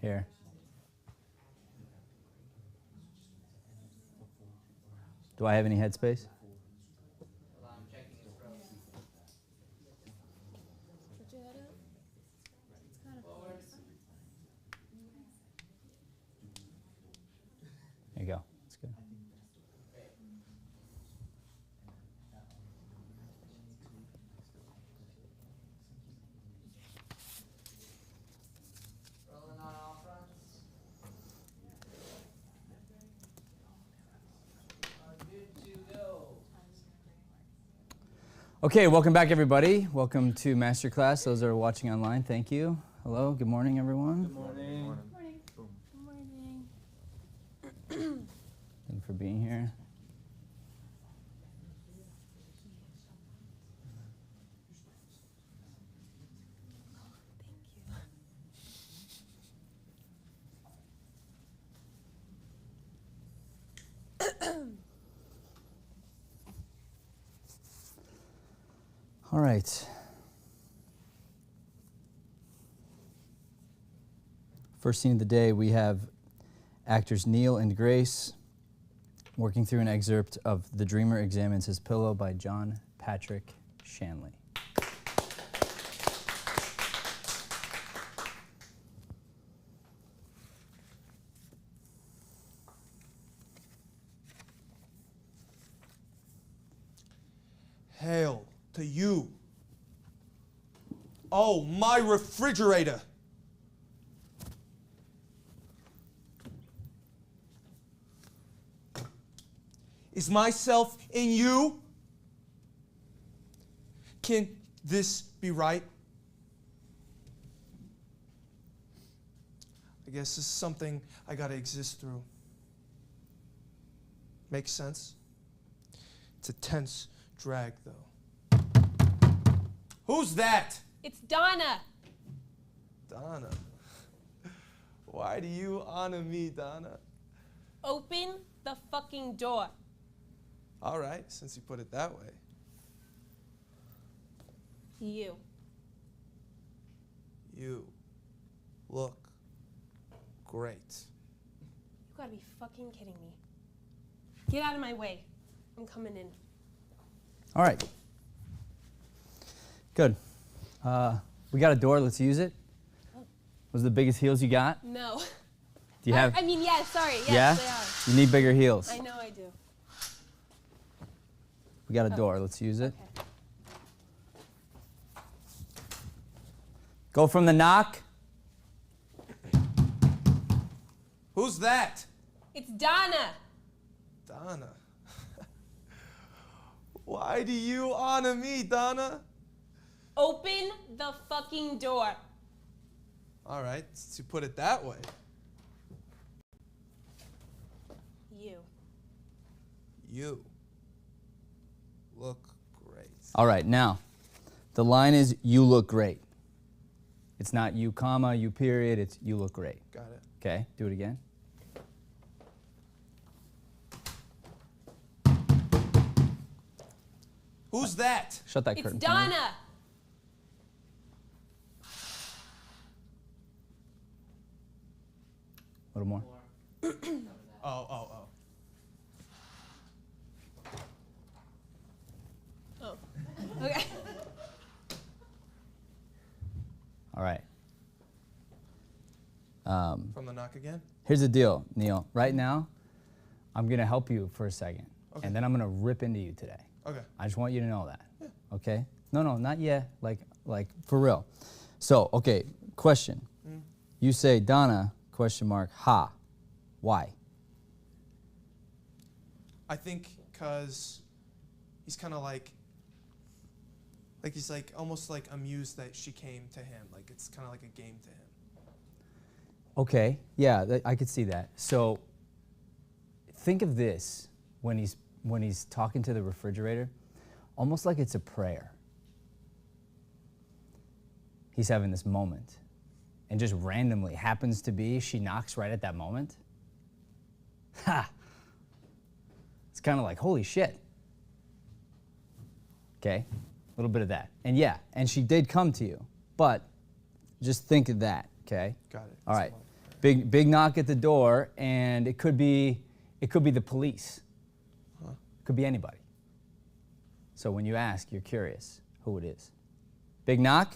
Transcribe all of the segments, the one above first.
Here. Do I have any headspace? Put your head up. It's kind of forward. There you go. That's good. Rolling on all fronts. Good to go. Okay, welcome back, everybody. Welcome to MasterClass. Those that are watching online, thank you. Hello, good morning, everyone. Good morning. Morning. Good morning. Thank you for being here. All right. First scene of the day, we have actors Neil and Grace working through an excerpt of The Dreamer Examines His Pillow by John Patrick Shanley. Hail to you. Oh, my refrigerator. Is myself in you? Can this be right? I guess this is something I gotta exist through. Makes sense? It's a tense drag, though. Who's that? It's Donna. Donna. Why do you honor me, Donna? Open the fucking door. All right, since you put it that way. You. You look great. You gotta be fucking kidding me. Get out of my way. I'm coming in. All right. Good. We got a door. Let's use it. Was the biggest heels you got? No. Do you have? I mean, yes, sorry. Yes, yeah? they are. You need bigger heels. I know I do. We got a door. Let's use it. Okay. Go from the knock. Who's that? It's Donna. Donna. Why do you honor me, Donna? Open the fucking door. All right, since you put it that way. You. You look great. All right. Now, the line is "You look great." It's not "you comma you period." It's "You look great." Got it. Okay. Do it again. Who's that? Shut that It's curtain. for me. Donna. A little more. Oh. Oh. Okay. All right. From the knock again? Here's the deal, Neil. Right now, I'm gonna help you for a second, Okay. and then I'm gonna rip into you today. Okay. I just want you to know that. Okay? No, not yet. Like for real. So, okay, question. You say Donna, question mark, ha. Why? I think because he's kind of like he's like almost like amused that she came to him. Like it's kind of like a game to him. Okay, yeah, I could see that. So, think of this when he's talking to the refrigerator, almost like it's a prayer. He's having this moment, and just randomly happens to be she knocks right at that moment. Ha! It's kind of like, holy shit. Okay, a little bit of that. And yeah, and she did come to you, but just think of that, okay? Got it. All right. Big knock at the door, and it could be the police. Huh. Could be anybody. So when you ask, you're curious who it is. Big knock.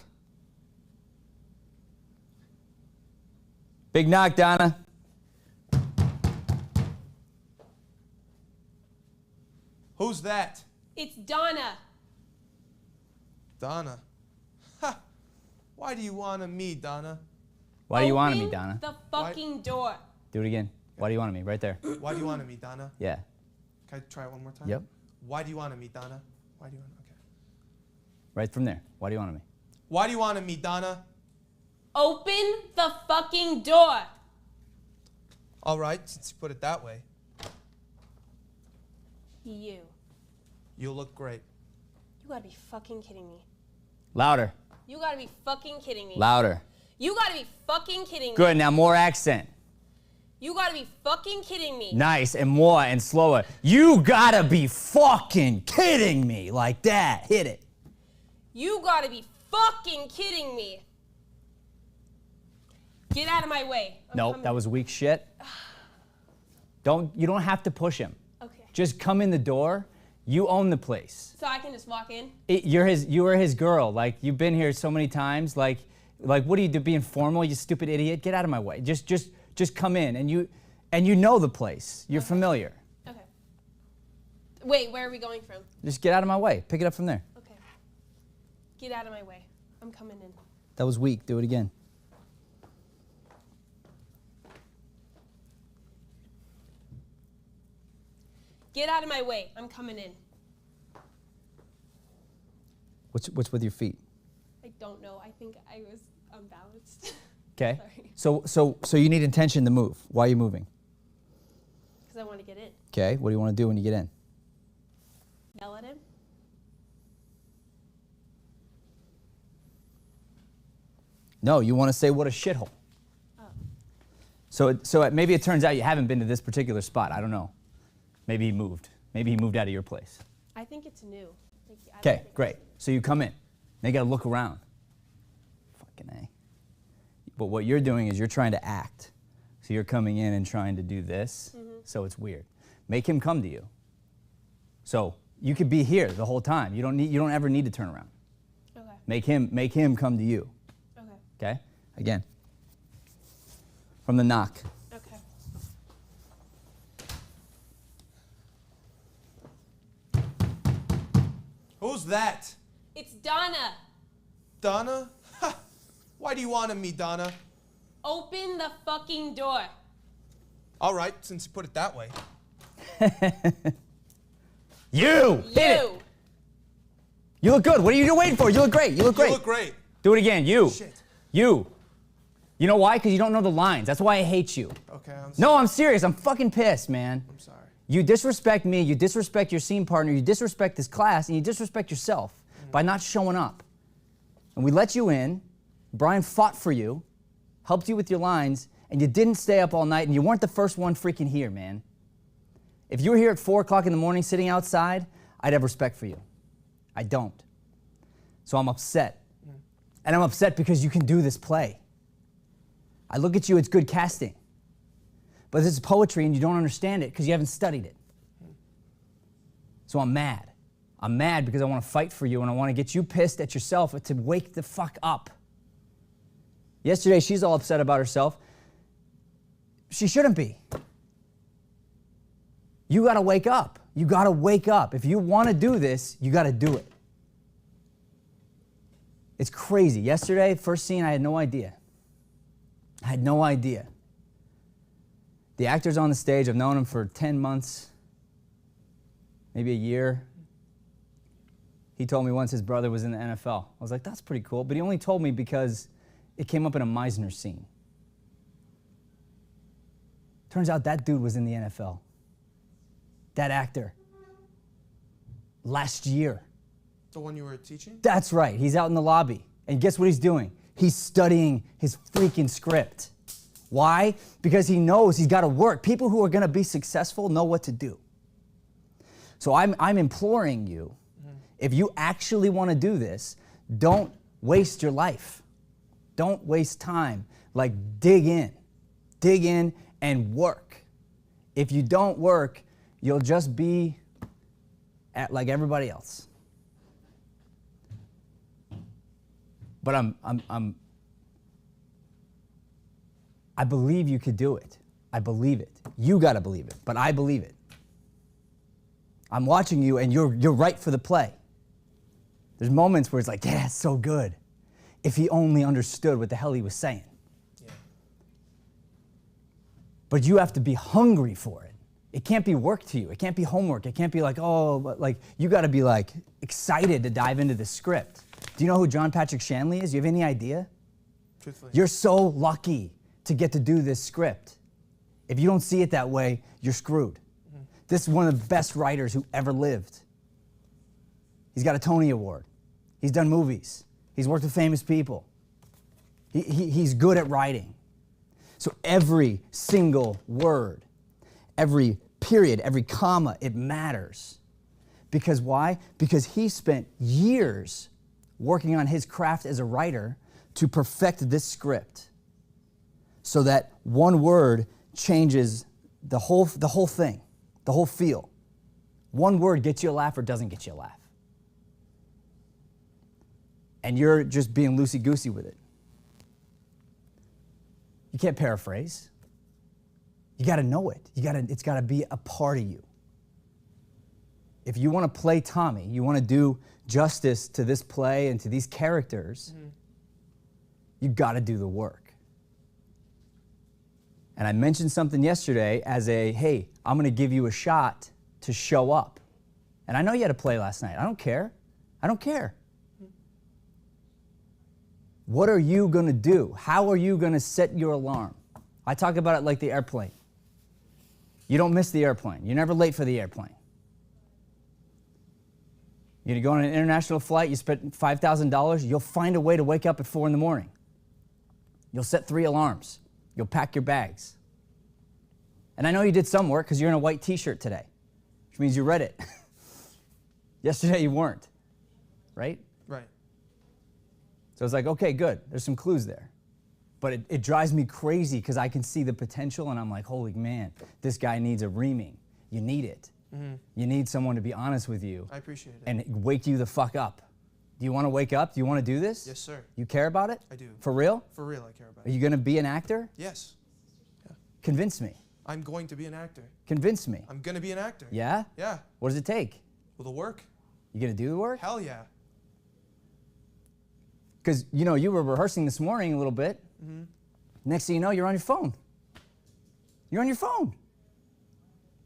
Big knock, Donna. Who's that? It's Donna. Donna. Ha! Why do you want to me, Donna? Why do you want Open me, Donna? the fucking door. Do it again. Why do you want me? Right there. Why do you want to me, Donna? Yeah. Can I try it one more time? Yep. Why do you want to me, Donna? Why do you want? Okay. Right from there. Why do you want me? Why do you want to me, Donna? Open the fucking door. All right, since you put it that way. You. You look great. You gotta be fucking kidding me. Louder. You gotta be fucking kidding me. Louder. You gotta be fucking kidding me. Good. Now more accent. You gotta be fucking kidding me. Nice, and more and slower. You gotta be fucking kidding me. Like that. Hit it. You gotta be fucking kidding me. Get out of my way. I'm Nope, coming. that was weak shit. You don't have to push him. Okay. Just come in the door. You own the place. So I can just walk in? You were his girl. Like, you've been here so many times. Like what are you doing, being formal, you stupid idiot? Get out of my way. Just come in, and you know the place. You're familiar. Okay. Wait, where are we going from? Just get out of my way. Pick it up from there. Okay. Get out of my way. I'm coming in. That was weak. Do it again. Get out of my way. I'm coming in. What's with your feet? I don't know. I think I was unbalanced. Okay. Sorry. So you need intention to move. Why are you moving? Because I want to get in. Okay. What do you want to do when you get in? Yell at him? No, you want to say what a shithole. Oh. So maybe it turns out you haven't been to this particular spot. I don't know. Maybe he moved. Maybe he moved out of your place. I think it's new. Like, I don't Okay, think- great. So you come in. Now you got to look around. Fucking A. But what you're doing is you're trying to act. So you're coming in and trying to do this. So it's weird. Make him come to you. So you could be here the whole time. You don't ever need to turn around. Okay. Make him come to you. Okay. Okay? Again. From the knock. Okay. Who's that? It's Donna. Donna? Ha! Why do you want to me, Donna? Open the fucking door. All right, since you put it that way. You! Hit it! You. You look good. What are you waiting for? You look great. You look great. You look great. Do it again. You. Shit. You. You know why? Because you don't know the lines. That's why I hate you. Okay, I'm sorry. No, I'm serious. I'm fucking pissed, man. I'm sorry. You disrespect me, you disrespect your scene partner, you disrespect this class, and you disrespect yourself by not showing up. And we let you in, Brian fought for you, helped you with your lines, and you didn't stay up all night, and you weren't the first one freaking here, man. If you were here at 4 o'clock in the morning sitting outside, I'd have respect for you. I don't. So I'm upset. And I'm upset because you can do this play. I look at you, it's good casting. But this is poetry and you don't understand it because you haven't studied it. So I'm mad. I'm mad because I want to fight for you and I want to get you pissed at yourself to wake the fuck up. Yesterday, she's all upset about herself. She shouldn't be. You got to wake up. You got to wake up. If you want to do this, you got to do it. It's crazy. Yesterday, first scene, I had no idea. I had no idea. The actor's on the stage. I've known him for 10 months, maybe a year. He told me once his brother was in the NFL. I was like, that's pretty cool. But he only told me because it came up in a Meisner scene. Turns out that dude was in the NFL. That actor. Last year. The one you were teaching? That's right. He's out in the lobby. And guess what he's doing? He's studying his freaking script. Why? Because he knows he's got to work. People who are going to be successful know what to do. So I'm imploring you, if you actually want to do this, don't waste your life. Don't waste time. Like, dig in. dig in and work. If you don't work, you'll just be like everybody else. But I believe you could do it. I believe it. You got to believe it, but I believe it. I'm watching you, and you're right for the play. There's moments where it's like, yeah, it's so good. If he only understood what the hell he was saying. Yeah. But you have to be hungry for it. It can't be work to you. It can't be homework. It can't be like, oh, but like, you got to be like excited to dive into the script. Do you know who John Patrick Shanley is? Do you have any idea? Truthfully. You're so lucky to get to do this script. If you don't see it that way, you're screwed. Mm-hmm. This is one of the best writers who ever lived. He's got a Tony Award. He's done movies. He's worked with famous people. He's good at writing. So every single word, every period, every comma, it matters. Because why? Because he spent years working on his craft as a writer to perfect this script so that one word changes the whole thing, the whole feel. One word gets you a laugh or doesn't get you a laugh. And you're just being loosey-goosey with it. You can't paraphrase. You got to know it. It's got to be a part of you. If you want to play Tommy, you want to do justice to this play and to these characters, you got to do the work. And I mentioned something yesterday as hey, I'm going to give you a shot to show up. And I know you had a play last night. I don't care. I don't care. What are you going to do? How are you going to set your alarm? I talk about it like the airplane. You don't miss the airplane. You're never late for the airplane. You go on an international flight, you spend $5,000, you'll find a way to wake up at 4 in the morning. You'll set 3 alarms. You'll pack your bags. And I know you did some work because you're in a white t-shirt today, which means you read it. Yesterday you weren't, right? Right. So it's like, okay, good. There's some clues there. But it drives me crazy because I can see the potential and I'm like, holy man, this guy needs a reaming. You need it. Mm-hmm. You need someone to be honest with you. I appreciate it. And wake you the fuck up. Do you want to wake up? Do you want to do this? Yes, sir. You care about it? I do. For real? For real, I care about Are it. you going to be an actor? Yes. Yeah. Convince me. I'm going to be an actor. Convince me. I'm going to be an actor. Yeah? Yeah. What does it take? Will the work? You going to do the work? Hell yeah. Because, you know, you were rehearsing this morning a little bit. Mm-hmm. Next thing you know, you're on your phone. You're on your phone.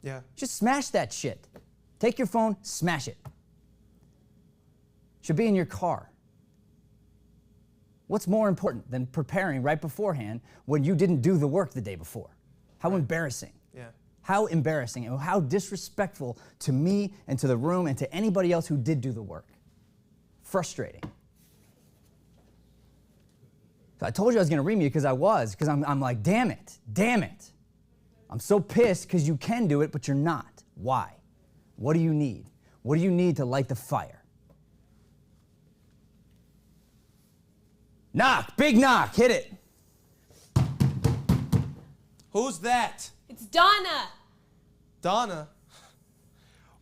Yeah. Just smash that shit. Take your phone, smash it. Should be in your car. What's more important than preparing right beforehand when you didn't do the work the day before? How embarrassing. Yeah. How embarrassing and how disrespectful to me and to the room and to anybody else who did do the work. Frustrating. So I told you I was going to read you because I'm like, damn it. I'm so pissed because you can do it, but you're not. Why? What do you need? What do you need to light the fire? Knock, big knock, hit it. Who's that? It's Donna. Donna?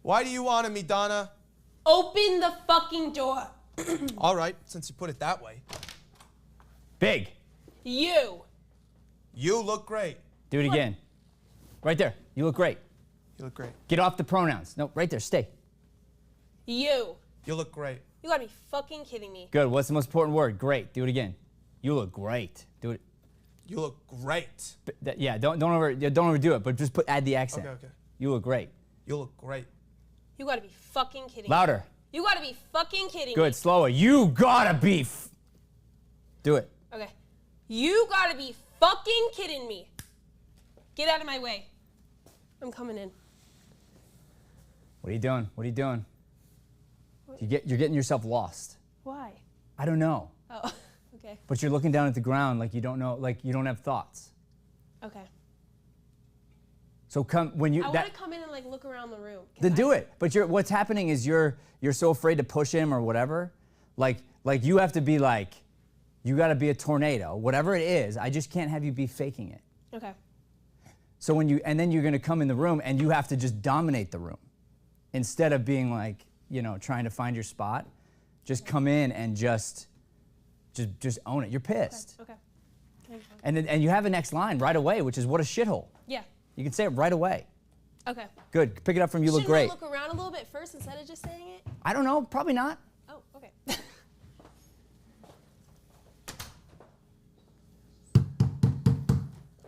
Why do you want me, Donna? Open the fucking door. All right, since you put it that way. Big. You. You look great. Do it again. Right there. You look great. You look great. Get off the pronouns. No, right there. Stay. You. You look great. You gotta be fucking kidding me. Good. What's the most important word? Great. Do it again. You look great. Do it. You look great. Yeah. Don't overdo it. But just add the accent. Okay. You look great. You look great. You gotta be fucking kidding Louder. me. You gotta be fucking kidding me. Good. Slower. You gotta be. Do it. Okay. You gotta be fucking kidding me. Get out of my way. I'm coming in. What are you doing? What are you doing? You're getting yourself lost. Why? I don't know. Oh, okay. But you're looking down at the ground like you don't know, like you don't have thoughts. Okay. So when you I want to come in and like look around the room. Then do it. But what's happening is you're so afraid to push him or whatever. Like you have to be like, you got to be a tornado, whatever it is. I just can't have you be faking it. Okay. So and then you're gonna come in the room and you have to just dominate the room. Instead of being like, trying to find your spot, just come in and just own it. You're pissed. Okay. And you have a next line right away, which is what a shithole. Yeah. You can say it right away. Okay. Good. Pick it up from you look Shouldn't great. I look around a little bit first instead of just saying it? I don't know. Probably not. Oh, okay.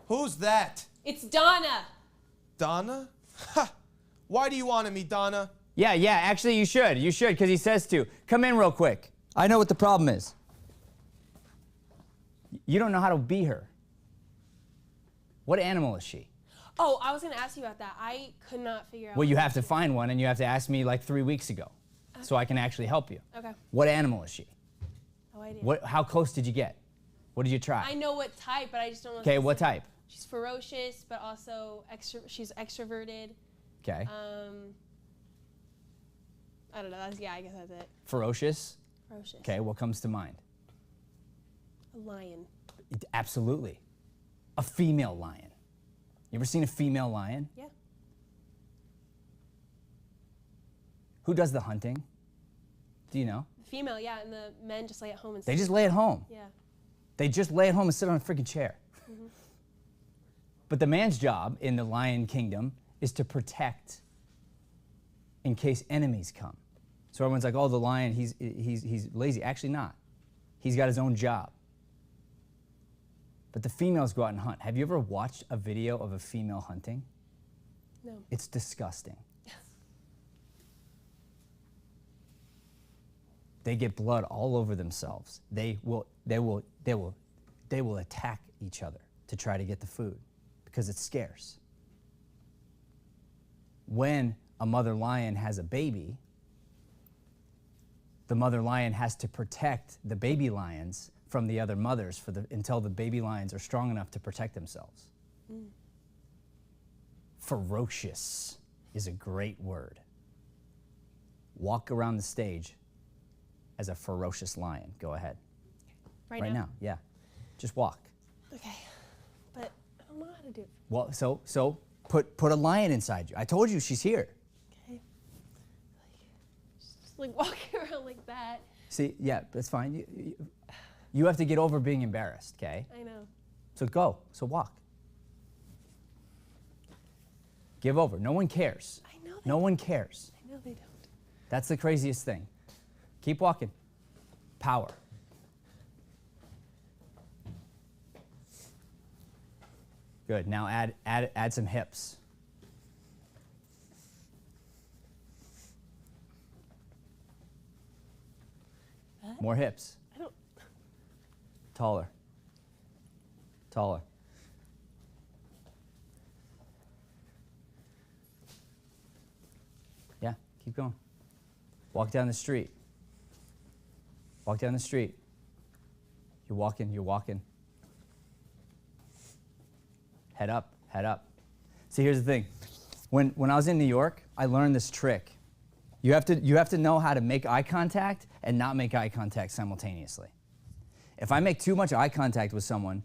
Who's that? It's Donna. Donna? Ha! Why do you want me, Donna? Yeah. Actually, you should. You should, because he says to. Come in real quick. I know what the problem is. You don't know how to be her. What animal is she? Oh, I was going to ask you about that. I could not figure out. Well, you have to find one, and you have to ask me like 3 weeks ago, so I can actually help you. Okay. What animal is she? No idea. How close did you get? What did you try? I know what type, but I just don't know. Okay, what type? She's ferocious, but also she's extroverted. Okay. I don't know. I guess that's it. Ferocious? Ferocious. Okay, what comes to mind? A lion. Absolutely. A female lion. You ever seen a female lion? Yeah. Who does the hunting? Do you know? The female, yeah, and the men just lay at home and They sleep. just lay at home. Yeah. They just lay at home and sit on a freaking chair. Mm-hmm. But the man's job in the lion kingdom is to protect in case enemies come. So everyone's like, oh, the lion, he's lazy. Actually not. He's got his own job. But the females go out and hunt. Have you ever watched a video of a female hunting? No. It's disgusting. They get blood all over themselves. They will attack each other to try to get the food because it's scarce. When a mother lion has a baby, the mother lion has to protect the baby lions from the other mothers until the baby lions are strong enough to protect themselves. Ferocious is a great word. Walk around the stage as a ferocious lion. Go ahead. Right now? Yeah. Just walk. Okay. But I don't know how to do it. Well, so put a lion inside you. I told you she's here. Okay. Just like walking around like that. See, yeah, that's fine. You have to get over being embarrassed, okay? I know. So go. So walk. Give over. No one cares. I know. No one cares. I know they don't. That's the craziest thing. Keep walking. Power. Good. Now add some hips. What? More hips. I don't. Taller. Taller. Yeah, keep going. Walk down the street. Walk down the street. You're walking, you're walking. Head up, head up. See, here's the thing. When I was in New York, I learned this trick. You have to know how to make eye contact and not make eye contact simultaneously. If I make too much eye contact with someone,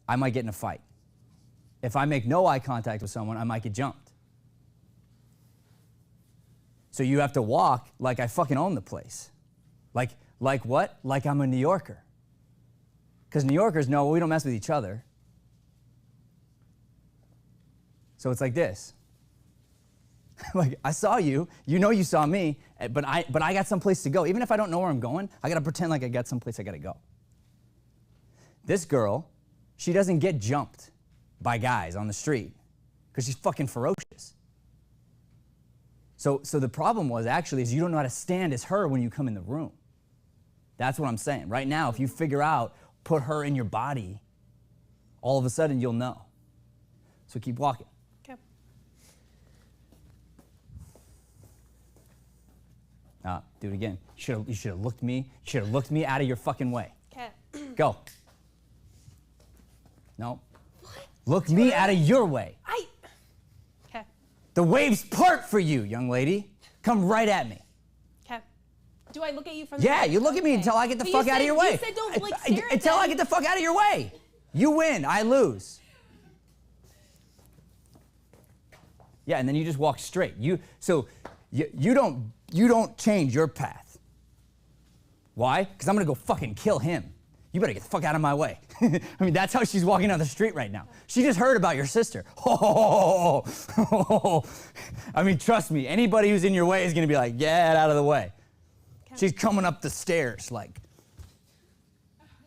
I might get in a fight. If I make no eye contact with someone, I might get jumped. So you have to walk like I fucking own the place. Like what? Like I'm a New Yorker. Because New Yorkers know we don't mess with each other. So it's like this. Like I saw you, you know you saw me, but I got someplace to go. Even if I don't know where I'm going, I gotta pretend like I got someplace I gotta go. This girl, she doesn't get jumped by guys on the street because she's fucking ferocious. So the problem was actually is you don't know how to stand as her when you come in the room. That's what I'm saying. Right now, if you figure out, put her in your body, all of a sudden you'll know. So keep walking. Okay. Do it again. You should have looked me. You should have looked me out of your fucking way. Okay. Go. No. What? Look me out of your way. Okay. The waves part for you, young lady. Come right at me. Okay. Do I look at you from the Yeah, side? you look at me Okay. until I get the But fuck out of your way. You said don't like stare at Until I them. get the fuck out of your way. You win, I lose. Yeah, and then you just walk straight. You don't change your path. Why? Because I'm gonna go fucking kill him. You better get the fuck out of my way. I mean, that's how she's walking down the street right now. She just heard about your sister. I mean, trust me, anybody who's in your way is gonna be like, get out of the way. Okay. She's coming up the stairs, like.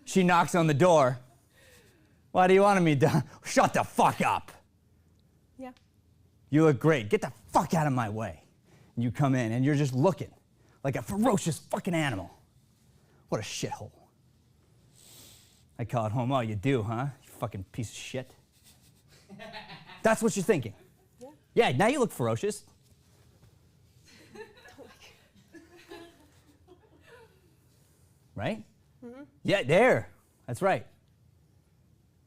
She knocks on the door. Why do you want me to? Shut the fuck up. Yeah. You look great. Get the fuck out of my way. And you come in and you're just looking like a ferocious fucking animal. What a shithole. I call it home. Oh, you do, huh? You fucking piece of shit. That's what you're thinking. Yeah, now you look ferocious. Right? Mm-hmm. Yeah, there. That's right.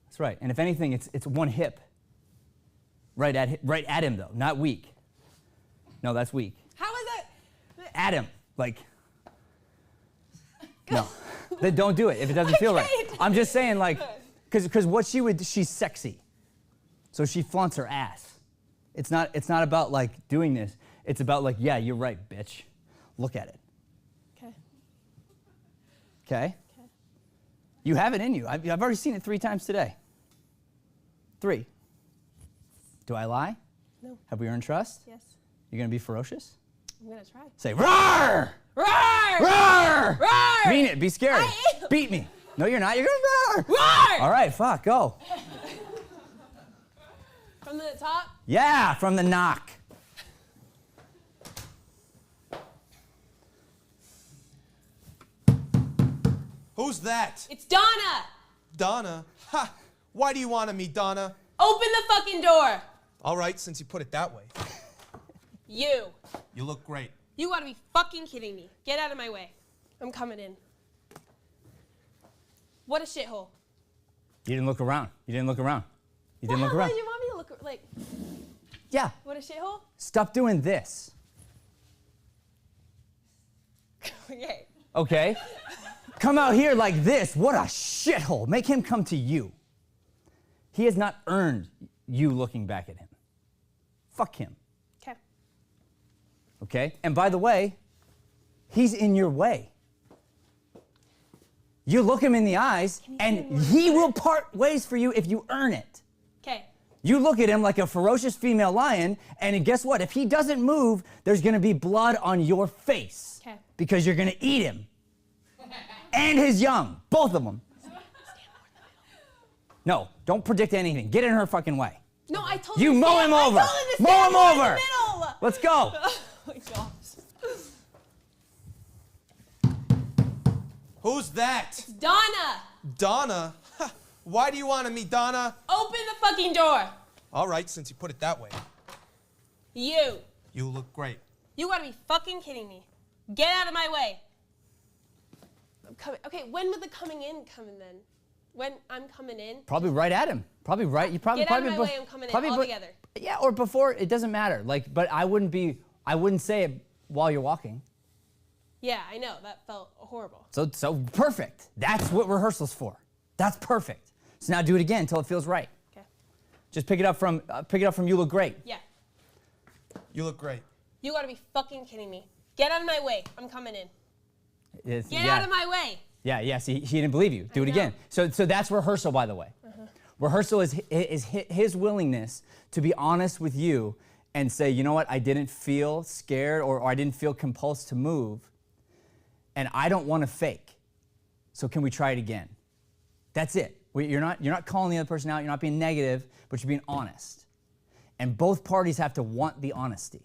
That's right. And if anything, it's one hip. Right at him, though, not weak. No, that's weak. How is that? At him, like. No, then don't do it if it doesn't feel right. I'm just saying, like, because what she's sexy, so she flaunts her ass. It's not about like doing this. It's about like, yeah, you're right, bitch. Look at it. Okay. Okay. You have it in you. I've already seen it 3 times today. 3. Do I lie? No. Have we earned trust? Yes. You're gonna be ferocious? I'm gonna try. Say, roar! Roar! Roar! Roar! Mean it. Be scary. I am. Beat me. No, you're not. You're gonna roar. Roar! All right, fuck, go. From the top? Yeah, from the knock. Who's that? It's Donna! Donna? Ha! Why do you want to meet Donna? Open the fucking door! All right, since you put it that way. You. You look great. You gotta be fucking kidding me. Get out of my way. I'm coming in. What a shithole. You didn't look around. You didn't look around. You didn't Well, look how around. did you want me to look like? Yeah. What a shithole? Stop doing this. Okay. Okay? Come out here like this. What a shithole. Make him come to you. He has not earned you looking back at him. Fuck him. Okay. Okay? And by the way, he's in your way. You look him in the eyes, and he will part ways for you if you earn it. Okay. You look at him like a ferocious female lion, and guess what? If he doesn't move, there's gonna be blood on your face. Okay. Because you're gonna eat him. And his young, both of them. No, don't predict anything. Get in her fucking way. No, I told You him to mow stand- him over. I told him to Mow stand him more in over. the middle. Let's go. Oh my gosh. Who's that? It's Donna. Donna? Ha! Why do you want to meet Donna? Open the fucking door. All right, since you put it that way. You. You look great. You gotta be fucking kidding me. Get out of my way. I'm coming. Okay, when would the coming in come in then? When I'm coming in? Probably right at him. Probably right. You probably Get out of probably my way, I'm coming in probably all bu- together. Yeah, or before. It doesn't matter. Like, but I wouldn't say it while you're walking. Yeah, I know. That felt horrible. So perfect. That's what rehearsal's for. That's perfect. So now do it again until it feels right. Okay. Just pick it up from you look great. Yeah. You look great. You gotta be fucking kidding me. Get out of my way. I'm coming in. Get yeah. out of my way. Yeah. See, he didn't believe you. Do I it know. again. So that's rehearsal, by the way. Rehearsal is his willingness to be honest with you and say, you know what, I didn't feel scared or I didn't feel compulsed to move, and I don't want to fake. So can we try it again? That's it. You're not calling the other person out. You're not being negative, but you're being honest. And both parties have to want the honesty.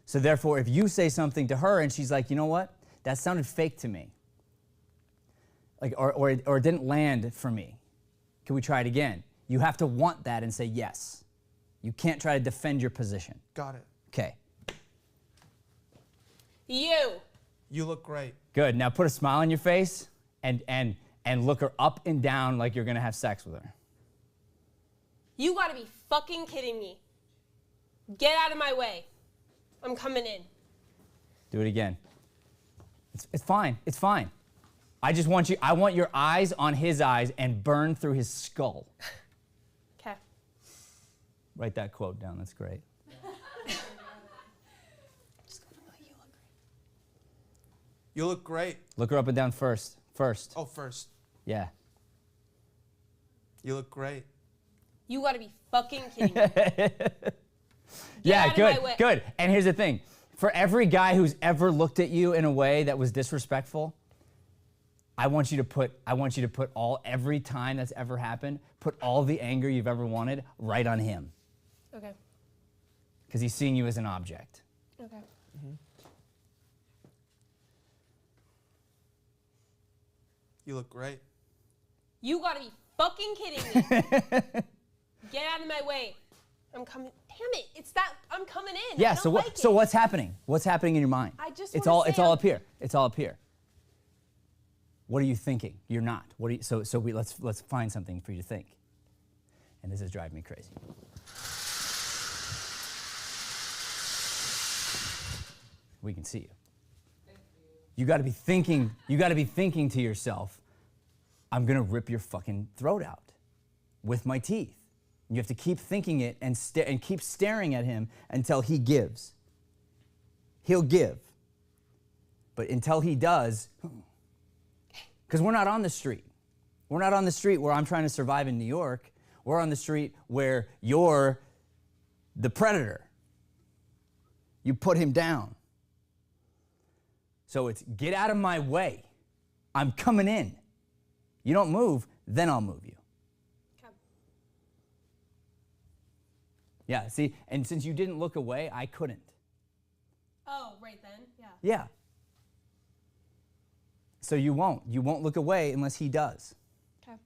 So therefore, if you say something to her and she's like, you know what, that sounded fake to me, like or it didn't land for me. Can we try it again? You have to want that and say yes. You can't try to defend your position. Got it. Okay. You. You look great. Good. Now put a smile on your face and look her up and down like you're gonna have sex with her. You gotta be fucking kidding me. Get out of my way. I'm coming in. Do it again. It's fine. It's fine. I want your eyes on his eyes and burn through his skull. Okay. Write that quote down. That's great. You look great. Look her up and down first. First. Oh, first. Yeah. You look great. You gotta be fucking kidding me. Yeah, out of good, my way. good. And here's the thing. For every guy who's ever looked at you in a way that was disrespectful, I want you to put every time that's ever happened, put all the anger you've ever wanted right on him. Okay. Because he's seeing you as an object. Okay. You look great. You gotta be fucking kidding me. Get out of my way. I'm coming. Damn it! It's that I'm coming in. Yeah. I So don't what? like So it. what's happening? What's happening in your mind? I just It's wanna all. say It's all I'm- up here. It's all up here. What are you thinking? You're not. What are you? So let's find something for you to think. And this is driving me crazy. We can see you. You got to be thinking. You got to be thinking to yourself, I'm gonna rip your fucking throat out with my teeth. You have to keep thinking it and keep staring at him until he gives. He'll give. But until he does, because we're not on the street. We're not on the street where I'm trying to survive in New York. We're on the street where you're the predator. You put him down. So it's get out of my way. I'm coming in. You don't move, then I'll move you. Okay. Yeah, see, and since you didn't look away, I couldn't. Oh, right then. Yeah. Yeah. So you won't look away unless he does. Okay.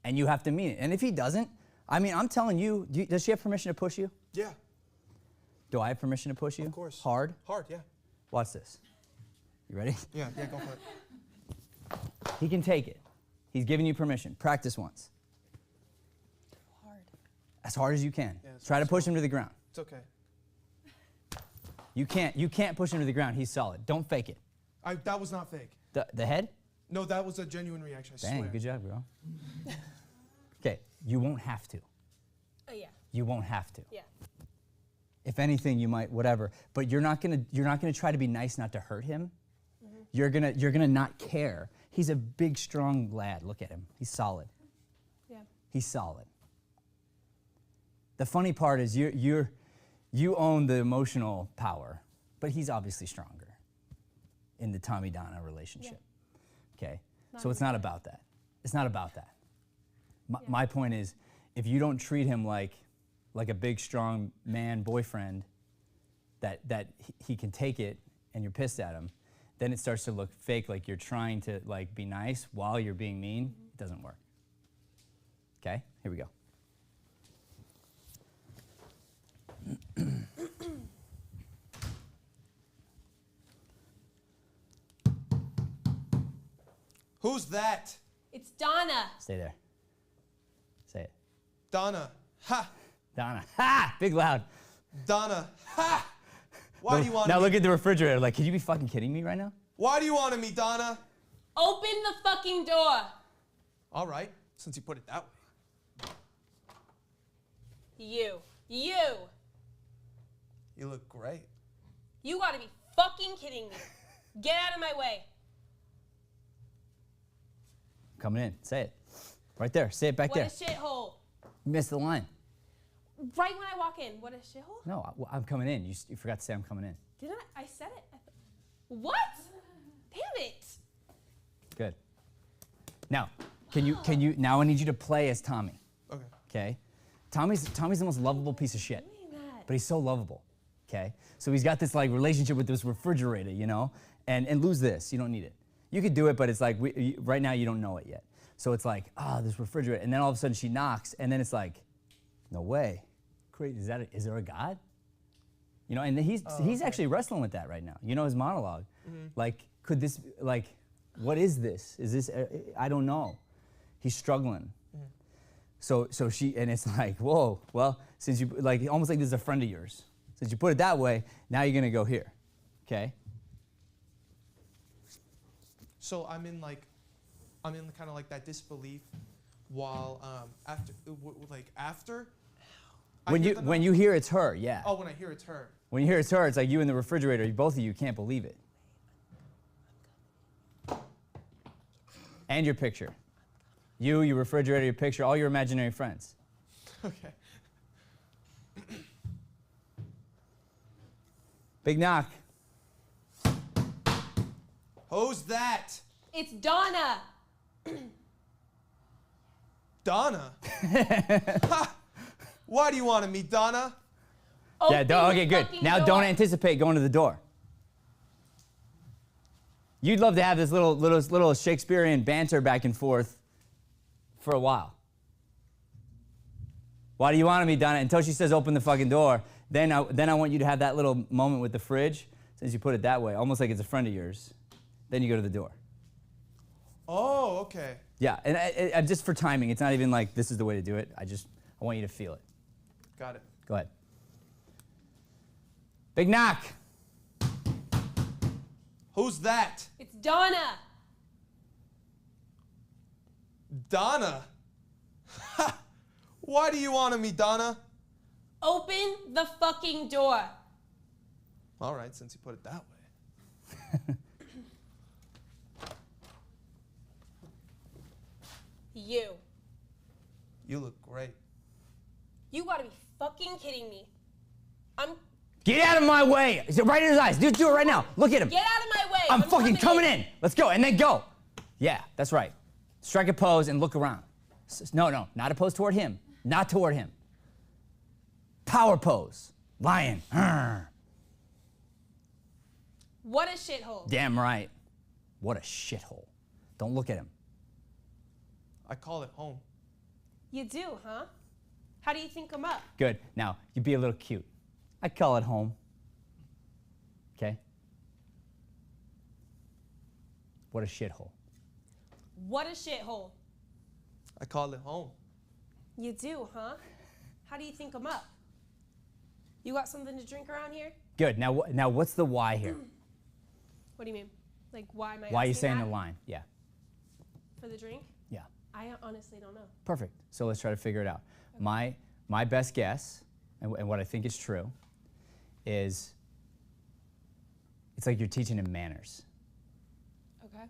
And you have to mean it. And if he doesn't, I mean, I'm telling you, does she have permission to push you? Yeah. Do I have permission to push you? Of course. Hard? Hard, yeah. Watch this. You ready? Yeah, go for it. He can take it. He's giving you permission. Practice once. Hard. As hard as you can. Yeah, that's Try to what push him to the ground. It's okay. You can't push him to the ground. He's solid. Don't fake it. That was not fake. The head? No, that was a genuine reaction, I Dang, swear. good job, bro. Okay, you won't have to. Oh yeah. You won't have to. Yeah. If anything, you might whatever. But you're not gonna try to be nice not to hurt him. Mm-hmm. You're gonna not care. He's a big, strong lad. Look at him. He's solid. Yeah. He's solid. The funny part is you own the emotional power, but he's obviously stronger in the Tommy Donna relationship. Okay? So it's not about that. It's not about that. My point is, if you don't treat him like a big, strong man boyfriend that he can take it and you're pissed at him, then it starts to look fake, like you're trying to like be nice while you're being mean. It doesn't work. Okay? Here we go. Who's that? It's Donna. Stay there. Say it. Donna. Ha! Donna. Ha! Big loud. Donna. Ha! Why do you want Now me? look at the refrigerator. Like, could you be fucking kidding me right now? Why do you want me, Donna? Open the fucking door. All right, since you put it that way. You. You look great. You gotta be fucking kidding me. Get out of my way. Coming in. Say it. Right there. Say it back What there. a shithole. You missed the line. Right when I walk in. What a shithole? No, I'm coming in. You forgot to say I'm coming in. Didn't I? I said it. What? Damn it. Good. Now, can you? Now I need you to play as Tommy. Okay. Okay. Tommy's the most lovable piece of shit, Doing that. but he's so lovable. Okay. So he's got this like relationship with this refrigerator, you know, and lose this. You don't need it. You could do it, but it's like right now you don't know it yet. So it's like, this refrigerator, and then all of a sudden she knocks, and then it's like, no way. Crazy. Is there a God? You know, and he's actually wrestling with that right now. You know his monologue. Like, could this what is this? Is this I don't know. He's struggling. So she, and it's like, whoa, well, since you, like, almost like this is a friend of yours. Since you put it that way, now you're gonna go here, okay? So I'm in kind of like that disbelief while after. When you hear it's her, yeah. Oh, when I hear it's her. When you hear it's her, it's like you in the refrigerator, both of you can't believe it. And your picture. You, your refrigerator, your picture, all your imaginary friends. Okay. Big knock. Who's that? It's Donna. Donna? Ha! Why do you want to meet Donna? Yeah, Open the okay, good. fucking Now door. don't anticipate going to the door. You'd love to have this little Shakespearean banter back and forth for a while. Why do you want to meet Donna? Until she says open the fucking door. Then I want you to have that little moment with the fridge, since you put it that way, almost like it's a friend of yours. Then you go to the door. Oh, okay. Yeah, and I just for timing, it's not even like this is the way to do it. I want you to feel it. Got it. Go ahead. Big knock. Who's that? It's Donna. Donna? Ha! Why do you want to meet Donna? Open the fucking door. All right, since you put it that way. You. You look great. You gotta be fucking kidding me. Get out of my way. Right in his eyes. Do it right now. Look at him. Get out of my way. I'm fucking coming in. Let's go. And then go. Yeah, that's right. Strike a pose and look around. No, not a pose toward him. Not toward him. Power pose. Lion. Arr. What a shithole. Damn right. What a shithole. Don't look at him. I call it home. You do, huh? How do you think I'm up? Good. Now, you be a little cute. I call it home. Okay? What a shithole. What a shithole. I call it home. You do, huh? How do you think I'm up? You got something to drink around here? Good. Now what's the why here? What do you mean? Like, why am I Why are you asking saying that? the line? Yeah. For the drink? Yeah. I honestly don't know. Perfect. So let's try to figure it out. My best guess, and what I think is true, is it's like you're teaching him manners. Okay.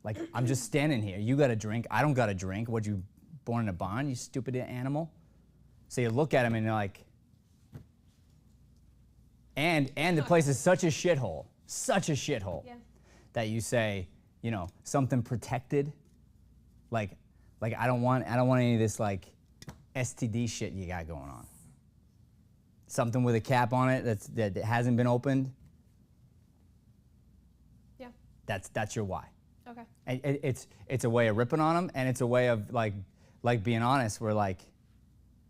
Like, I'm just standing here. You got a drink. I don't got a drink. What, you born in a barn, you stupid animal? So you look at him and you're like, and the place is such a shithole, Yeah. that you say, you know, something protected. Like I don't want any of this like STD shit you got going on. Something with a cap on it that hasn't been opened. Yeah. That's your why. Okay. And it's a way of ripping on them, and it's a way of like being honest. We're like,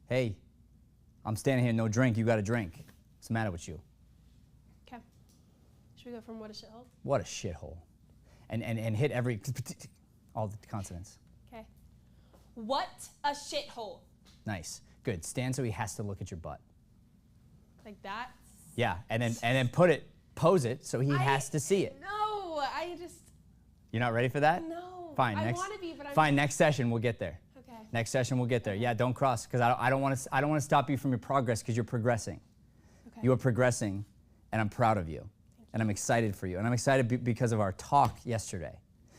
hey, I'm standing here, no drink. You got a drink. What's the matter with you? Okay. Should we go from what a shithole? What a shithole. And hit every all the consonants. Okay. What a shithole. Nice. Good. Stand so he has to look at your butt. Like that? Yeah. And then pose it so he has to see it. No, I just You're not ready for that? no. Fine. I Next. want to be, but I'm Fine. Next session we'll get there. Okay. Next session we'll get there. Yeah. Don't cross because I don't want to stop you from your progress because you're progressing. Okay. You are progressing, and I'm proud of you. And I'm excited for you. And I'm excited because of our talk yesterday.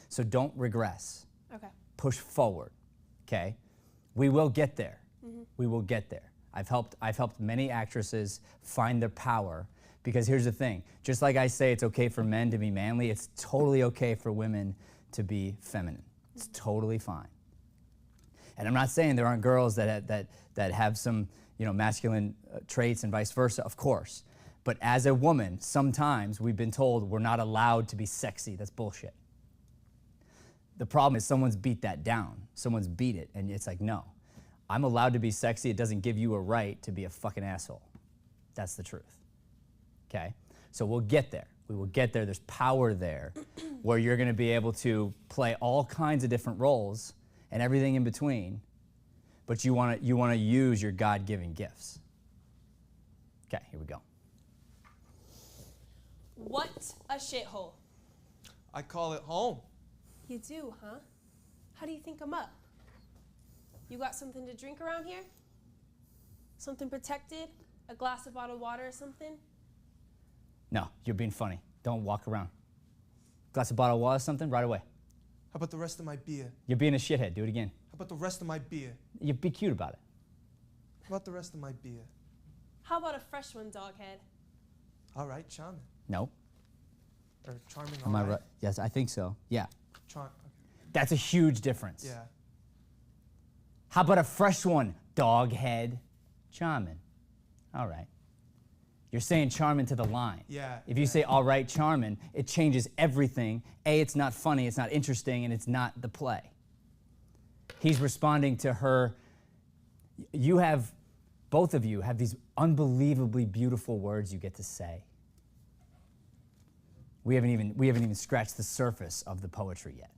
So don't regress. Okay. Push forward. Okay? We will get there. Mm-hmm. We will get there. I've helped many actresses find their power because here's the thing. Just like I say it's okay for men to be manly, it's totally okay for women to be feminine. It's totally fine. And I'm not saying there aren't girls that have some, you know, masculine traits and vice versa, of course. But as a woman, sometimes we've been told we're not allowed to be sexy. That's bullshit. The problem is someone's beat that down. Someone's beat it, and it's like, no. I'm allowed to be sexy. It doesn't give you a right to be a fucking asshole. That's the truth. Okay? So we'll get there. We will get there. There's power there where you're going to be able to play all kinds of different roles and everything in between, but you want to use your God-given gifts. Okay, here we go. What a shithole. I call it home. You do, huh? How do you think I'm up? You got something to drink around here? Something protected? A glass of bottled water or something? No, you're being funny. Don't walk around. Glass of bottled water, something, right away. How about the rest of my beer? You're being a shithead. Do it again. How about the rest of my beer? You be cute about it. How about the rest of my beer? How about a fresh one, doghead? All right, charming. No. Or charming, Am I all right? Yes, I think so. Yeah. Okay. That's a huge difference. Yeah. How about a fresh one, doghead? Charming. All right. You're saying charming to the line. Yeah. If you say all right, charming, it changes everything. A, it's not funny, it's not interesting, and it's not the play. He's responding to her. You have, both of you have these unbelievably beautiful words you get to say. We haven't even scratched the surface of the poetry yet.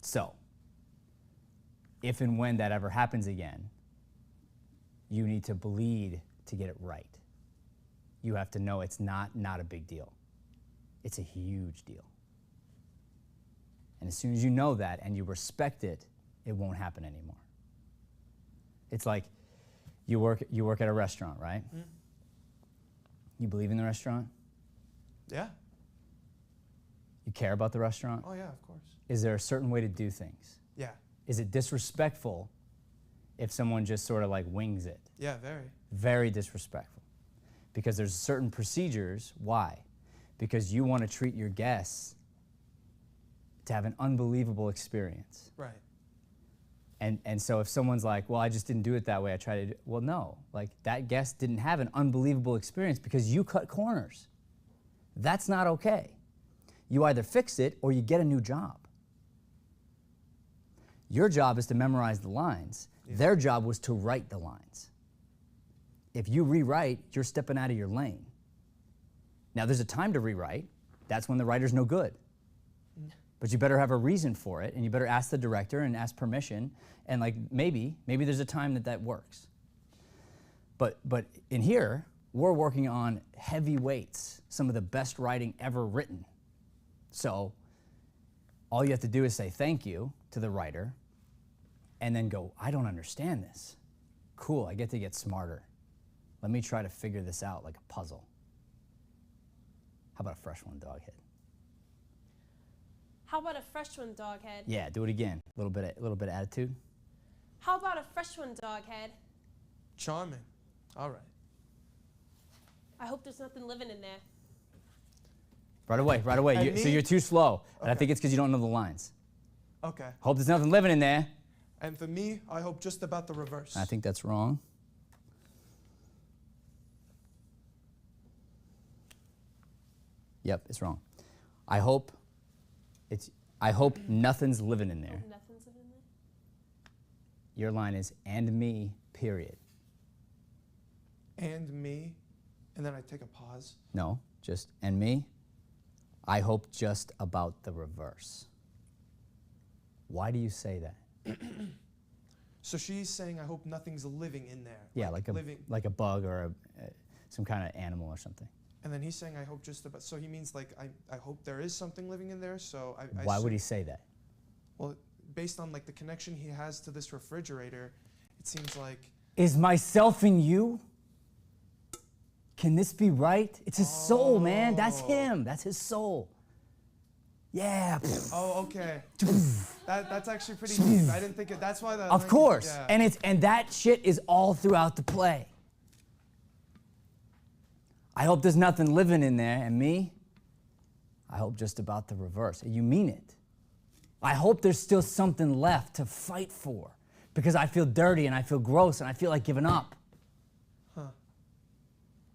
So, if and when that ever happens again, you need to bleed to get it right. You have to know it's not a big deal. It's a huge deal. And as soon as you know that and you respect it, it won't happen anymore. It's like you work at a restaurant, right? Mm. You believe in the restaurant? Yeah. You care about the restaurant? Oh, yeah, of course. Is there a certain way to do things? Yeah. Is it disrespectful if someone just sort of like wings it? Yeah, very. Very disrespectful. Because there's certain procedures. Why? Because you want to treat your guests to have an unbelievable experience. Right. And so if someone's like, well, I just didn't do it that way, I tried to do, well, no. Like, that guest didn't have an unbelievable experience because you cut corners. That's not okay. You either fix it or you get a new job. Your job is to memorize the lines. Yeah. Their job was to write the lines. If you rewrite, you're stepping out of your lane. Now, there's a time to rewrite. That's when the writer's no good. But you better have a reason for it, and you better ask the director and ask permission, and like maybe there's a time that works. But in here, we're working on heavy weights, some of the best writing ever written. So all you have to do is say thank you to the writer, and then go, I don't understand this. Cool, I get to get smarter. Let me try to figure this out like a puzzle. How about a fresh one, doghead? How about a fresh one, doghead? Yeah, do it again. A little bit of attitude. How about a fresh one, doghead? Charming. All right. I hope there's nothing living in there. Right away. And So me? you're too slow. And I Okay. think it's because you don't know the lines. Okay. Hope there's nothing living in there. And for me, I hope just about the reverse. I think that's wrong. Yep, it's wrong. I hope nothing's living in there. Hope nothing's living in there. Your line is, and me, period. And me, and then I take a pause. No, just, and me. I hope just about the reverse. Why do you say that? So she's saying, I hope nothing's living in there. Yeah, living. like a bug or some kind of animal or something. And then he's saying, I hope just about. So he means like, I hope there is something living in there. So I Why would he say that? Well, based on like the connection he has to this refrigerator, it seems like. Is myself in you? Can this be right? It's his soul, man. That's him. That's his soul. Yeah. Oh, okay. That's actually pretty deep. I didn't think it. That's why the. Of course. Yeah. And that shit is all throughout the play. I hope there's nothing living in there, and me, I hope just about the reverse. You mean it. I hope there's still something left to fight for, because I feel dirty and I feel gross and I feel like giving up. Huh.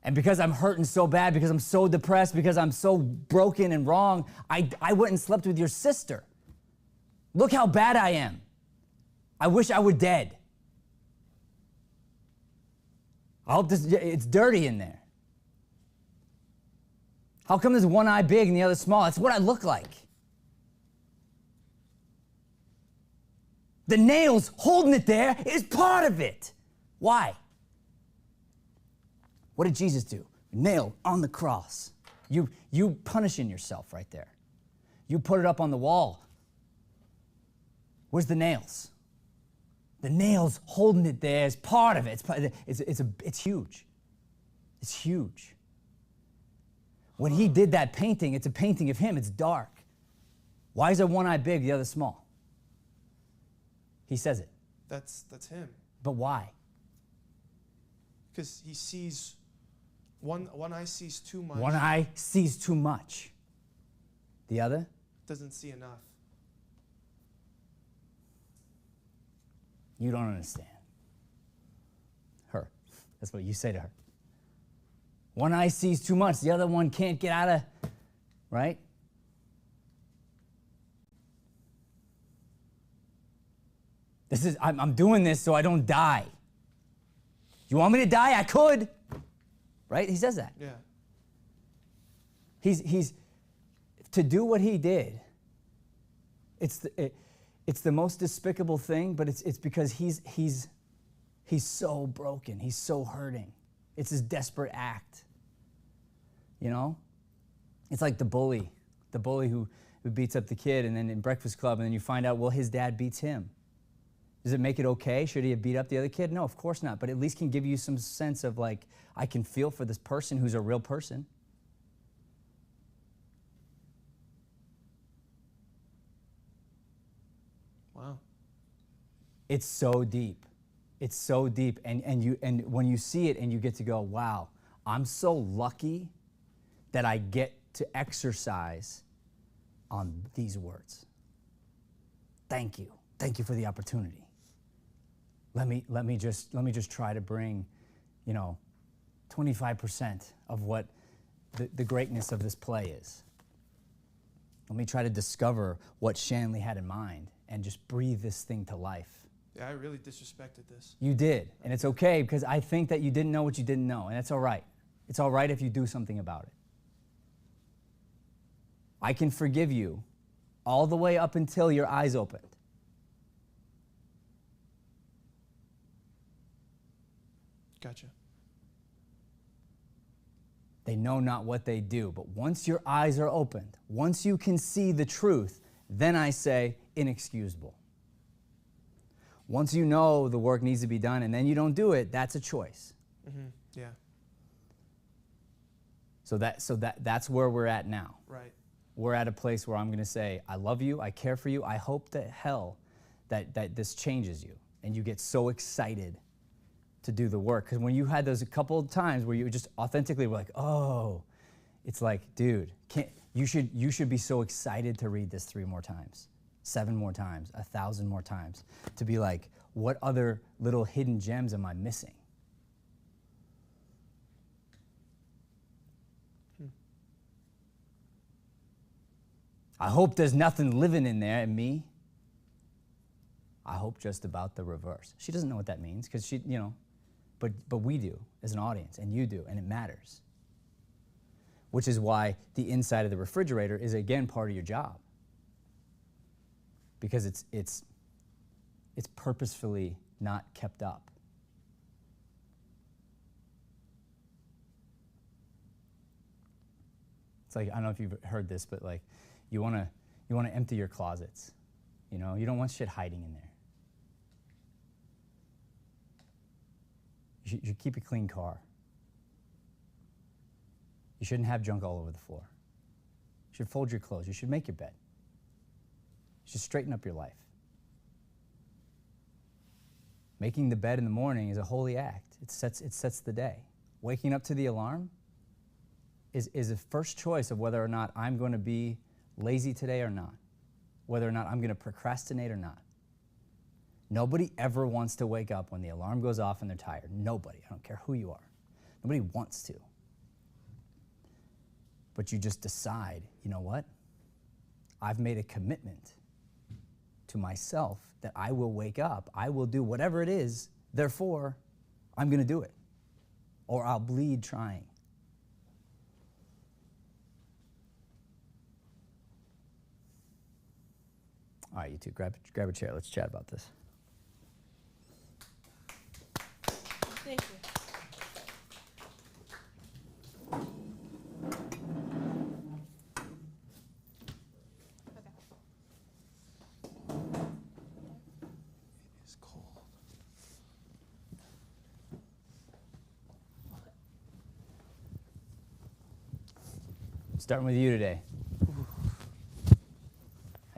And because I'm hurting so bad, because I'm so depressed, because I'm so broken and wrong, I went and slept with your sister. Look how bad I am. I wish I were dead. I hope it's dirty in there. How come there's one eye big and the other small? That's what I look like. The nails holding it there is part of it. Why? What did Jesus do? Nailed on the cross. You punishing yourself right there. You put it up on the wall. Where's the nails? The nails holding it there is part of it. It's huge. It's huge. When he did that painting, it's a painting of him. It's dark. Why is there one eye big, the other small? He says it. That's him. But why? Because he sees, one eye sees too much. One eye sees too much. The other? Doesn't see enough. You don't understand. Her. That's what you say to her. One eye sees too much, the other one can't get out of, right? I'm doing this so I don't die. You want me to die? I could. Right? He says that. Yeah. He's to do what he did. It's the most despicable thing, but it's because he's so broken. He's so hurting. It's his desperate act. You know? It's like the bully who beats up the kid, and then in Breakfast Club, and then you find out, well, his dad beats him. Does it make it okay? Should he have beat up the other kid? No, of course not. But at least can give you some sense of like, I can feel for this person who's a real person. Wow. It's so deep. It's so deep. And when you see it and you get to go, wow, I'm so lucky that I get to exercise on these words. Thank you. Thank you for the opportunity. Let me just try to bring, 25% of what the greatness of this play is. Let me try to discover what Shanley had in mind and just breathe this thing to life. Yeah, I really disrespected this. You did, and it's okay because I think that you didn't know what you didn't know, and that's all right. It's all right if you do something about it. I can forgive you all the way up until your eyes opened. Gotcha. They know not what they do, but once your eyes are opened, once you can see the truth, then I say inexcusable. Once you know the work needs to be done and then you don't do it, that's a choice. Mm-hmm. Yeah. So that's where we're at now. Right. We're at a place where I'm going to say, I love you, I care for you, I hope to hell that this changes you and you get so excited to do the work. Because when you had those a couple of times where you just authentically were like, oh, it's like, dude, you should be so excited to read this 3 more times, 7 more times, 1,000 more times, to be like, what other little hidden gems am I missing? I hope there's nothing living in there in me. I hope just about the reverse. She doesn't know what that means because she, but we do as an audience, and you do, and it matters. Which is why the inside of the refrigerator is again part of your job. Because it's purposefully not kept up. It's like, I don't know if you've heard this, but like you want to empty your closets. You don't want shit hiding in there. You should keep a clean car. You shouldn't have junk all over the floor. You should fold your clothes. You should make your bed. You should straighten up your life. Making the bed in the morning is a holy act. It sets the day. Waking up to the alarm is a first choice of whether or not I'm going to be lazy today or not, whether or not I'm going to procrastinate or not. Nobody ever wants to wake up when the alarm goes off and they're tired. Nobody. I don't care who you are. Nobody wants to. But you just decide, you know what? I've made a commitment to myself that I will wake up, I will do whatever it is, therefore, I'm going to do it. Or I'll bleed trying. All right, you two, grab a chair. Let's chat about this. Thank you. It's cold. Starting with you today.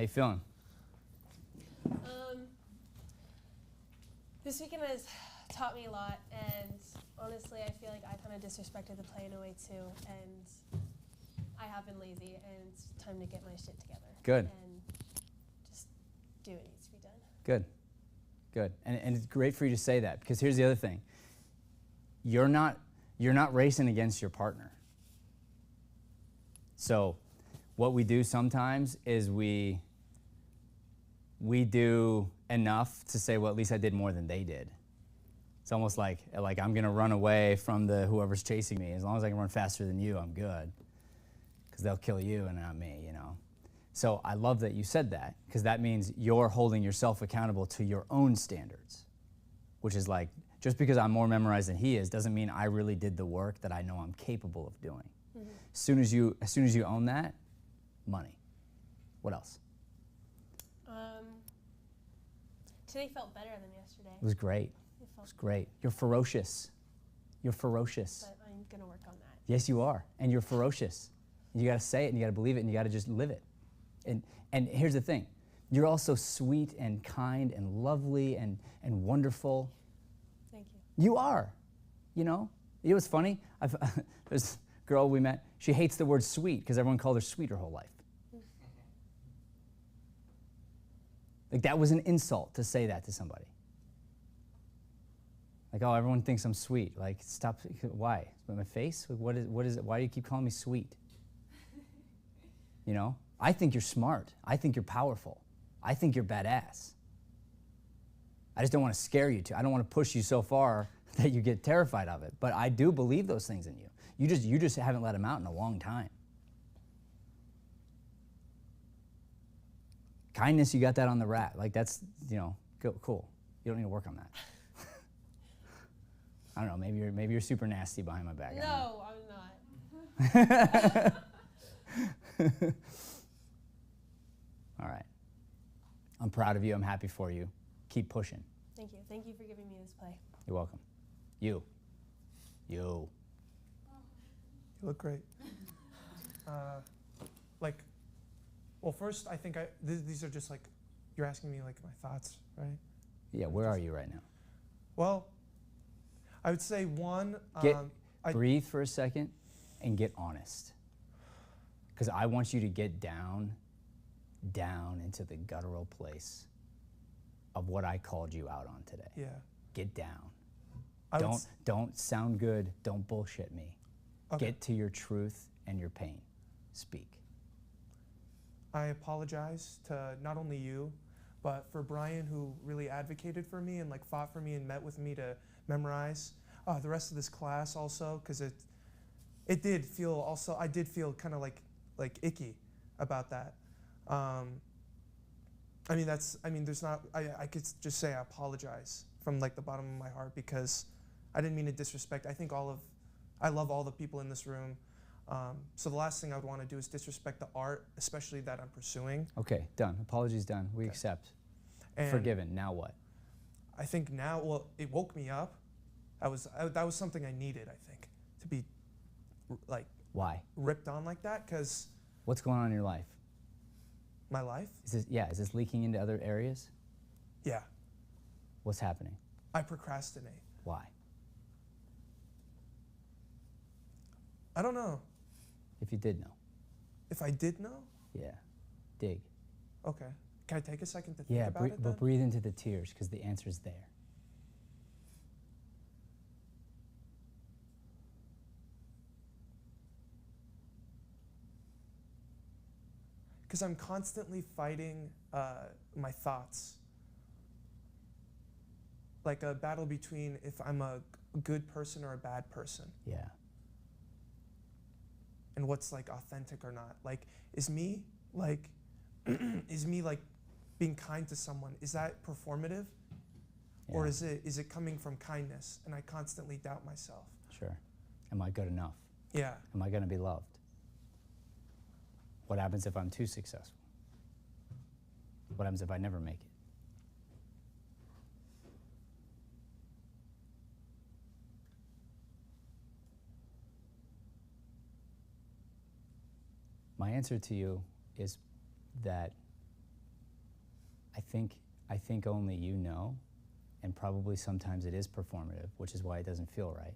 How you feeling? This weekend has taught me a lot, and honestly, I feel like I kind of disrespected the play in a way too, and I have been lazy, and it's time to get my shit together. Good. And just do what needs to be done. Good. Good. And it's great for you to say that, because here's the other thing. You're not racing against your partner. So what we do sometimes is we do enough to say, well, at least I did more than they did. It's almost like I'm gonna run away from whoever's chasing me. As long as I can run faster than you, I'm good. Because they'll kill you and not me, you know. So I love that you said that, because that means you're holding yourself accountable to your own standards, which is like, just because I'm more memorized than he is doesn't mean I really did the work that I know I'm capable of doing. Mm-hmm. As soon as you own that, money. What else? Today felt better than yesterday. It was great. It was great. You're ferocious. You're ferocious. But I'm gonna work on that. Yes, you are, and you're ferocious. You gotta say it, and you gotta believe it, and you gotta just live it. And here's the thing, you're also sweet and kind and lovely and wonderful. Thank you. You are, you know. You know what's funny? There's a girl we met. She hates the word sweet because everyone called her sweet her whole life. Like that was an insult to say that to somebody. Like, oh, everyone thinks I'm sweet. Like, stop. Why? My face? What is it? Why do you keep calling me sweet? You know? I think you're smart. I think you're powerful. I think you're badass. I just don't want to scare you too. I don't want to push you so far that you get terrified of it. But I do believe those things in you. You just haven't let them out in a long time. Kindness, you got that on the rat. Like that's, you know, cool. You don't need to work on that. I don't know. Maybe you're super nasty behind my back. No, I'm not. All right. I'm proud of you. I'm happy for you. Keep pushing. Thank you. Thank you for giving me this play. You're welcome. You. You look great. Well, first, I think these are just like, you're asking me like my thoughts, right? Yeah, where are you right now? Well, I would say one, breathe for a second and get honest. Because I want you to get down into the guttural place of what I called you out on today. Yeah. Get down. Don't sound good. Don't bullshit me. Okay. Get to your truth and your pain. Speak. I apologize to not only you, but for Brian, who really advocated for me and like fought for me and met with me to memorize the rest of this class also, because it did feel also, I did feel kind of like icky about that. I could just say I apologize from like the bottom of my heart, because I didn't mean to disrespect. I love all the people in this room. So the last thing I would want to do is disrespect the art, especially that I'm pursuing. Okay, done. Apologies done. We accept. And forgiven. Now what? I think now, well, it woke me up. That was something I needed, I think, to be like Why? ripped on like that, because What's going on in your life? my life, Is this leaking into other areas? yeah, What's happening? I procrastinate. Why? I don't know. If you did know. If I did know, Yeah. Dig. okay. Can I take a second to think about it then? But breathe into the tears, because the answer's there. Because I'm constantly fighting my thoughts. Like a battle between if I'm a good person or a bad person. Yeah. And what's like authentic or not. Like, is me like being kind to someone, is that performative? Yeah. Or is it coming from kindness? And I constantly doubt myself. Sure. Am I good enough? Yeah. Am I going to be loved? What happens if I'm too successful? What happens if I never make it? My answer to you is that I think only you know, and probably sometimes it is performative, which is why it doesn't feel right.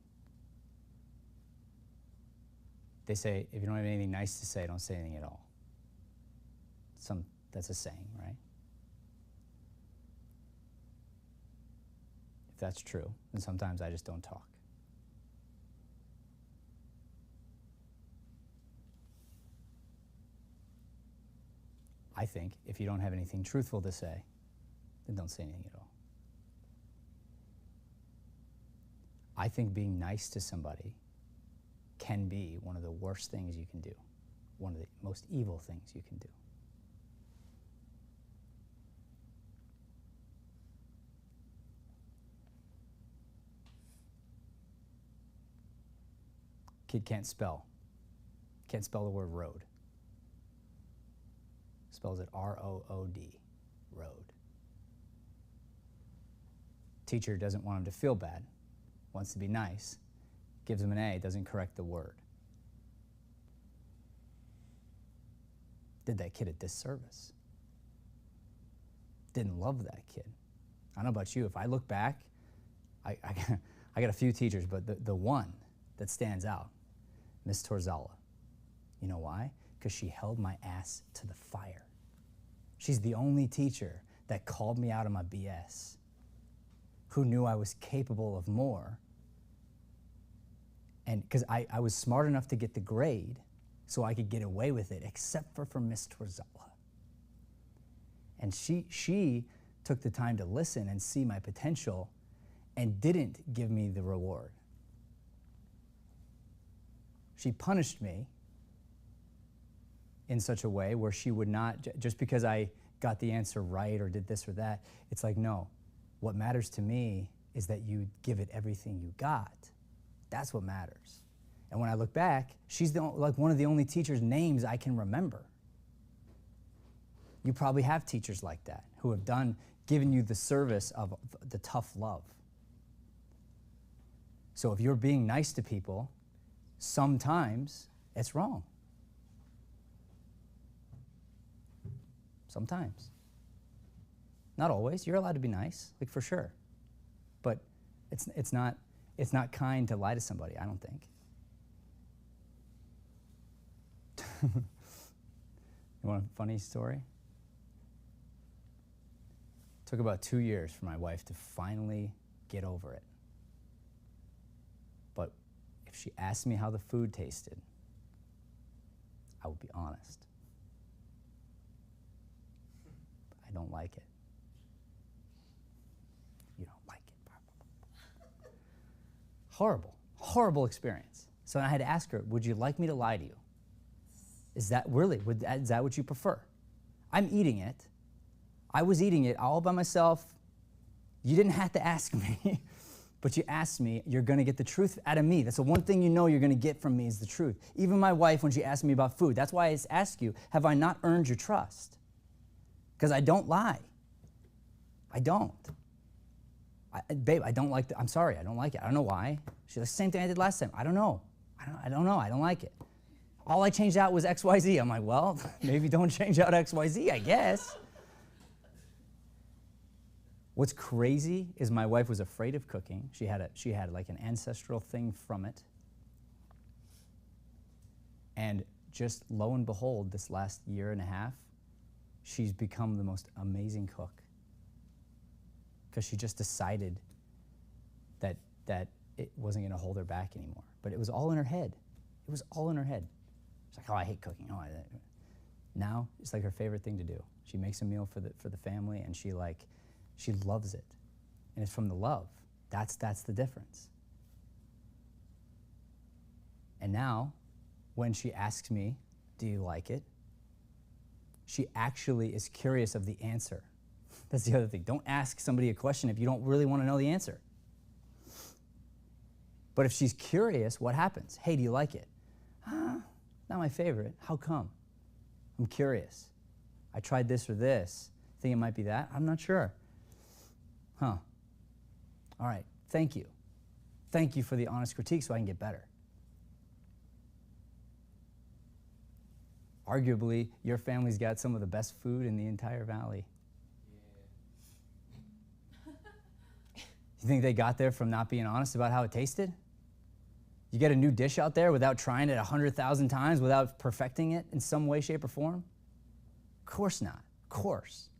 They say, if you don't have anything nice to say, don't say anything at all. That's a saying, right? If that's true, then sometimes I just don't talk. I think if you don't have anything truthful to say, then don't say anything at all. I think being nice to somebody can be one of the worst things you can do, one of the most evil things you can do. Kid can't spell the word road. Spells it R-O-O-D, road. Teacher doesn't want him to feel bad, wants to be nice, gives him an A, doesn't correct the word. Did that kid a disservice. Didn't love that kid. I don't know about you, if I look back, I got a few teachers, but the one that stands out, Miss Torzala. You know why? Because she held my ass to the fire. She's the only teacher that called me out on my BS, who knew I was capable of more. And because I was smart enough to get the grade so I could get away with it, except for Miss Torzala. And she took the time to listen and see my potential and didn't give me the reward. She punished me in such a way where she would not, just because I got the answer right or did this or that, it's like, no, what matters to me is that you give it everything you got. That's what matters. And when I look back, she's like one of the only teachers' names I can remember. You probably have teachers like that who have given you the service of the tough love. So if you're being nice to people, sometimes it's wrong. Sometimes. Not always. You're allowed to be nice, like for sure. But it's not kind to lie to somebody, I don't think. You want a funny story? It took about 2 years for my wife to finally get over it. But if she asked me how the food tasted, I would be honest. I don't like it. You don't like it. Horrible, horrible experience. So I had to ask her, would you like me to lie to you? Is that really, is that what you prefer? I'm eating it. I was eating it all by myself. You didn't have to ask me, but you asked me, you're gonna get the truth out of me. That's the one thing you know you're gonna get from me is the truth. Even my wife, when she asked me about food, that's why I ask you, have I not earned your trust? Because I don't lie. I don't. Babe, I don't like I'm sorry, I don't like it. I don't know why. She's like, same thing I did last time. I don't know. I don't know, I don't like it. All I changed out was XYZ. I'm like, well, maybe don't change out XYZ, I guess. What's crazy is my wife was afraid of cooking. She had like an ancestral thing from it. And just lo and behold, this last year and a half, she's become the most amazing cook. Because she just decided that it wasn't gonna hold her back anymore. But it was all in her head. It was all in her head. She's like, oh, I hate cooking. Oh, now it's like her favorite thing to do. She makes a meal for the family, and she loves it. And it's from the love. That's the difference. And now, when she asks me, do you like it? She actually is curious of the answer. That's the other thing. Don't ask somebody a question if you don't really want to know the answer. But if she's curious, what happens? Hey, do you like it? Not my favorite. How come? I'm curious. I tried this or this. Think it might be that? I'm not sure. Huh. All right. Thank you. Thank you for the honest critique so I can get better. Arguably, your family's got some of the best food in the entire valley. Yeah. You think they got there from not being honest about how it tasted? You get a new dish out there without trying it 100,000 times, without perfecting it in some way, shape, or form? Of course not. Of course.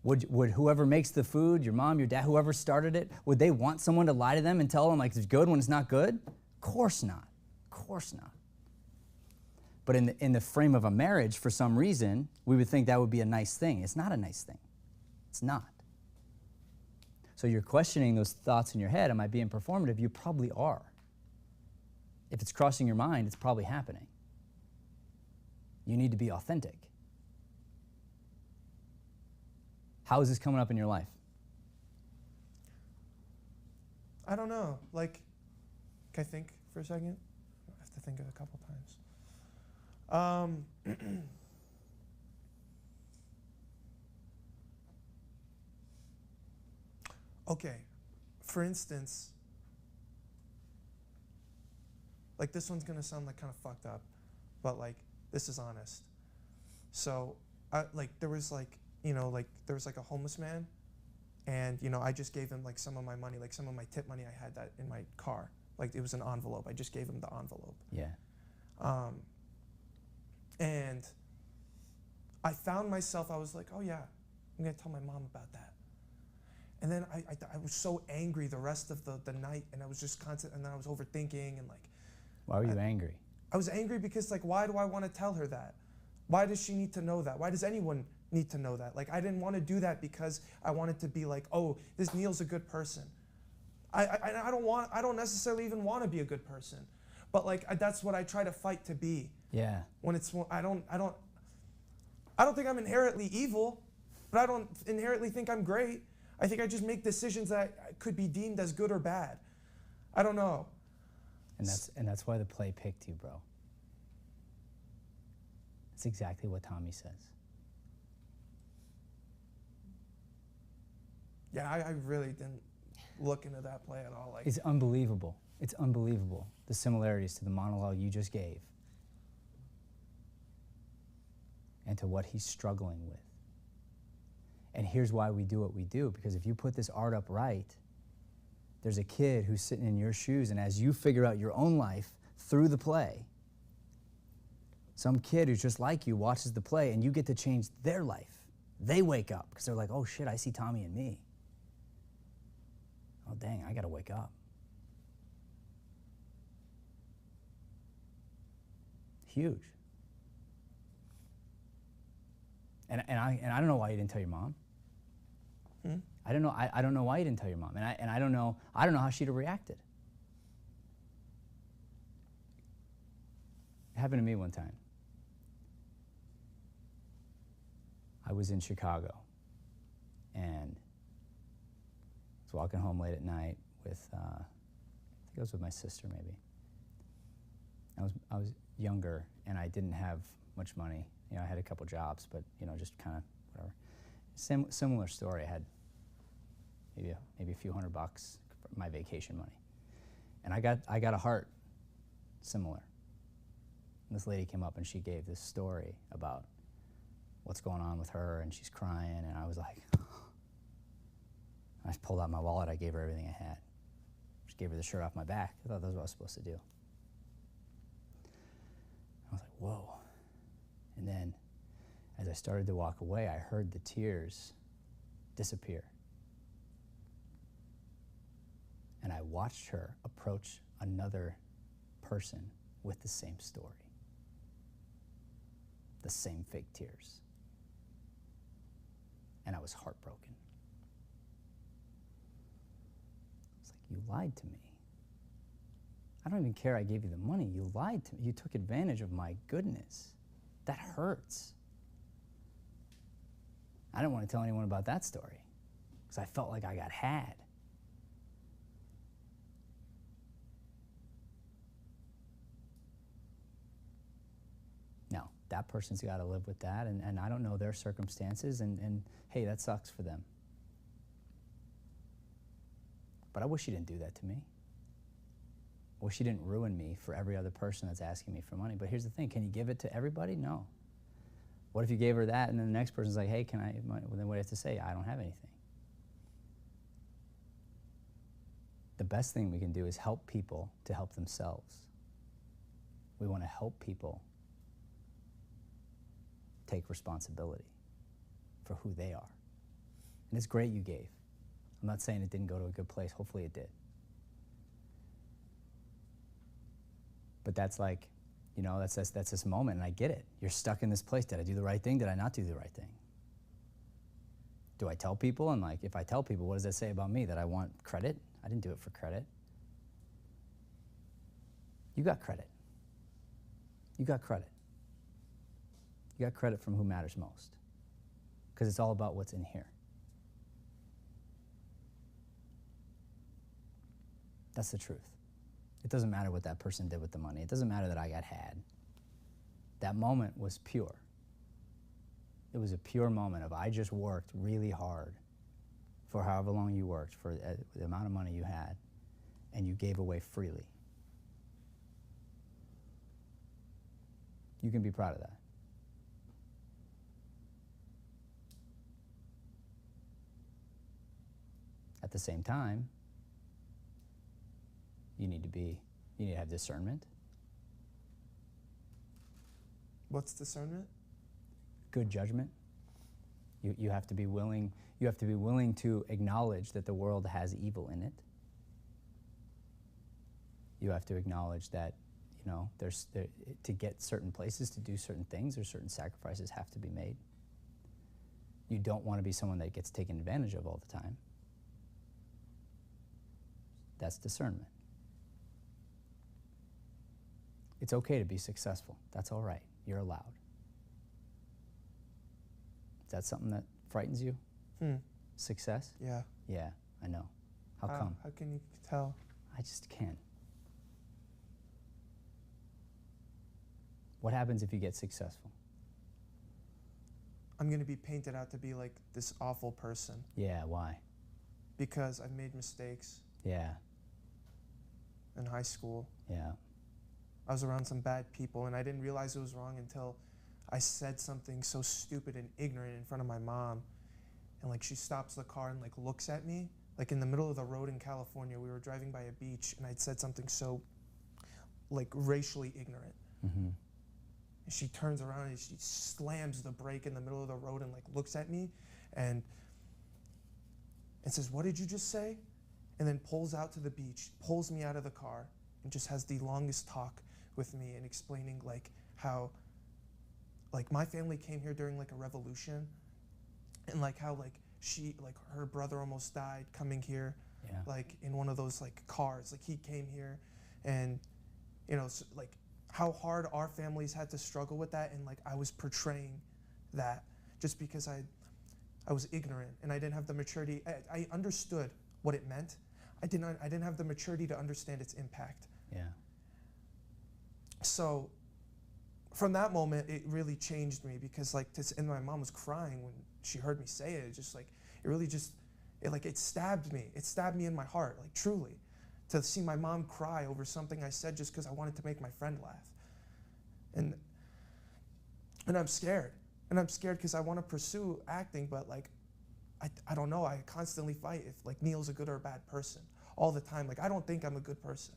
Would whoever makes the food, your mom, your dad, whoever started it, would they want someone to lie to them and tell them like it's good when it's not good? Of course not. Of course not. But in the frame of a marriage, for some reason, we would think that would be a nice thing. It's not a nice thing. It's not. So you're questioning those thoughts in your head, am I being performative? You probably are. If it's crossing your mind, it's probably happening. You need to be authentic. How is this coming up in your life? I don't know. Like, can I think for a second? I have to think of it a couple times. Okay, for instance, like this one's gonna sound like kind of fucked up, but like this is honest. So, there was like a homeless man, and I just gave him like some of my money, like some of my tip money. I had that in my car, like it was an envelope. I just gave him the envelope. Yeah. And I found myself, I was like, oh yeah, I'm gonna tell my mom about that. And then I was so angry the rest of the night, and I was just constant, and then I was overthinking and like. Why were you angry? I was angry because like, why do I want to tell her that? Why does she need to know that? Why does anyone need to know that? Like, I didn't want to do that because I wanted to be like, oh, this Neil's a good person. I don't necessarily even want to be a good person, but like that's what I try to fight to be. Yeah. When I don't think I'm inherently evil, but I don't inherently think I'm great. I think I just make decisions that could be deemed as good or bad. I don't know. And that's why the play picked you, bro. That's exactly what Tommy says. Yeah, I really didn't look into that play at all. Like, It's unbelievable. It's unbelievable, the similarities to the monologue you just gave and to what he's struggling with. And here's why we do what we do, because if you put this art up right, there's a kid who's sitting in your shoes, and as you figure out your own life through the play, some kid who's just like you watches the play, and you get to change their life. They wake up because they're like, oh shit, I see Tommy in me. Oh dang, I gotta wake up. Huge. And I don't know why you didn't tell your mom. I don't know. I don't know why you didn't tell your mom, and I don't know how she'd have reacted. It happened to me one time. I was in Chicago, and I was walking home late at night with, I think I was with my sister maybe. I was younger, and I didn't have much money. I had a couple jobs, but just kind of whatever. Similar story. I had maybe a few $100 for my vacation money, and I got a heart similar. And this lady came up and she gave this story about what's going on with her, and she's crying, and I was like, I just pulled out my wallet. I gave her everything I had. Just gave her the shirt off my back. I thought that's what I was supposed to do. I was like, whoa. And then, as I started to walk away, I heard the tears disappear. And I watched her approach another person with the same story. The same fake tears. And I was heartbroken. I was like, you lied to me. I don't even care I gave you the money. You lied to me. You took advantage of my goodness. That hurts. I didn't want to tell anyone about that story because I felt like I got had. Now, that person's got to live with that, and I don't know their circumstances, and hey, that sucks for them. But I wish you didn't do that to me. I wish you didn't ruin me for every other person that's asking me for money. But here's the thing, can you give it to everybody? No. What if you gave her that and then the next person's like, hey, can I, well, then what do you have to say? I don't have anything. The best thing we can do is help people to help themselves. We want to help people take responsibility for who they are. And it's great you gave. I'm not saying it didn't go to a good place. Hopefully it did. But that's like, you know, that's this moment, and I get it. You're stuck in this place. Did I do the right thing? Did I not do the right thing? Do I tell people? And like, if I tell people, what does that say about me? That I want credit? I didn't do it for credit. You got credit. You got credit. You got credit from who matters most. Because it's all about what's in here. That's the truth. It doesn't matter what that person did with the money. It doesn't matter that I got had. That moment was pure. It was a pure moment of I just worked really hard for however long you worked, for the amount of money you had, and you gave away freely. You can be proud of that. At the same time, you need to have discernment. What's discernment? Good judgment. You have to be willing to acknowledge that the world has evil in it. You have to acknowledge that, you know, to get certain places, to do certain things, or certain sacrifices have to be made. You don't want to be someone that gets taken advantage of all the time. That's discernment. It's okay to be successful. That's all right. You're allowed. Is that something that frightens you? Success? Yeah. Yeah, I know. How come? How can you tell? I just can't. What happens if you get successful? I'm going to be painted out to be like this awful person Yeah, why? because I've made mistakes Yeah, in high school. yeah. I was around some bad people, and I didn't realize it was wrong until I said something so stupid and ignorant in front of my mom. And like she stops the car and like looks at me, like in the middle of the road in California. We were driving by a beach, and I'd said something so like racially ignorant. Mm-hmm. And she turns around and she slams the brake in the middle of the road and like looks at me and says, "What did you just say?" And then pulls out to the beach, pulls me out of the car, and just has the longest talk with me and explaining like how like my family came here during like a revolution, and like how like her brother almost died coming here, Yeah. like in one of those like cars. Like he came here, and you know, so, like how hard our families had to struggle with that, and like I was portraying that just because I was ignorant and I didn't have the maturity. I understood what it meant. I didn't have the maturity to understand its impact. Yeah. So from that moment, it really changed me because and my mom was crying when she heard me say it. It just like, it really just, it stabbed me. It stabbed me in my heart, like truly, to see my mom cry over something I said just because I wanted to make my friend laugh. And I'm scared. And I'm scared because I want to pursue acting, but like, I don't know. I constantly fight if like Neil's a good or a bad person all the time. Like I don't think I'm a good person.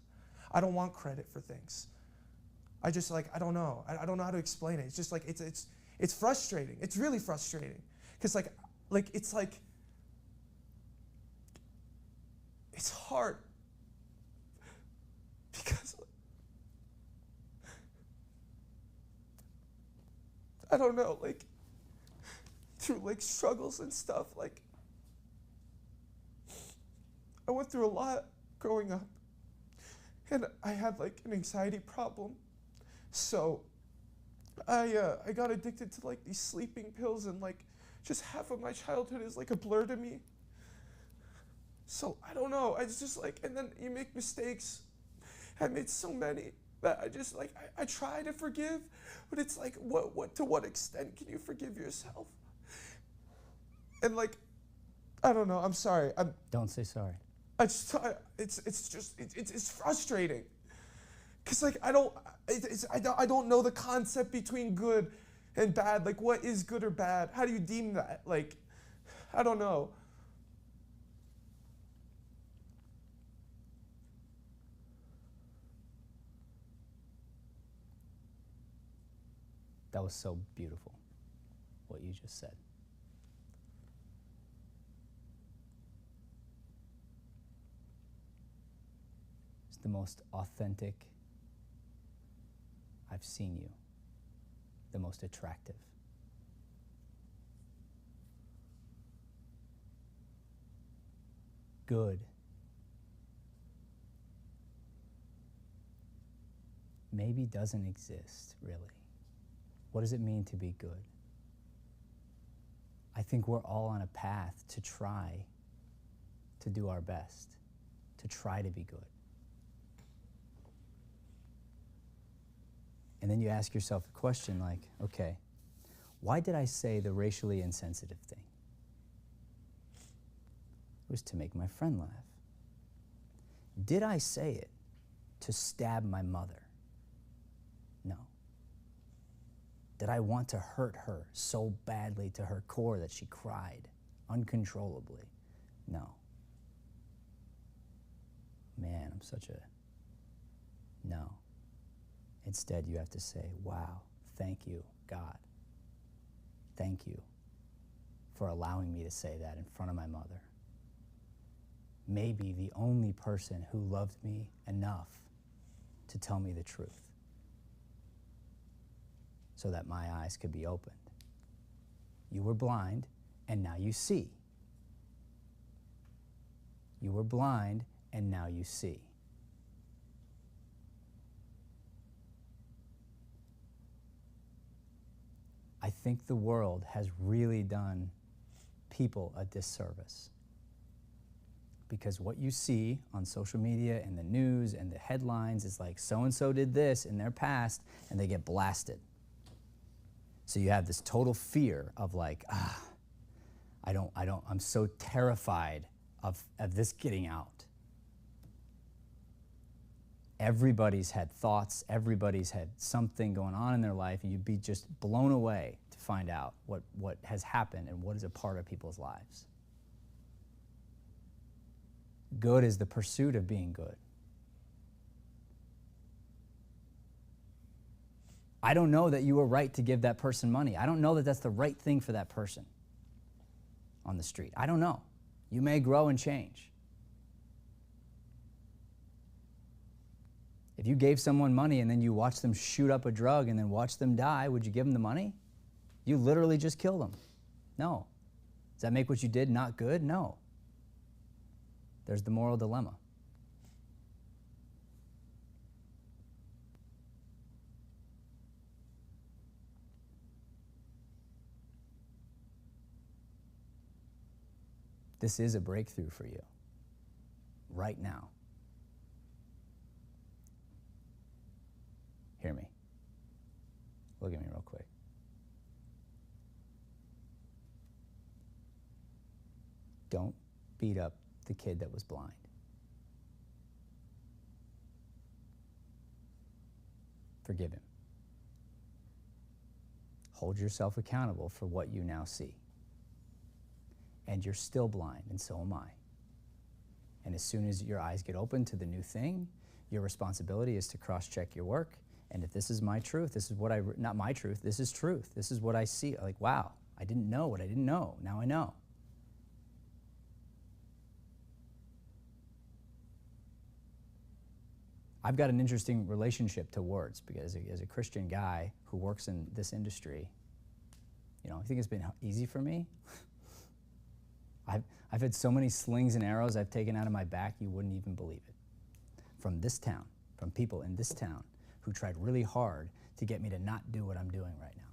I don't want credit for things. I just like, I don't know. I don't know how to explain it. It's just like, it's frustrating. It's really frustrating. Because it's hard. Because I don't know, like through like struggles and stuff, like I went through a lot growing up, and I had like an anxiety problem. So I got addicted to like these sleeping pills, and like just half of my childhood is like a blur to me. So I don't know, it's just like, and then you make mistakes. I made so many that I just like, I try to forgive, but it's like, what to what extent can you forgive yourself? And like, I don't know, I'm sorry. Don't say sorry. It's frustrating. Cause like, I don't know the concept between good and bad. Like what is good or bad? How do you deem that? Like, I don't know. That was so beautiful, what you just said. It's the most authentic I've seen you, the most attractive. Good maybe doesn't exist, really. What does it mean to be good? I think we're all on a path to try to do our best, to try to be good. And then you ask yourself a question like, okay, why did I say the racially insensitive thing? It was to make my friend laugh. Did I say it to stab my mother? No. Did I want to hurt her so badly to her core that she cried uncontrollably? No. Man, I'm such a... No. Instead, you have to say, wow, thank you, God. Thank you for allowing me to say that in front of my mother. Maybe the only person who loved me enough to tell me the truth so that my eyes could be opened. You were blind, and now you see. You were blind, and now you see. I think the world has really done people a disservice. Because what you see on social media and the news and the headlines is like, so-and-so did this in their past, and they get blasted. So you have this total fear of like, I'm so terrified of this getting out. Everybody's had thoughts, everybody's had something going on in their life, and you'd be just blown away to find out what has happened and what is a part of people's lives. Good is the pursuit of being good. I don't know that you were right to give that person money. I don't know that that's the right thing for that person on the street. I don't know. You may grow and change. If you gave someone money and then you watched them shoot up a drug and then watch them die, would you give them the money? You literally just killed them. No. Does that make what you did not good? No. There's the moral dilemma. This is a breakthrough for you right now. Hear me. Look at me real quick. Don't beat up the kid that was blind. Forgive him. Hold yourself accountable for what you now see. And you're still blind, and so am I. And as soon as your eyes get open to the new thing, your responsibility is to cross-check your work. And if this is my truth, this is what not my truth, this is truth. This is what I see. Like, wow, I didn't know what I didn't know. Now I know. I've got an interesting relationship to words because as a Christian guy who works in this industry, I think it's been easy for me. I've had so many slings and arrows I've taken out of my back, you wouldn't even believe it. From this town, from people in this town who tried really hard to get me to not do what I'm doing right now.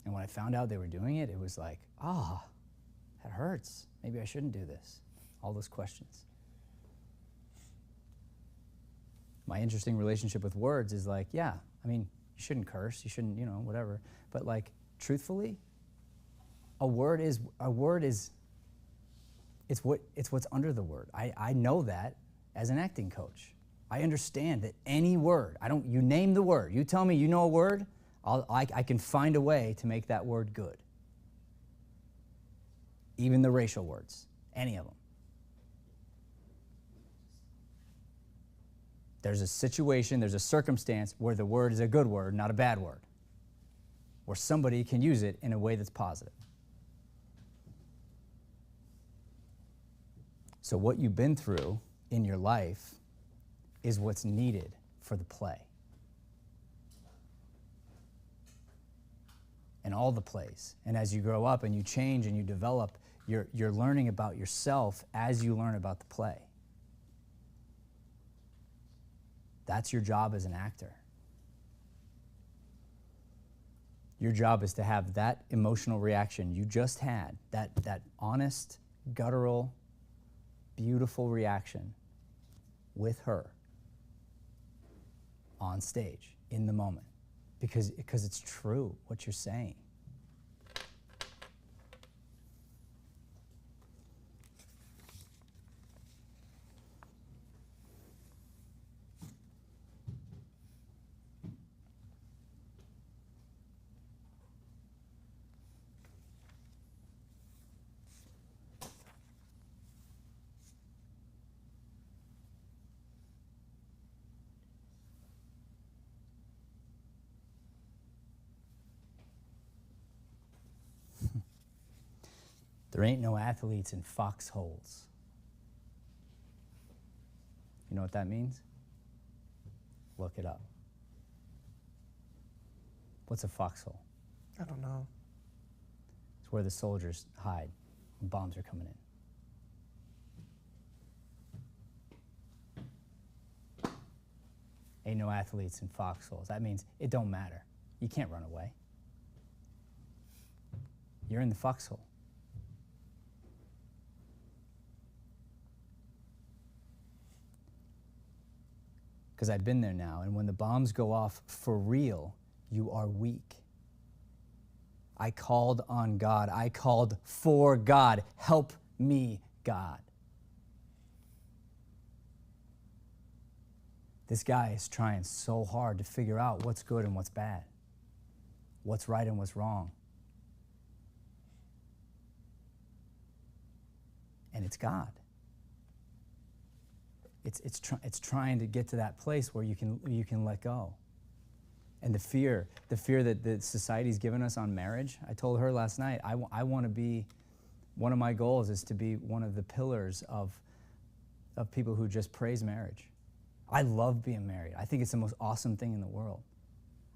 And when I found out they were doing it, it was like, that hurts. Maybe I shouldn't do this. All those questions. My interesting relationship with words is like, you shouldn't curse, you shouldn't, whatever. But like, truthfully, a word is it's what's under the word. I know that as an acting coach. I understand that any word, you name the word, you tell me you know a word, I can find a way to make that word good. Even the racial words, any of them. There's a situation, there's a circumstance where the word is a good word, not a bad word, where somebody can use it in a way that's positive. So what you've been through in your life is what's needed for the play. And all the plays. And as you grow up and you change and you develop, you're learning about yourself as you learn about the play. That's your job as an actor. Your job is to have that emotional reaction you just had, that honest, guttural, beautiful reaction with her on stage in the moment, because it's true what you're saying. There ain't no athletes in foxholes. You know what that means? Look it up. What's a foxhole? I don't know. It's where the soldiers hide when bombs are coming in. Ain't no athletes in foxholes. That means it don't matter. You can't run away. You're in the foxhole. Because I've been there now, and when the bombs go off for real, you are weak. I called on God. I called for God. Help me, God. This guy is trying so hard to figure out what's good and what's bad, what's right and what's wrong. And it's God. It's trying to get to that place where you can let go. And the fear that the society's given us on marriage, I told her last night, I want to be, one of my goals is to be one of the pillars of people who just praise marriage. I love being married. I think it's the most awesome thing in the world.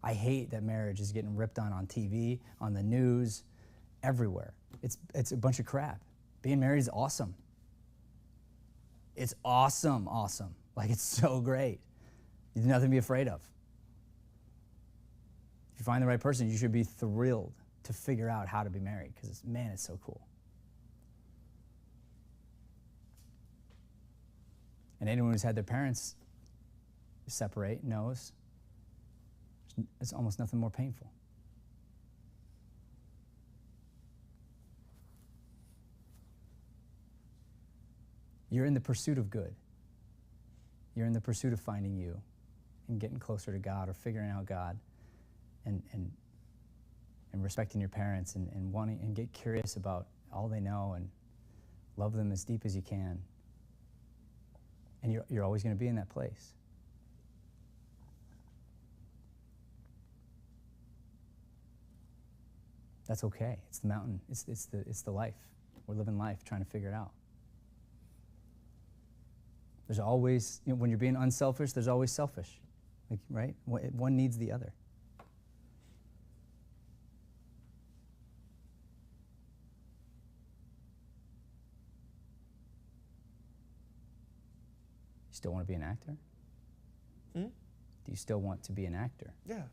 I hate that marriage is getting ripped on TV, on the news, everywhere. It's a bunch of crap. Being married is awesome. It's awesome. Like, it's so great. There's nothing to be afraid of. If you find the right person, you should be thrilled to figure out how to be married, because, man, it's so cool. And anyone who's had their parents separate knows it's almost nothing more painful. You're in the pursuit of good. You're in the pursuit of finding you and getting closer to God, or figuring out God, and respecting your parents, and wanting, and get curious about all they know, and love them as deep as you can. And you're always going to be in that place. That's okay. It's the mountain. It's the life. We're living life, trying to figure it out. There's always, when you're being unselfish, there's always selfish, like, right? One needs the other. You still want to be an actor? Hmm? Do you still want to be an actor? Yeah. You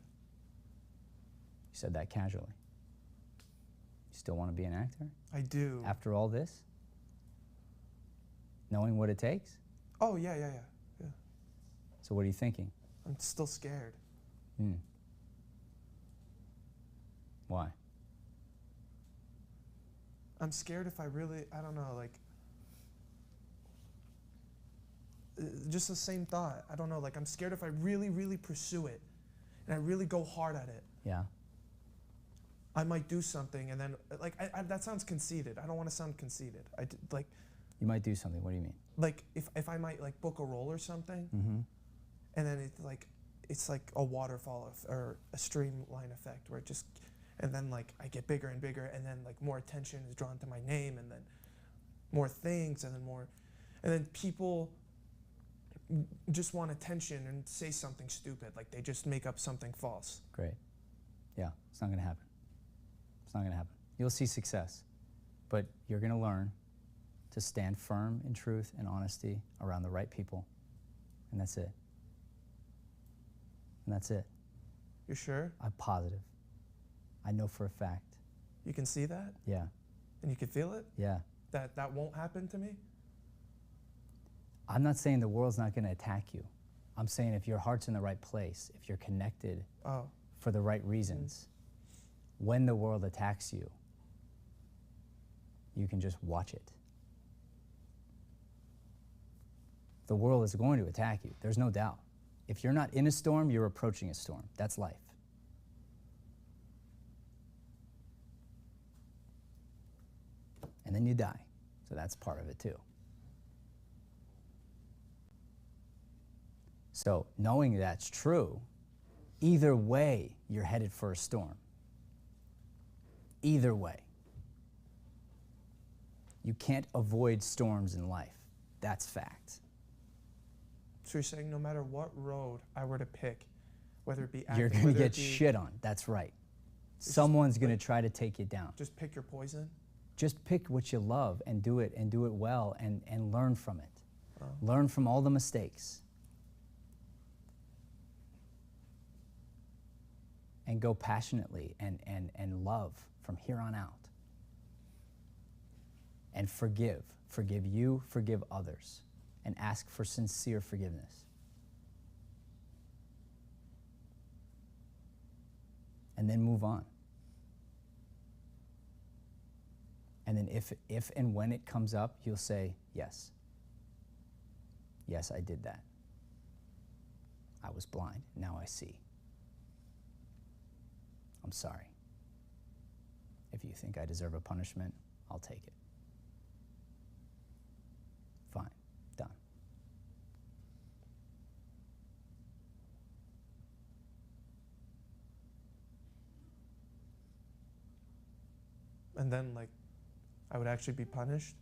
said that casually. You still want to be an actor? I do. After all this? Knowing what it takes? Oh, yeah. So what are you thinking? I'm still scared. Why? I'm scared if I really, I don't know, like, just the same thought. I don't know, like, I'm scared if I really, really pursue it and I really go hard at it, Yeah. I might do something, and then, like, that sounds conceited. I don't want to sound conceited. You might do something. What do you mean? Like, if I might, like, book a role or something, Mm-hmm. and then it's like a waterfall or a streamline effect where it just, and then like I get bigger and bigger, and then like more attention is drawn to my name, and then more things, and then people just want attention and say something stupid, like they just make up something false. Great. Yeah, it's not gonna happen. It's not gonna happen. You'll see success, but you're gonna learn to stand firm in truth and honesty around the right people, and that's it. And that's it. You're sure? I'm positive. I know for a fact. You can see that? Yeah, And you can feel it? yeah. That won't happen to me? I'm not saying the world's not gonna attack you. I'm saying if your heart's in the right place, if you're connected Oh. for the right reasons, when the world attacks you, you can just watch it. The world is going to attack you, there's no doubt. If you're not in a storm, you're approaching a storm. That's life. And then you die, so that's part of it too. So knowing that's true, either way, you're headed for a storm. Either way. You can't avoid storms in life. That's fact. So you're saying no matter what road I were to pick, whether it be acting, You're going to whether get it be, shit on. That's right. Someone's going to try to take you down. just pick your poison? Just pick what you love and do it well and learn from it. Oh. Learn from all the mistakes. And go passionately and love from here on out. And forgive. Forgive you, forgive others. And ask for sincere forgiveness. And then move on. And then if and when it comes up, you'll say, yes. Yes, I did that. I was blind, now I see. I'm sorry. If you think I deserve a punishment, I'll take it. Fine, done. And then, like, I would actually be punished?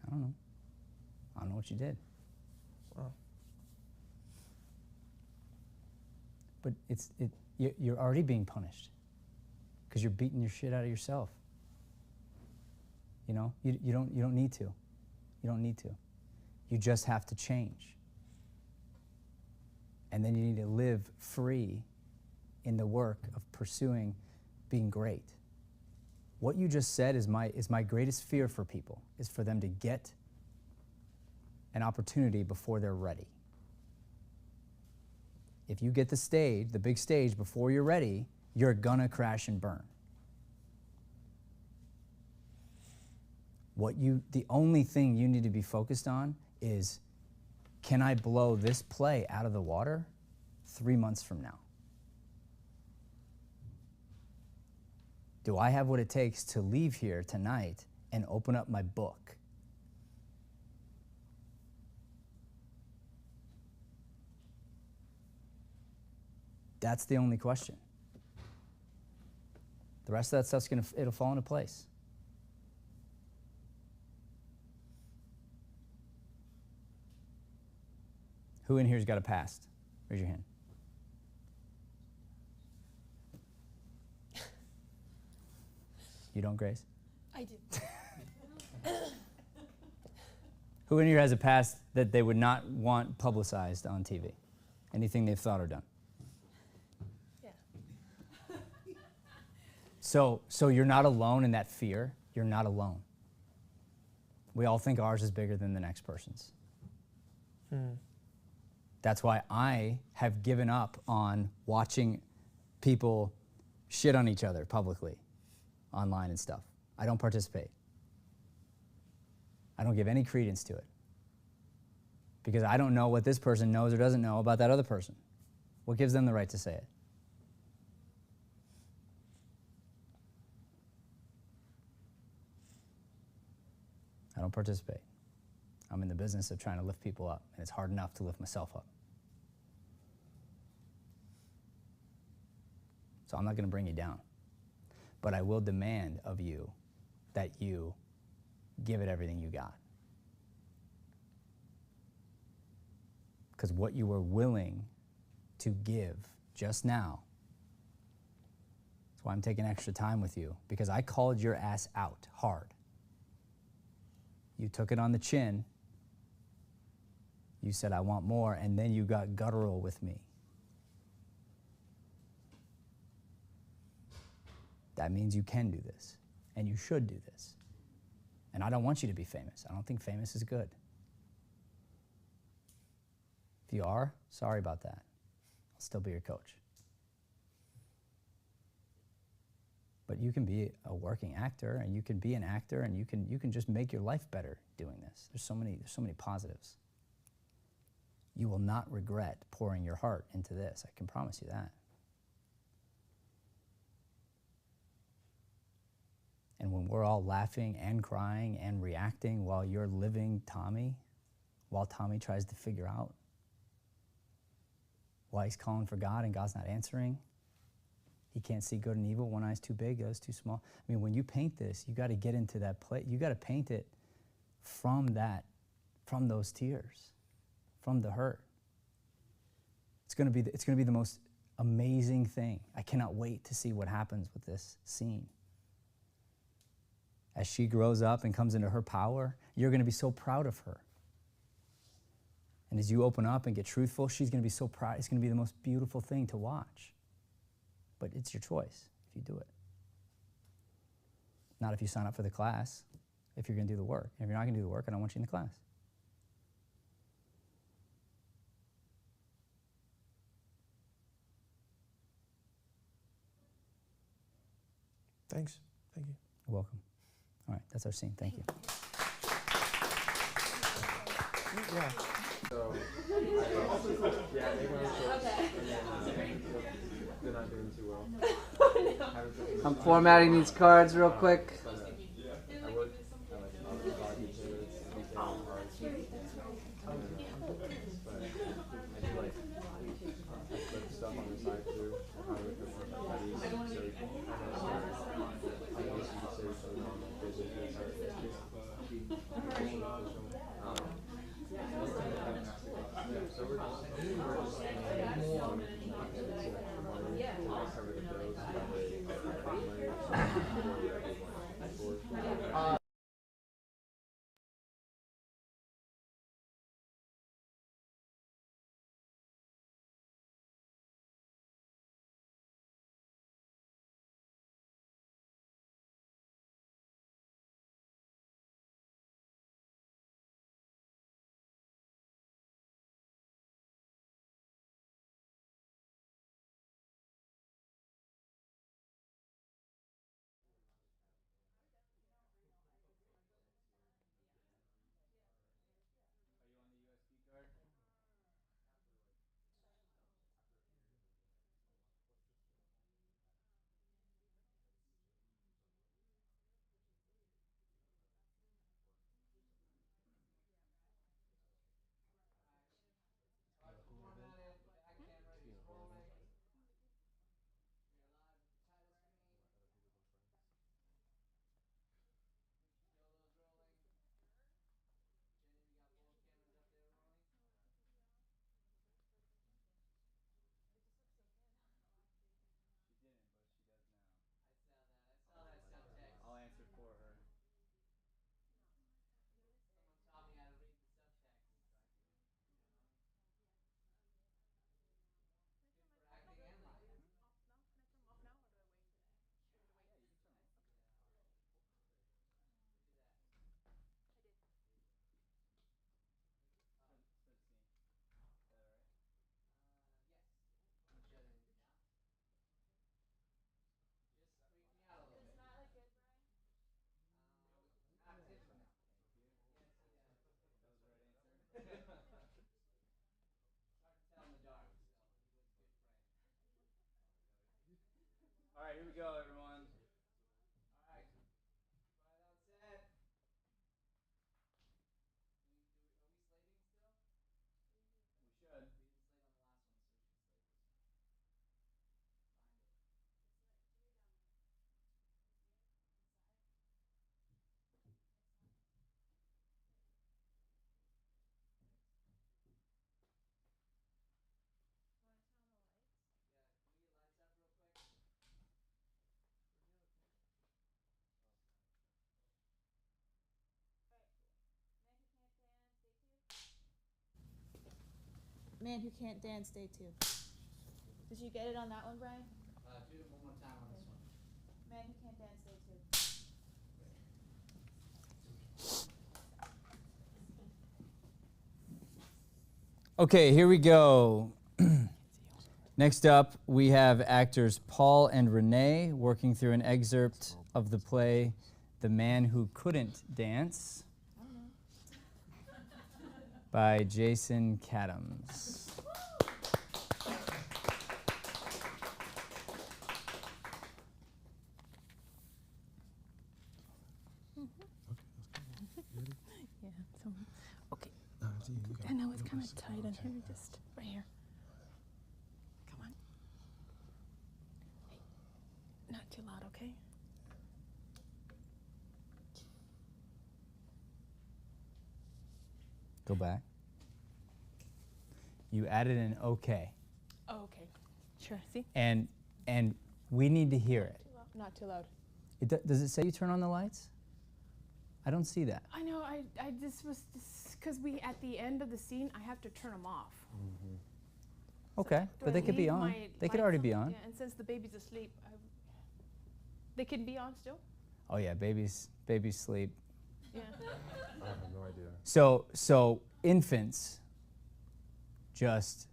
I don't know. I don't know what you did. Oh. But you're already being punished because you're beating your shit out of yourself. You know, you don't need to. You don't need to. You just have to change. And then you need to live free in the work of pursuing being great. What you just said is my greatest fear for people, is for them to get an opportunity before they're ready. If you get the stage, the big stage, before you're ready, you're gonna crash and burn. The only thing you need to be focused on is, can I blow this play out of the water 3 months from now? Do I have what it takes to leave here tonight and open up my book? That's the only question. The rest of that stuff's it'll fall into place. Who in here's got a past? Raise your hand. You don't, Grace? I do. Who in here has a past that they would not want publicized on TV? Anything they've thought or done? Yeah. So you're not alone in that fear. You're not alone. We all think ours is bigger than the next person's. That's why I have given up on watching people shit on each other publicly, online and stuff. I don't participate. I don't give any credence to it. Because I don't know what this person knows or doesn't know about that other person. What gives them the right to say it? I don't participate. I'm in the business of trying to lift people up, and it's hard enough to lift myself up. So I'm not going to bring you down. But I will demand of you that you give it everything you got. Because what you were willing to give just now, that's why I'm taking extra time with you, because I called your ass out hard. You took it on the chin. You said, I want more, and then you got guttural with me. That means you can do this, and you should do this. And I don't want you to be famous. I don't think famous is good. If you are, sorry about that. I'll still be your coach. But you can be a working actor, and you can be an actor, and you can just make your life better doing this. There's so many positives. You will not regret pouring your heart into this. I can promise you that. And when we're all laughing and crying and reacting while you're living Tommy, while Tommy tries to figure out why he's calling for God and God's not answering, he can't see good and evil, one eye's too big, the other's too small. I mean, when you paint this, you got to get into that place. You got to paint it from those tears, from the hurt. It's going to be the most amazing thing. I cannot wait to see what happens with this scene. As she grows up and comes into her power, you're going to be so proud of her. And as you open up and get truthful, she's going to be so proud. It's going to be the most beautiful thing to watch. But it's your choice if you do it. Not if you sign up for the class, if you're going to do the work. If you're not going to do the work, I don't want you in the class. Thanks. Thank you. You're welcome. All right, that's our scene. Thank you. Yeah. So, yeah, they're not doing too well. I'm formatting these cards real quick. I would, but I do like put stuff on the side too. How to put more buddies, so you can kind of start. I guess you could say so. Basically, start so we're just cover the bills, I'll answer for her. All right, here we go, everyone. All right, right on set. Are we slating still? We should. We didn't slate on the last one, so we should slate this one. Find it. Man who can't dance, day 2. Did you get it on that one, Brian? Do it one more time on this one. Man who can't dance, day 2. Okay, here we go. Next up, we have actors Paul and Renee working through an excerpt of the play The Man Who Couldn't Dance by Jason Cadams. Yeah. So, okay. I know it's kind of tight on here. Just right here. Come on. Hey, not too loud, okay? Go back. You added an okay, Oh, okay. Sure. See? and we need to hear it. Not too loud. Does it say you turn on the lights? I don't see that. I know. I just was because we at the end of the scene, I have to turn them off. Okay, Do but I they could be leave on. my They could lights already be on. Yeah, and since the baby's asleep, they can be on still. Oh yeah, babies sleep. Yeah. I have no idea. So infants just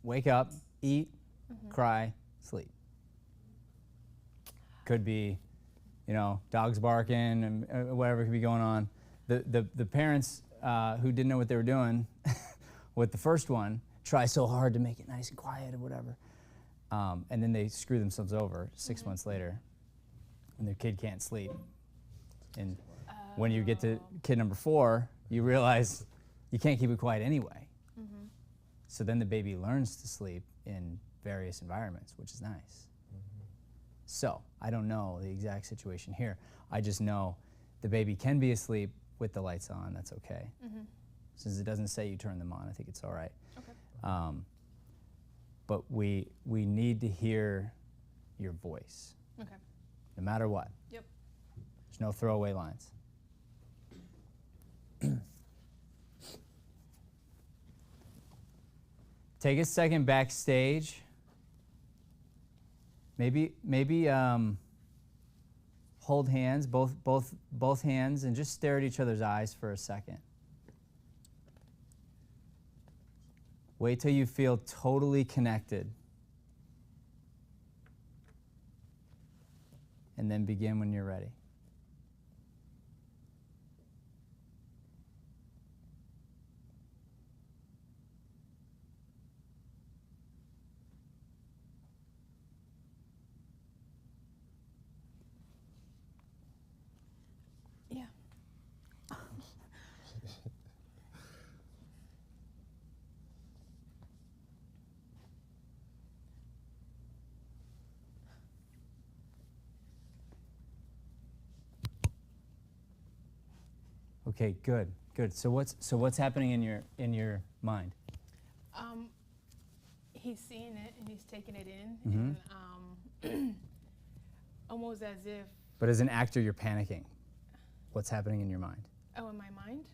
wake up, eat, cry, sleep. Could be, dogs barking and whatever could be going on. The parents who didn't know what they were doing with the first one try so hard to make it nice and quiet or whatever, and then they screw themselves over 6 months later, and their kid can't sleep. And when you get to kid number 4, you realize you can't keep it quiet anyway. So then the baby learns to sleep in various environments, which is nice. So I don't know the exact situation here. I just know the baby can be asleep with the lights on. That's okay. Since it doesn't say you turn them on, I think it's all right. Okay. But we need to hear your voice, Okay. no matter what. Yep. There's no throwaway lines. Take a second backstage. Maybe hold hands, both hands, and just stare at each other's eyes for a second. Wait till you feel totally connected. And then begin when you're ready. Yeah. Okay, good. So what's happening in your mind? He's seeing it and he's taking it in, Mhm. and almost as if, But as an actor, you're panicking. What's happening in your mind? in my mind,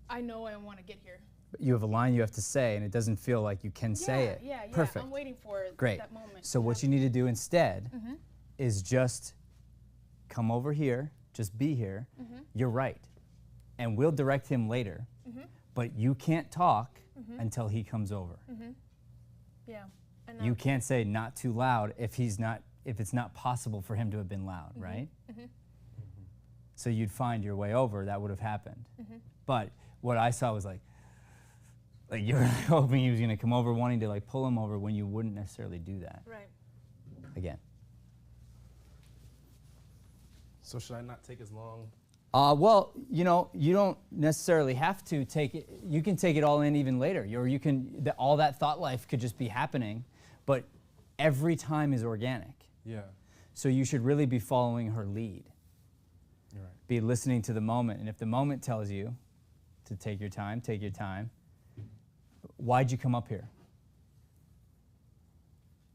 I know I want to get here. But you have a line you have to say, and it doesn't feel like you can say it. Yeah. Perfect. I'm waiting for Great. that moment. So to what you happen. need to do instead Mhm. is just come over here, just be here. You're right. And we'll direct him later. But you can't talk until he comes over. Yeah. And You can't say not too loud if it's not possible for him to have been loud, right? So you'd find your way over, that would have happened. But what I saw was like you were hoping he was gonna come over, wanting to like pull him over when you wouldn't necessarily do that. Right. Again. So should I not take as long? Well, you don't necessarily have to take it. You can take it all in even later, or you can. All that thought life could just be happening, but every time is organic. Yeah. So you should really be following her lead. You're right. Be listening to the moment, and if the moment tells you to take your time, take your time. Why'd you come up here?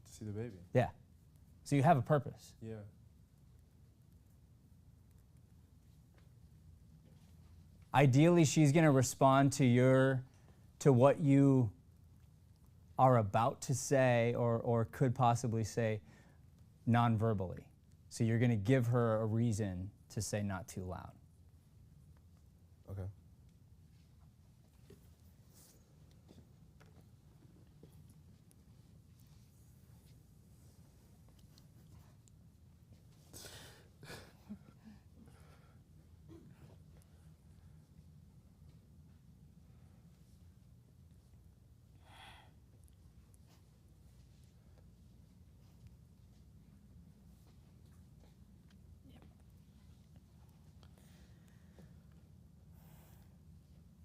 To see the baby. Yeah. So you have a purpose. Yeah. Ideally, she's going to respond to your to what you are about to say or could possibly say non-verbally. So you're going to give her a reason to say not too loud. Okay.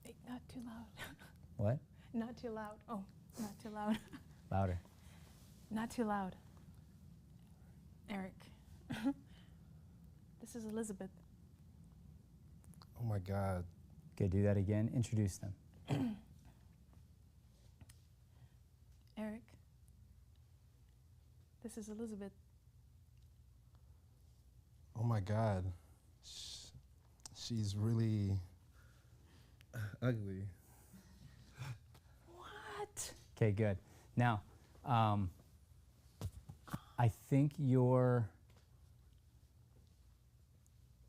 Hey, not too loud. What? Not too loud. Oh, not too loud. Louder. Not too loud. Eric. This is Elizabeth. Oh my God. Okay, do that again. Introduce them. Eric. This is Elizabeth. Oh my God. She's really ugly. What? Okay, good. Now, I think you're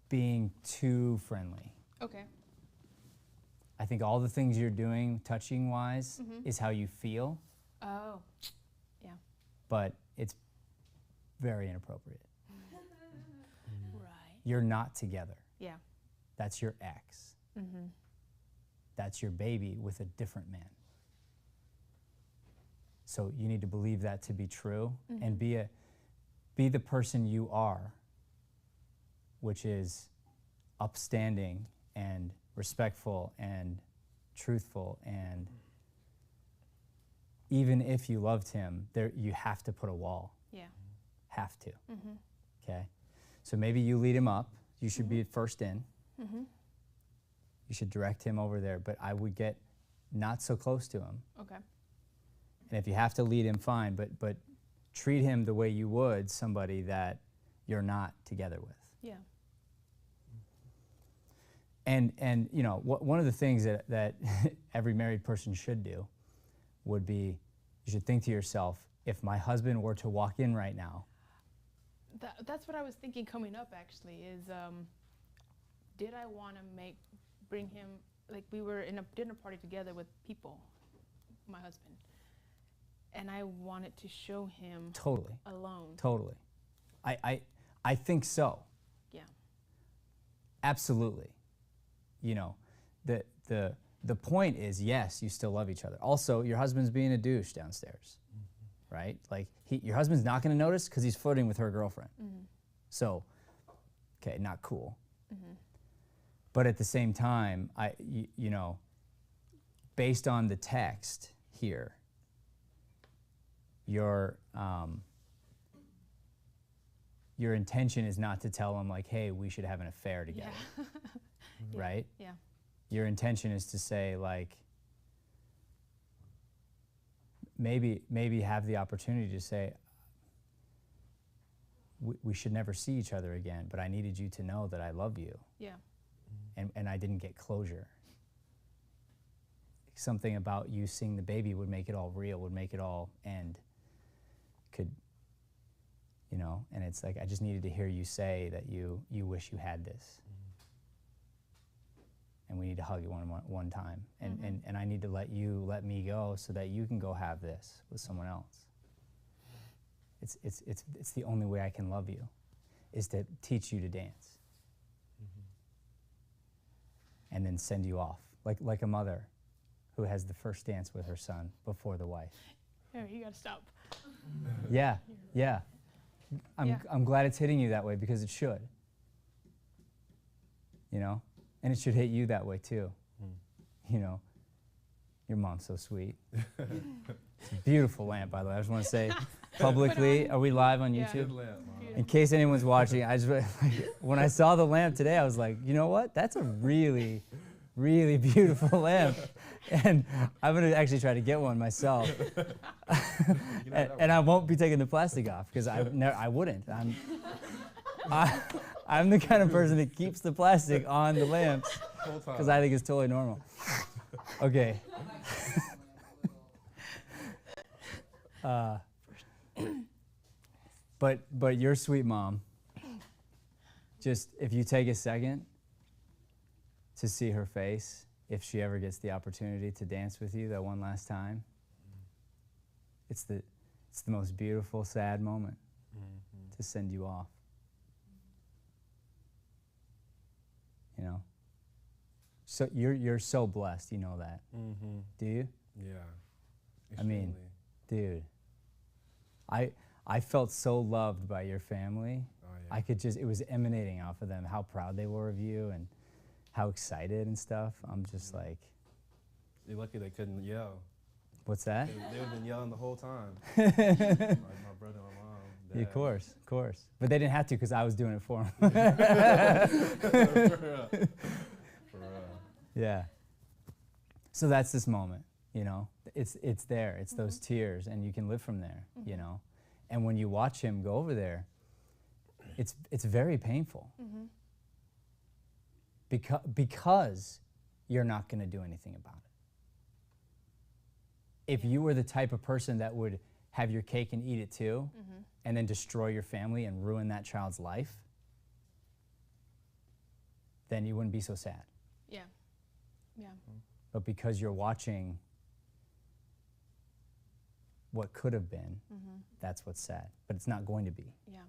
being too friendly. Okay. I think all the things you're doing, touching-wise, is how you feel, Oh. Yeah. but it's very inappropriate. Right. You're not together. Yeah. That's your ex. Mm-hmm. That's your baby with a different man. So you need to believe that to be true and be the person you are, which is upstanding and respectful and truthful, and even if you loved him, you have to put a wall. Yeah. Have to. Mm-hmm. Okay? So maybe you lead him up. You should be first in. Mm-hmm. You should direct him over there, but I would get not so close to him. Okay. And if you have to lead him, fine, but treat him the way you would somebody that you're not together with. Yeah. And you know, one of the things that every married person should do would be, you should think to yourself, if my husband were to walk in right now, That's what I was thinking coming up, actually, is did I want to bring him, like we were in a dinner party together with people, my husband, and I wanted to show him totally, alone. totally. I think so. Yeah. Absolutely. You know, the point is, yes, you still love each other. Also, your husband's being a douche downstairs, right? Like, your husband's not going to notice because he's flirting with her girlfriend. So, okay, not cool. But at the same time, you know, based on the text here, your intention is not to tell him, like, hey, we should have an affair together. Yeah. Right? Yeah. Your intention is to say, like, maybe have the opportunity to say, we should never see each other again, but I needed you to know that I love you. Yeah. And I didn't get closure. Something about you seeing the baby would make it all real, would make it all end. Could, you know, and it's like, I just needed to hear you say that you wish you had this. And we need to hug you one time. And I need to let me go so that you can go have this with someone else. It's the only way I can love you, is to teach you to dance. And then send you off, like a mother who has the first dance with her son before the wife. Here, you gotta stop. Yeah, yeah. Yeah. I'm glad it's hitting you that way, because it should. You know? And it should hit you that way too. You know? Your mom's so sweet. It's a beautiful lamp, by the way. I just want to say publicly, are we live on Yeah. YouTube? Good lamp, Mom. In case anyone's watching, I just when I saw the lamp today, I was like, you know what? That's a really, really beautiful lamp, and I'm gonna actually try to get one myself. and I won't be taking the plastic off, because I wouldn't. I'm the kind of person that keeps the plastic on the lamps, because I think it's totally normal. Okay. But your sweet mom, just if you take a second to see her face, if she ever gets the opportunity to dance with you that one last time, it's the most beautiful, sad moment to send you off. You know? So you're so blessed, you know that. Do you? Yeah. I mean, Extremely. dude, I felt so loved by your family. Oh, yeah. I could just, it was emanating off of them, how proud they were of you and how excited and stuff. I'm just like, You're lucky they couldn't yell. what's that? They would have been yelling the whole time. Like my brother and my mom. Yeah, Dad. of course. But they didn't have to because I was doing it for them. For real. Yeah. So that's this moment, you know. It's there. It's those tears, and you can live from there, you know. And when you watch him go over there, it's very painful. Because you're not going to do anything about it. If you were the type of person that would have your cake and eat it too, and then destroy your family and ruin that child's life, then you wouldn't be so sad. Yeah. Yeah. But because you're watching what could have been, that's what's sad. But it's not going to be. Yeah.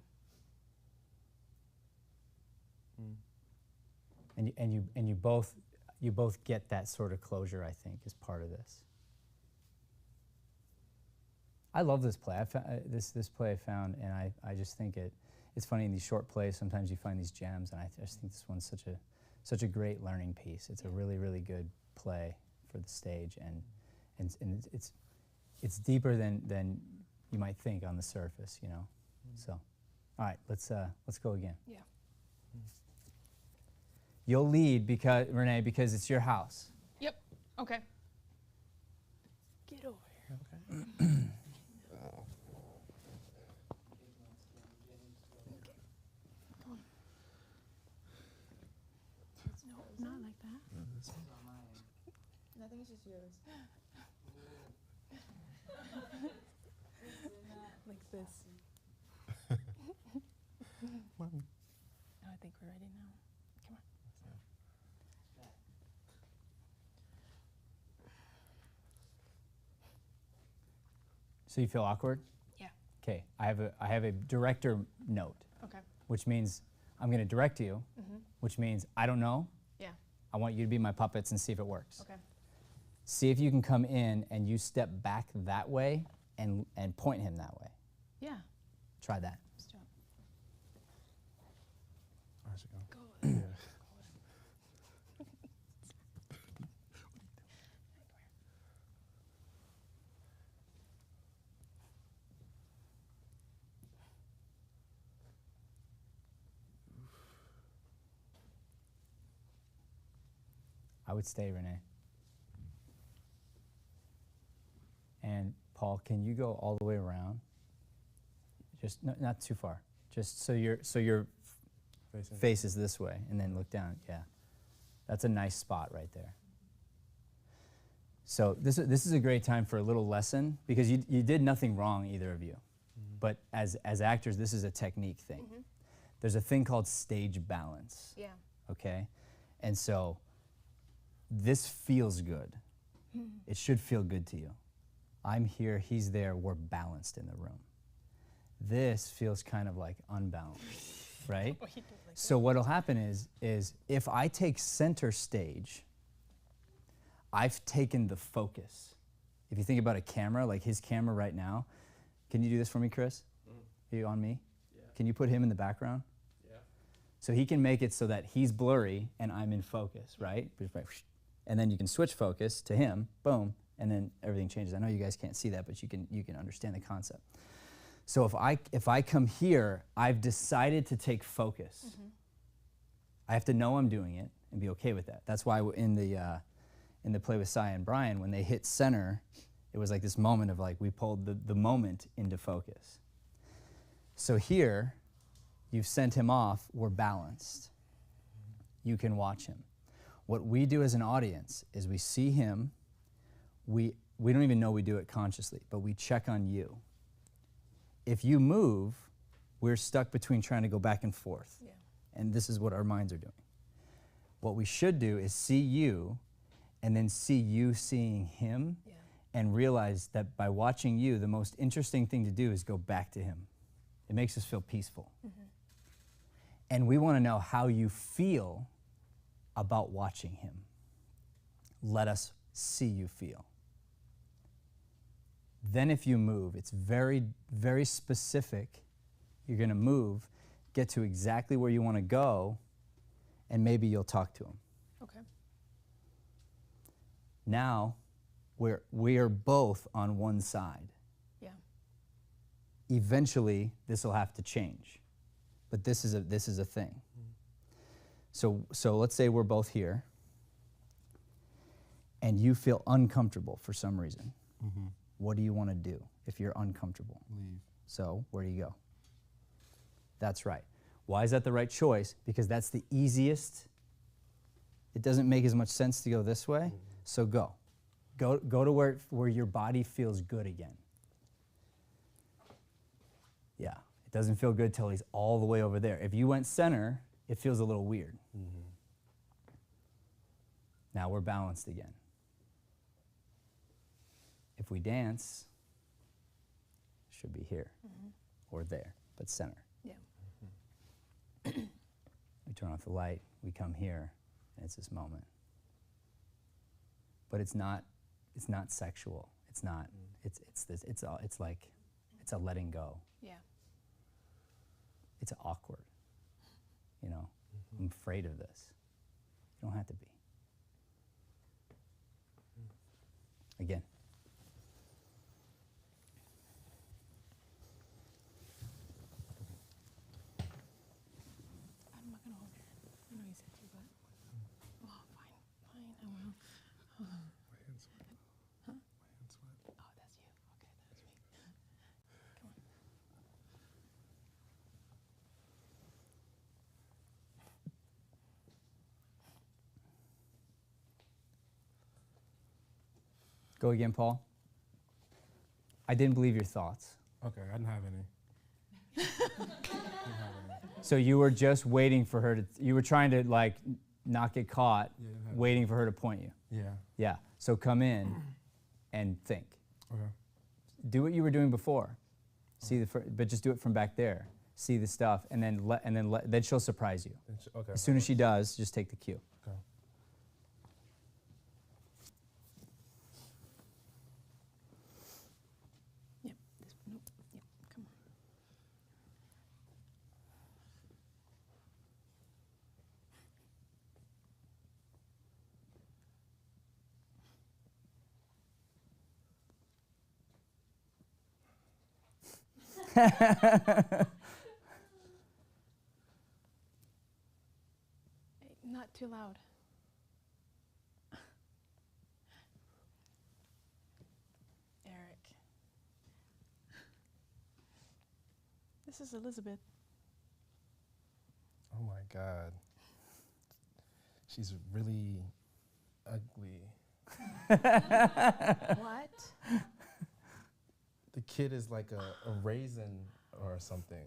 And you both get that sort of closure, I think, as part of this. I love this play. This play I found, and I just think it's funny in these short plays. Sometimes you find these gems, and I just think this one's such a great learning piece. It's a really, really good play for the stage, and it's deeper than you might think on the surface, you know. So, all right, let's go again. Yeah. You'll lead Renee, because it's your house. Yep. Okay. Get over here. No, not like that. Nothing is just yours. Like this. Oh, I think we're ready now. Come on. So you feel awkward? Yeah. Okay, I have a director note, Okay. which means I'm going to direct you, which means I don't know. Yeah. I want you to be my puppets and see if it works. Okay. See if you can come in and you step back that way and point him that way. Yeah. Try that. Let's do it. Where's it going? Go. I would stay, Renee. And Paul, can you go all the way around? Just not too far. Just so your Facing. face is this way, and then look down. Yeah, that's a nice spot right there. So this is a great time for a little lesson, because you did nothing wrong, either of you. But as actors, this is a technique thing. There's a thing called stage balance. Yeah. Okay, and so this feels good. It should feel good to you. I'm here, he's there, we're balanced in the room. This feels kind of like unbalanced, right? Oh, he did like So what'll happen is if I take center stage, I've taken the focus. If you think about a camera, like his camera right now, can you do this for me, Chris? Are you on me? Yeah. Can you put him in the background? Yeah. So he can make it so that he's blurry and I'm in focus, right? And then you can switch focus to him, boom, and then everything changes. I know you guys can't see that, but you can understand the concept. So if I come here, I've decided to take focus. I have to know I'm doing it and be okay with that. That's why in the play with Cy and Brian, when they hit center, it was like this moment of like we pulled the moment into focus. So here, you've sent him off, we're balanced. You can watch him. What we do as an audience is we see him, we we don't even know we do it consciously, but we check on you. If you move, we're stuck between trying to go back and forth. Yeah. And this is what our minds are doing. What we should do is see you and then see you seeing him, Yeah. and realize that by watching you, the most interesting thing to do is go back to him. It makes us feel peaceful. And we want to know how you feel about watching him. Let us see you feel. Then if you move, it's very, very specific. You're going to move, get to exactly where you want to go, and maybe you'll talk to him. Okay. Now, we are both on one side. Yeah. Eventually, this will have to change, but this is a thing. So let's say we're both here, and you feel uncomfortable for some reason. What do you want to do if you're uncomfortable? Leave. So where do you go? That's right. Why is that the right choice? Because that's the easiest. It doesn't make as much sense to go this way, so go. Go to where your body feels good again. Yeah, it doesn't feel good till he's all the way over there. If you went center, it feels a little weird. Now we're balanced again. If we dance, it should be here or there, but center. Yeah. We turn off the light, we come here, and it's this moment. But it's not sexual. It's not. It's like a letting go. Yeah. It's awkward. You know, I'm afraid of this. You don't have to be. Again. I'm not gonna hold your hand. I know you said you, but oh, fine, I will. My hands sweat. Huh? My hands sweat. Oh, that's you. Okay, that's me. Come on. Go again, Paul. I didn't believe your thoughts. Okay, I didn't have any. So you were just waiting for her to, you were trying to like not get caught, Yeah, I didn't have waiting for her to point you. Yeah. Yeah, so come in and think. Okay. Do what you were doing before. See but just do it from back there. See the stuff, and then she'll surprise you. Okay. As soon as she does, just take the cue. Okay. Yep. Nope. Yep. Come on. Hey, not too loud. Eric. This is Elizabeth. Oh my God. She's really ugly. What? The kid is like a raisin or something.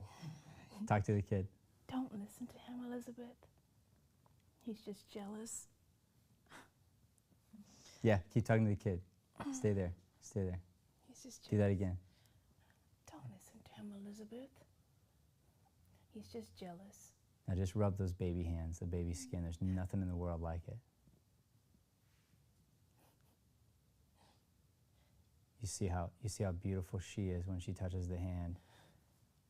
Talk to the kid. Don't listen to him, Elizabeth. He's just jealous. Yeah, keep talking to the kid. Stay there. Stay there. He's just jealous. Do that again. Don't listen to him, Elizabeth. He's just jealous. Now just rub those baby hands, the baby skin. There's nothing in the world like it. You see how beautiful she is when she touches the hand,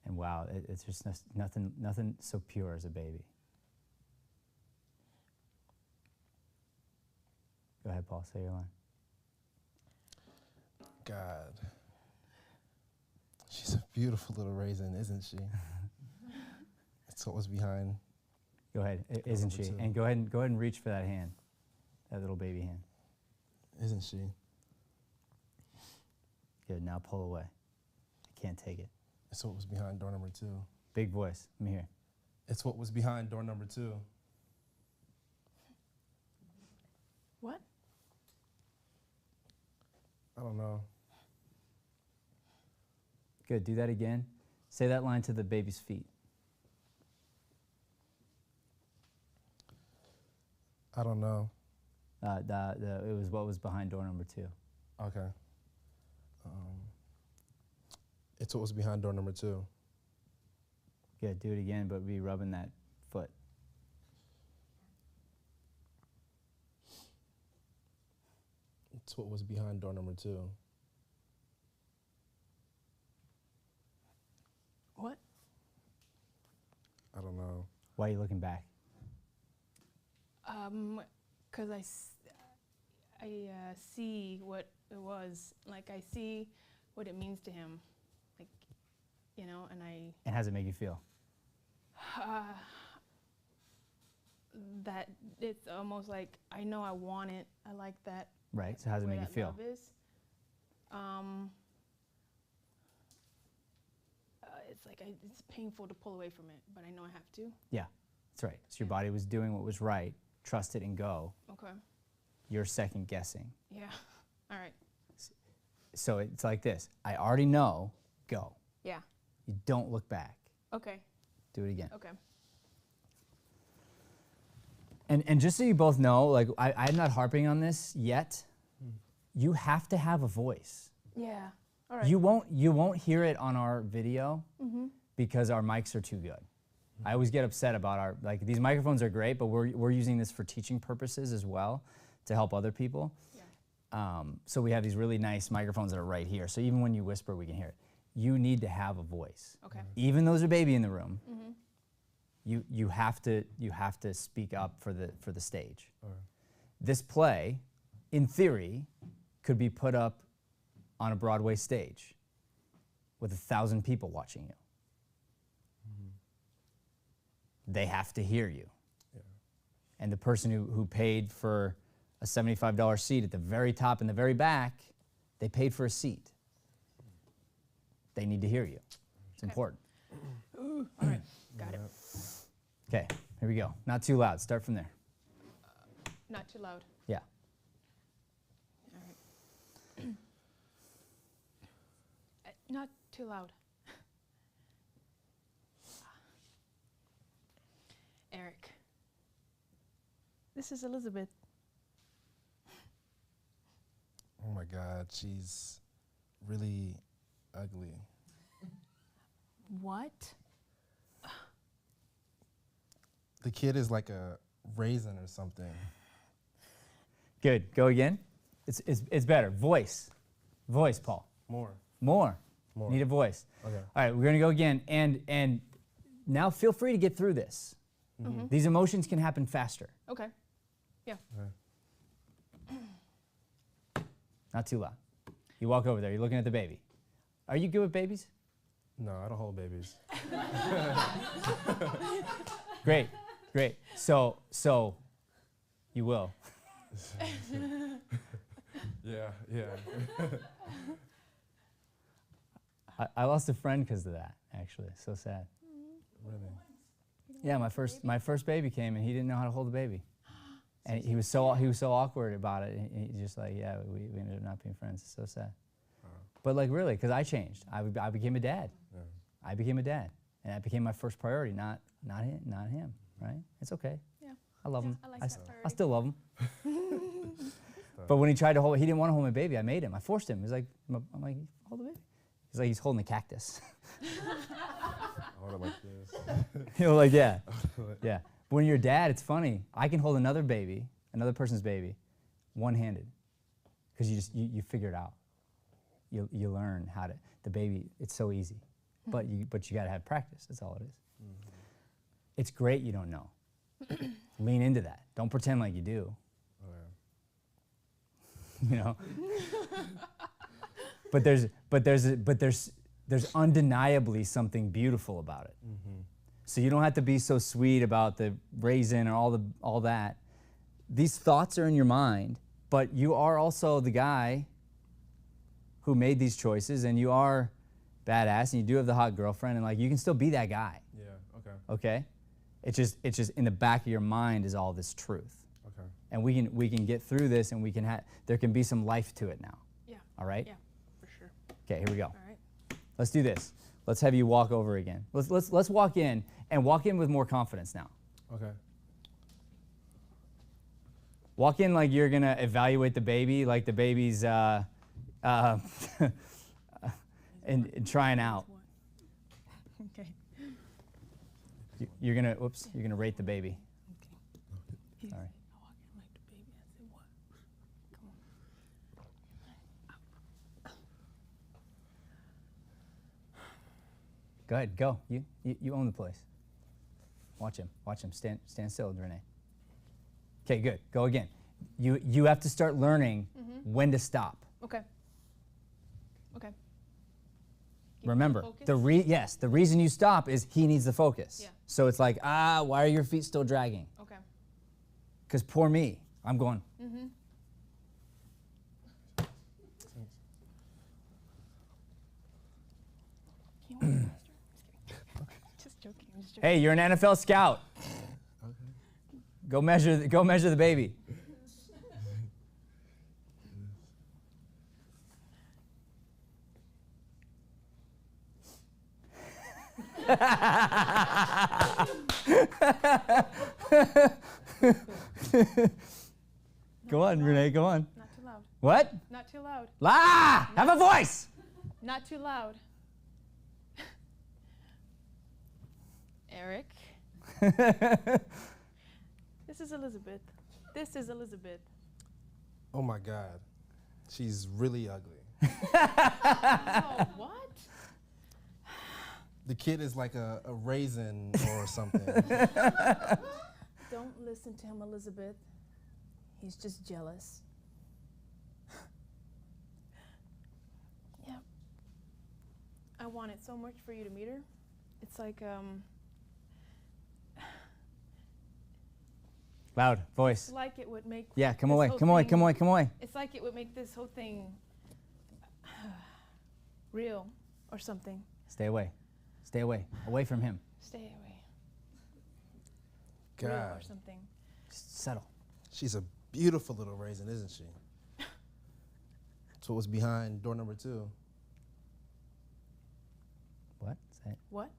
and wow, it's just nothing so pure as a baby. Go ahead, Paul. Say your line. God. She's a beautiful little raisin, isn't she? That's what was behind. Go ahead, isn't she? number two. And go ahead and reach for that hand, that little baby hand. Isn't she? Good. Now pull away. I can't take it. It's what was behind door number 2. Big voice. Let me hear. It's what was behind door number 2. What? I don't know. Good, do that again. Say that line to the baby's feet. I don't know. It was what was behind door number 2. Okay. It's what was behind door number 2. Good, do it again, but be rubbing that foot. It's what was behind door number 2. What? I don't know. Why are you looking back? 'Cause I see what it was. Like, I see what it means to him. Like, you know, and And how does it make you feel? that it's almost like I know I want it. I like that. Right, so how does it way make you that feel? love is. It's like it's painful to pull away from it, but I know I have to. Yeah, that's right. So your body was doing what was right. Trust it and go. Okay. You're second guessing. Yeah. All right. So it's like this. I already know, go. Yeah. You don't look back. Okay. Do it again. Okay. And just so you both know, like I'm not harping on this yet. You have to have a voice. Yeah. All right. You won't hear it on our video because our mics are too good. I always get upset about these microphones are great, but we're using this for teaching purposes as well to help other people. Yeah. So we have these really nice microphones that are right here. So even when you whisper, we can hear it. You need to have a voice. Okay. Even though there's a baby in the room, you have to speak up for the stage. Alright. This play, in theory, could be put up on a Broadway stage with 1,000 people watching you. They have to hear you. Yeah. And the person who paid for a $75 seat at the very top in the very back, they paid for a seat. They need to hear you. It's important. All right. Got it. Okay, here we go. Not too loud. Start from there. Not too loud. Yeah. All right. Not too loud. Eric. This is Elizabeth. Oh my God, she's really ugly. What? The kid is like a raisin or something. Good. Go again. It's better. Voice. Voice, Paul. More. More. More. Need a voice. Okay. All right, we're gonna go again. And now feel free to get through this. These emotions can happen faster. Okay. Yeah. Okay. Not too loud. You walk over there. You're looking at the baby. Are you good with babies? No, I don't hold babies. Great. Great. So you will. Yeah, yeah. I lost a friend because of that. Actually, so sad. Really? Yeah, my first baby came and he didn't know how to hold a baby, and he was so awkward about it. He's just like, yeah, we ended up not being friends. It's so sad. But like really, because I changed. I became a dad. Yeah. I became a dad, and that became my first priority. Not him. Right? It's okay. Yeah. I love him. I like I that priority. still love him. But when he tried to hold, he didn't want to hold my baby. I made him. I forced him. He's like, I'm like, hold the baby. He's like, he's holding a cactus. Hold it like this. You know, like, yeah. Yeah. But when you're a dad, it's funny. I can hold another baby, another person's baby, one-handed. Because you figure it out. You learn how to, the baby, it's so easy. But you got to have practice. That's all it is. It's great you don't know. Lean into that. Don't pretend like you do. Oh, You know? But there's undeniably something beautiful about it. So you don't have to be so sweet about the raisin or all that. These thoughts are in your mind, but you are also the guy who made these choices, and you are badass, and you do have the hot girlfriend, and like you can still be that guy. yeah. Okay. Okay? It's just in the back of your mind is all this truth. Okay. And we can get through this, and there can be some life to it now. Yeah. All right? Yeah, for sure. Okay, here we go. All right. Let's do this. Let's have you walk over again. Let's walk in and walk in with more confidence now. Okay. Walk in like you're gonna evaluate the baby, like the baby's and trying out. Okay. You're gonna rate the baby. Okay. Sorry. I walk in like the baby. I say, what? Come on. Go ahead, go. You own the place. Watch him. Stand still, Renee. Okay, good. Go again. You have to start learning when to stop. Okay. Okay. Remember, focus? the reason you stop is he needs the focus. Yeah. So it's like, why are your feet still dragging? Okay. Because poor me, I'm going. Can you walk faster? Just joking. I'm just joking. Hey, you're an NFL scout. Go measure the baby. Go on, Renee, go on. Not too loud. What? Not too loud. Have a voice. Not too loud. Eric. This is Elizabeth. This is Elizabeth. Oh my God. She's really ugly. Oh, what? The kid is like a raisin or something. Don't listen to him, Elizabeth. He's just jealous. Yeah. I wanted so much for you to meet her. It's like, Loud voice. it's like it would make. Yeah, come this away, whole come away, thing- come away, come away. It's like it would make this whole thing real or something. Stay away. Stay away. Away from him. Stay away. Real God. or something. Just settle. She's a beautiful little raisin, isn't she? That's what was behind door number 2. What? Say it. What?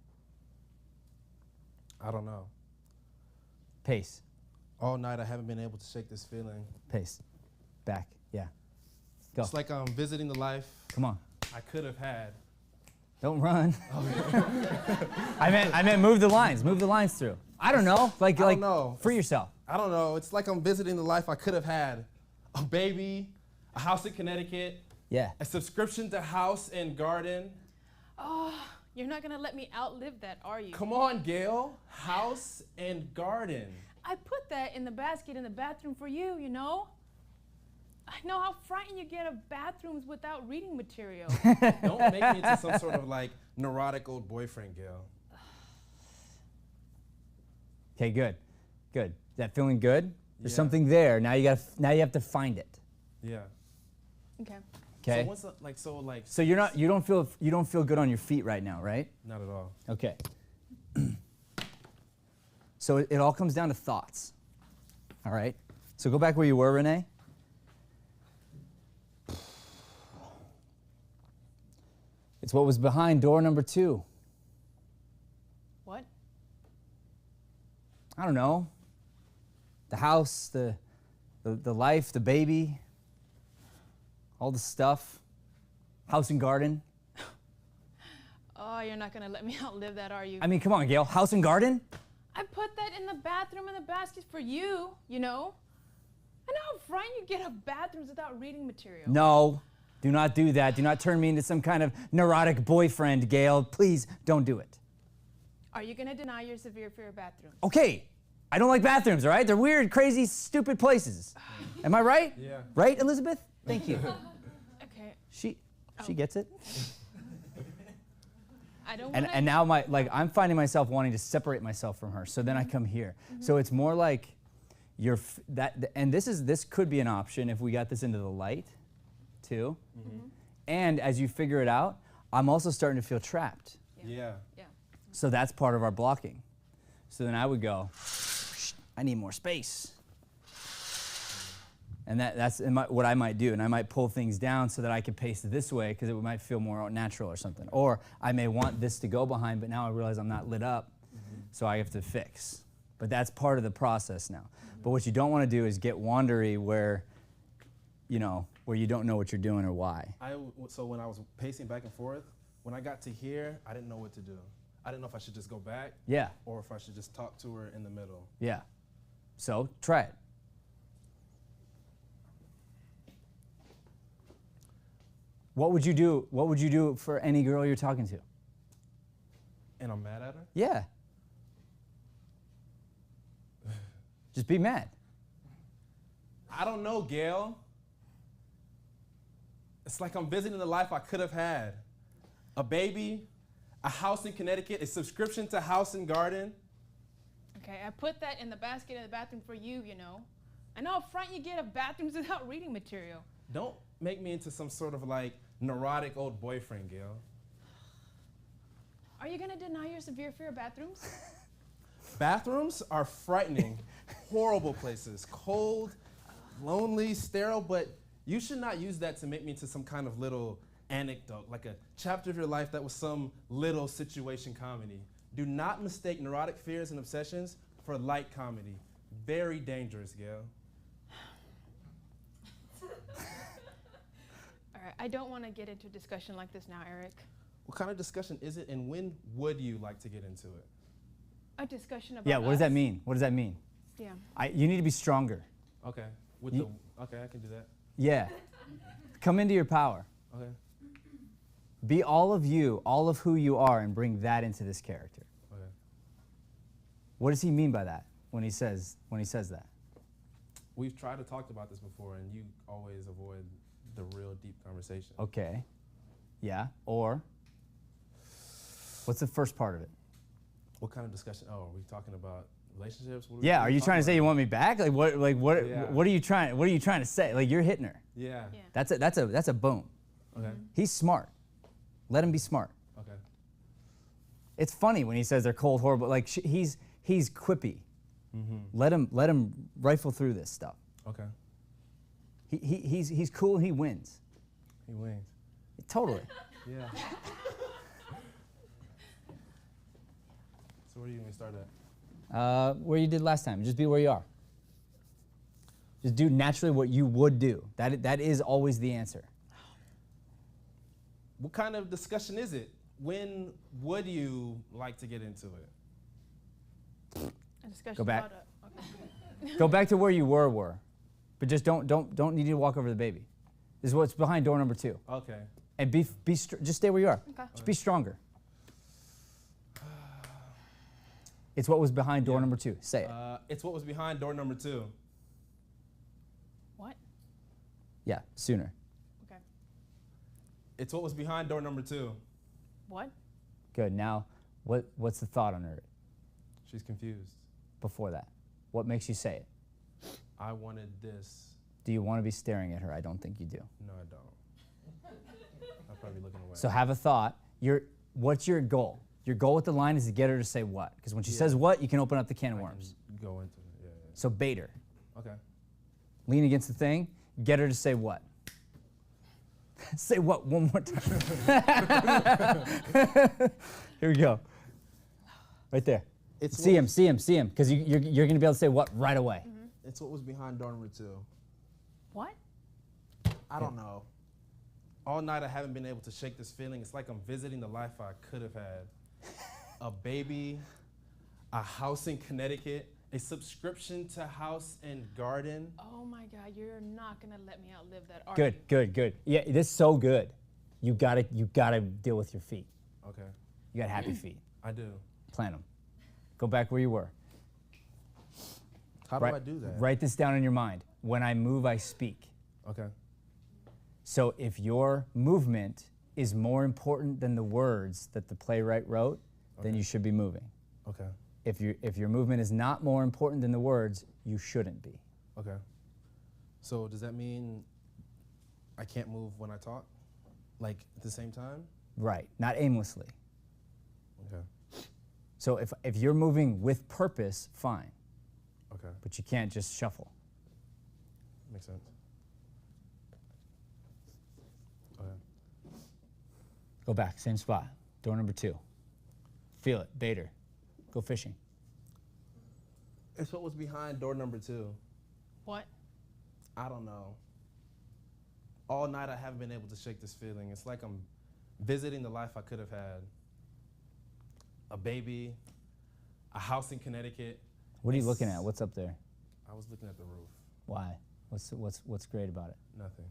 I don't know. Pace. All night I haven't been able to shake this feeling. Pace. Back. Yeah. Go. It's like I'm visiting the life Come on. I could have had. Don't run. I meant move the lines. Move the lines through. I don't know. I don't know. Free yourself. I don't know. It's like I'm visiting the life I could have had. A baby, a house in Connecticut, Yeah. a subscription to House and Garden. Oh, you're not gonna let me outlive that, are you? Come on, Gail. House and Garden. I put that in the basket in the bathroom for you, you know? I know how frightened you get of bathrooms without reading material. Don't make me into some sort of like neurotic old boyfriend, Gail. Okay, good. Good. Is that feeling good? There's Yeah. something there. Now you have to find it. Yeah. Okay. Okay? So what's the, like So you don't feel good on your feet right now, right? not at all. Okay. So it all comes down to thoughts. All right? So go back where you were, Renee. It's what was behind door number 2. What? I don't know. The house, the life, the baby, all the stuff. House and garden. Oh, you're not gonna let me outlive that, are you? I mean, come on, Gail. House and garden? I put that in the bathroom in the basket for you, you know? I know how frightened you get of bathrooms without reading material. No. Do not do that. Do not turn me into some kind of neurotic boyfriend, Gail. Please don't do it. Are you gonna deny your severe fear of bathrooms? Okay. I don't like bathrooms, all right? They're weird, crazy, stupid places. Am I right? Yeah. Right, Elizabeth? Thank you. Okay. She gets it. I don't And wanna. and now I'm finding myself wanting to separate myself from her. So then I come here. So it's more like and this could be an option if we got this into the light too. And as you figure it out, I'm also starting to feel trapped. Yeah. Yeah. So that's part of our blocking. So then I would go, I need more space. And that's what I might do. And I might pull things down so that I can pace this way because it might feel more natural or something. Or I may want this to go behind, but now I realize I'm not lit up, so I have to fix. But that's part of the process now. But what you don't want to do is get wandery where, where you don't know what you're doing or why. So when I was pacing back and forth, when I got to here, I didn't know what to do. I didn't know if I should just go back. Yeah. Or if I should just talk to her in the middle. Yeah. So try it. What would you do? What would you do for any girl you're talking to? And I'm mad at her? Yeah. Just be mad. I don't know, Gail. It's like I'm visiting the life I could have had. A baby, a house in Connecticut, a subscription to House and Garden. Okay, I put that in the basket in the bathroom for you, I know up front you get a bathrooms without reading material. Don't make me into some sort of like neurotic old boyfriend, Gail. Are you gonna deny your severe fear of bathrooms? Bathrooms are frightening, horrible places. Cold, lonely, sterile, but you should not use that to make me into some kind of little anecdote, like a chapter of your life that was some little situation comedy. Do not mistake neurotic fears and obsessions for light comedy. Very dangerous, Gail. All right, I don't want to get into a discussion like this now, Eric. What kind of discussion is it, and when would you like to get into it? A discussion about Yeah, what does that us? mean? What does that mean? Yeah. You need to be stronger. Okay, okay, I can do that. Yeah. Come into your power. Okay, Be all of you, all of who you are, and bring that into this character. okay. What does he mean by that when he says that? We've tried to talk about this before, and you always avoid the real deep conversation. Okay. Yeah. Or what's the first part of it? What kind of discussion? Oh, are we talking about relationships? What Yeah. what Are you trying to say you want me back? Like what? Yeah. What are you trying? What are you trying to say? Like you're hitting her. Yeah. Yeah. That's a boom. Okay. He's smart. Let him be smart. Okay. It's funny when he says they're cold, horrible. Like he's quippy. Let him rifle through this stuff. Okay. He's cool. He wins. He wins. Totally. Yeah. So where do you want me to start at? Where you did last time. Just be where you are. Just do naturally what you would do. That is always the answer. What kind of discussion is it? When would you like to get into it? A discussion Go back. about okay. Go back to where you were, but just don't need you to walk over the baby. This is what's behind door number 2. Okay. And just stay where you are. Okay. Just be stronger. It's what was behind door number 2. Say it. It's what was behind door number 2. What? Yeah, sooner. Okay. It's what was behind door number 2. What? Good. Now, what's the thought under it She's confused. before that? What makes you say it? I wanted this. Do you want to be staring at her? I don't think you do. No, I don't. I'll probably be looking away. So have a thought. What's your goal? Your goal with the line is to get her to say what. Because when she says what, you can open up the can of worms. Go into it. Yeah. So bait her. Okay. Lean against the thing. Get her to say what. Say what one more time. Here we go. Right there. See him. Because you're going to be able to say what right away. It's what was behind door number 2. What? I don't know. All night I haven't been able to shake this feeling. It's like I'm visiting the life I could have had. A baby, a house in Connecticut, a subscription to House and Garden. Oh my God, you're not gonna let me outlive that argument. Good. Yeah, this is so good. You gotta deal with your feet. Okay. You got happy feet. I do. Plant them. Go back where you were. How do I do that? Write this down in your mind. When I move, I speak. Okay. So if your movement is more important than the words that the playwright wrote, then you should be moving. Okay. If your movement is not more important than the words, you shouldn't be. Okay. So does that mean I can't move when I talk? Like at the same time? Right, not aimlessly. Okay. So if you're moving with purpose, fine, Okay. but you can't just shuffle. Makes sense. Go back, same spot. Door number 2. Feel it, Bader. Go fishing. It's what was behind door number 2. What? I don't know. All night I haven't been able to shake this feeling. It's like I'm visiting the life I could have had. A baby, a house in Connecticut. What are you looking at? What's up there? I was looking at the roof. Why? What's great about it? Nothing.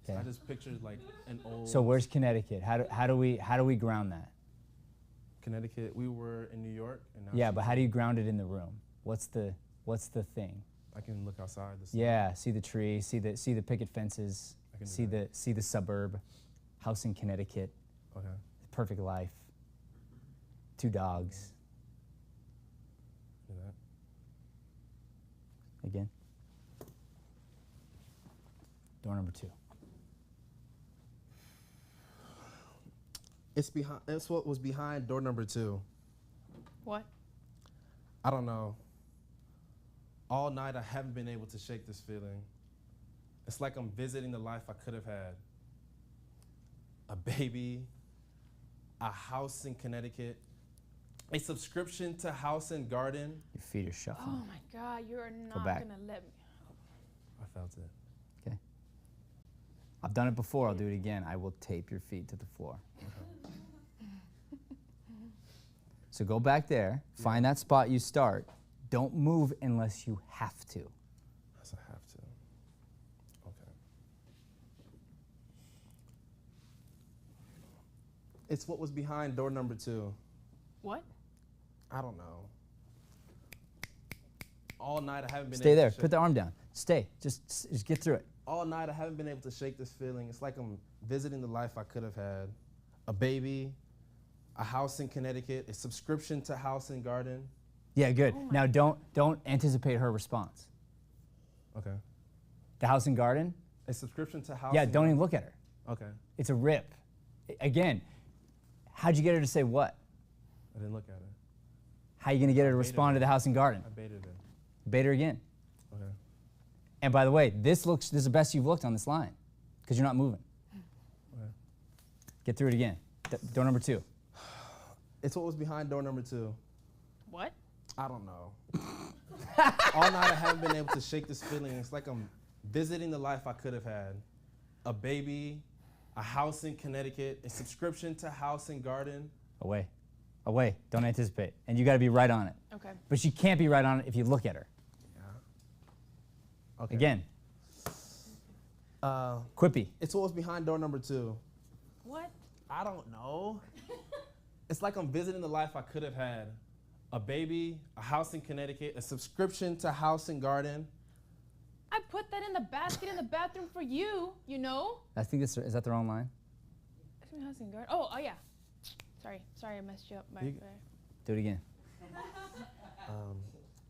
Okay. I just pictured like an old So where's Connecticut? How do we ground that? Connecticut. We were in New York, and now Yeah, but how do you ground it in the room? What's the thing? I can look outside. The sun. Yeah, see the tree, see the picket fences, I can do see that. the suburb, house in Connecticut, Okay. perfect life, 2 dogs. Do that. Again. Door number 2. It's behind. It's what was behind door number 2. What? I don't know. All night I haven't been able to shake this feeling. It's like I'm visiting the life I could have had. A baby, a house in Connecticut, a subscription to House and Garden. Your feet are Oh shuffling. my God, you are not back. gonna let me. I felt it. Okay. I've done it before. I'll do it again. I will tape your feet to the floor. So go back there. Find that spot you start. Don't move unless you have to. Yes, I have to. Okay. It's what was behind door number 2. What? I don't know. All night I haven't been Stay able there. to shake. Put the arm down. Stay. Just get through it. All night I haven't been able to shake this feeling. It's like I'm visiting the life I could have had. A baby, a house in Connecticut, a subscription to House and Garden. Yeah, good. Now don't anticipate her response. Okay. The house and garden? A subscription to House Yeah, and don't Garden. even look at her. Okay. It's a rip. Again, how'd you get her to say what? I didn't look at it. How you gonna get her to baited respond her. to the house and garden? I baited it. Bait her again. Okay. And by the way, this is the best you've looked on this line because you're not moving. Okay. Get through it again. Door number 2. It's what was behind door number 2. What? I don't know. All night I haven't been able to shake this feeling. It's like I'm visiting the life I could have had. A baby, a house in Connecticut, a subscription to House and Garden. Away. Away. Don't anticipate. And you gotta be right on it. Okay. But she can't be right on it if you look at her. Okay. Again, quippy. It's what was behind door number 2. What? I don't know. It's like I'm visiting the life I could have had. A baby, a house in Connecticut, a subscription to House and Garden. I put that in the basket in the bathroom for you, you know? I think is that the wrong line? House and garden. Oh, yeah. Sorry, I messed you up. Do it again.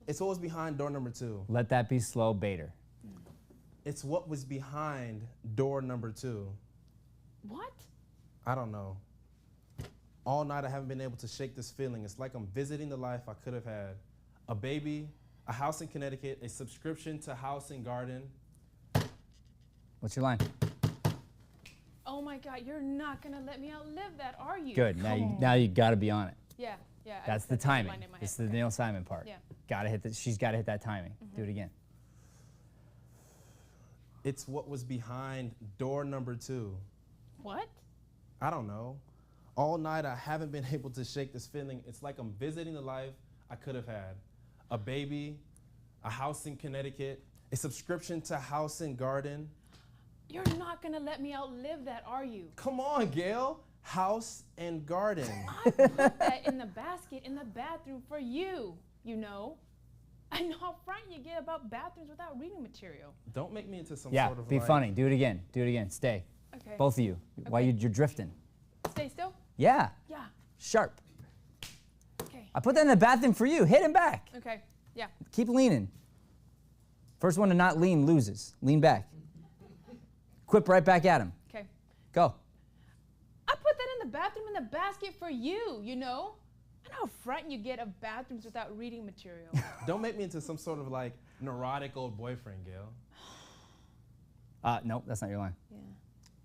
It's what was behind door number 2. Let that be slow, Bader. It's what was behind door number 2. What? I don't know. All night I haven't been able to shake this feeling. It's like I'm visiting the life I could have had. A baby, a house in Connecticut, a subscription to House and Garden. What's your line? Oh my God, you're not gonna let me outlive that, are you? Good. Now you gotta be on it. Yeah. That's the timing. It's the Neil Simon part. Yeah. She's gotta hit that timing. Do it again. It's what was behind door number 2. What? I don't know. All night I haven't been able to shake this feeling. It's like I'm visiting the life I could have had. A baby, a house in Connecticut, a subscription to House and Garden. You're not gonna let me outlive that, are you? Come on, Gail. House and Garden. I put that in the basket in the bathroom for you, you know? I know how frightened you get about bathrooms without reading material. Don't make me into some Yeah, sort of be like, funny. Do it again. Do it again. Stay. Okay. Both of you. While Okay. you're drifting. Stay still? Yeah. Yeah. Sharp. Okay. I put that in the bathroom for you. Hit him back. Okay. Yeah. Keep leaning. First one to not lean loses. Lean back. Quip right back at him. Okay. Go. I put that in the bathroom in the basket for you, you know? I know how frightened you get of bathrooms without reading material. Don't make me into some sort of like neurotic old boyfriend, Gail. Nope, that's not your line. Yeah.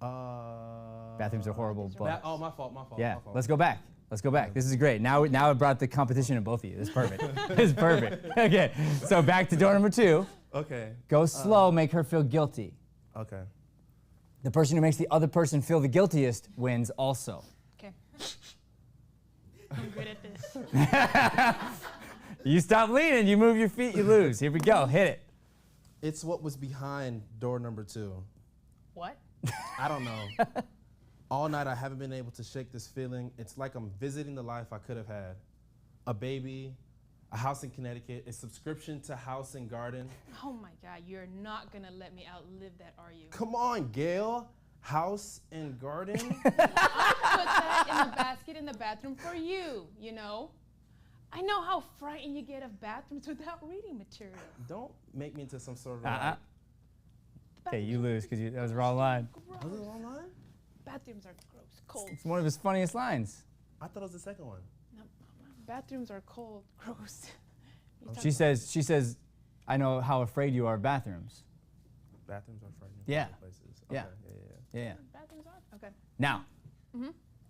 Bathrooms are horrible, but Oh, my fault. yeah. My fault. Let's go back. Let's go back. This is great. Now I brought the competition in both of you. This is perfect. This is perfect. Okay. So back to door number 2. Okay. Go slow. Make her feel guilty. Okay. The person who makes the other person feel the guiltiest wins also. Okay. I'm good at this. You stop leaning, you move your feet, you lose. Here we go. Hit it. It's what was behind door number 2. What? I don't know. All night I haven't been able to shake this feeling. It's like I'm visiting the life I could have had. A baby, a house in Connecticut, a subscription to House and Garden. Oh my God, you're not gonna let me outlive that, are you? Come on, Gail. House and Garden? Put that in the basket in the bathroom for you, you know? I know how frightened you get of bathrooms without reading material. Don't make me into some sort of Okay, you lose because that was the wrong line. Gross. Was it online? Bathrooms are gross, cold. It's one of his funniest lines. I thought it was the second one. No, bathrooms are cold, gross. You talk She says, I know how afraid you are of bathrooms. Bathrooms are frightening. Yeah. Places. Yeah. Okay. Yeah. Yeah. Bathrooms are? Okay. Now,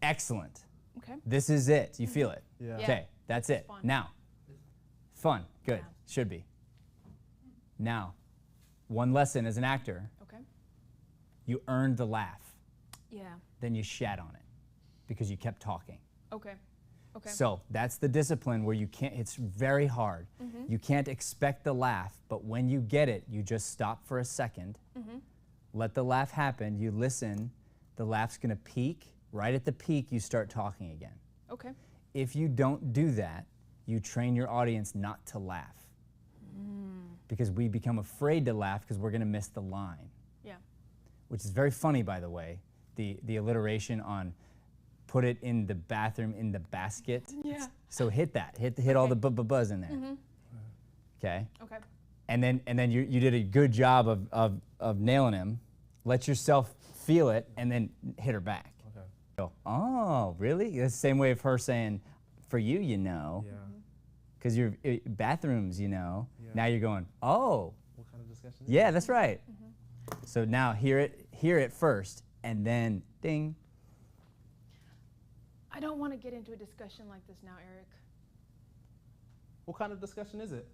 excellent. Okay. This is it. You feel it. Yeah. Yeah. Okay, that's it. fun. Now, fun. Good. Yeah. Should be. Now, one lesson as an actor, Okay. you earned the laugh. Yeah. Then you shat on it because you kept talking. Okay. Okay. So that's the discipline where you can't, it's very hard. You can't expect the laugh, but when you get it, you just stop for a second, let the laugh happen, you listen, the laugh's gonna peak. Right at the peak, you start talking again. Okay. If you don't do that, you train your audience not to laugh. Because we become afraid to laugh because we're gonna miss the line. Yeah. Which is very funny, by the way, the alliteration on put it in the bathroom in the basket. Yeah. So hit that, hit all the buzz in there. Okay. Okay. And then you did a good job of nailing him. Let yourself feel it, and then hit her back. Okay. Go, oh, really? It's the same way of her saying, for you, you know. Yeah. Because you're bathrooms, you know. Yeah. Now you're going, oh, What kind of discussion is yeah, that's right. So now hear it first, and then ding. I don't want to get into a discussion like this now, Eric. What kind of discussion is it?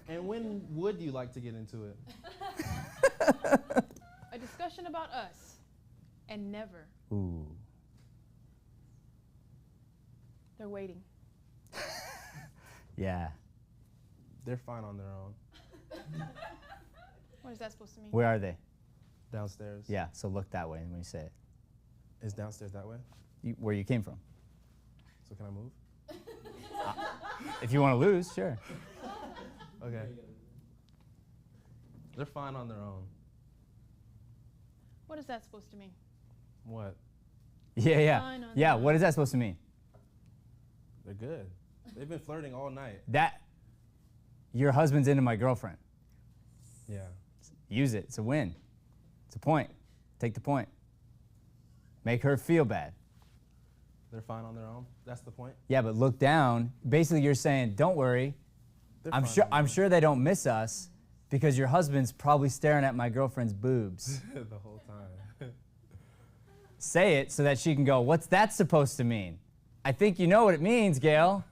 And when would you like to get into it? A discussion about us, and never. Ooh. They're waiting. Yeah. They're fine on their own. What is that supposed to mean? Where are they? Downstairs. Yeah, so look that way when you say it. Is downstairs that way? Where you came from. So can I move? If you want to lose, sure. Okay. They're fine on their own. What is that supposed to mean? What? Yeah. Fine on Yeah, their what is that supposed to mean? They're good. They've been flirting all night. That your husband's into my girlfriend. Yeah. Use it. It's a win. It's a point. Take the point. Make her feel bad. They're fine on their own. That's the point. Yeah, but look down. Basically, you're saying, don't worry. They're I'm fine sure. on their I'm own. sure they don't miss us because your husband's probably staring at my girlfriend's boobs. The whole time. Say it so that she can go, what's that supposed to mean? I think you know what it means, Gail.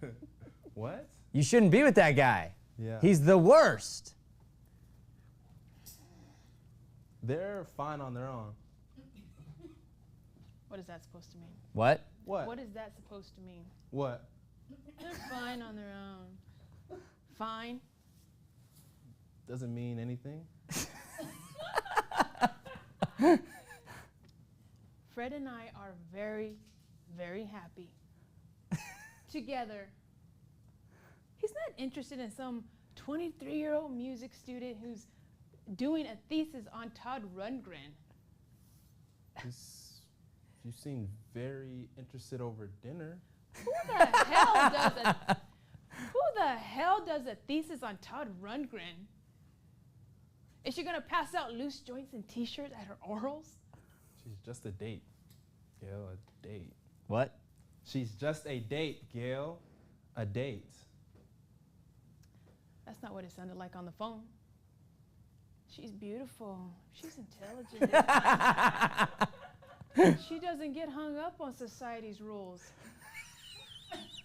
What? You shouldn't be with that guy. Yeah. He's the worst. They're fine on their own. What is that supposed to mean? What? What? What is that supposed to mean? What? They're fine on their own. Fine. Doesn't mean anything. Fred and I are very, very happy together. He's not interested in some 23-year-old music student who's doing a thesis on Todd Rundgren. You seem very interested over dinner. Who the hell does a thesis on Todd Rundgren? Is she gonna pass out loose joints and t-shirts at her orals? She's just a date, Gail. A date. What? She's just a date, Gail. A date. That's not what it sounded like on the phone. She's beautiful. She's intelligent. She doesn't get hung up on society's rules.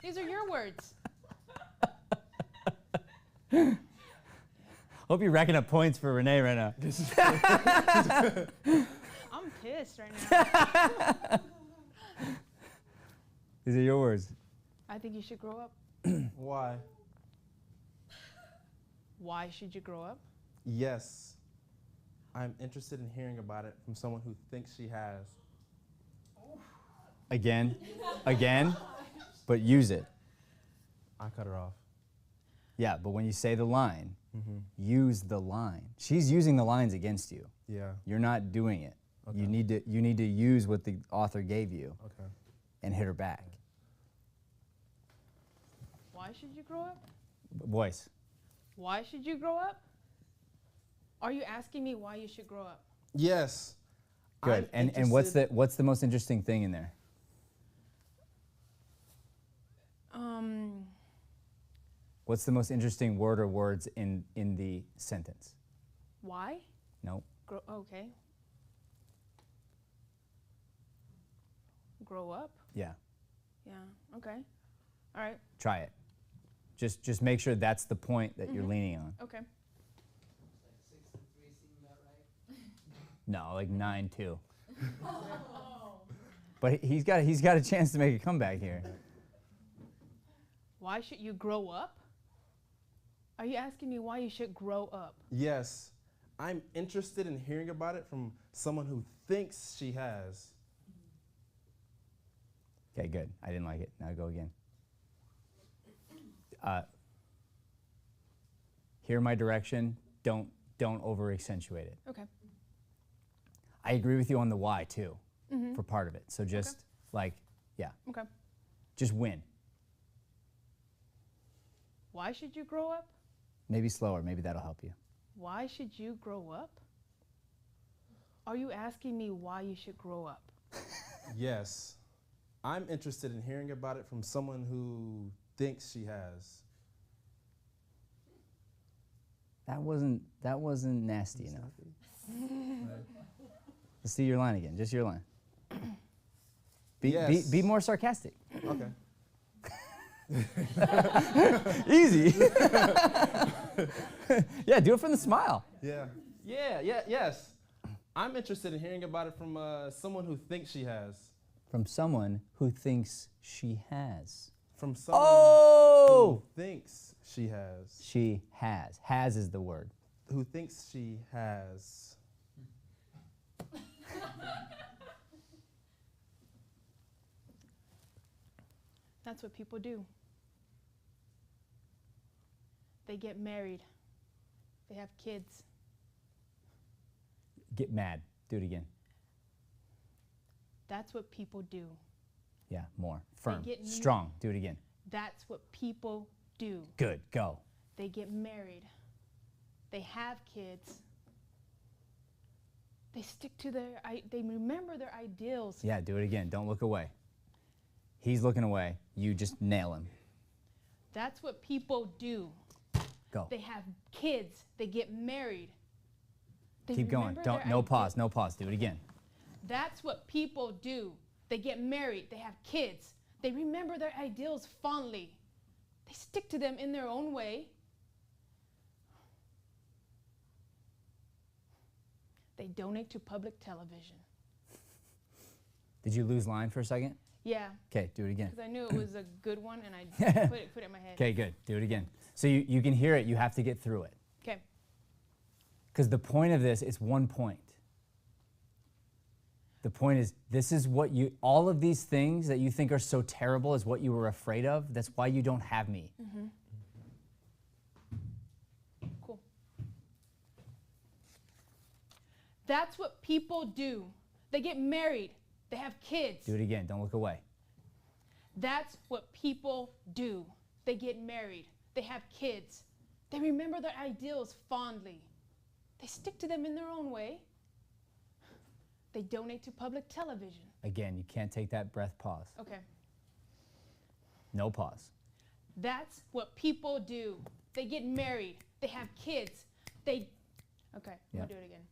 These are your words. Hope you're racking up points for Renee right now. I'm pissed right now. These are your words. I think you should grow up. Why? Why should you grow up? Yes. I'm interested in hearing about it from someone who thinks she has. Again, but use it. I cut her off. Yeah, but when you say the line, use the line. She's using the lines against you. Yeah. You're not doing it. Okay. You need to use what the author gave you Okay. and hit her back. Why should you grow up? Voice. Why should you grow up? Are you asking me why you should grow up? Yes. Good. I'm And what's interested- what's the most interesting thing in there? What's the most interesting word or words in the sentence? Why? No. Okay. Grow up? Yeah. Yeah, okay. All right, Try it. Just make sure that's the point that you're leaning on. okay. Like 6 and 3 seem about right. No, like 9-2. But he's got a chance to make a comeback here. Why should you grow up? Are you asking me why you should grow up? Yes. I'm interested in hearing about it from someone who thinks she has. Okay, good. I didn't like it. Now go again. Hear my direction. Don't over accentuate it. Okay. I agree with you on the why too, for part of it. So just Okay. just win. Why should you grow up? Maybe slower. Maybe that'll help you. Why should you grow up? Are you asking me why you should grow up? Yes. I'm interested in hearing about it from someone who thinks she has. That wasn't nasty enough. Let's see your line again. Just your line. Yes. Be more sarcastic. Okay. Easy. Yeah, do it from the smile. Yes. I'm interested in hearing about it from someone who thinks she has. From someone who thinks she has. From someone Oh! who thinks she has. She has. Has is the word. Who thinks she has. That's what people do. They get married. They have kids. Get mad. Do it again. That's what people do. Yeah, more. Firm. get Strong. Do it again. That's what people do. Good. Go. They get married. They have kids. They stick to they remember their ideals. Yeah, do it again. Don't look away. He's looking away. You just nail him. That's what people do. Go. They have kids. They get married. They Keep going. remember their No ide- pause. No pause. Do it again. That's what people do. They get married. They have kids. They remember their ideals fondly. They stick to them in their own way. They donate to public television. Did you lose line for a second? Yeah, Okay, do it again. because I knew it was a good one and I put it in my head. Okay, good. Do it again. So you can hear it. You have to get through it. Okay. Because the point of this is one point. The point is, this is what all of these things that you think are so terrible is what you were afraid of. That's why you don't have me. Cool. That's what people do. They get married. They have kids. Do it again. Don't look away. That's what people do. They get married. They have kids. They remember their ideals fondly. They stick to them in their own way. They donate to public television. Again, you can't take that breath pause. Okay. No pause. That's what people do. They get married. They have kids. They Okay, Yeah. we'll do it again.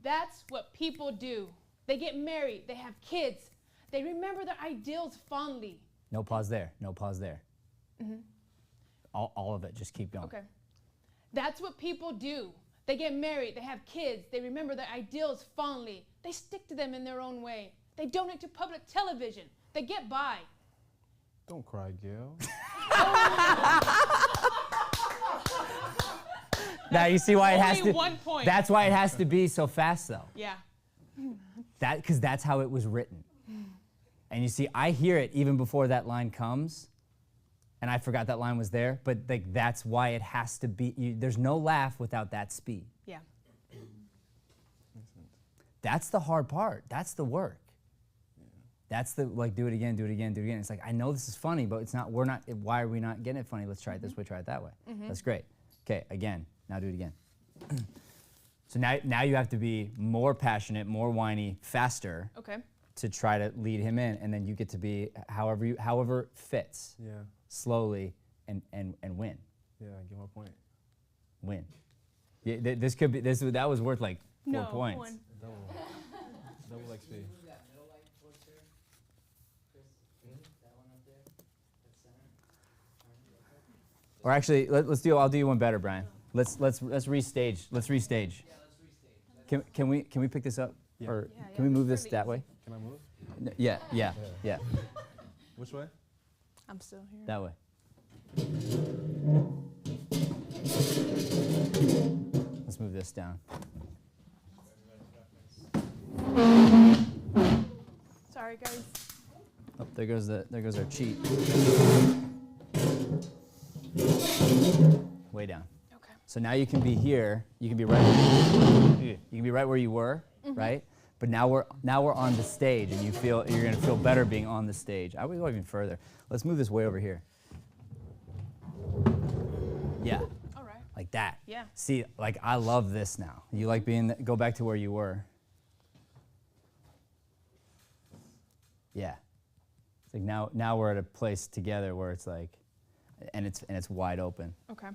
That's what people do. They get married, they have kids, they remember their ideals fondly. No pause there. No pause there. All of it. Just keep going. Okay. That's what people do. They get married, they have kids, they remember their ideals fondly. They stick to them in their own way. They donate to public television. They get by. Don't cry, Gail. Now you see why it has Only to. 1 point. That's why it has to be so fast, though. Yeah. Because that's how it was written. And you see, I hear it even before that line comes, and I forgot that line was there. But like that's why it has to be. There's no laugh without that speed. Yeah. That's the hard part. That's the work. That's the like do it again, do it again, do it again. It's like I know this is funny, but it's not. We're not. Why are we not getting it funny? Let's try it this way. Try it that way. That's great. Okay, again. Now do it again. So now you have to be more passionate, more whiny, faster Okay. to try to lead him in, and then you get to be however fits Yeah. slowly and win. Yeah, I get my point. Win. Yeah, this could be that was worth like 4 No, points. 1. Double. Double XP. Move that middle light towards her, Chris. That one up there, that center. Turn it real quick. Or actually, I'll do you one better, Brian. Let's restage. Let's restage. Yeah, let's restage. Can we pick this up? Yeah. Or Yeah, can we yeah, move it's this really that way? Can I move? Yeah. Which way? I'm still here. That way. Let's move this down. Sorry, guys. Oh, there goes our cheat. Way down. Okay. So now you can be here. You can be right. You can be right where you were, right? But now we're on the stage, and you're gonna feel better being on the stage. I would go even further. Let's move this way over here. Yeah, All right. like that. Yeah. See, like I love this now. You like go back to where you were. Yeah. It's like now we're at a place together where it's like, and it's wide open. Okay.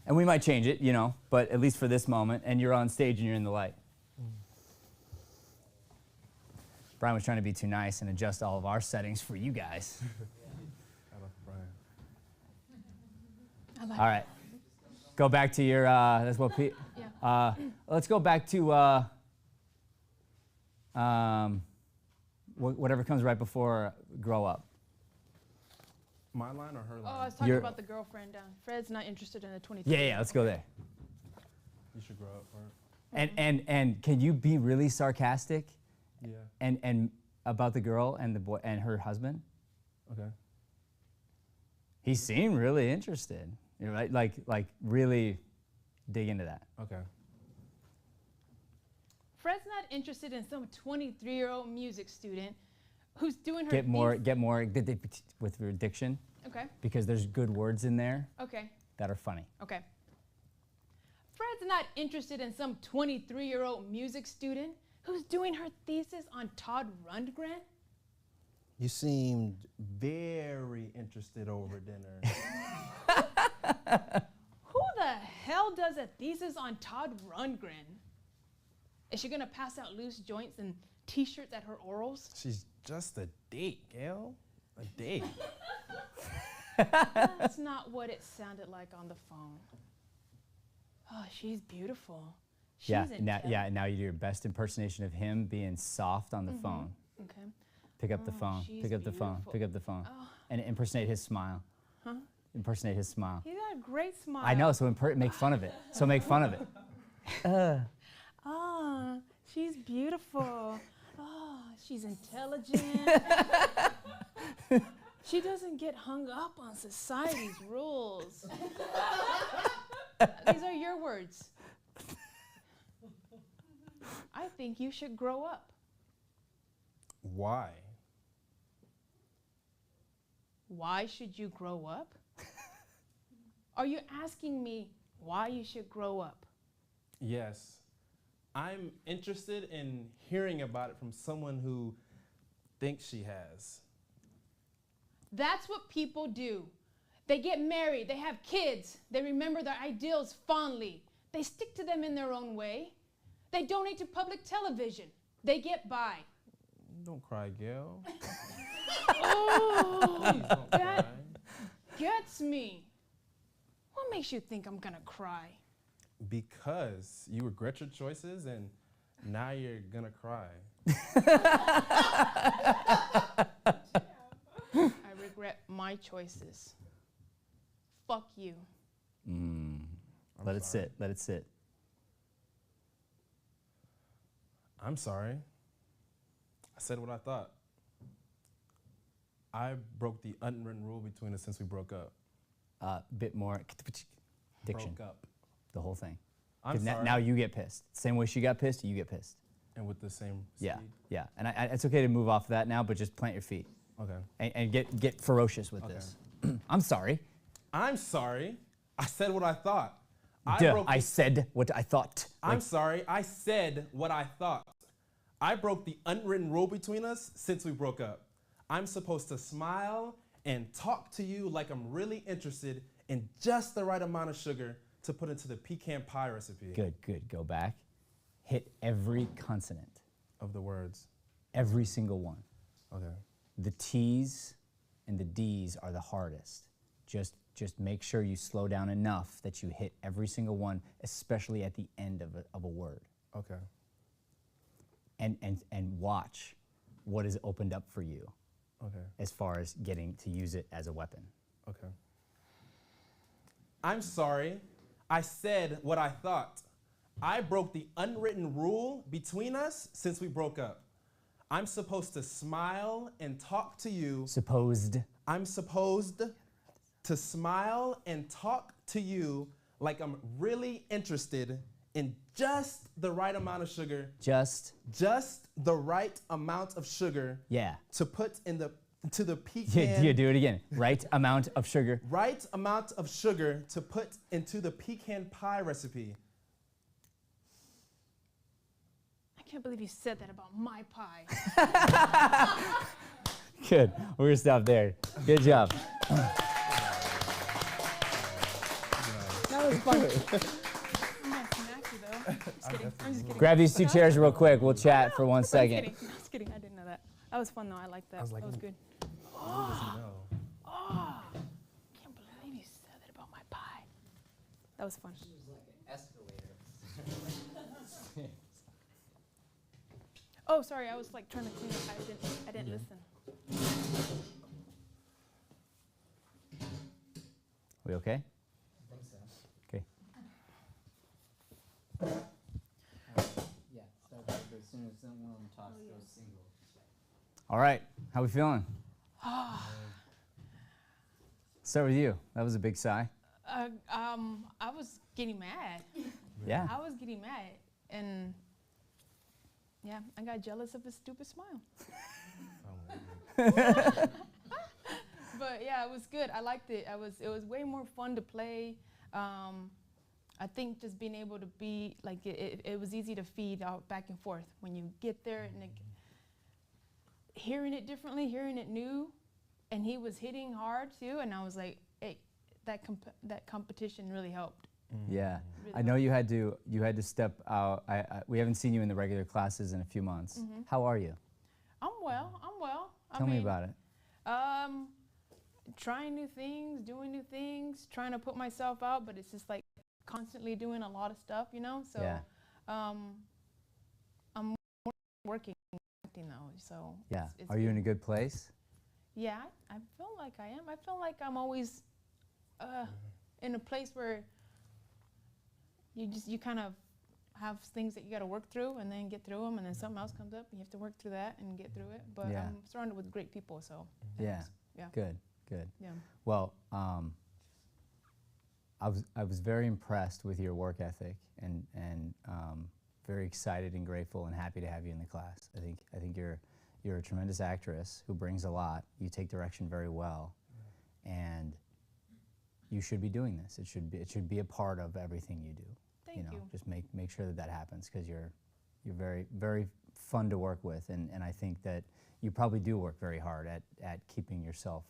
And we might change it, but at least for this moment, and you're on stage and you're in the light. Brian was trying to be too nice and adjust all of our settings for you guys. I love Brian. I like All right. Go back to your, that's what Yeah. let's go back to whatever comes right before grow up. My line or her line? Oh, I was talking You're- about the girlfriend down. Fred's not interested in a 23. Yeah, let's go there. You should grow up part. And can you be really sarcastic Yeah. and about the girl and the boy and her husband? Okay. He seemed really interested. Right? Like really dig into that. Okay. Fred's not interested in some 23-year-old music student who's doing her Get more with your diction Okay. because there's good words in there Okay. that are funny. Okay. Fred's not interested in some 23-year-old music student who's doing her thesis on Todd Rundgren. You seemed very interested over dinner. Who the hell does a thesis on Todd Rundgren? Is she gonna pass out loose joints and T-shirts at her orals? She's just a date, Gail. A date. That's not what it sounded like on the phone. Oh, she's beautiful. She's Now you do your best impersonation of him being soft on the phone. Okay. Pick up the phone. she's Pick up the phone. beautiful. Pick up the phone. Oh. And impersonate his smile. Huh? Impersonate his smile. He's got a great smile. I know. So make fun of it. So make fun of it. Ah, she's beautiful. Oh, she's intelligent. She doesn't get hung up on society's rules. These are your words. I think you should grow up. Why? Why should you grow up? Are you asking me why you should grow up? Yes. I'm interested in hearing about it from someone who thinks she has. That's what people do. They get married, they have kids, they remember their ideals fondly. They stick to them in their own way. They donate to public television. They get by. Don't cry, Gail. Oh, Please don't cry. that gets me. What makes you think I'm gonna cry? Because you regret your choices and now you're gonna cry. I regret my choices. Fuck you. Let it sit. Let it sit. I'm sorry. I said what I thought. I broke the unwritten rule between us since we broke up. Bit more diction. Broke up. The whole thing. I'm 'Cause sorry. now you get pissed. Same way she got pissed, you get pissed. And with the same Yeah, speed? yeah. And it's okay to move off of that now, but just plant your feet Okay. and get ferocious with Okay. this. I'm sorry. I'm sorry. I said what I thought. I said what I thought. I'm sorry. I said what I thought. I broke the unwritten rule between us since we broke up. I'm supposed to smile and talk to you like I'm really interested in just the right amount of sugar to put into the pecan pie recipe. Good, good. Go back. Hit every consonant. Of the words. Every single one. Okay. The T's and the D's are the hardest. Just make sure you slow down enough that you hit every single one, especially at the end of a word. Okay. And watch what is opened up for you Okay. as far as getting to use it as a weapon. Okay. I'm sorry. I said what I thought. I broke the unwritten rule between us since we broke up. I'm supposed to smile and talk to you. Supposed. I'm supposed to smile and talk to you like I'm really interested in just the right amount of sugar. Just. Just the right amount of sugar Yeah. to put into the pecan. Yeah, do it again. Right amount of sugar. Right amount of sugar to put into the pecan pie recipe. I can't believe you said that about my pie. Good. We're gonna stop there. Good job. That was fun. I'm gonna smack you though. Just kidding. I'm just kidding. Grab these two chairs real quick. We'll chat for 1 I'm just second. kidding. I'm just kidding. I didn't know that. That was fun though. I liked that. I was like, that was good. No. Oh, can't believe you said that about my pie. That was fun. She was like an escalator. Oh, sorry. I was like trying to clean up. I didn't listen. We okay? I think so. Okay. Yeah, start back as soon as someone talks goes single. All right. How we feeling? Start with you. That was a big sigh. I was getting mad. Yeah. I was getting mad, and yeah, I got jealous of his stupid smile. But yeah, it was good. I liked it. It was way more fun to play. I think just being able to be like it was easy to feed out back and forth when you get there and hearing it differently, hearing it new, and he was hitting hard too, and I was like, hey, that competition really helped. Yeah. Really I know you had to step out. We haven't seen you in the regular classes in a few months. Mm-hmm. How are you? I'm well. Tell me about it. Trying new things, doing new things, trying to put myself out, but it's just like constantly doing a lot of stuff, you know? So Yeah. I'm working acting though, so Yeah. it's Are you good. in a good place? Yeah, I feel like I am. I feel like I'm always in a place where you kind of have things that you got to work through and then get through them, and then something else comes up and you have to work through that and get through it. But Yeah. I'm surrounded with great people, so Yeah. yeah. Good. Good. Yeah. Well, I was very impressed with your work ethic and very excited and grateful and happy to have you in the class. I think you're a tremendous actress who brings a lot. You take direction very well, and you should be doing this. It should be a part of everything you do. Thank you. Just make sure that happens, because you're very, very fun to work with, and I think that you probably do work very hard at keeping yourself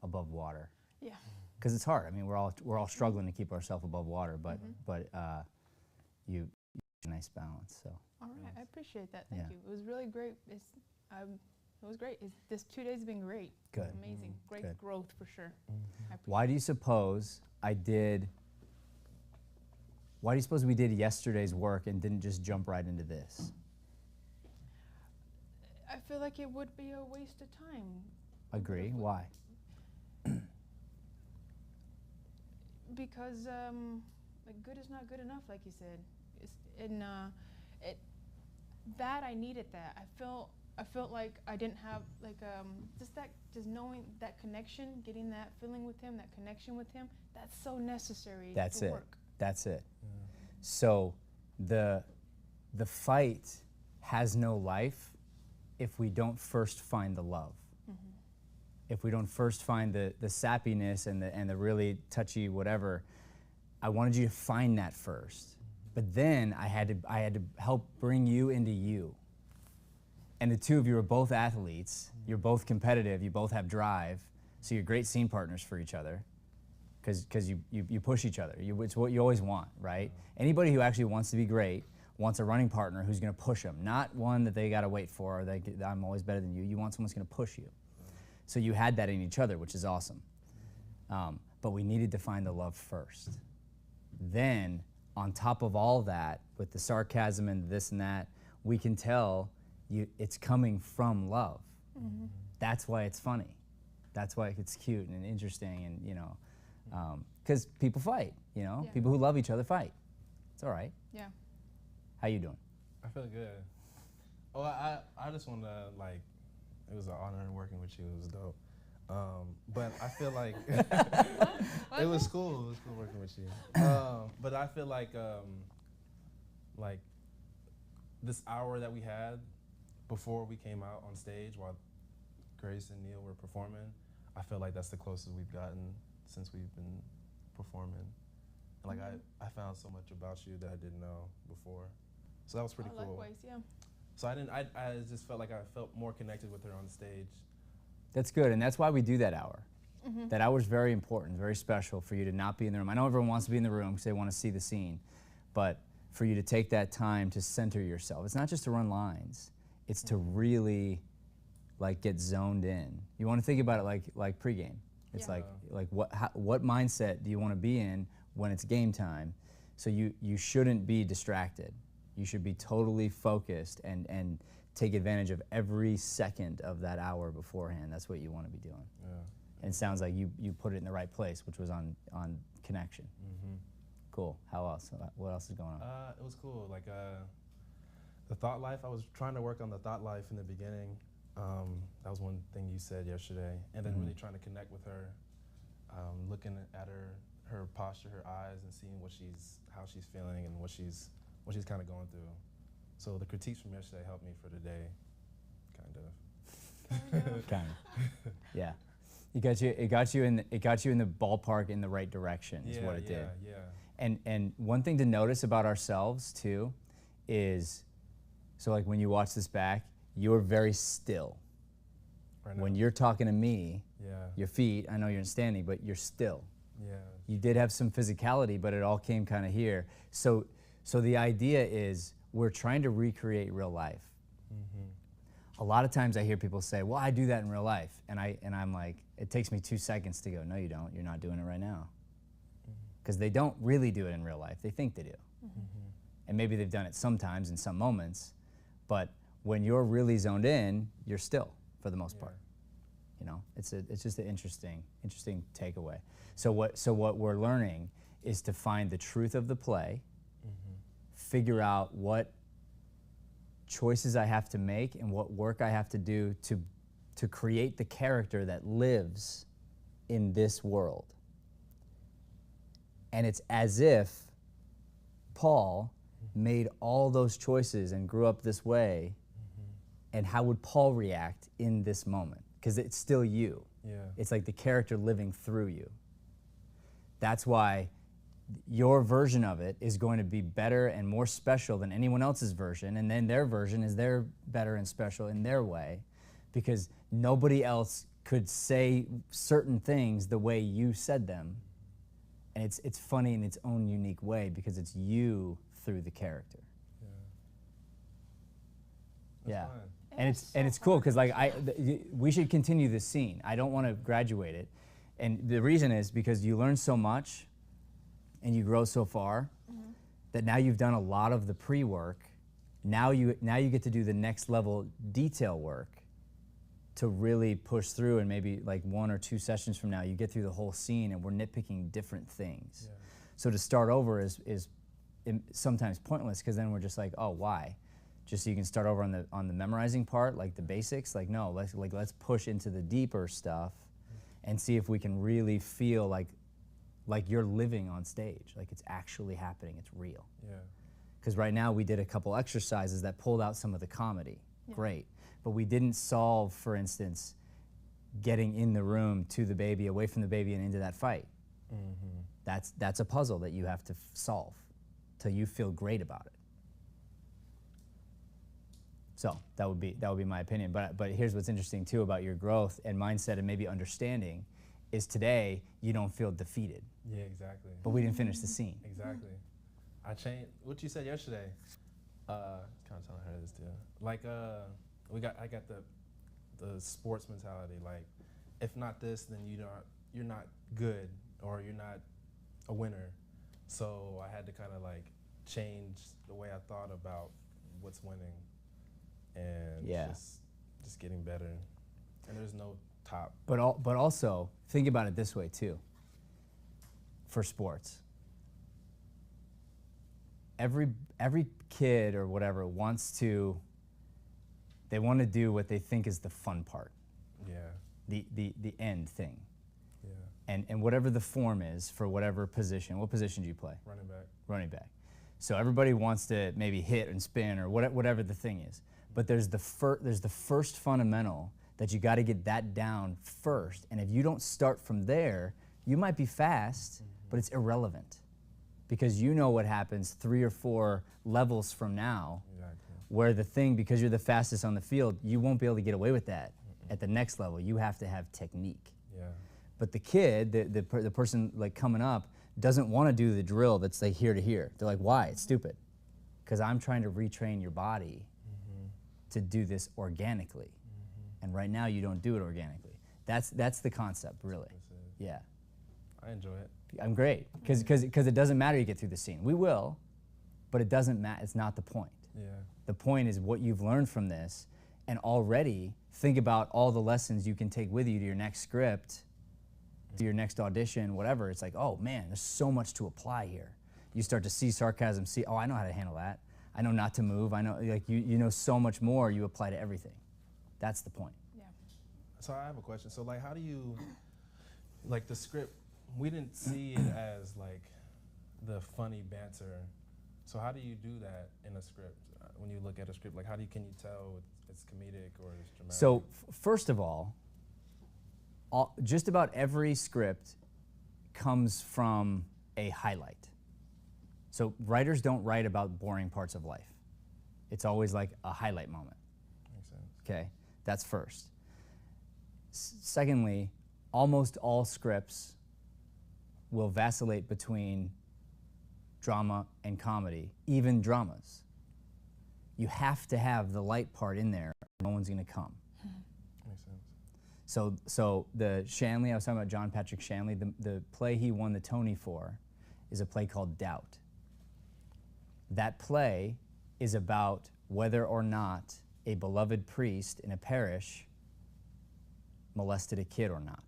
above water. Yeah. because it's hard. I mean, we're all struggling to keep ourselves above water, but you a nice balance. So All right, I appreciate that. Thank Yeah. you. It was really great. It was great. This 2 days have been great. Good. Amazing. Great Good. growth for sure. I why do you suppose we did yesterday's work and didn't just jump right into this? I feel like it would be a waste of time. Agree. Why? Because like good is not good enough, like you said. That I needed that. I felt like I didn't have like just knowing that connection, getting that feeling with him, that connection with him. That's so necessary. That's to it. work. That's it. So the fight has no life if we don't first find the love. If we don't first find the sappiness and the really touchy whatever. I wanted you to find that first. But then I had to help bring you into you. And the two of you are both athletes. You're both competitive. You both have drive. So you're great scene partners for each other. Because you push each other. It's what you always want, right? Anybody who actually wants to be great wants a running partner who's going to push them, not one that they got to wait for or I'm always better than you. You want someone who's going to push you. So you had that in each other, which is awesome. But we needed to find the love first. Then, on top of all that, with the sarcasm and this and that, we can tell it's coming from love. That's why it's funny. That's why it's cute and interesting, and you know, because people fight. You know, Yeah. people who love each other fight. It's all right. Yeah. How you doing? I feel good. Oh, I just want to, like, it was an honor working with you. It was dope. But I feel like it was cool. It was cool working with you. But I feel like this hour that we had before we came out on stage while Grace and Neil were performing, I feel like that's the closest we've gotten since we've been performing. And like I found so much about you that I didn't know before. So that was pretty cool. Likewise, yeah. So I just felt like I felt more connected with her on stage. That's good, and that's why we do that hour. That hour is very important, very special for you to not be in the room. I know everyone wants to be in the room because they want to see the scene, but for you to take that time to center yourself. It's not just to run lines. It's to really like get zoned in. You want to think about it like pregame. It's Yeah. like what mindset do you want to be in when it's game time? So you shouldn't be distracted. You should be totally focused and take advantage of every second of that hour beforehand. That's what you want to be doing. Yeah. And it sounds like you put it in the right place, which was on connection. Cool. How else? What else is going on? It was cool. Like the thought life. I was trying to work on the thought life in the beginning. That was one thing you said yesterday, and then really trying to connect with her, looking at her posture, her eyes, and seeing how she's feeling and what she's kind of going through. So the critiques from yesterday helped me for today, kind of. Kind of. Yeah. It got you in the ballpark in the right direction is what it did. Yeah. And one thing to notice about ourselves too is, so like when you watch this back, you're very still. Right now. When you're talking to me, Yeah. your feet, I know you're standing, but you're still. Yeah. You did have some physicality, but it all came kind of here. So the idea is we're trying to recreate real life. A lot of times I hear people say, well, I do that in real life. And I'm like, it takes me 2 seconds to go, no, you don't. You're not doing it right now. Because they don't really do it in real life. They think they do. And maybe they've done it sometimes in some moments. But when you're really zoned in, you're still for the most part. You know, it's just an interesting takeaway. So what we're learning is to find the truth of the play, figure out what choices I have to make and what work I have to do to create the character that lives in this world. And it's as if Paul made all those choices and grew up this way, and how would Paul react in this moment? Because it's still you. Yeah. It's like the character living through you. That's why your version of it is going to be better and more special than anyone else's version, and then their version is better and special in their way, because nobody else could say certain things the way you said them, and it's funny in its own unique way because it's you through the character. Yeah. fun. And it's cool because like we should continue this scene. I don't want to graduate it, and the reason is because you learn so much, and you grow so far, that now you've done a lot of the pre-work. Now you get to do the next level detail work, to really push through, and maybe like 1 or 2 sessions from now you get through the whole scene and we're nitpicking different things. Yeah. So to start over is sometimes pointless because then we're just like, oh, why? Just so you can start over on the memorizing part, like the basics. Like no, let's push into the deeper stuff and see if we can really feel like you're living on stage, like it's actually happening, it's real. Yeah. Because right now we did a couple exercises that pulled out some of the comedy. Yeah. Great. But we didn't solve, for instance, getting in the room to the baby, away from the baby, and into that fight. That's a puzzle that you have to solve till you feel great about it. So that would be my opinion. But here's what's interesting too about your growth and mindset and maybe understanding is today you don't feel defeated. Yeah, exactly. But we didn't finish the scene. Exactly. I changed what you said yesterday. Kind of telling her this too. Like I got the sports mentality. Like, if not this, then you're not good or you're not a winner. So I had to kind of like change the way I thought about what's winning, and just getting better. And there's no top. But also think about it this way too. For sports, every kid or whatever they want to do what they think is the fun part. Yeah. The end thing. Yeah. And whatever the form is for whatever position. What position do you play? Running back. Running back. So everybody wants to maybe hit and spin or whatever the thing is. But there's the first fundamental that you got to get that down first. And if you don't start from there, you might be fast, but it's irrelevant. Because you know what happens 3 or 4 levels from now, where the thing, because you're the fastest on the field, you won't be able to get away with that at the next level. You have to have technique. Yeah. But the kid, the person like coming up, doesn't want to do the drill that's like here to here. They're like, why? It's stupid. Because I'm trying to retrain your body to do this organically. And right now you don't do it organically. That's the concept, really. Yeah. I enjoy it. I'm great, because it doesn't matter you get through the scene. We will, but it doesn't matter. It's not the point. Yeah. The point is what you've learned from this, and already think about all the lessons you can take with you to your next script, to your next audition, whatever. It's like, oh man, there's so much to apply here. You start to see sarcasm, oh, I know how to handle that. I know not to move. I know, like you know so much more you apply to everything. That's the point. Yeah. So I have a question. So like, how do you, like the script, we didn't see it as like the funny banter. So how do you do that in a script? When you look at a script, like can you tell it's comedic or it's dramatic? So first of all, just about every script comes from a highlight. So writers don't write about boring parts of life. It's always like a highlight moment. Makes sense. Okay, that's first. Secondly, almost all scripts will vacillate between drama and comedy, even dramas. You have to have the light part in there, or no one's gonna come. Makes sense. So the Shanley, I was talking about John Patrick Shanley, the play he won the Tony for is a play called Doubt. That play is about whether or not a beloved priest in a parish molested a kid or not.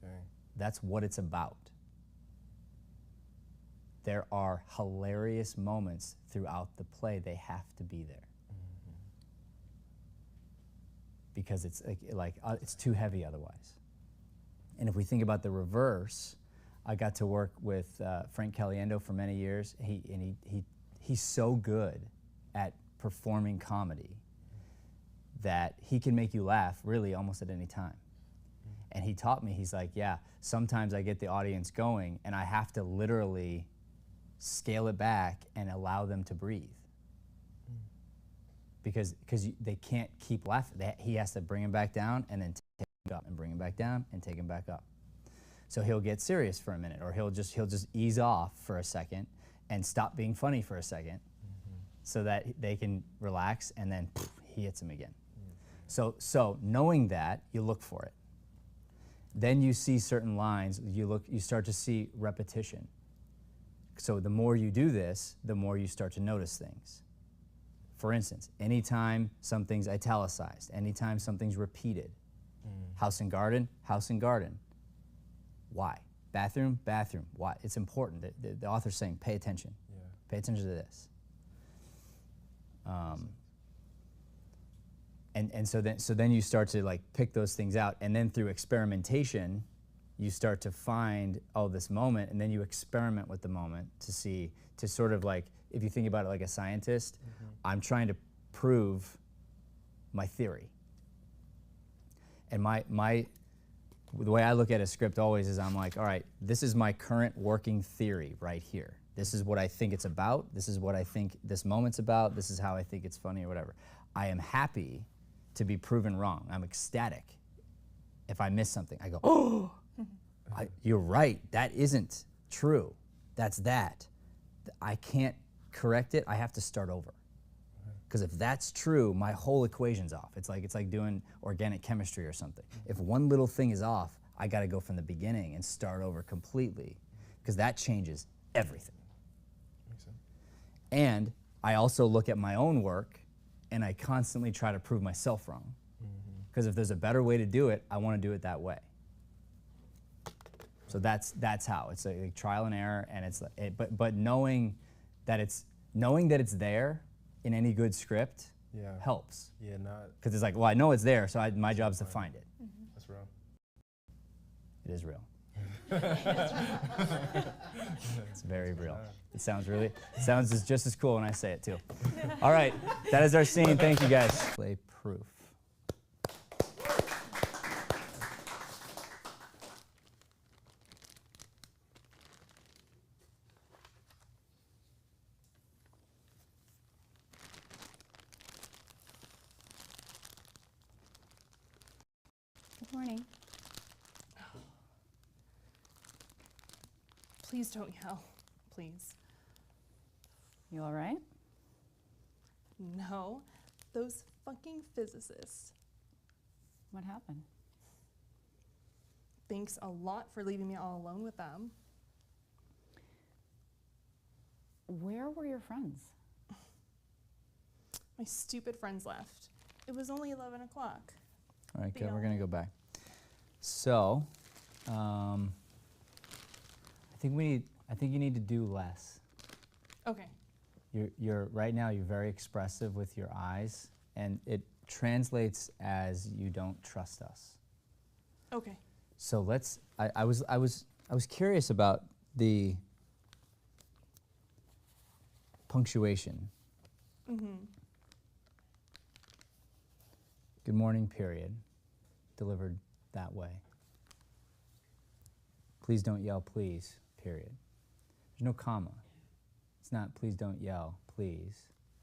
Okay. That's what it's about. There are hilarious moments throughout the play. They have to be there. Because it's it's too heavy otherwise. And if we think about the reverse, I got to work with Frank Caliendo for many years. He's so good at performing comedy that he can make you laugh really almost at any time. And he taught me, he's like, yeah, sometimes I get the audience going and I have to literally scale it back and allow them to breathe. Because they can't keep laughing. He has to bring them back down and then take up and bring him back down and take him back up. So he'll get serious for a minute, or he'll just ease off for a second and stop being funny for a second, so that they can relax, and then he hits him again. So knowing that, you look for it. Then you see certain lines. You start to see repetition. So the more you do this, the more you start to notice things. For instance, anytime something's italicized, anytime something's repeated, house and garden, house and garden. Why? Bathroom, bathroom. Why? It's important. The author's saying, pay attention. Yeah. Pay attention to this. And so then you start to like pick those things out, and then through experimentation, you start to find, oh, this moment, and then you experiment with the moment to sort of like, if you think about it like a scientist, I'm trying to prove my theory. And the way I look at a script always is I'm like, all right, this is my current working theory right here. This is what I think it's about. This is what I think this moment's about. This is how I think it's funny or whatever. I am happy to be proven wrong. I'm ecstatic if I miss something. I go, oh, you're right. That isn't true. That's that. I can't correct it. I have to start over. Because if that's true, my whole equation's off. It's like doing organic chemistry or something. If one little thing is off, I got to go from the beginning and start over completely, because that changes everything. Makes sense. And I also look at my own work, and I constantly try to prove myself wrong. Because if there's a better way to do it, I want to do it that way. So that's how it's like trial and error, and but knowing that it's there in any good script helps. Yeah, not. Because it's like, well, I know it's there, so my job is to find it. That's real. It is real. It's very real. It sounds just as cool when I say it too. All right, that is our scene. Thank you guys. Play proof. Good morning. Please don't yell, please. You all right? No, those fucking physicists. What happened? Thanks a lot for leaving me all alone with them. Where were your friends? My stupid friends left. It was only 11 o'clock. All right, They good. We're all- gonna go back. So, I think you need to do less. Okay. You're right now. You're very expressive with your eyes, and it translates as you don't trust us. Okay. So I was curious about the punctuation. Good morning, period. Delivered that way. Please don't yell, please, period. There's no comma. It's not please don't yell, please.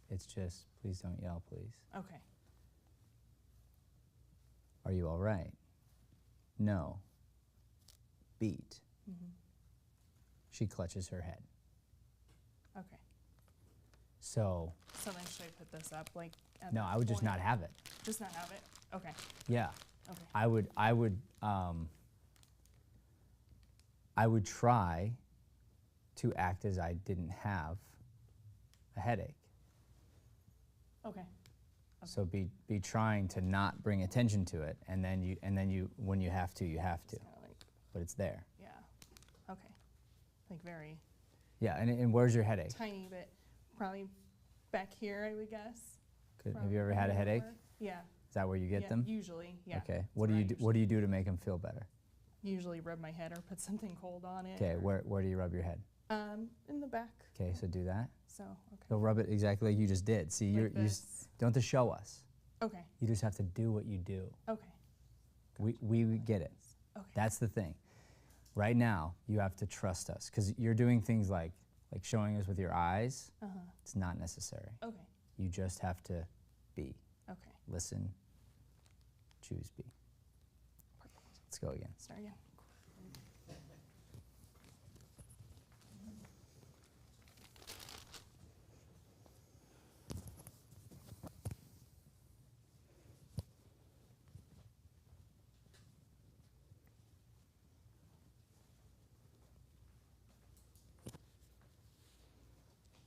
It's just please don't yell, please. Okay. Are you all right? No. Beat. She clutches her head. Okay. So, So then should I put this up like at no, that I would just point? not have it. Just not have it? Okay. Yeah. Okay. I would try to act as I didn't have a headache. Okay. So be trying to not bring attention to it, and then you when you have to, you have to. Just kinda like, But it's there. yeah. Okay. Like very Yeah, and where's your headache? tiny bit, probably back here, I would guess. Good. Have you ever had a Probably headache? lower. Yeah. Is that where you get Yeah, them? usually, yeah. Okay. That's What do where you I do? What do you do to make them feel better? Usually rub my head or put something cold on it. Okay. or- Where do you rub your head? in the back. Okay. So do that. So, okay. You'll rub it exactly like you just did. See, Like you this. don't have to show us. Okay. You just have to do what you do. Okay. We get it. Okay. That's the thing. Right now, you have to trust us, because you're doing things like showing us with your eyes. It's not necessary. Okay. You just have to be, Okay. listen, choose be. Let's go again. Start again.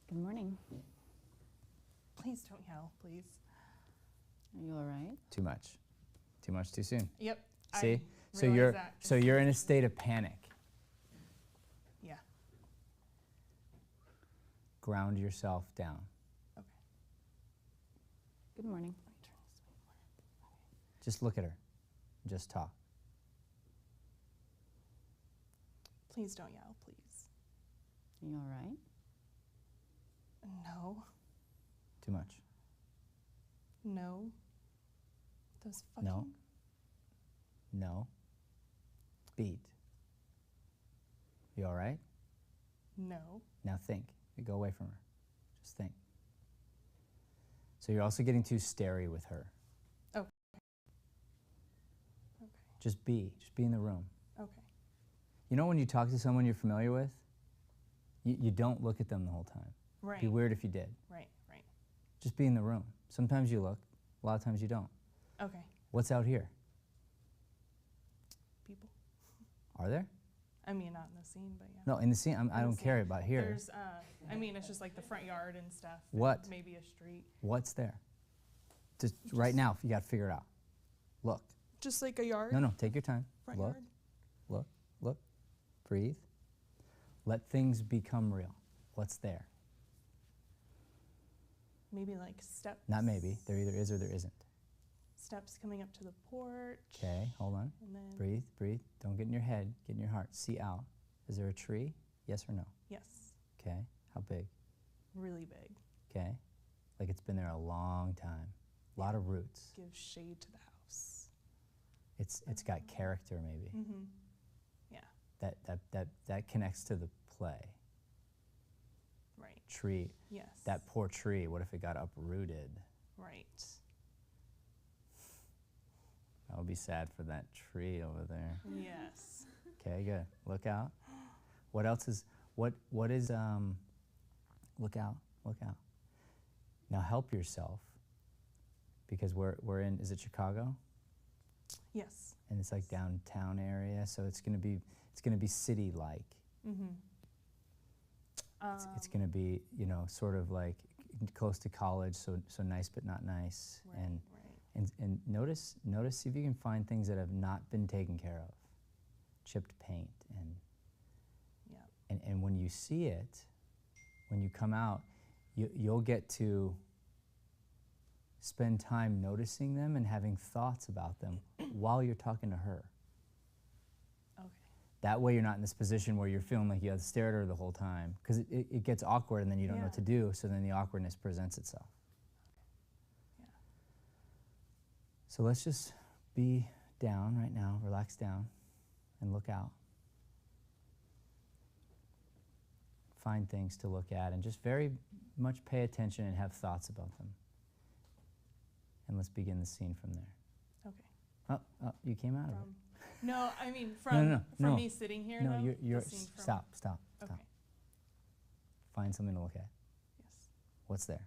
Good morning. Please don't yell, please. Are you all right? Too much. Too much too soon. Yep. See? I So realize you're that so just- you're in a state of panic. Yeah. Ground yourself down. Okay. Good morning. Let me turn this way more. Just look at her. Just talk. Please don't yell, please. Are you all right? No. Too much. No. Those fucking. No. No. Beat. You all right? No. Now think. You go away from her. Just think. So you're also getting too starey with her. Okay. Just be. Just be in the room. Okay. You know when you talk to someone you're familiar with, you don't look at them the whole time. Right. It'd be weird if you did. Right. Right. Just be in the room. Sometimes you look. A lot of times you don't. Okay. What's out here? People. Are there? I mean, not in the scene, but yeah. No, in the scene. I In don't the care scene. about here. There's, I mean, it's just like the front yard and stuff. and What? Maybe a street. What's there? Just right now, you got to figure it out. Look. Just like a yard. No, no. Take your time. Front Look. yard. Look. Look. Breathe. Let things become real. What's there? Maybe like steps. Not maybe. There either is or there isn't. Steps coming up to the porch. Okay. Hold on. And then. Breathe. Breathe. Don't get in your head. Get in your heart. See out. Is there a tree? Yes or no? Yes. Okay. How big? Really big. Okay. Like it's been there a long time. A lot of roots. Give shade to the house. It's got character maybe. Mm-hmm. Yeah. That connects to the play. Right. Tree. Yes. That poor tree, what if it got uprooted? Right. That would be sad for that tree over there. Yes. Okay, good. Look out. What else is what is look out, look out. Now help yourself because we're in, is it Chicago? Yes. And it's like downtown area, so it's gonna be city like. Mm-hmm. It's gonna be, you know, sort of like close to college, so nice but not nice. Right, And right. and notice see if you can find things that have not been taken care of. Chipped paint Yeah. and when you see it, when you come out, you'll get to spend time noticing them and having thoughts about them while you're talking to her. Okay. That way you're not in this position where you're feeling like you have to stare at her the whole time, because it gets awkward and then you don't know what to Yeah. do, so then the awkwardness presents itself. Yeah. So let's just be down right now, relax down, and look out. Find things to look at and just very much pay attention and have thoughts about them. And let's begin the scene from there. Okay. Oh, you came out of it. From. No, I mean from no. me sitting here. No, though, you're the scene from. stop. Okay. Find something to look at. Yes. What's there?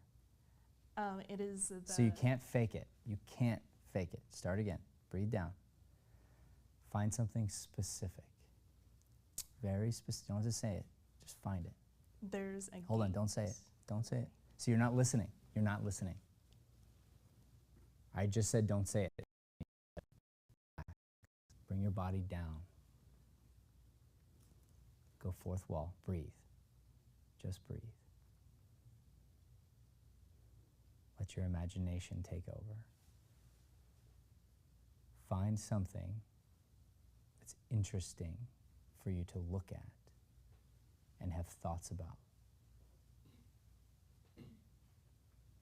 It is the. So you can't fake it. You can't fake it. Start again. Breathe down. Find something specific. Very specific. Don't have to say it. Just find it. There's a. Hold on. gate. Don't say it. Don't say it. So you're not listening. You're not listening. I just said don't say it. Bring your body down. Go fourth wall. Breathe. Just breathe. Let your imagination take over. Find something that's interesting for you to look at and have thoughts about.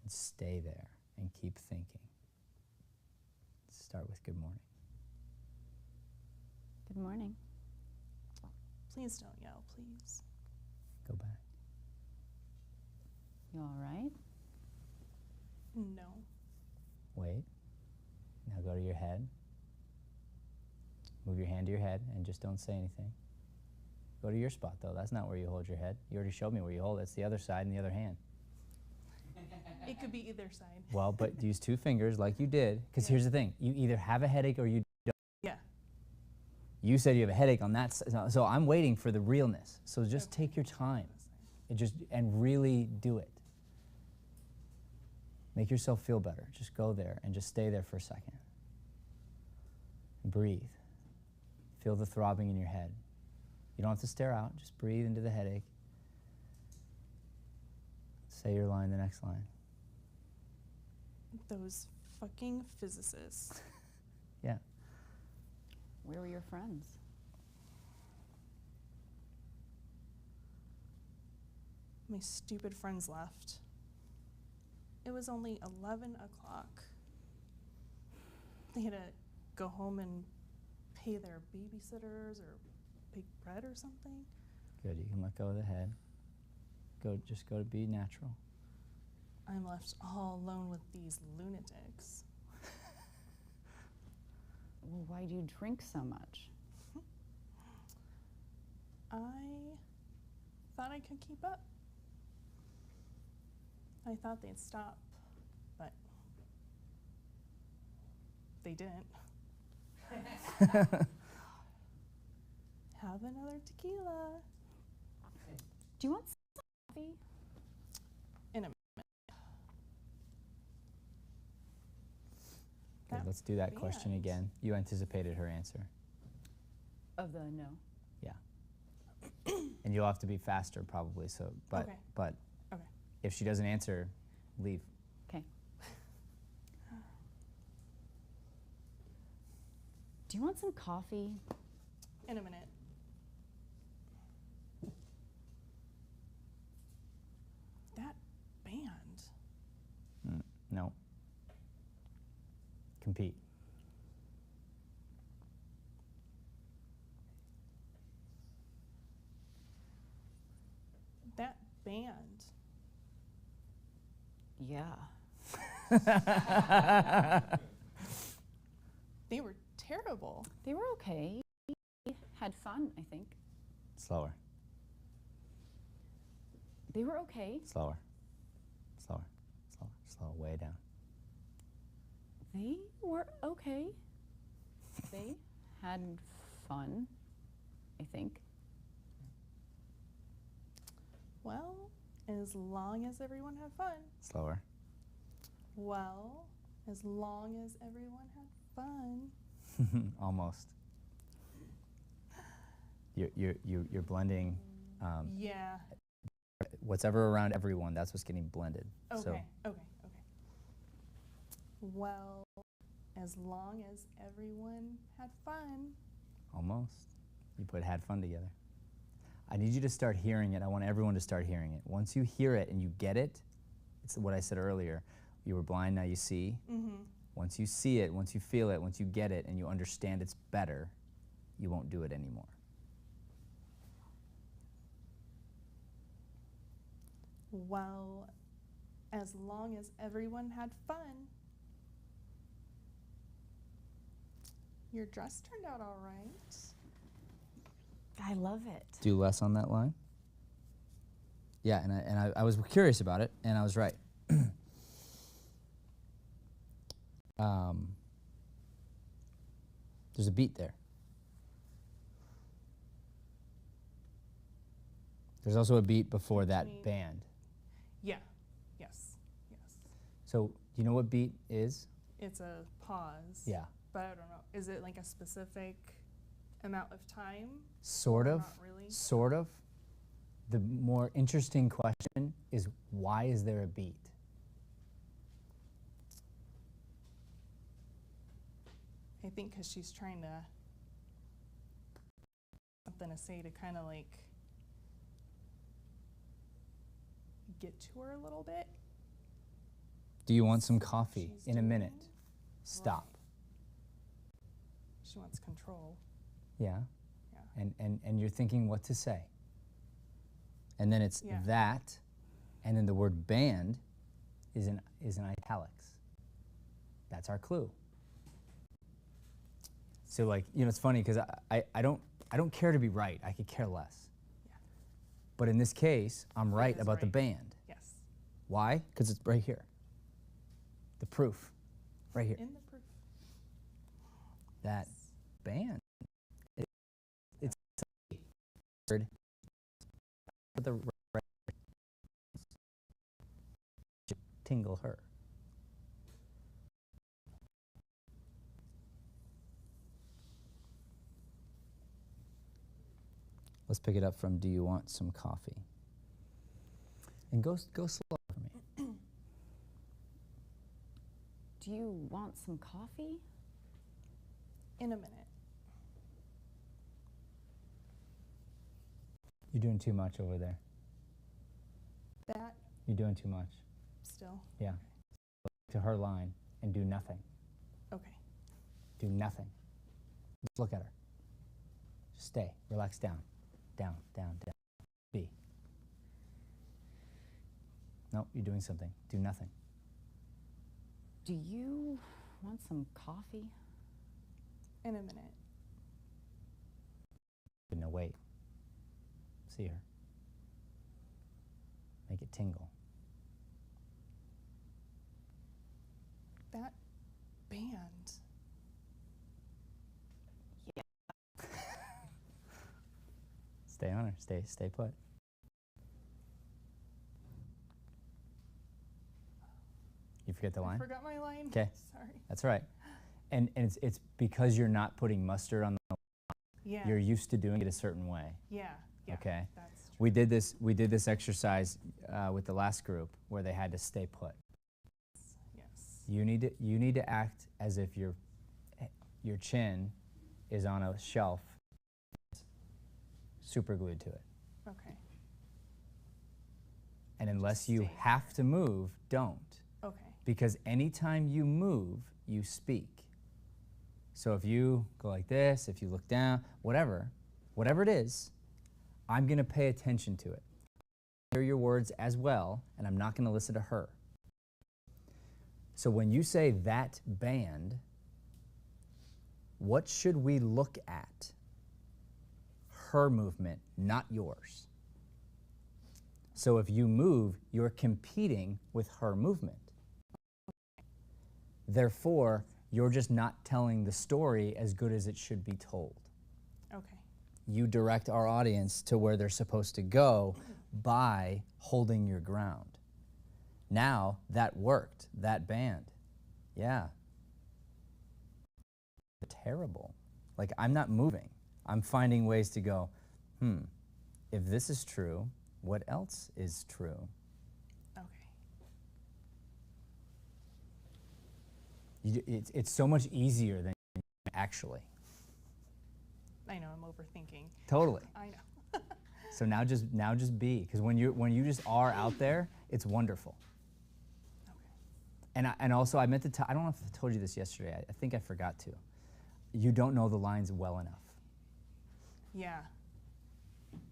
And stay there and keep thinking. Start with good morning. Good morning. Please don't yell, please. Go back. You all right? No. Wait. Now go to your head. Move your hand to your head and just don't say anything. Go to your spot, though. That's not where you hold your head. You already showed me where you hold it. It's the other side and the other hand. It could be either side. Well, but use 2 fingers like you did, because here's the thing. You either have a headache or you don't. Yeah. You said you have a headache on that side, so I'm waiting for the realness. So just take your time and really do it. Make yourself feel better. Just go there and just stay there for a second. And breathe. Feel the throbbing in your head. You don't have to stare out. Just breathe into the headache. Say your line, the next line. Those fucking physicists. Yeah. Where were your friends? My stupid friends left. It was only 11 o'clock. They had to go home and pay their babysitters or bake bread or something. Good. You can let go of the head. Just go to be natural. I'm left all alone with these lunatics. Well, why do you drink so much? I thought I could keep up. I thought they'd stop, but they didn't. Have another tequila. Do you want some coffee? In a minute. Good. Let's do that question band. again. You anticipated her answer. Of the no. Yeah. And you'll have to be faster probably. So, but Okay. if she doesn't answer, leave. Okay. Do you want some coffee? In a minute. That band. No. Compete. That band. Yeah. They were terrible. They were okay. Had fun, I think. Slower. They were okay. Slower. Slower. Slower. Slow. Way down. They were okay. They had fun, I think. Well, as long as everyone had fun. Slower. Well, as long as everyone had fun. Almost. You're blending. Yeah. What's ever around everyone, that's what's getting blended. Okay. So Okay. Well, as long as everyone had fun. almost. You put had fun together. I need you to start hearing it. I want everyone to start hearing it. Once you hear it and you get it, it's what I said earlier. You were blind, now you see. Mm-hmm. Once you see it, once you feel it, once you get it and you understand it's better, you won't do it anymore. Well, as long as everyone had fun. Your dress turned out all right. I love it. Do less on that line? Yeah, and I was curious about it, and I was right. There's a beat there. There's also a beat before that Between- band. Yeah. Yes. Yes. So, do you know what beat is? It's a pause. Yeah. But I don't know. Is it like a specific amount of time? Sort Or of. not really? Sort of. The more interesting question is, why is there a beat? I think because she's trying to something to say to kind of like get to her a little bit. Do you want some coffee? She's In a minute. doing- Stop. She wants control. Yeah. Yeah. And you're thinking what to say. And then it's Yeah. that, and then the word band is in italics. That's our clue. So like, you know, it's funny because I don't care to be right. I could care less. Yeah. But in this case, I'm right is about the right. band. Yes. Why? Because it's right here. The proof, right here. In the proof. That band. It's the right tingle her. Let's pick it up from "Do you want some coffee?" And go slow for me. Do you want some coffee? In a minute. You're doing too much over there. That You're doing too much. still. Yeah. To her line and do nothing. Okay. Do nothing. Just look at her. Just stay. Relax down. Down, down, down. Be. No, you're doing something. Do nothing. Do you want some coffee? In a minute. No, wait. See her. Make it tingle. That band. Stay on her. Stay put. You forget the I line? forgot my line. 'Kay. Sorry. That's right. And it's because you're not putting mustard on the Yeah. you're used to doing it a certain way. Yeah. Yeah. Okay. That's true. We did this exercise with the last group where they had to stay put. Yes. You need to act as if your chin is on a shelf, super glued to it. Okay. And unless you Stay have to move, don't. Okay. Because anytime you move, you speak. So if you go like this, if you look down, whatever it is, I'm going to pay attention to it. Hear your words as well, and I'm not going to listen to her. So when you say that band, what should we look at? Her movement, not yours. So if you move, you're competing with her movement. Therefore, you're just not telling the story as good as it should be told. Okay. You direct our audience to where they're supposed to go by holding your ground. Now, that worked, that band. Yeah. Terrible. Like, I'm not moving. I'm finding ways to go, if this is true, what else is true? Okay. It's so much easier than actually. I know I'm overthinking. Totally. I know. So now just be, because when you just are out there, it's wonderful. Okay. And also I meant to I don't know if I told you this yesterday. I think I forgot to. You don't know the lines well enough. Yeah.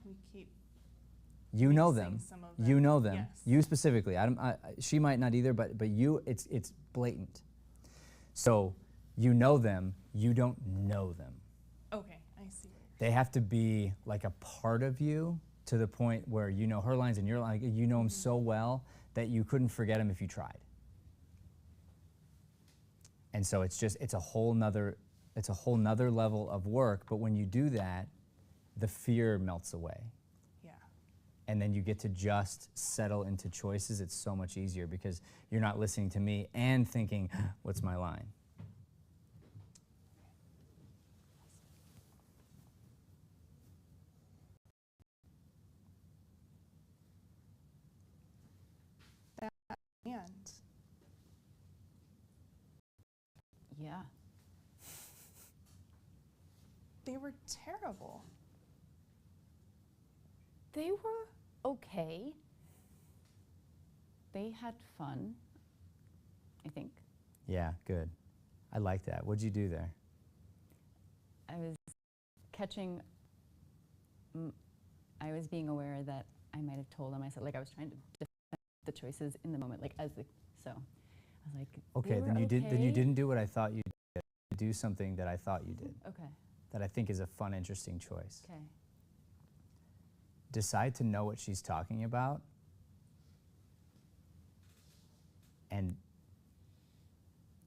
We keep. You know mixing them. some of You know them. Yes. You specifically. She might not either, but you, it's blatant. So you know them. You don't know them. Okay, I see. They have to be like a part of you to the point where you know her lines and your line. You know them so well that you couldn't forget them if you tried. And so it's a whole nother level of work. But when you do that, the fear melts away. Yeah. And then you get to just settle into choices. It's so much easier because you're not listening to me and thinking, what's my line? And Yeah. they were terrible. They were okay. They had fun, I think. Yeah, good. I like that. What'd you do there? I was catching, I was being aware that I might have told them, I said, like, I was trying to defend the choices in the moment, like, so I was like, Okay, they were then you okay. didn't do what I thought you did. do something that I thought you did, Okay. that I think is a fun, interesting choice. Okay. Decide to know what she's talking about and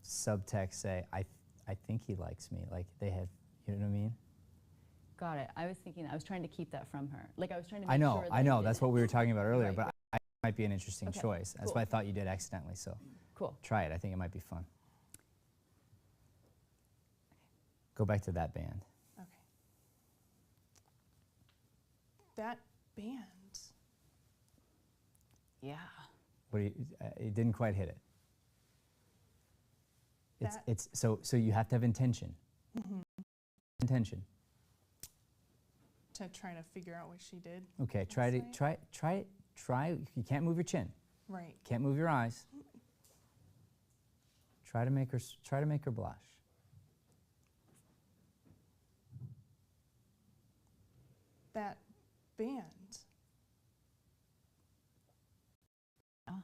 subtext say, I think he likes me. Like they have, you know what I mean? Got it. I was thinking, I was trying to keep that from her. Like I was trying to I make know, sure that I know. did That's it. what we were talking about earlier, Right, but right. I might be an interesting Okay, choice. That's cool. what I thought you did accidentally, so Cool. try it. I think it might be fun. Go back to that band. Okay. That band. Yeah. What do you, it didn't quite hit it. That- It's so you have to have intention. Intention. To try to figure out what she did. Okay, Last night? try. You can't move your chin. Right. Can't move your eyes. Try to make her blush. That band. Oh.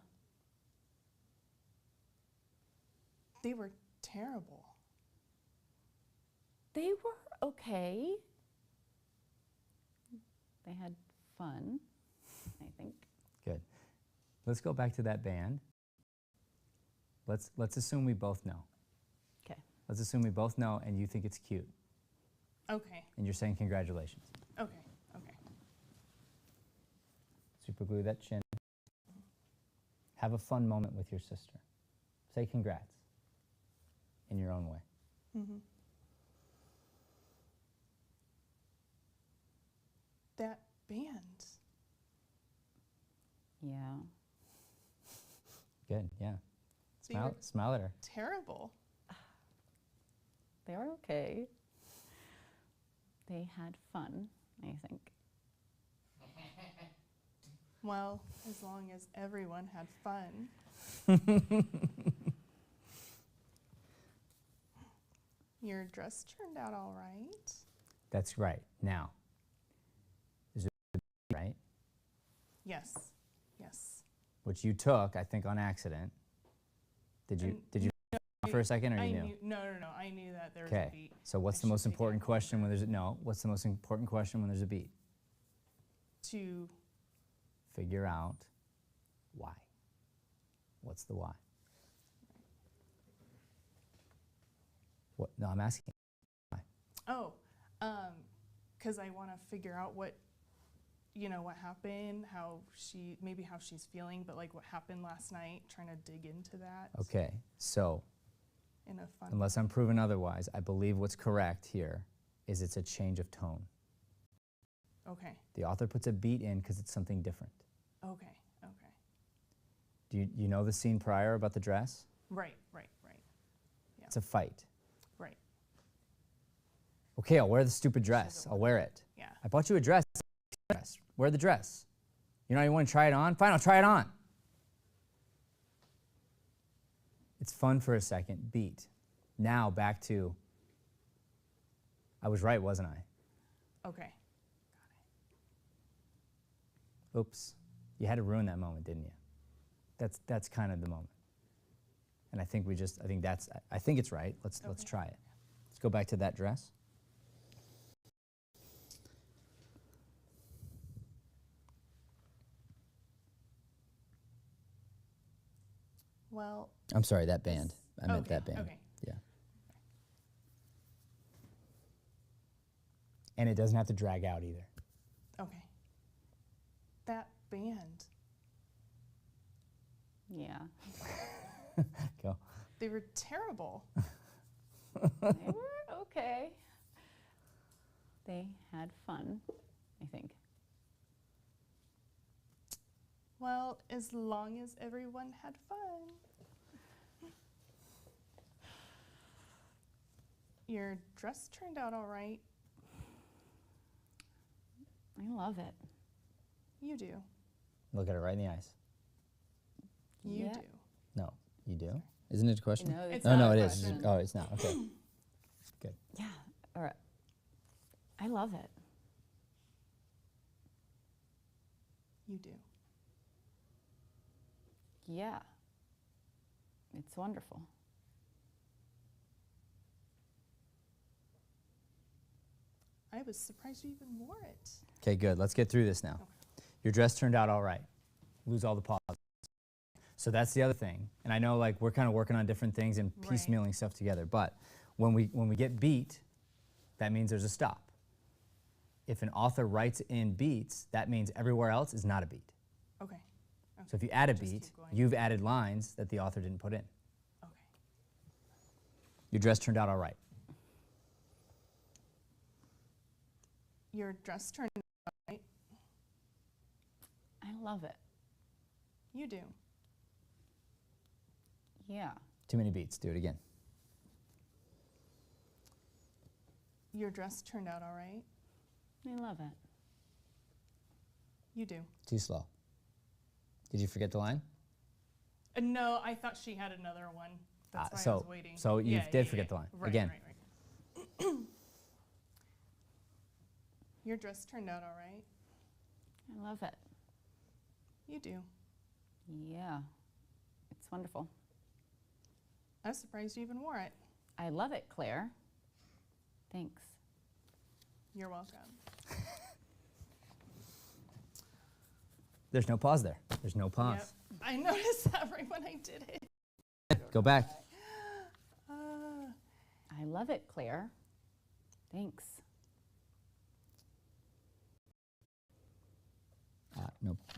They were terrible. They were okay. They had fun, I think. Good. Let's go back to that band. Let's assume we both know. Okay. Let's assume we both know and you think it's cute Okay. and you're saying congratulations. Okay. Okay. Super glue that chin. Have a fun moment with your sister. Say congrats in your own way. Mm-hmm. That band. Yeah. Good, yeah. They were Smile at her. terrible. They are okay. They had fun, I think. Well, as long as everyone had fun. Your dress turned out all right. That's right. Now, there's a right, Yes. Yes. which you took, I think, on accident. Did you for a second, or I you knew? knew. No. I knew that there was a Okay. beat. So what's I the should most take it important over. question when there's a no? What's the most important question when there's a beat? To Figure out why. What's the why? What? No, I'm asking. because I want to figure out what, what happened, how she's feeling, but like what happened last night, trying to dig into that Okay. So in a fun. unless I'm proven otherwise, I believe what's correct here is it's a change of tone. Okay. The author puts a beat in because it's something different. Okay. Do you know the scene prior about the dress? Right. It's a fight. Right. Okay, I'll wear the stupid dress. I'll wear it. Yeah. I bought you a dress. Wear the dress. You know, you want to try it on? Fine, I'll try it on. It's fun for a second. Beat. Now back to, I was right, wasn't I? Okay. Oops. You had to ruin that moment, didn't you? That's kind of the moment. And I think I think it's right. Let's try it. Let's go back to that dress. Well. I'm sorry, that band. I meant Okay, that band. okay. Yeah. And it doesn't have to drag out either. Okay. That band. Yeah. Go. They were terrible. They were okay. They had fun, I think. Well, as long as everyone had fun. Your dress turned out all right. I love it. You do. Look at her right in the eyes. You Yeah. do. No, you do? Isn't it a question? No, It's Oh, not no, a it is. question. Oh, it's not. Okay. Good. Yeah. Or I love it. You do. Yeah. It's wonderful. I was surprised you even wore it. Okay, good. Let's get through this now. Your dress turned out all right. Lose all the pause. So that's the other thing. And I know like we're kind of working on different things and Right. piecemealing stuff together. But when we get beat, that means there's a stop. If an author writes in beats, that means everywhere else is not a beat. Okay. So if you add a Just beat, keep going. you've added lines that the author didn't put in. Okay. Your dress turned out all right. Your dress turned out right. I love it. You do. Yeah. Too many beats. Do it again. Your dress turned out all right. I love it. You do. Too slow. Did you forget the line? No, I thought she had another one. That's why I so was waiting. so you Yeah, did yeah, forget yeah. the line. Right, Again. Right. Your dress turned out all right. I love it. You do. Yeah. It's wonderful. I was surprised you even wore it. I love it, Claire. Thanks. You're welcome. There's no pause there. There's no pause. Yep. I noticed that right when I did it. Go back. I love it, Claire. Thanks.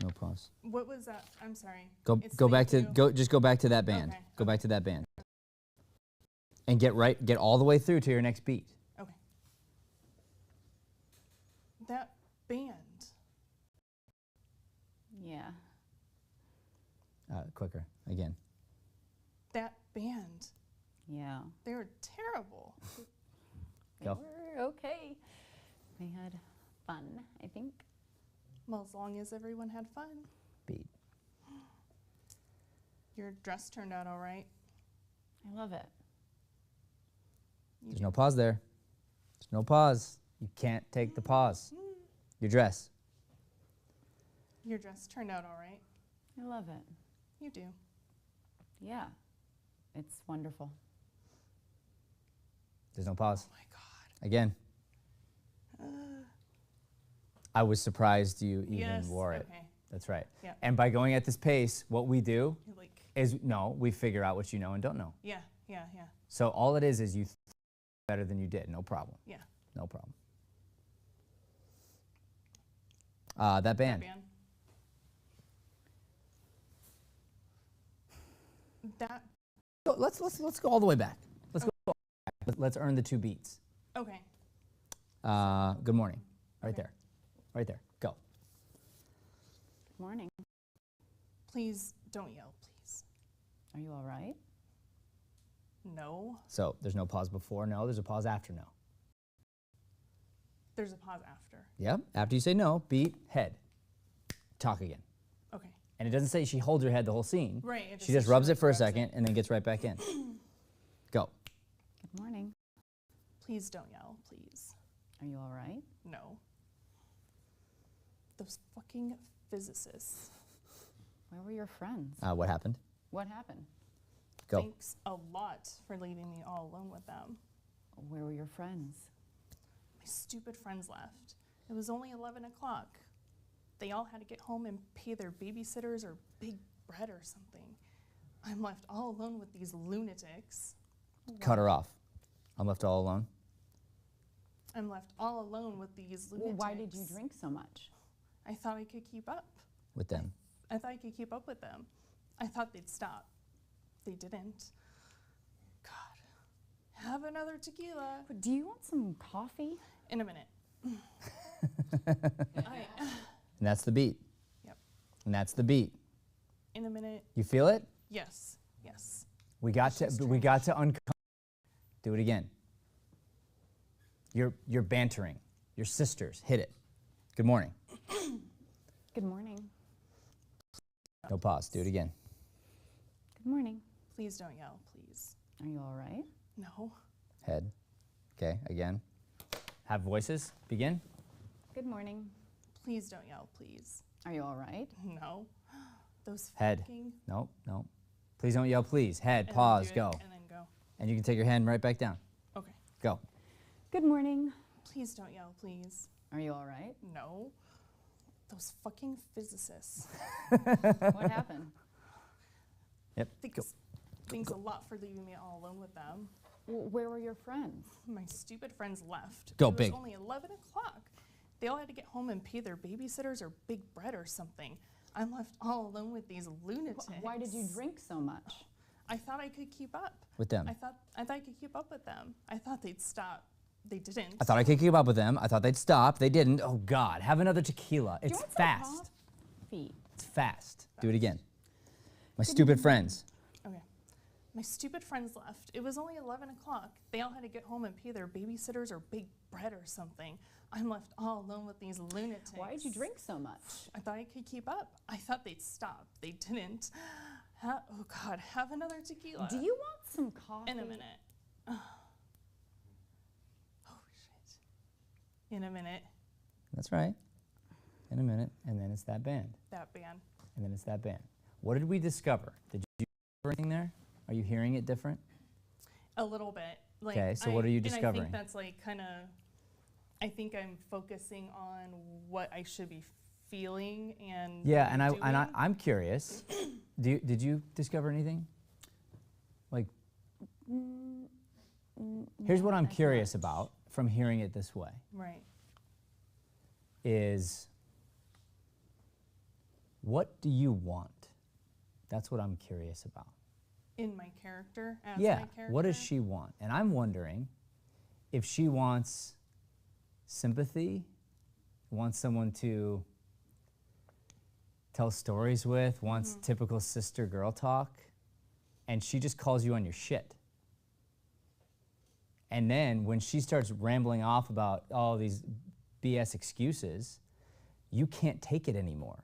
No pause. What was that? I'm sorry. Go It's go back to thank you. just go back to that band. Okay, Go back to that band. And get all the way through to your next beat. Okay. That band. Yeah. Quicker again. That band. Yeah. They were terrible. Go. We're okay. We had fun, I think. Well, as long as everyone had fun. Beat. Your dress turned out all right. I love it. There's no pause there. There's no pause. You can't take the pause. Your dress. Your dress turned out all right. I love it. You do. Yeah. It's wonderful. There's no pause. Oh my God. Again. I was surprised you even Yes, wore it. okay. That's right. Yeah. And by going at this pace, what we do You're like, is we figure out what you know and don't know. yeah. So all it is you better than you did. No problem. Yeah. No problem. That band. That band. That, Let's go all the way back. Let's go. Let's earn the 2 beats. okay. Good morning. Right Okay. there. Right there. Go. Good morning. Please don't yell, please. Are you all right? No. So there's no pause before no. There's a pause after no. There's a pause after. Yep. After you say no, beat, head. Talk again. Okay. And it doesn't say she holds her head the whole scene. Right. It She says just rubs it like for a rubs it. second and then gets right back in. Go. Good morning. Please don't yell, please. Are you all right? No. Those fucking physicists. Where were your friends? What happened? What happened? Go. Thanks a lot for leaving me all alone with them. Where were your friends? My stupid friends left. It was only 11 o'clock. They all had to get home and pay their babysitters or big bread or something. I'm left all alone with these lunatics. Cut her off. I'm left all alone. I'm left all alone with these Well, lunatics. why did you drink so much? I thought I could keep up. With them. I thought I could keep up with them. I thought they'd stop. They didn't. God. Have another tequila. Do you want some coffee? In a minute. And that's the beat. Yep. And that's the beat. In a minute. You feel it? Yes. Yes. We got to uncover. Do it again. You're bantering. Your sisters. Hit it. Good morning. Good morning. No pause. Do it again. Good morning. Please don't yell, please. Are you all right? No. Head. Okay, again. Have voices. Begin. Good morning. Please don't yell, please. Are you all right? No. Those Head. fucking. No, no. Please don't yell, please. Head, and then pause, do it, go. And then go. And you can take your hand right back down. Okay. Go. Good morning. Please don't yell, please. Are you all right? No. Those fucking physicists. What happened? Yep. Thanks a lot for leaving me all alone with them. Where were your friends? My stupid friends left. Go it big. was only 11 o'clock. They all had to get home and pay their babysitters or big bread or something. I'm left all alone with these lunatics. Why did you drink so much? I thought I could keep up. With them. I thought I could keep up with them. I thought they'd stop. They didn't. I thought I could keep up with them. I thought they'd stop. They didn't. Oh God, have another tequila. Do you It's want some fast. coffee? It's fast. Do it again. My stupid friends. Okay. My stupid friends left. It was only 11 o'clock. They all had to get home and pay their babysitters or big bread or something. I'm left all alone with these lunatics. Why did you drink so much? I thought I could keep up. I thought they'd stop. They didn't. Oh God, have another tequila. Do you want some coffee? In a minute. Oh shit. In a minute. That's right. In a minute, and then it's that band. That band. And then it's that band. What did we discover? Did you discover anything there? Are you hearing it different? A little bit. Like, Okay, so what are you And I discovering? think that's like kind of, I think I'm focusing on what I should be feeling and Yeah, doing. I'm curious. Did you discover anything? Like, here's what I'm not as curious much. about from hearing it this way. Right. Is what do you want? That's what I'm curious about. In my character, as Yeah, my character. what does she want? And I'm wondering if she wants sympathy, wants someone to tell stories with, wants typical sister girl talk, and she just calls you on your shit. And then when she starts rambling off about all these BS excuses, you can't take it anymore.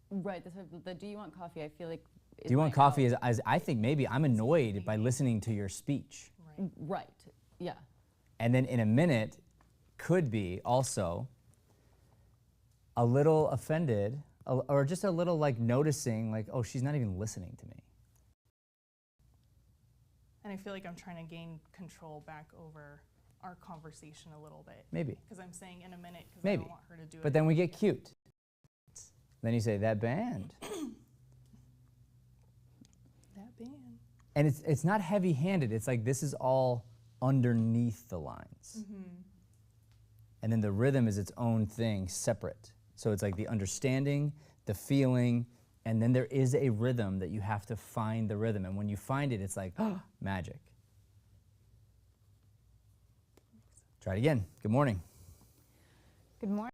Right. The do you want coffee? I feel like. Do you want coffee? As I think maybe I'm annoyed by listening to your speech. Right. Right. Yeah. And then in a minute could be also a little offended or just a little like noticing like, oh, she's not even listening to me. And I feel like I'm trying to gain control back over our conversation a little bit. Maybe. Because I'm saying in a minute because I Maybe. don't want her to do it. But then we get cute. Then you say, that band. That band. And it's not heavy-handed. It's like this is all underneath the lines. And then the rhythm is its own thing, separate. So it's like the understanding, the feeling, and then there is a rhythm that you have to find the rhythm. And when you find it, it's like, oh, magic. Try it again. Good morning. Good morning.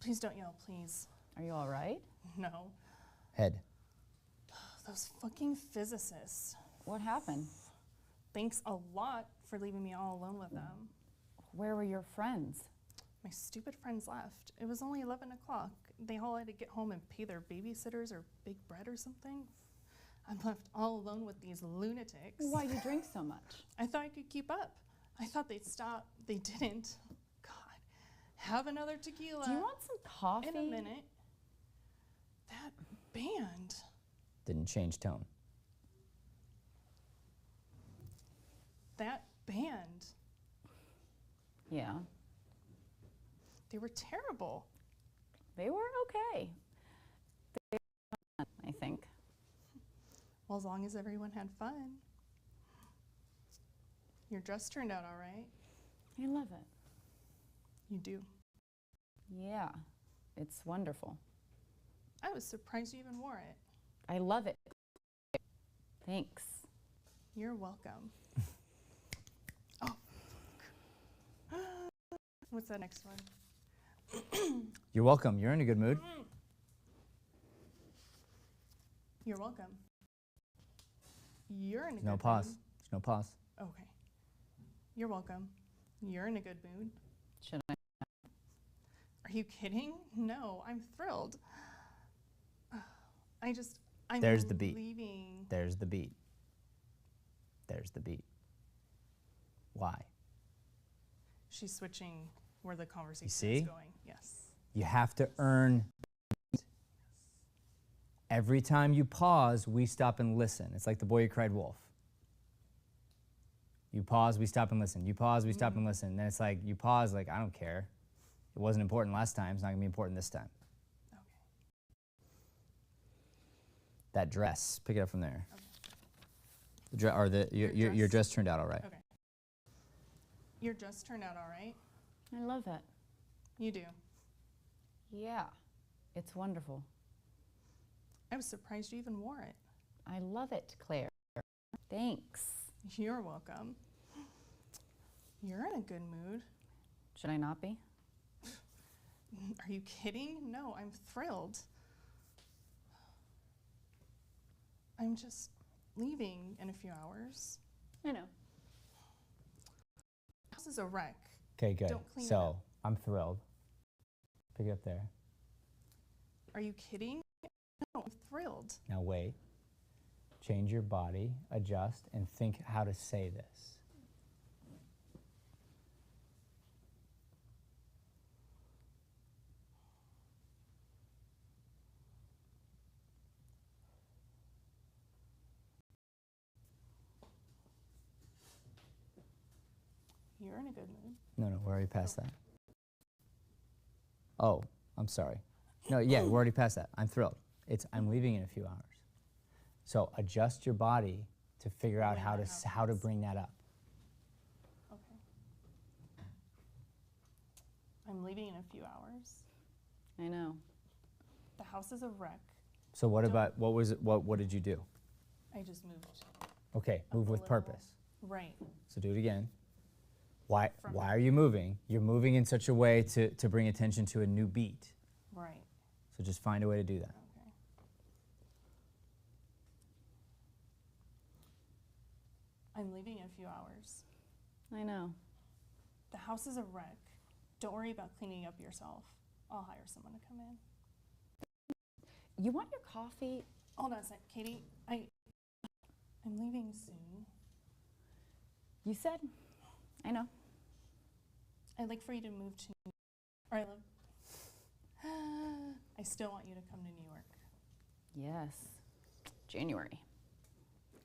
Please don't yell, please. Are you all right? No. Head. Those fucking physicists. What happened? Thanks a lot for leaving me all alone with them. Where were your friends? My stupid friends left. It was only 11 o'clock. They all had to get home and pay their babysitters or big bread or something. I'm left all alone with these lunatics. Why do you drink so much? I thought I could keep up. I thought they'd stop. They didn't. God. Have another tequila. Do you want some coffee? In a minute. That band. Didn't change tone. That band. Yeah. They were terrible. They were okay. They were fun, I think. Well, as long as everyone had fun. Your dress turned out all right. I love it. You do. Yeah. It's wonderful. I was surprised you even wore it. I love it. Thanks. You're welcome. Oh. What's that next one? You're welcome. You're in a good mood. You're welcome. You're in a No good pause. mood. There's no pause. Okay. You're welcome. You're in a good mood. Should I? Are you kidding? No, I'm thrilled. I'm There's the beat. leaving. There's the beat. There's the beat. Why? She's switching where the conversation see? is going. Yes. You have to earn. Every time you pause, we stop and listen. It's like the boy who cried wolf. You pause, we stop and listen. You pause, we stop and listen. Then it's like, you pause, like, I don't care. It wasn't important last time. It's not going to be important this time. Okay. That dress, pick it up from there. Okay. Your dress turned out all right. Okay. Your dress turned out all right. I love that. You do. Yeah, it's wonderful. I was surprised you even wore it. I love it, Claire. Thanks. You're welcome. You're in a good mood. Should I not be? Are you kidding? No, I'm thrilled. I'm just leaving in a few hours. I know. The house is a wreck. Okay, good. Don't clean it So, up. I'm thrilled. Pick it up there. Are you kidding? No, I'm thrilled. Now wait. Change your body, adjust, and think how to say this. You're in a good mood. No, we're already past that. Oh, I'm sorry. No, yeah, we're already past that. I'm thrilled. I'm leaving in a few hours. So adjust your body to figure out When how that to happens. bring that up. Okay. I'm leaving in a few hours. I know. The house is a wreck. So what Don't- about what was it? What did you do? I just moved. Okay, Up move a with little. purpose. Right. So do it again. Why From- are you moving? You're moving in such a way to bring attention to a new beat. Right. So just find a way to do that. Okay. I'm leaving in a few hours. I know. The house is a wreck. Don't worry about cleaning up yourself. I'll hire someone to come in. You want your coffee? Hold on a sec, Katie. I'm leaving soon. You said. I know. I'd like for you to move to New York. Or I still want you to come to New York. Yes. January.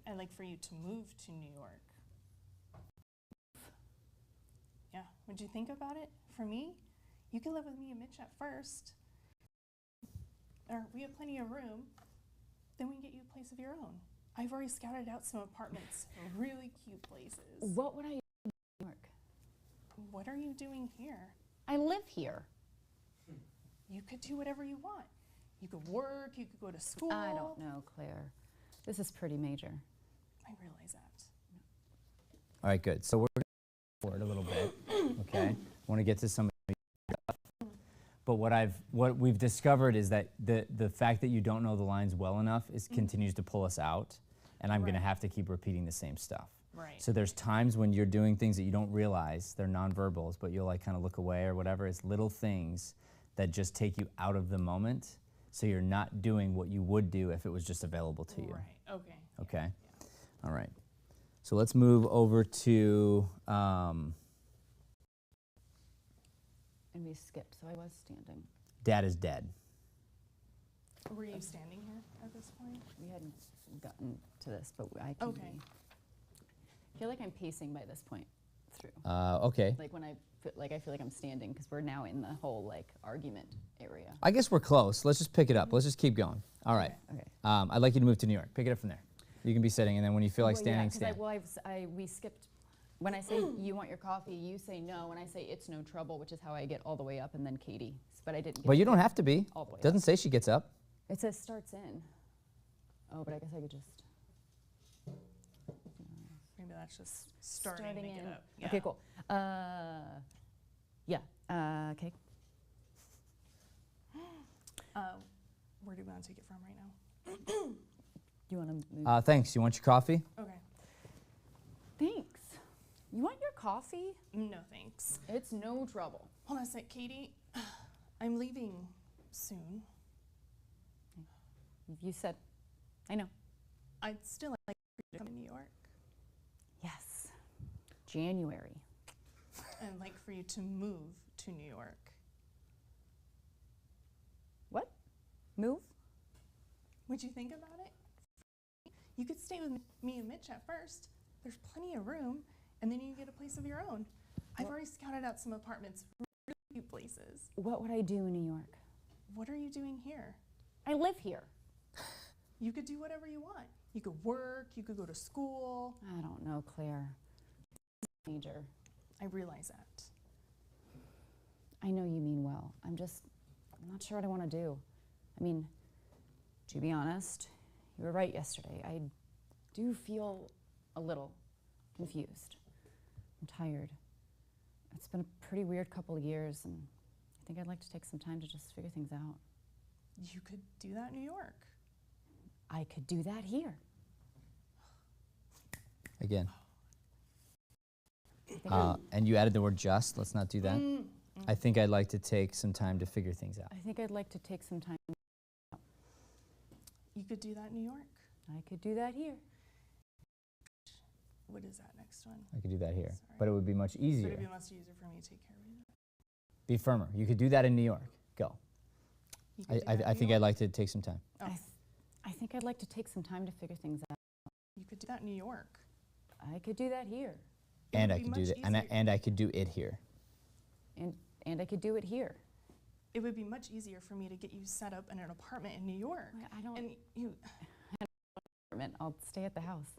I'd like for you to move to New York. Yeah. What'd you think about it? For me, you can live with me and Mitch at first. Or we have plenty of room. Then we can get you a place of your own. I've already scouted out some apartments, really cute places. What would I do in New York? What are you doing here? I live here. You could do whatever you want. You could work, you could go to school. I don't know, Claire. This is pretty major. I realize that. All right, good. So we're going to forward a little bit, okay? I want to get to some of the stuff. But what we've discovered is that the fact that you don't know the lines well enough continues to pull us out, and I'm going to Right. have to keep repeating the same stuff. Right. So there's times when you're doing things that you don't realize, they're nonverbals, but you'll like kind of look away or whatever. It's little things that just take you out of the moment, so you're not doing what you would do if it was just available to you. Right. Okay. Okay? All right. So let's move over to, And we skipped, so I was standing. Dad is dead. Were you standing here at this point? We hadn't gotten to this, but I can Okay. be. I feel like I'm pacing by this point through. Okay. Like when I feel like I'm standing because we're now in the whole like argument area. I guess we're close. Let's just pick it up. Let's just keep going. All right. Okay. I'd like you to move to New York. Pick it up from there. You can be sitting, and then when you feel like standing, stand. We skipped. When I say you want your coffee, you say no. When I say it's no trouble, which is how I get all the way up, and then Katie. But I didn't. Get But you to don't get have to be. all the way Doesn't up. say she gets up. It says starts in. Oh, but I guess I could just. Maybe that's just starting to in. get up. Okay, cool. Yeah. Okay. Where do we want to take it from right now? You want to move? Thanks. You want your coffee? Okay. Thanks. You want your coffee? No, thanks. It's no trouble. Hold on a sec, Katie. I'm leaving soon. You said. I know. I'd still like for you to come to New York. Yes. January. I'd like for you to move to New York. What? Move? What'd you think about it? You could stay with me and Mitch at first. There's plenty of room, and then you get a place of your own. I've already scouted out some apartments, really cute places. What would I do in New York? What are you doing here? I live here. You could do whatever you want. You could work, you could go to school. I don't know, Claire. Major. I realize that. I know you mean well. I'm not sure what I want to do. I mean, to be honest, you were right yesterday. I do feel a little confused. I'm tired. It's been a pretty weird couple of years, and I think I'd like to take some time to just figure things out. You could do that in New York. I could do that here. Again. I think And you added the word just. Let's not do that. I think I'd like to take some time to figure things out. I think I'd like to take some time. You could do that in New York. I could do that here. What is that next one? I could do that here. Sorry. But it would be much But easier. it'd be much easier for me to take care of you. Be firmer. You could do that in New York. Go. You could do that in I New think York. I'd like to take some time. Oh, I think I'd like to take some time to figure things out. you could do that in New York. I could do that here. It And would I be could do much that. easier- And I could do it here. And I could do it here. It would be much easier for me to get you set up in an apartment in New York. I don't. And you, I'll stay at the house.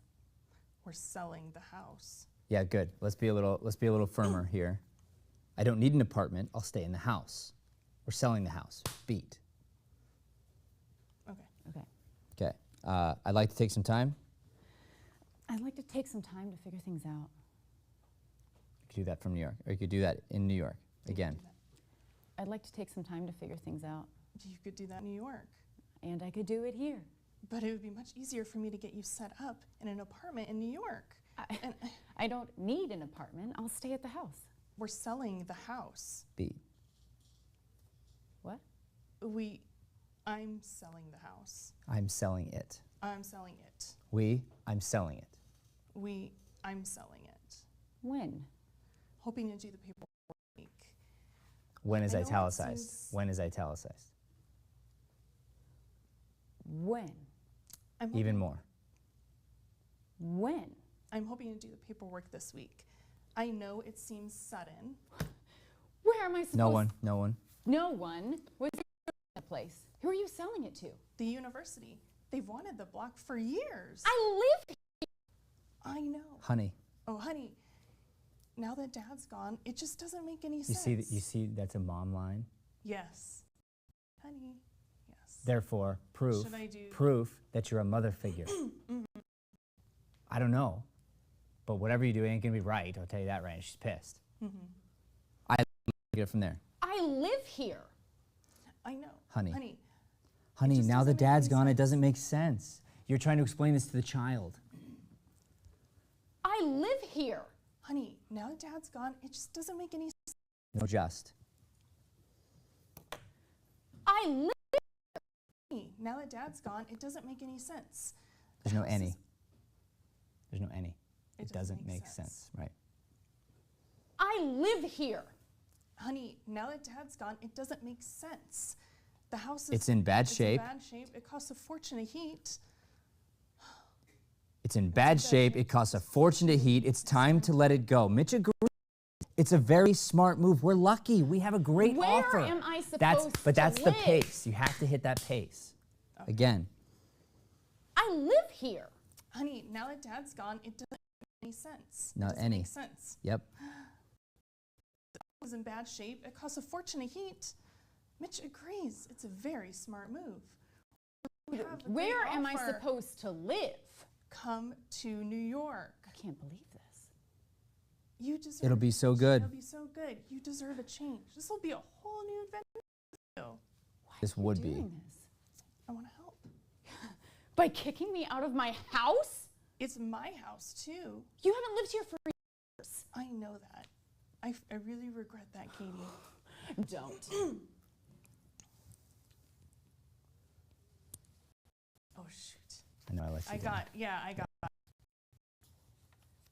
we're selling the house. Yeah, good. Let's be a little firmer here. I don't need an apartment. I'll stay in the house. We're selling the house. Beat. Okay. Okay. Okay. I'd like to take some time. I'd like to take some time to figure things out. You could do that from New York, or you could do that in New York. You could Again. do that. I'd like to take some time to figure things out. You could do that in New York. And I could do it here. But it would be much easier for me to get you set up in an apartment in New York. And I don't need an apartment. I'll stay at the house. we're selling the house. Beat. What? I'm selling the house. I'm selling it. I'm selling it. I'm selling it. I'm selling it. When? Hoping to do the paperwork this week. When is I know it italicized? seems- When is italicized? When? I'm Even hoping- more. When? I'm hoping to do the paperwork this week. I know it seems sudden. Where am I supposed No one. No one. No one. What's the place? Who are you selling it to? The university. They've wanted the block for years. I live here. I know. Honey, Oh, honey, now that Dad's gone, it just doesn't make any you sense. see that? You see that's a mom line. Yes. Honey, yes. Therefore, proof. Should I do- Proof that you're a mother figure. I don't know, but whatever you do ain't gonna be right. I'll tell you that right. And she's pissed. I get it from there. I live here. I know. Honey. Honey, Honey, just now that doesn't make Dad's any gone, it sense. doesn't make sense. You're trying to explain this to the child. I live here. honey, now that Dad's gone, it just doesn't make any sense. No just. I live. Honey, now that Dad's gone, it doesn't make any sense. There's no house any. is- There's no any. It It doesn't doesn't make make sense. sense. Right. I live here. Honey, now that Dad's gone, it doesn't make sense. The house is It's in bad it's shape. in bad shape. It costs a fortune to heat. It's in bad shape. It costs a fortune to heat. It's time to let it go. Mitch agrees. It's a very smart move. We're lucky. We have a great Where offer. am I That's supposed but to that's the live? pace. You have to hit that pace. Again. I live here. Honey, now that Dad's gone, it doesn't make any sense. Not it doesn't any. make sense. Yep. It was in bad shape. It costs a fortune to heat. Mitch agrees. It's a very smart move. We have a great Where am I offer. supposed to live? Come to New York. I can't believe this. You deserve. It'll be so good. It'll be so good. You deserve a change. This will be a whole new adventure for you. This would be. Doing this? I want to help. By kicking me out of my house? It's my house too. You haven't lived here for years. I know that. I really regret that, Katie. Don't. Oh shoot. I know I let you I down. got.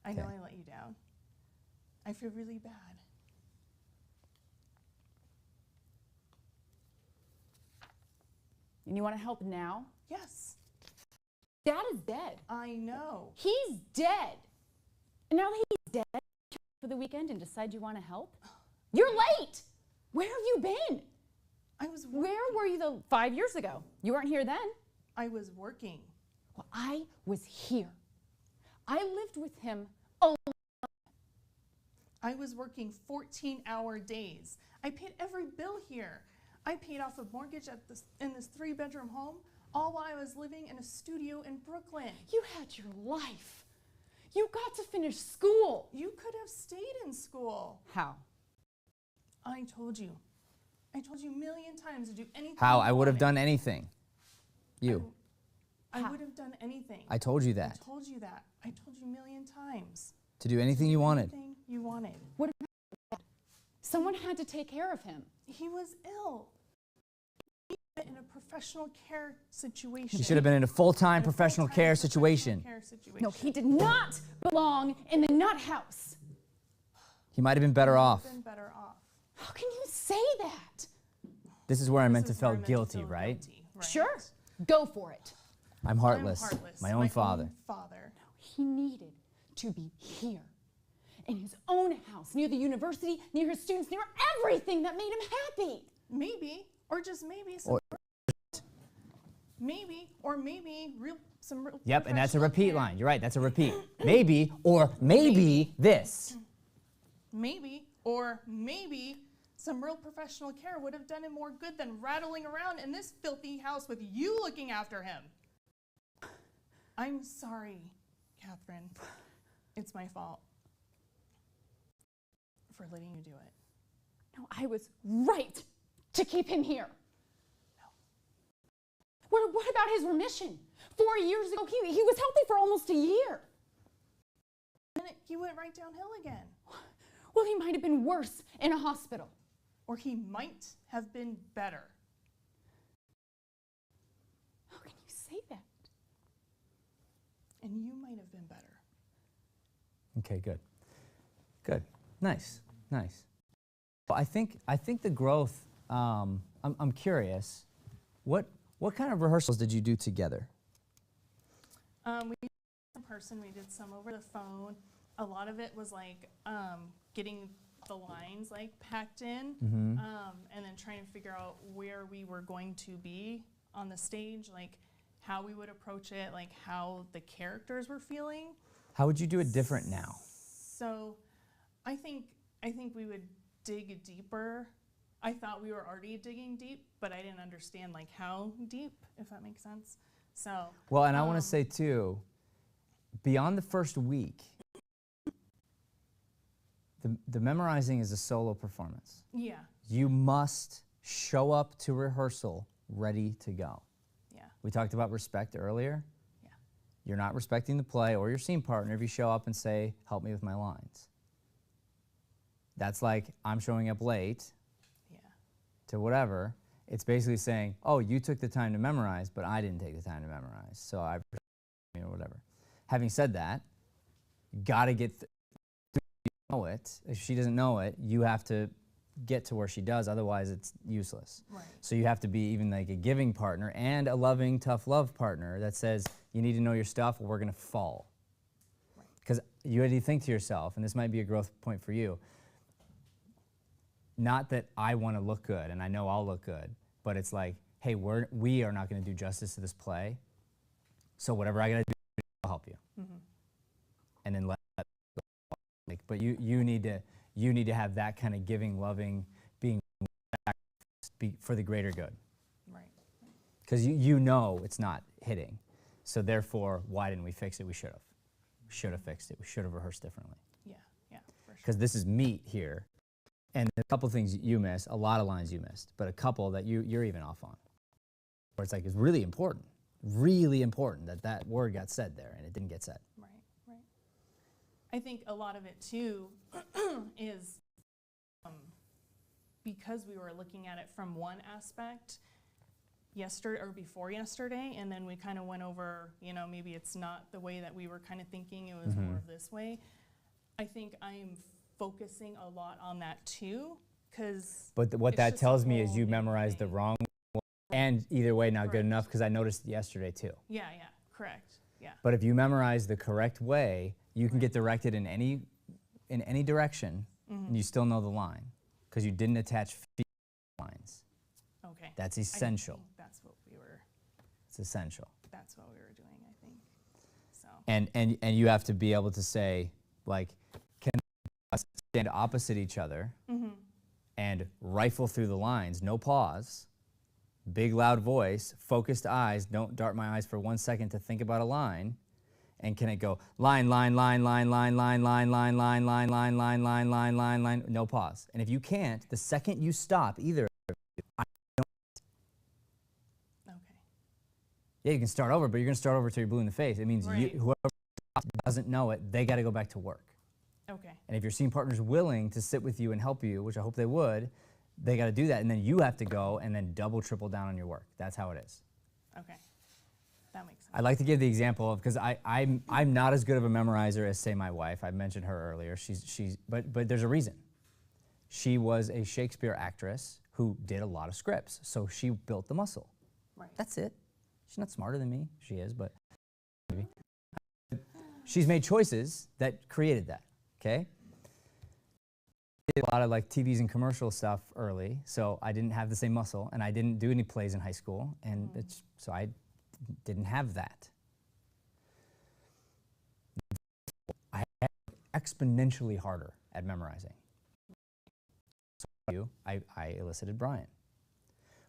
I know Okay. I let you down. I feel really bad. And you want to help now? Yes, Dad is dead. I know. He's dead. And now that he's dead for the weekend and decide you want to help? You're late! Where have you been? Where were you 5 years ago? You weren't here then. I was working. Well, I was here. I lived with him alone. I was working 14-hour days. I paid every bill here. I paid off a mortgage in this 3-bedroom home, all while I was living in a studio in Brooklyn. You had your life. You got to finish school. You could have stayed in school. How? I told you a million times to do anything. How? you I would have wanted. done anything. You. I How? would have done anything. I told you that. I told you that. I told you a million times. To do anything you wanted. Anything you wanted. What about someone had to take care of him? He was ill. He was in a professional care situation. You should have been in a full-time In a professional full-time care professional situation. care situation. No, he did not belong in the nut house. He might have been better off. Been better off. How can you say that? This is where I meant to This is where I feel meant to guilty, feel right? guilty, right? Sure, go for it. I'm heartless. I'm heartless. My own father. Father. He needed to be here, in his own house, near the university, near his students, near everything that made him happy. Maybe, or just maybe, some some real. Yep, and that's a professional repeat care. line. You're right, that's a repeat. Maybe, or maybe this. Maybe, or maybe some real professional care would have done him more good than rattling around in this filthy house with you looking after him. I'm sorry, Catherine. It's my fault for letting you do it. No, I was right to keep him here. What about his remission? 4 years ago, he was healthy for almost a year. And then he went right downhill again. Well, he might have been worse in a hospital. Or he might have been better. How can you say that? And you might have been better. Okay, good. Good. Nice. Nice. Well, I think the growth, I'm curious, what kind of rehearsals did you do together? We did some in person, we did some over the phone. A lot of it was like getting the lines like packed in, and then trying to figure out where we were going to be on the stage, like how we would approach it, like how the characters were feeling. How would you do it different now? So I think we would dig deeper. I thought we were already digging deep, but I didn't understand like how deep, if that makes sense. So Well, and I want to say too, beyond the first week, the memorizing is a solo performance. yeah, You must show up to rehearsal ready to go. yeah, We talked about respect earlier. yeah. You're not respecting the play or your scene partner if you show up and say, help me with my lines. That's like, I'm showing up late Yeah. to whatever. It's basically saying, oh, you took the time to memorize, but I didn't take the time to memorize, so I, or whatever. Having said that, you gotta get know it. If she doesn't know it, you have to get to where she does, otherwise it's useless. Right. So you have to be even like a giving partner and a loving, tough love partner that says, you need to know your stuff or we're gonna fall. Because you already think to yourself, and this might be a growth point for you, not that I wanna look good and I know I'll look good, but it's like, hey, we are not gonna do justice to this play, so whatever I gotta do, I'll help you. And then let but you need to have that kind of giving, loving, being for the greater good. Right. Because you know it's not hitting. So therefore, why didn't we fix it? We should have. We should have fixed it. We should have rehearsed differently. Yeah, yeah, for sure. Because this is meat here. And a couple things you missed, a lot of lines you missed, but a couple that you're even off on. Where it's like, it's really important that word got said there and it didn't get said. Right, right. I think a lot of it too is because we were looking at it from one aspect yesterday or before yesterday, and then we kind of went over, maybe it's not the way that we were kind of thinking, it was more of this way. I think I'm focusing a lot on that too, because But what it's that just a tells me is whole you new memorized the thing. wrong one, and either way not good Correct. enough because I noticed it yesterday too. Yeah, yeah, correct. Yeah. But if you memorize the correct way, you can get directed in any direction, and you still know the line because you didn't attach lines. Okay. That's I essential. think that's what we were. It's essential. That's what we were doing. I think. So. And you have to be able to say, like, can us stand opposite each other and rifle through the lines, no pause, big loud voice, focused eyes, don't dart my eyes for 1 second to think about a line, and can it go line, line, line, line, line, line, line, line, line, line, line, line, line, line, line, line, no pause. And if you can't, the second you stop, either of you, Okay. yeah, you can start over, but you're gonna start over till you're blue in the face. It means Right. whoever doesn't know it, they got to go back to work. Okay. And if your scene partner's willing to sit with you and help you, which I hope they would, they got to do that, and then you have to go and then double, triple down on your work. That's how it is. Okay. That makes sense. I like to give the example of, because I'm not as good of a memorizer as, say, my wife. I mentioned her earlier. But there's a reason. She was a Shakespeare actress who did a lot of scripts, so she built the muscle. Right. That's it. She's not smarter than me. She is, but maybe. She's made choices that created that. Okay. Did a lot of like TVs and commercial stuff early, so I didn't have the same muscle, and I didn't do any plays in high school, and so I didn't have that. I had exponentially harder at memorizing. So I elicited Brian.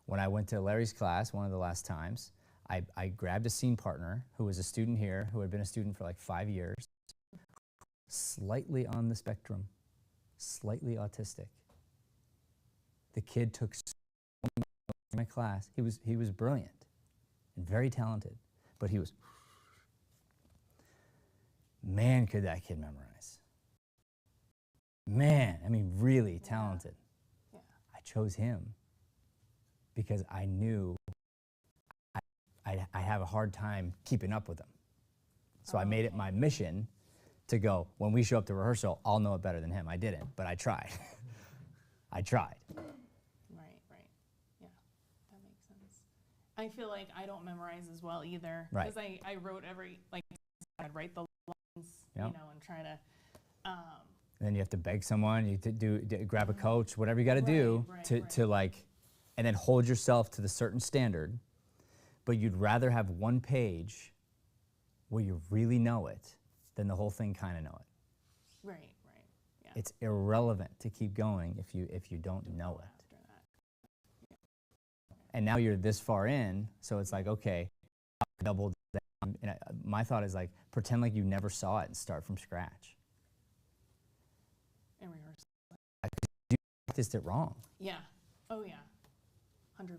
When I went to Larry's class, one of the last times, I grabbed a scene partner who was a student here, who had been a student for like 5 years, slightly on the spectrum, slightly autistic. The kid took so much in my class. He was brilliant and very talented, but he was, man, could that kid memorize. Man, I mean, really talented. Yeah. I chose him because I knew I have a hard time keeping up with him. So I made it my mission to go, when we show up to rehearsal, I'll know it better than him. I didn't, but I tried. I tried. Right. Yeah. That makes sense. I feel like I don't memorize as well either. Right. Because I wrote I'd write the lines, Yep. and try to. And then you have to beg someone, you grab a coach, whatever you got to do Right, to like, and then hold yourself to the certain standard. But you'd rather have one page where you really know it than the whole thing kind of know it. Right. Yeah. It's irrelevant to keep going if you don't know it. After that. And now you're this far in, so it's like, okay, I'll double down. And my thought is like, pretend like you never saw it and start from scratch. And rehearsal. You practiced it wrong. Yeah. Oh yeah. 100%.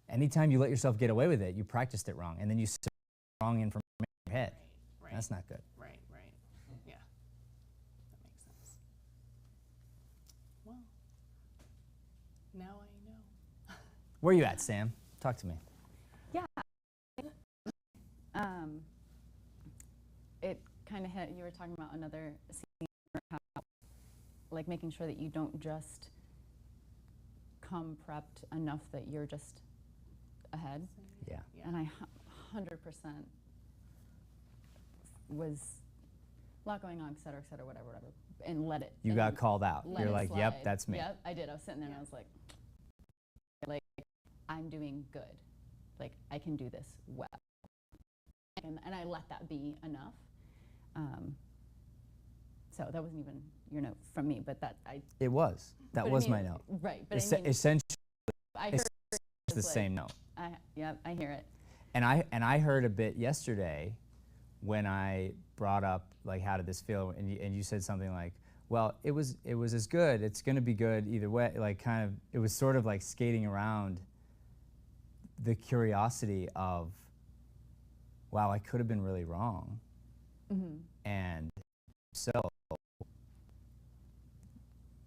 Anytime you let yourself get away with it, you practiced it wrong, and then you sit wrong information in your head. Right. That's not good. Right. Yeah. That makes sense. Well, now I know. Where are you at, Sam? Talk to me. Yeah. It kind of hit, you were talking about another scene, how, like making sure that you don't just come prepped enough that you're just ahead. Yeah. And I 100% was a lot going on, et cetera, whatever, and let it. You and got called out. let You're it like, slide. yep, that's me. Yep, I did. I was sitting there and I was like, I'm doing good. Like, I can do this well. And I let that be enough. So that wasn't even your note from me, but that I. It was. That but I was mean, my note. Right, but I mean, Essentially, I it's heard the same note. Yep, I hear it. And I heard a bit yesterday when I brought up like, how did this feel? And you said something like, well, it was as good. It's going to be good either way. Like, kind of, it was sort of like skating around the curiosity of, wow, I could have been really wrong. Mm-hmm. And so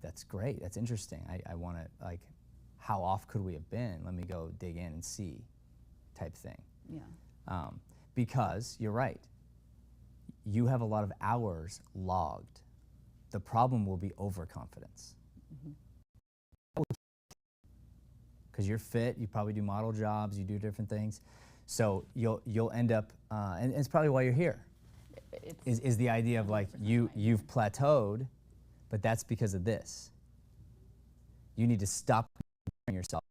that's great. That's interesting. I want to, like, how off could we have been? Let me go dig in and see, type thing. Yeah. Because you're right. You have a lot of hours logged. The problem will be overconfidence. Because you're fit, you probably do model jobs, you do different things. So you'll end up, and it's probably why you're here. Is the idea of like you've plateaued, but that's because of this. You need to stop comparing yourself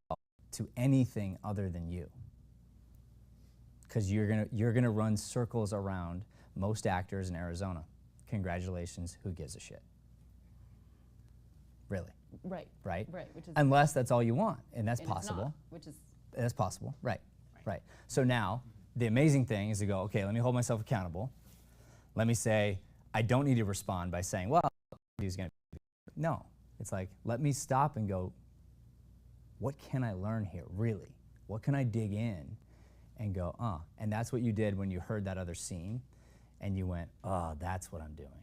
to anything other than you, because you're gonna run circles around most actors in Arizona. Congratulations, who gives a shit? Really? Right. Right? Right. Which is Unless that's all you want, and that's and it's possible. not, which is That's possible, right? Right. So now, the amazing thing is to go, okay, let me hold myself accountable. Let me say, I don't need to respond by saying, well, he's gonna. No, it's like, let me stop and go, what can I learn here, really? What can I dig in and go, and that's what you did when you heard that other scene, and you went, oh, that's what I'm doing.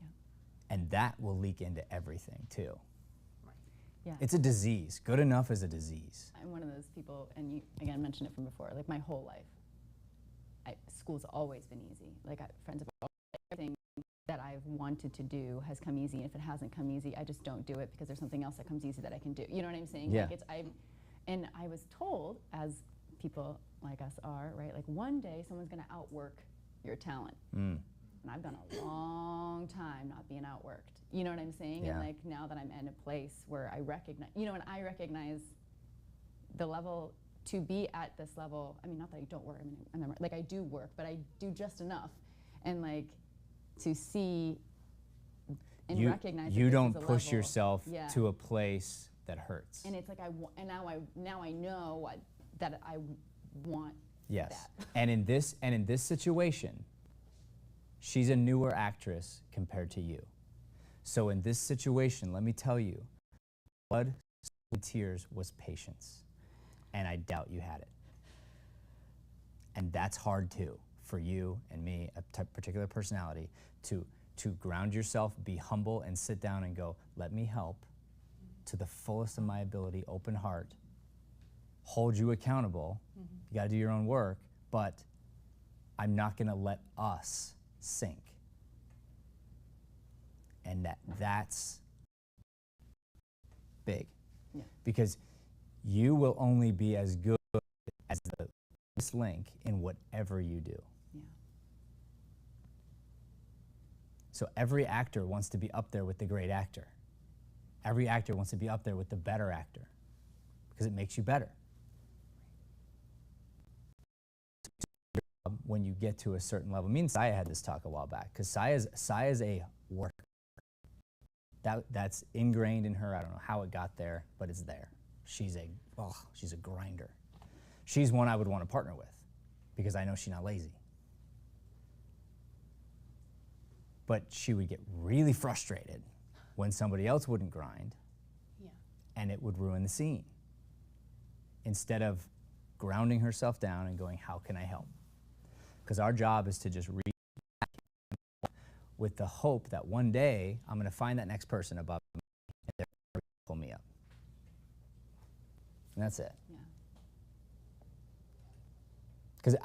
Yeah. And that will leak into everything, too. yeah. It's a disease. Good enough is a disease. I'm one of those people, and you again mentioned it from before. Like my whole life, school's always been easy. Like friends have everything that I've wanted to do has come easy. And if it hasn't come easy, I just don't do it because there's something else that comes easy that I can do. You know what I'm saying? Yeah. Like and I was told, as people like us are, right? Like one day someone's going to outwork your talent. Mm. And I've done a long time not being outworked. You know what I'm saying? Yeah. And like now that I'm in a place where I recognize, and I recognize the level to be at this level. I mean, not that I don't work. I mean, like I do work, but I do just enough. And like to see and recognize you that don't this is a push level, yourself yeah. to a place that hurts. And it's like now I know that I want Yes. that. And in this situation, she's a newer actress compared to you. So in this situation, let me tell you, blood, sweat, and tears was patience. And I doubt you had it. And that's hard too, for you and me, a particular personality, to ground yourself, be humble, and sit down and go, let me help to the fullest of my ability, open heart, hold you accountable. Mm-hmm. You gotta do your own work, but I'm not gonna let us sink. And that's big. Yeah. Because you will only be as good as the weakest link in whatever you do. Yeah. So every actor wants to be up there with the great actor. Every actor wants to be up there with the better actor because it makes you better. When you get to a certain level, me and Saya had this talk a while back, because Saya's a worker. That's ingrained in her. I don't know how it got there, but it's there. She's a grinder. She's one I would want to partner with because I know she's not lazy. But she would get really frustrated when somebody else wouldn't grind, and it would ruin the scene. Instead of grounding herself down and going, how can I help? Because our job is to just read with the hope that one day I'm going to find that next person above me and they're going to pull me up. And that's it. Yeah. Because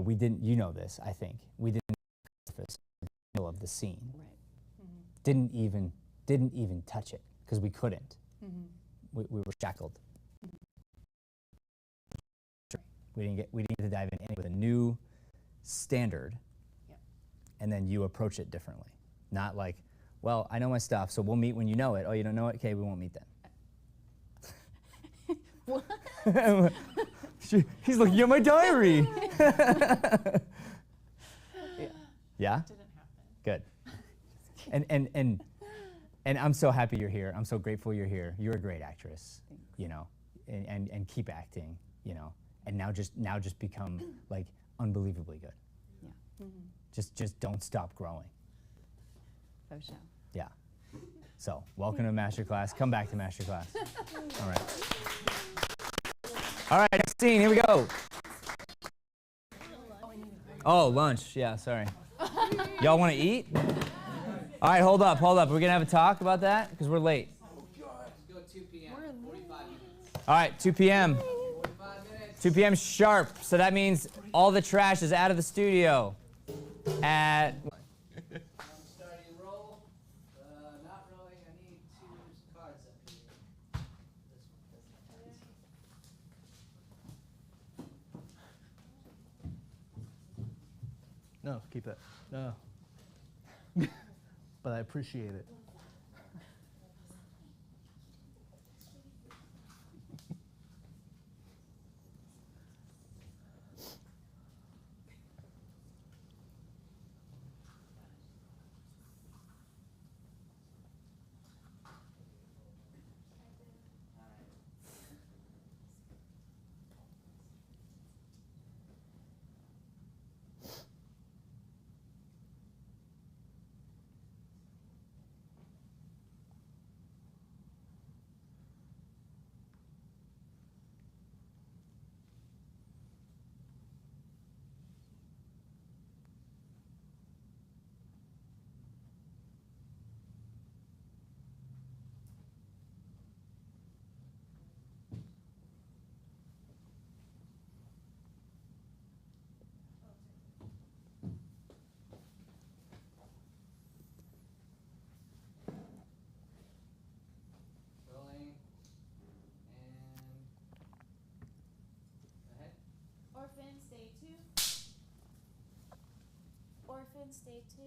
we didn't, this, I think. We didn't surface the middle of the scene. Right. Mm-hmm. Didn't even touch it because we couldn't. Mm-hmm. We were shackled. Mm-hmm. We didn't get to dive in with a new standard, and then you approach it differently. Not like, well, I know my stuff, so we'll meet when you know it. Oh, you don't know it? Okay, we won't meet then. What? He's looking at my diary. Yeah? Didn't happen. Good. And I'm so happy you're here. I'm so grateful you're here. You're a great actress, and keep acting, and now just become like unbelievably good. Yeah. Mm-hmm. Just don't stop growing. For sure. Yeah. So welcome to MasterClass. Come back to MasterClass. All right. All right, next scene. Here we go. Oh, lunch. Yeah, sorry. Y'all want to eat? All right, hold up. We're going to have a talk about that because we're late. Let's go 2 p.m. 45 minutes. All right, 2 p.m. 45 minutes. 2 p.m. sharp. So that means all the trash is out of the studio at... I'm starting roll. Not rolling. I need 2 cards up here. This one doesn't have No, keep it. No. But I appreciate it. Rolling. And ahead. Orphans, day 2. Orphans, day 2.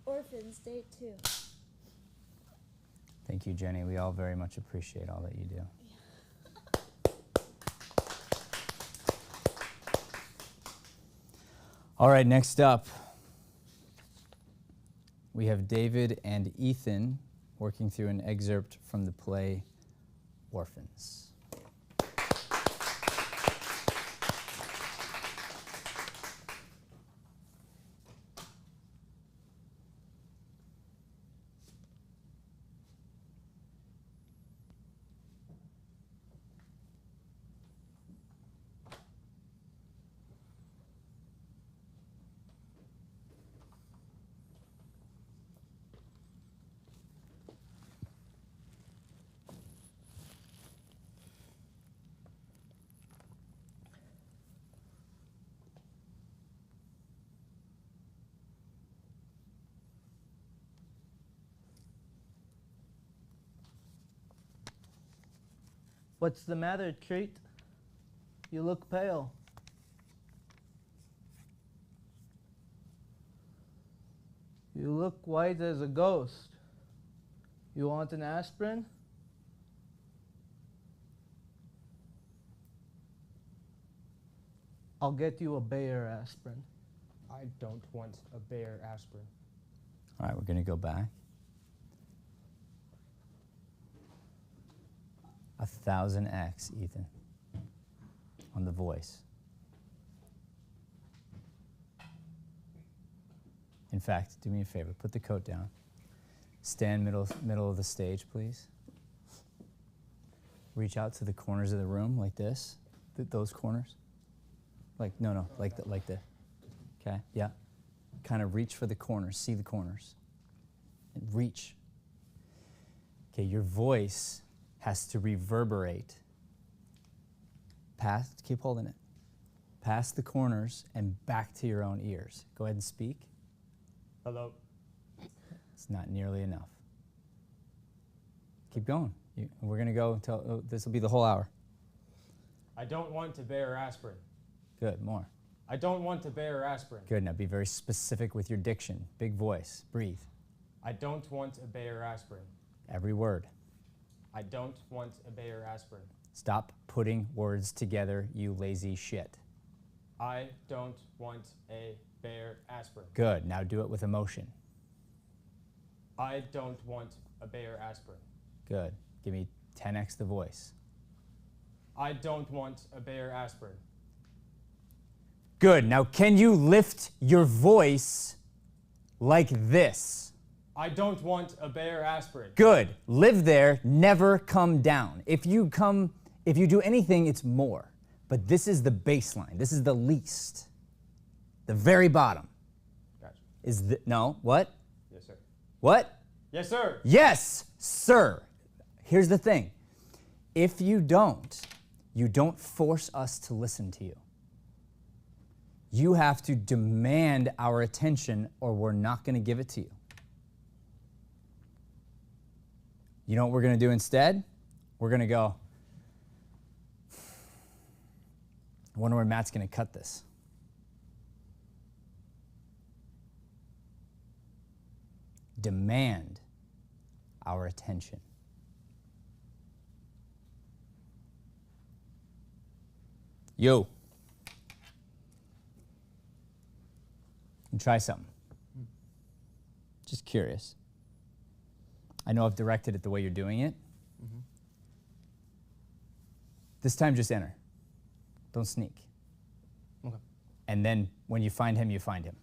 Orphans, day 2. Thank you, Jenny. We all very much appreciate all that you do. All right, next up, we have David and Ethan working through an excerpt from the play Orphans. What's the matter, Treat? You look pale. You look white as a ghost. You want an aspirin? I'll get you a Bayer aspirin. I don't want a Bayer aspirin. All right, we're going to go back. 1000x, Ethan, on the voice. In fact, do me a favor, put the coat down. Stand middle of the stage, please. Reach out to the corners of the room like this, those corners. Like, no, like the, okay, yeah. Kind of reach for the corners, see the corners. And reach. Okay, your voice has to reverberate past, keep holding it, past the corners and back to your own ears. Go ahead and speak. Hello. It's not nearly enough. Keep going. We're going to go until, this will be the whole hour. I don't want a Bayer aspirin. Good, more. I don't want a Bayer aspirin. Good, now be very specific with your diction. Big voice, breathe. I don't want a Bayer aspirin. Every word. I don't want a Bayer aspirin. Stop putting words together, you lazy shit. I don't want a Bayer aspirin. Good, now do it with emotion. I don't want a Bayer aspirin. Good, give me 10x the voice. I don't want a Bayer aspirin. Good, now can you lift your voice like this? I don't want a Bayer aspirin. Good, live there, never come down. If you do anything, it's more. But this is the baseline, this is the least. The very bottom. Gotcha. Is the, no, what? Yes, sir. What? Yes, sir. Yes, sir. Here's the thing. If you don't force us to listen to you. You have to demand our attention or we're not going to give it to you. You know what we're going to do instead? We're going to go, I wonder where Matt's going to cut this. demand our attention. Yo. And try something. Just curious. I know I've directed it the way you're doing it. This time just enter. Don't sneak. Okay. And then when you find him, you find him.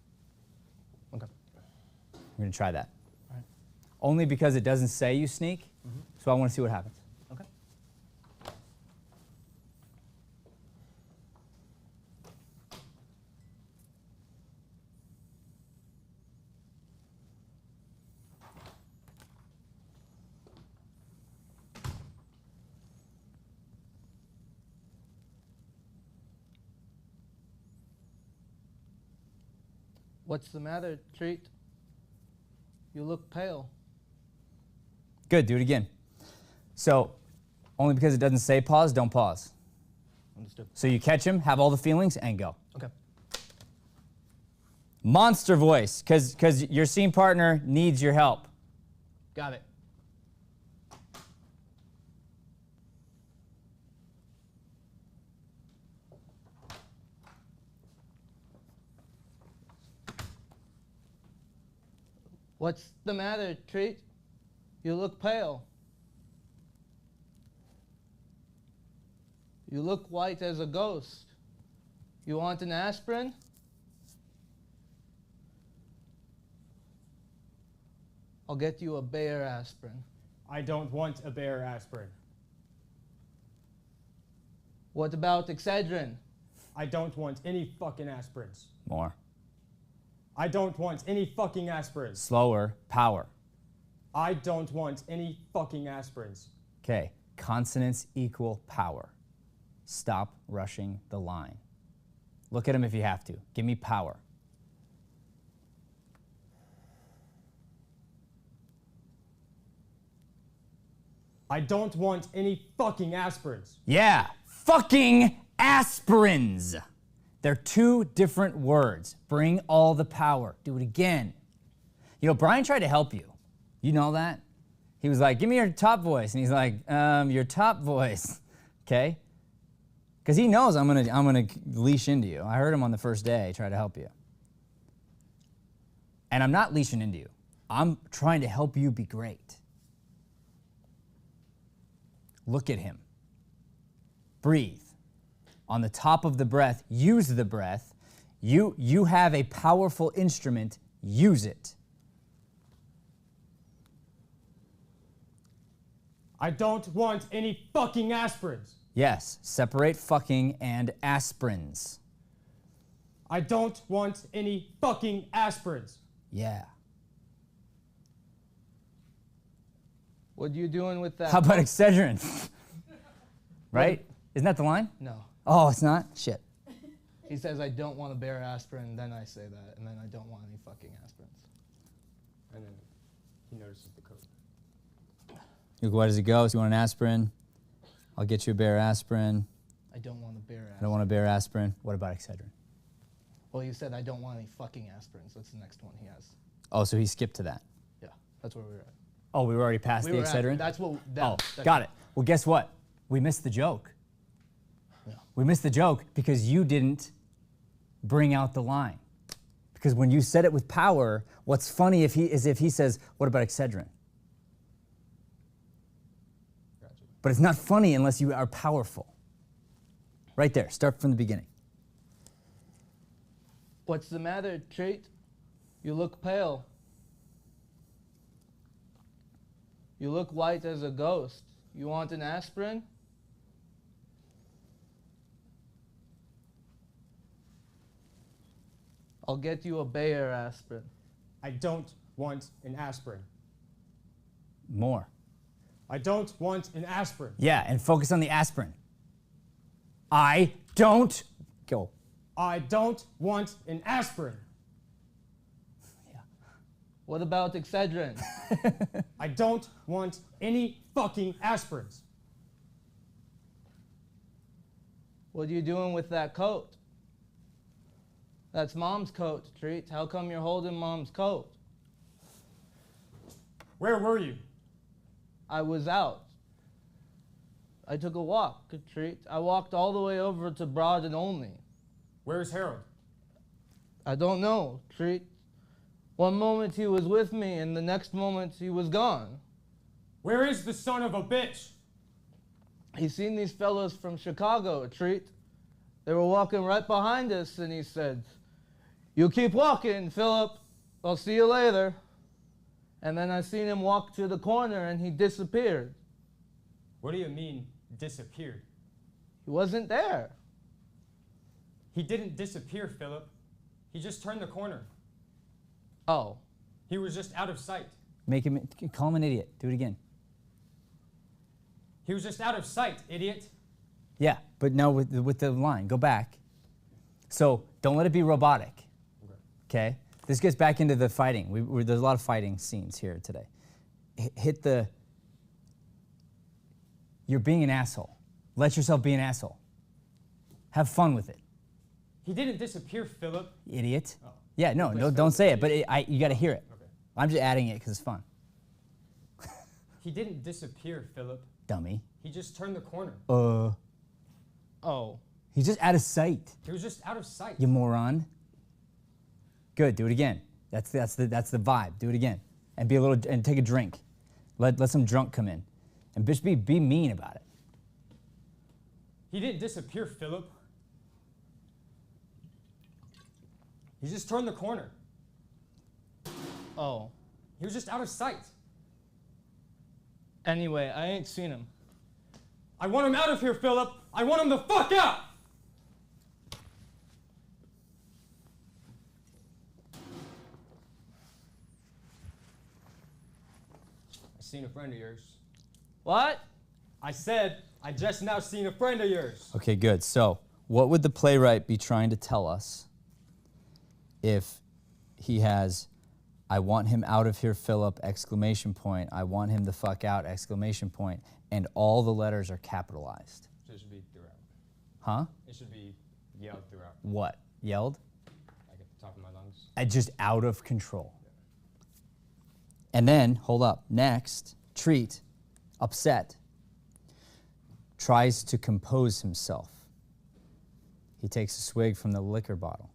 Okay. We're gonna try that. All right. Only because it doesn't say you sneak, so I wanna see what happens. Okay. What's the matter, Treat? You look pale. Good, do it again. So, only because it doesn't say pause, don't pause. Understood. So you catch him, have all the feelings, and go. Okay. Monster voice, because your scene partner needs your help. Got it. What's the matter, Treat? You look pale. You look white as a ghost. You want an aspirin? I'll get you a Bayer aspirin. I don't want a Bayer aspirin. What about Excedrin? I don't want any fucking aspirins. More. I don't want any fucking aspirins. Slower, power. I don't want any fucking aspirins. Okay, consonants equal power. Stop rushing the line. Look at him if you have to. Give me power. I don't want any fucking aspirins. Yeah, fucking aspirins. They're two different words. Bring all the power. Do it again. You know, Brian tried to help you. You know that? He was like, give me your top voice. And he's like, your top voice. Okay? Because he knows I'm gonna leash into you. I heard him on the first day try to help you. And I'm not leashing into you. I'm trying to help you be great. Look at him. Breathe. On the top of the breath, use the breath. You have a powerful instrument, use it. I don't want any fucking aspirins. Yes, separate fucking and aspirins. I don't want any fucking aspirins. Yeah. What are you doing with that? How about Excedrin? Right? Isn't that the line? No. Oh, it's not? Shit. He says, I don't want a Bayer aspirin, then I say that, and then I don't want any fucking aspirins. And then he notices the code. Where does it go? So you want an aspirin? I'll get you a Bayer aspirin. I don't want a Bayer aspirin. I don't want a Bayer aspirin. What about Excedrin? Well, you said I don't want any fucking aspirins. That's the next one he has. Oh, so he skipped to that. Yeah, that's where we were at. Oh, we were already past We the were at- Excedrin? that's what. Got it. Well, guess what? We missed the joke. Yeah. We missed the joke because you didn't bring out the line. Because when you said it with power, what's funny if he says, what about Excedrin? Gotcha. But it's not funny unless you are powerful. Right there, start from the beginning. What's the matter, Treat? You look pale. You look white as a ghost. You want an aspirin? I'll get you a Bayer aspirin. I don't want an aspirin. More. I don't want an aspirin. Yeah, and focus on the aspirin. I don't, go. I don't want an aspirin. What about Excedrin? I don't want any fucking aspirins. What are you doing with that coat? That's Mom's coat, Treat. How come you're holding Mom's coat? Where were you? I was out. I took a walk, Treat. I walked all the way over to Broad and Only. Where's Harold? I don't know, Treat. One moment he was with me, and the next moment he was gone. Where is the son of a bitch? He seen these fellows from Chicago, Treat. They were walking right behind us, and he said, "You keep walking, Philip. I'll see you later." And then I seen him walk to the corner, and he disappeared. What do you mean, disappeared? He wasn't there. He didn't disappear, Philip. He just turned the corner. Oh. He was just out of sight. Call him an idiot. Do it again. He was just out of sight, idiot. Yeah, but no, with the line. Go back. So don't let it be robotic. Okay? This gets back into the fighting. There's a lot of fighting scenes here today. Hit the... You're being an asshole. Let yourself be an asshole. Have fun with it. He didn't disappear, Philip. Idiot. Oh. Yeah, no, don't say it, but you got to hear it. Okay. I'm just adding it because it's fun. He didn't disappear, Philip. Dummy. He just turned the corner. Oh. He's just out of sight. He was just out of sight. You moron. Good. Do it again. That's the vibe. Do it again, and and take a drink. Let some drunk come in, and just be mean about it. He didn't disappear, Philip. He just turned the corner. Oh. He was just out of sight. Anyway, I ain't seen him. I want him out of here, Philip. I want him the fuck out. I seen a friend of yours. What? I said, I just now seen a friend of yours. Okay, good. So, what would the playwright be trying to tell us if he has, "I want him out of here, Philip!" exclamation point, "I want him the fuck out!" exclamation point, and all the letters are capitalized? So it should be throughout. Huh? It should be yelled throughout, What? Yelled? like at the top of my lungs. Just out of control. And then, hold up, next, Treat, upset, tries to compose himself. He takes a swig from the liquor bottle.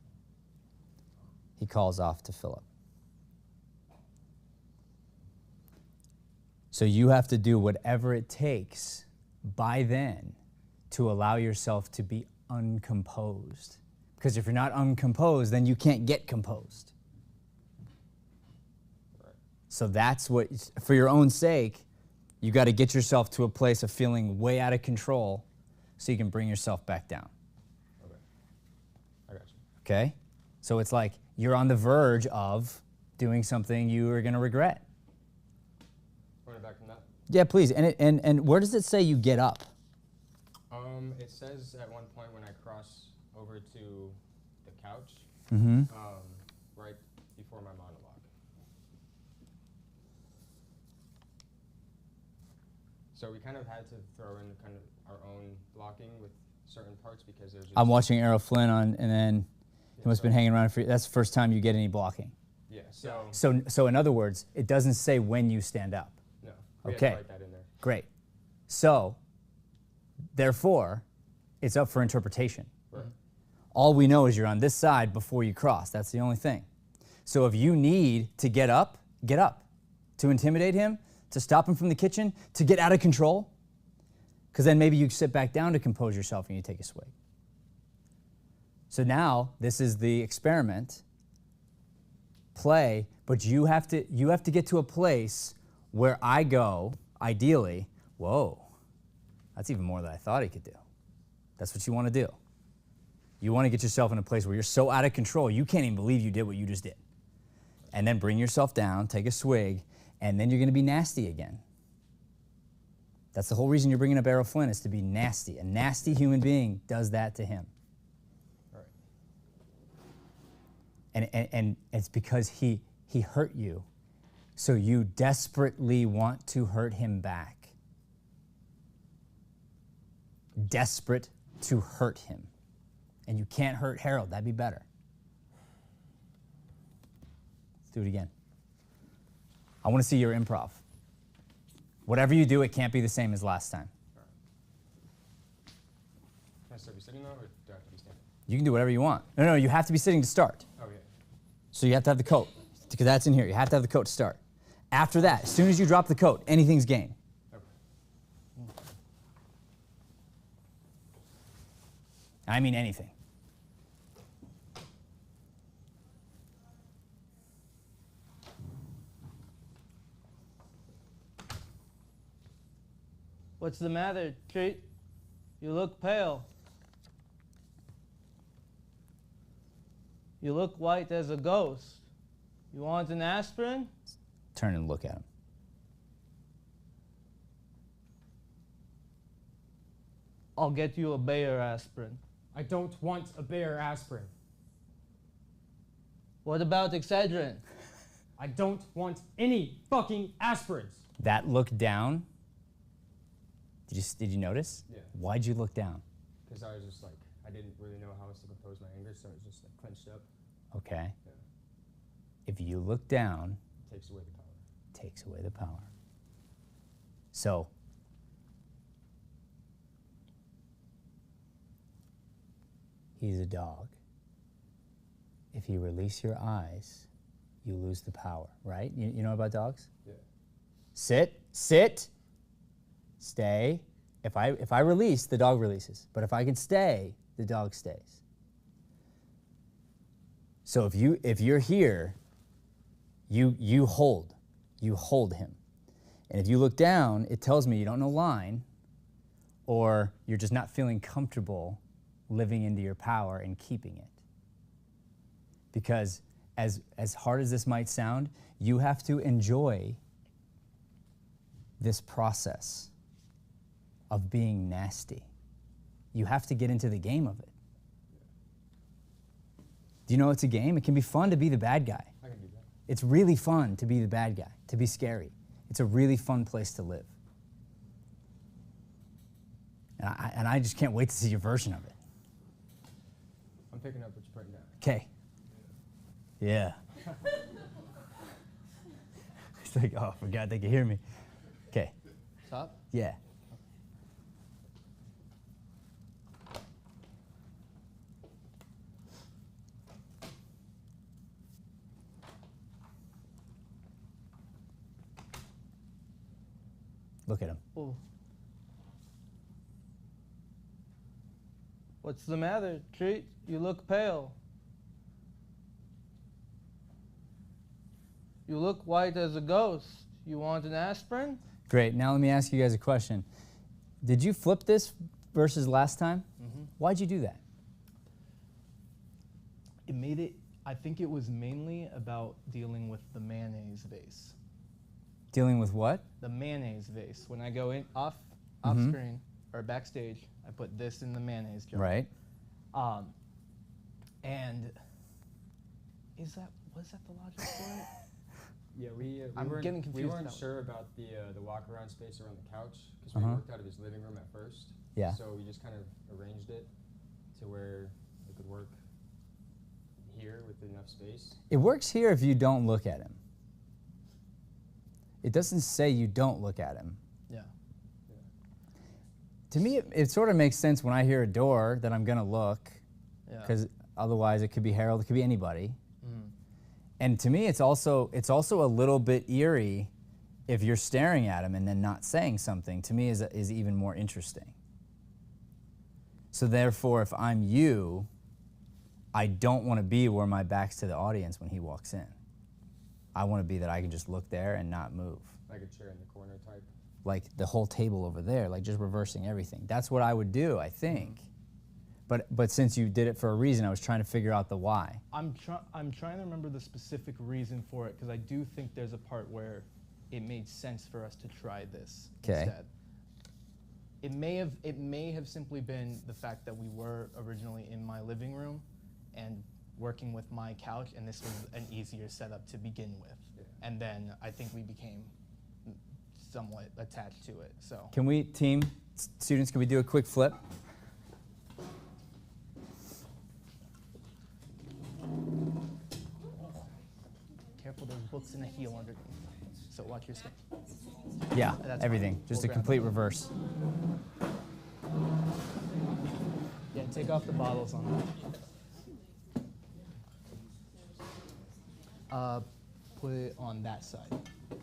He calls off to Philip. So you have to do whatever it takes by then to allow yourself to be uncomposed. Because if you're not uncomposed, then you can't get composed. So that's what, for your own sake, you got to get yourself to a place of feeling way out of control so you can bring yourself back down. Okay. I got you. Okay? So it's like you're on the verge of doing something you are going to regret. Run it back from that. Yeah, please. And where does it say you get up? It says at one point when I cross over to the couch, Mm-hmm. right before my monologue. So we kind of had to throw in kind of our own blocking with certain parts because there's just... I'm watching Errol Flynn and then he must have been hanging around for, that's the first time you get any blocking. Yeah, so... So in other words, it doesn't say when you stand up. No, we Okay. had to write that in there. Great. So, therefore, it's up for interpretation. Right. All we know is you're on this side before you cross. That's the only thing. So if you need to get up. To intimidate him, to stop him from the kitchen, to get out of control, because then maybe you sit back down to compose yourself and you take a swig. So now, this is the experiment. Play, but you have to get to a place where I go, ideally, whoa, that's even more than I thought he could do. That's what you want to do. You want to get yourself in a place where you're so out of control, you can't even believe you did what you just did. And then bring yourself down, take a swig, and then you're going to be nasty again. That's the whole reason you're bringing up Errol Flynn, is to be nasty. A nasty human being does that to him. Right. And it's because he hurt you. So you desperately want to hurt him back. Desperate to hurt him. And you can't hurt Harold. That'd be better. Let's do it again. I want to see your improv. Whatever you do, it can't be the same as last time. Can I still be sitting though, or do I have to be standing? You can do whatever you want. No, you have to be sitting to start. Oh, yeah. So you have to have the coat, because that's in here. You have to have the coat to start. After that, as soon as you drop the coat, anything's game. Okay. I mean anything. What's the matter, Treat? You look pale. You look white as a ghost. You want an aspirin? Turn and look at him. I'll get you a Bayer aspirin. I don't want a Bayer aspirin. What about Excedrin? I don't want any fucking aspirins. That look down. Did you notice? Yeah. Why'd you look down? Because I was just like, I didn't really know how else to compose my anger, so it was just like clenched up. Okay. Yeah. If you look down, Takes away the power. takes away the power. So, he's a dog. If you release your eyes, you lose the power, right? You know about dogs? Yeah. Sit, stay. If I release, the dog releases. But if I can stay, the dog stays. So if you're here, you hold him. And if you look down, it tells me you don't know line, or you're just not feeling comfortable living into your power and keeping it. Because as hard as this might sound, you have to enjoy this process of being nasty. You have to get into the game of it. Do you know it's a game? It can be fun to be the bad guy. I can do that. It's really fun to be the bad guy, to be scary. It's a really fun place to live. And I just can't wait to see your version of it. I'm picking up what you're putting down. Okay. Yeah. It's like, oh, I forgot they could hear me. Okay. Stop. Yeah. Look at him. Oh. What's the matter, Treat? You look pale. You look white as a ghost. You want an aspirin? Great. Now let me ask you guys a question. Did you flip this versus last time? Mm-hmm. Why'd you do that? It made it, I think it was mainly about dealing with the mayonnaise vase. Dealing with what? The mayonnaise vase. When I go in off Mhm. screen or backstage, I put this in the mayonnaise jar. Right. And was that the logic for it? Yeah, I'm getting we confused weren't about sure about the walk around space around the couch because Uh-huh. we worked out of his living room at first. Yeah. So we just kind of arranged it to where it could work here with enough space. It works here if you don't look at him. It doesn't say you don't look at him. Yeah. To me, it sort of makes sense when I hear a door that I'm gonna look, Yeah. because otherwise it could be Harold, it could be anybody. Mhm. And to me, it's also a little bit eerie if you're staring at him and then not saying something. To me, is even more interesting. So therefore, if I'm you, I don't want to be where my back's to the audience when he walks in. I want to be that I can just look there and not move. Like a chair in the corner type. Like the whole table over there, like just reversing everything. That's what I would do, I think. But since you did it for a reason, I was trying to figure out the why. I'm trying to remember the specific reason for it because I do think there's a part where it made sense for us to try this 'Kay. instead. It may have simply been the fact that we were originally in my living room and working with my couch, and this was an easier setup to begin with. Yeah. And then I think we became somewhat attached to it. So Can we, team, students, can we do a quick flip? careful, there's books and a heel underneath. So watch your step. Yeah, That's everything. fine. Just We'll a grab complete it. reverse. Yeah, take off the bottles on that. Put it on that side.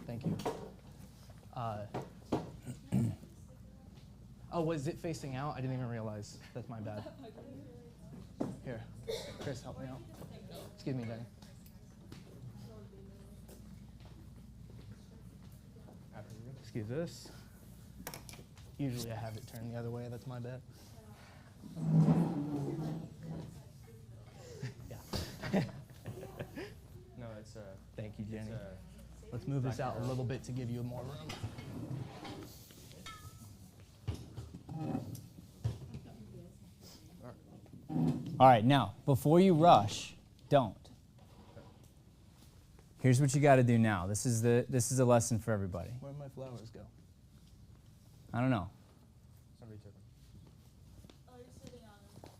Thank you. Oh, was it facing out? I didn't even realize. That's my bad. Here, Chris, help me out. Excuse me, Danny. Excuse this. Usually I have it turned the other way. That's my bad. Yeah. No, it's Thank you, Jenny. it's Let's move this out a little bit to give you more room. All right, now, before you rush, don't. Here's what you got to do now. This is a lesson for everybody. Where'd my flowers go? I don't know. somebody took them. Oh, you're sitting on them.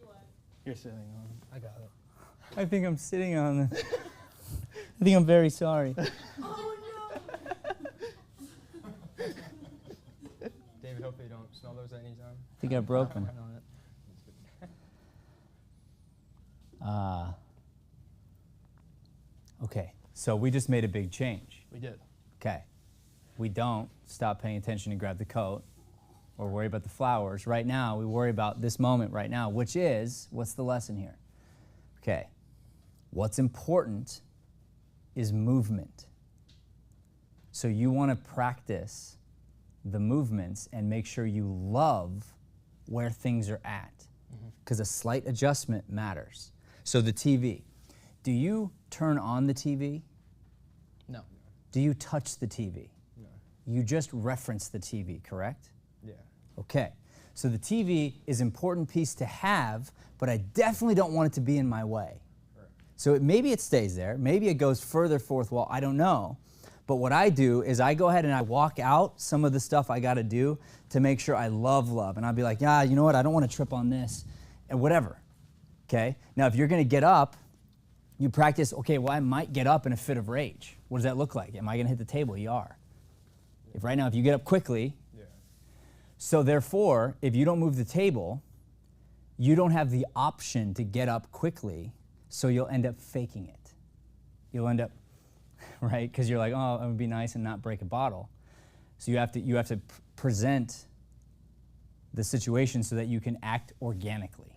You are. You're sitting on. I got it. I think I'm sitting on this. I think I'm very sorry. David, hopefully you don't smell those at any time. I think I broke them. Okay, so we just made a big change. We did. Okay. We don't stop paying attention and grab the coat or worry about the flowers. Right now, we worry about this moment right now, which is, what's the lesson here? Okay. What's important is movement. So you want to practice the movements and make sure you love where things are at, because a slight adjustment matters. So the TV. Do you turn on the TV? No. Do you touch the TV? No. You just reference the TV, correct? Yeah. Okay. So the TV is an important piece to have, but I definitely don't want it to be in my way. Correct. So maybe it stays there. Maybe it goes further fourth wall. I don't know. But what I do is I go ahead and I walk out some of the stuff I got to do to make sure I love. And I'll be like, yeah, you know what? I don't want to trip on this and whatever. Okay? Now, if you're going to get up, you practice, okay, well, I might get up in a fit of rage. What does that look like? Am I going to hit the table? You are. If right now, if you get up quickly, Yeah. so therefore, if you don't move the table, you don't have the option to get up quickly, so you'll end up faking it. You'll end up, right? Because you're like, oh, I'm gonna be nice and not break a bottle. So you have to present the situation so that you can act organically.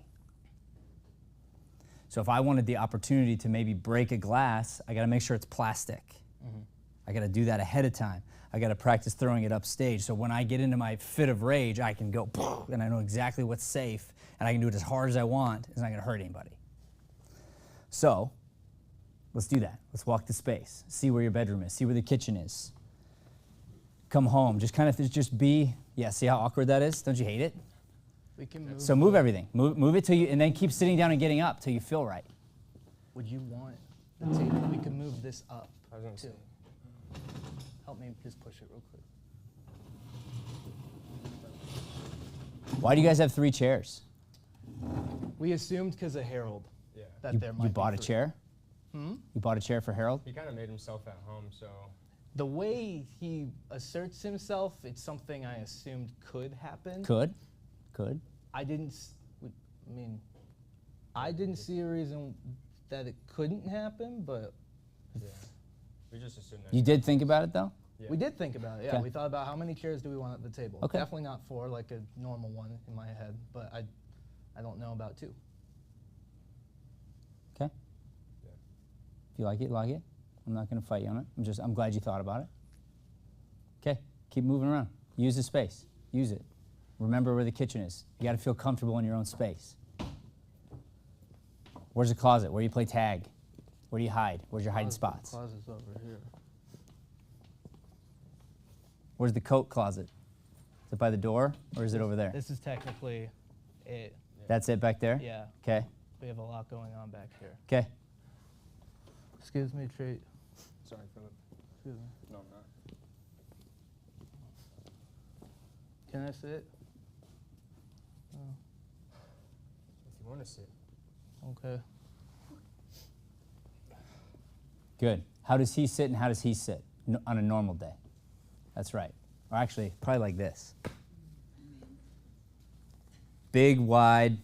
So if I wanted the opportunity to maybe break a glass, I got to make sure it's plastic. I got to do that ahead of time. I got to practice throwing it upstage. So when I get into my fit of rage, I can go, and I know exactly what's safe, and I can do it as hard as I want. It's not going to hurt anybody. So let's do that. Let's walk the space. See where your bedroom is. See where the kitchen is. Come home. Just kind of just be, yeah, see how awkward that is? Don't you hate it? We can move. So move everything. Move it till you, and then keep sitting down and getting up till you feel right. Would you want the table? We can move this up I was gonna too. say. Help me just push it real quick. Why do you guys have 3 chairs? We assumed because of Harold Yeah. that there might You be bought a 3. chair? You bought a chair for Harold? He kind of made himself at home, so The way he asserts himself, it's something I assumed could happen. Could. I didn't see a reason that it couldn't happen, but yeah. We just assumed that. You did think about it though? Yeah. we did think about it. Yeah, Okay. we thought about how many chairs do we want at the table. Okay. Definitely not 4 like a normal one in my head, but I don't know about 2. Okay. Yeah. If you like it, like it. I'm not going to fight you on it. I'm glad you thought about it. Okay. Keep moving around. Use the space. Use it. Remember where the kitchen is. You got to feel comfortable in your own space. Where's the closet? Where do you play tag? Where do you hide? Where's your hiding spots? Closet's over here. Where's the coat closet? Is it by the door or is it over there? This is technically it. That's it back there? Yeah, Okay. we have a lot going on back here. Okay. Excuse me, treat. Sorry, Philip. Excuse me. No, I'm not. Can I sit? If you want to sit. Okay. Good. How does he sit and how does he sit? on a normal day. That's right. Or actually, probably like this. Big, wide.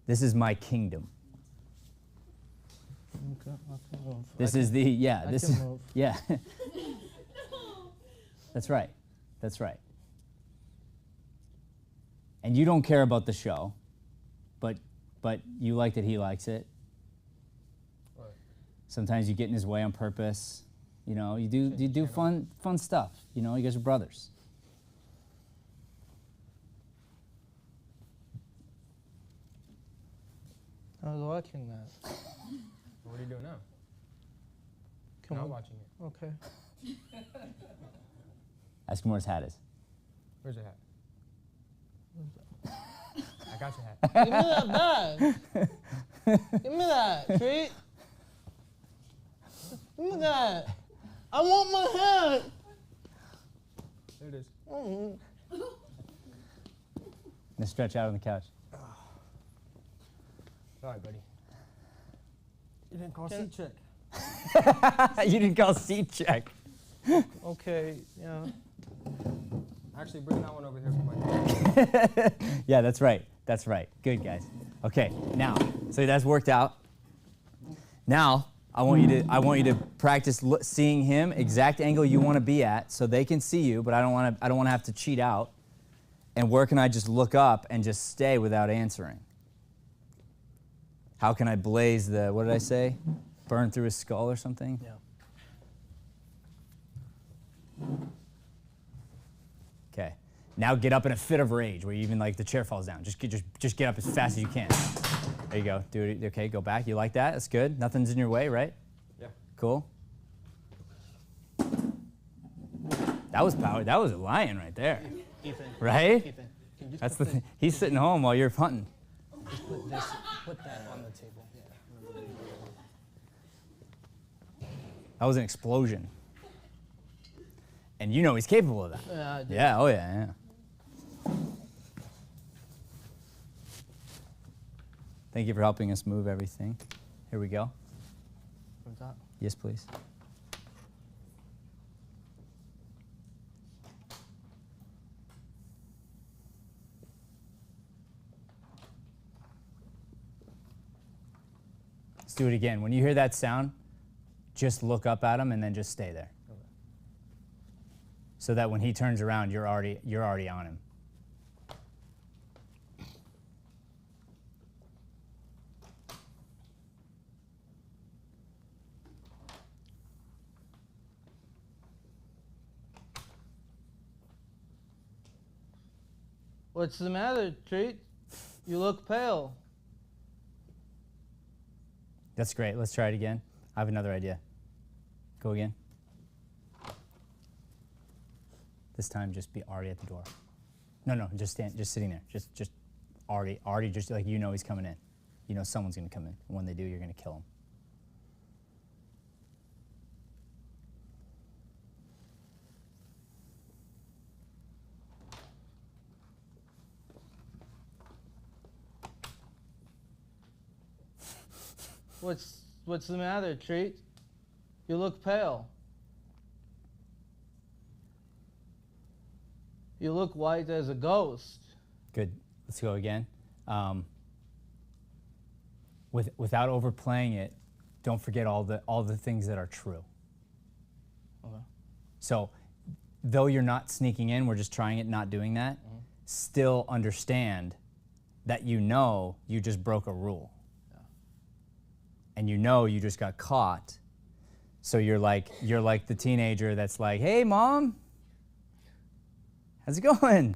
This is my kingdom. Okay, I can move. This is the, yeah, I this can is, move. yeah. That's right. That's right. And you don't care about the show, but you like that he likes it. What? Sometimes you get in his way on purpose. You know, you do fun stuff. You know, you guys are brothers. I was watching that. What are you doing now? Can Not we- watching it. Okay. Ask him where his hat is. Where's your hat? I got your hat. Give me that bag. Give me that, Treat. Give me that. I want my hat. There it is. Mm. Now stretch out on the couch. Sorry, buddy. You didn't call seat check. You didn't call seat check. Okay, yeah. Actually, bring that one over here for my Yeah, that's right. That's right. Good, guys. Okay, now, so that's worked out. Now, I want you to practice seeing him exact angle you want to be at, so they can see you. But I don't want to have to cheat out. And where can I just look up and just stay without answering? How can I blaze the, what did I say? Burn through his skull or something? Yeah. Okay. Now get up in a fit of rage where even like the chair falls down. Just get up as fast as you can. There you go. Do it. Okay, go back. You like that? That's good. Nothing's in your way, right? Yeah. Cool. That was power. That was a lion right there. Ethan. Right? Ethan. Can you just That's put the thing. He's sitting home while you're hunting. put that on the table? That was an explosion. And you know he's capable of that. Yeah, I do. Yeah, oh yeah, yeah. Thank you for helping us move everything. Here we go. What's that? Yes, please. Let's do it again. When you hear that sound, just look up at him and then just stay there. Okay. So that when he turns around, you're already on him. What's the matter, Treat? You look pale. That's great. Let's try it again. I have another idea. Go again. This time, just be already at the door. No, just sitting there. Just already, just like you know he's coming in. You know someone's gonna come in. And when they do, you're gonna kill him. What's the matter, Treat? You look pale. You look white as a ghost. Good. Let's go again. Without overplaying it, don't forget all the things that are true. Okay. So, though you're not sneaking in, we're just trying it, not doing that. Still understand that you know you just broke a rule. And you know you just got caught. So you're like the teenager that's like, "Hey, mom, how's it going?"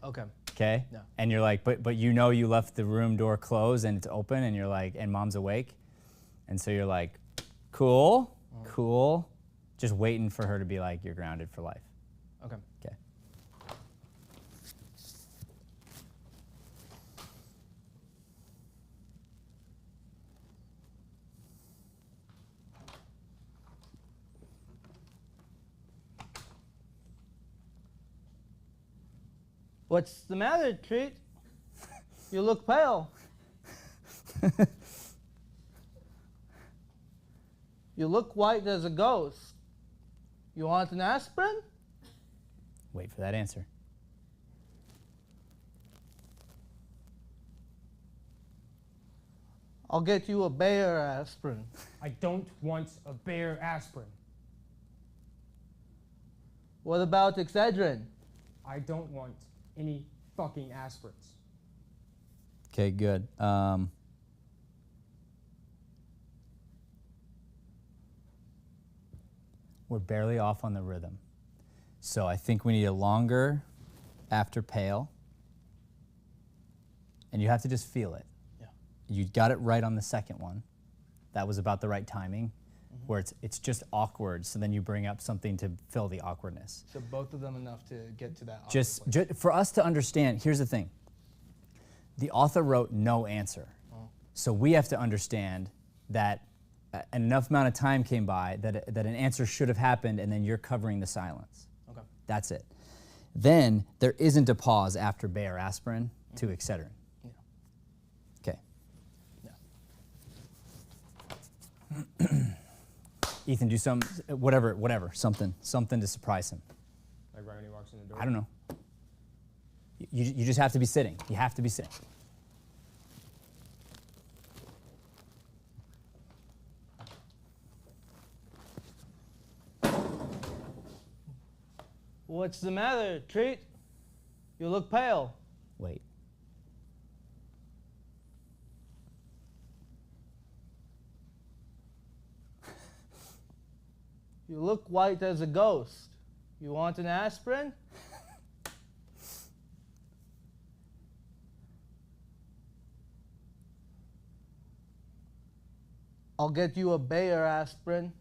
Okay. Okay. Yeah. And you're like, but you know you left the room door closed and it's open, and you're like, and mom's awake, and so you're like, cool, cool, just waiting for her to be like, you're grounded for life. Okay. Okay. What's the matter, Treat? You look pale. You look white as a ghost. You want an aspirin? Wait for that answer. I'll get you a Bayer aspirin. I don't want a Bayer aspirin. What about Excedrin? I don't want any fucking aspirins. Okay, good. We're barely off on the rhythm. So I think we need a longer after pale. And you have to just feel it. Yeah. You got it right on the second one. That was about the right timing, where it's just awkward, so then you bring up something to fill the awkwardness. So both of them enough to get to that. awkward Just place. for us to understand, here's the thing. The author wrote no answer. So we have to understand that enough amount of time came by that an answer should have happened, and then you're covering the silence. Okay. That's it. Then there isn't a pause after Bayer aspirin to Excedrin. Yeah. Okay. Yeah. Ethan, do some whatever, something to surprise him. Like right when he walks in the door. I don't know. You just have to be sitting. You have to be sitting. What's the matter, Treat? You look pale. Wait. You look white as a ghost. You want an aspirin? I'll get you a Bayer aspirin.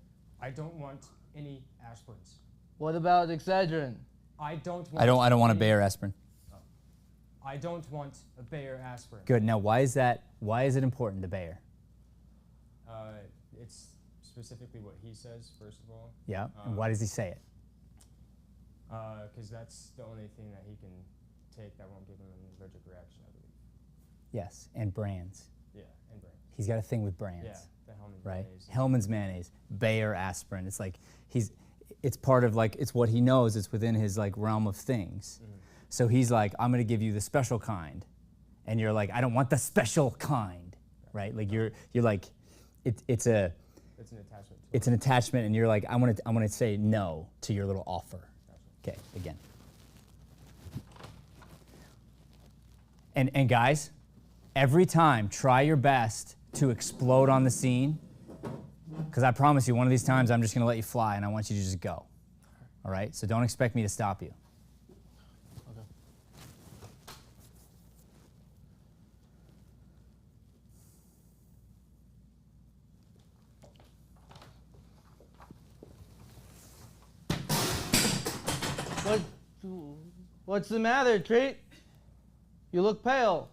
I don't want any aspirins. What about Excedrin? I don't want I don't want a any- Bayer aspirin. I don't want a Bayer aspirin. Good. Now, why is that? Why is it important to Bayer? It's specifically what he says, first of all. Yeah. And why does he say it? Because that's the only thing that he can take that won't give him an allergic reaction, I believe. Yes. And brands. Yeah, and brain. He's got a thing with brands. Yeah, the Hellman's Right. mayonnaise. Hellman's mayonnaise, Bayer aspirin. It's like it's part of like it's what he knows. It's within his like realm of things. So he's like, I'm gonna give you the special kind, and you're like, I don't want the special kind, right? Like you're like, it's an attachment. It's an attachment, and you're like, I'm gonna say no to your little offer. Okay, again. And guys, every time try your best to explode on the scene, because I promise you, one of these times I'm just gonna let you fly, and I want you to just go. All right? So don't expect me to stop you. What's the matter, Treat? You look pale.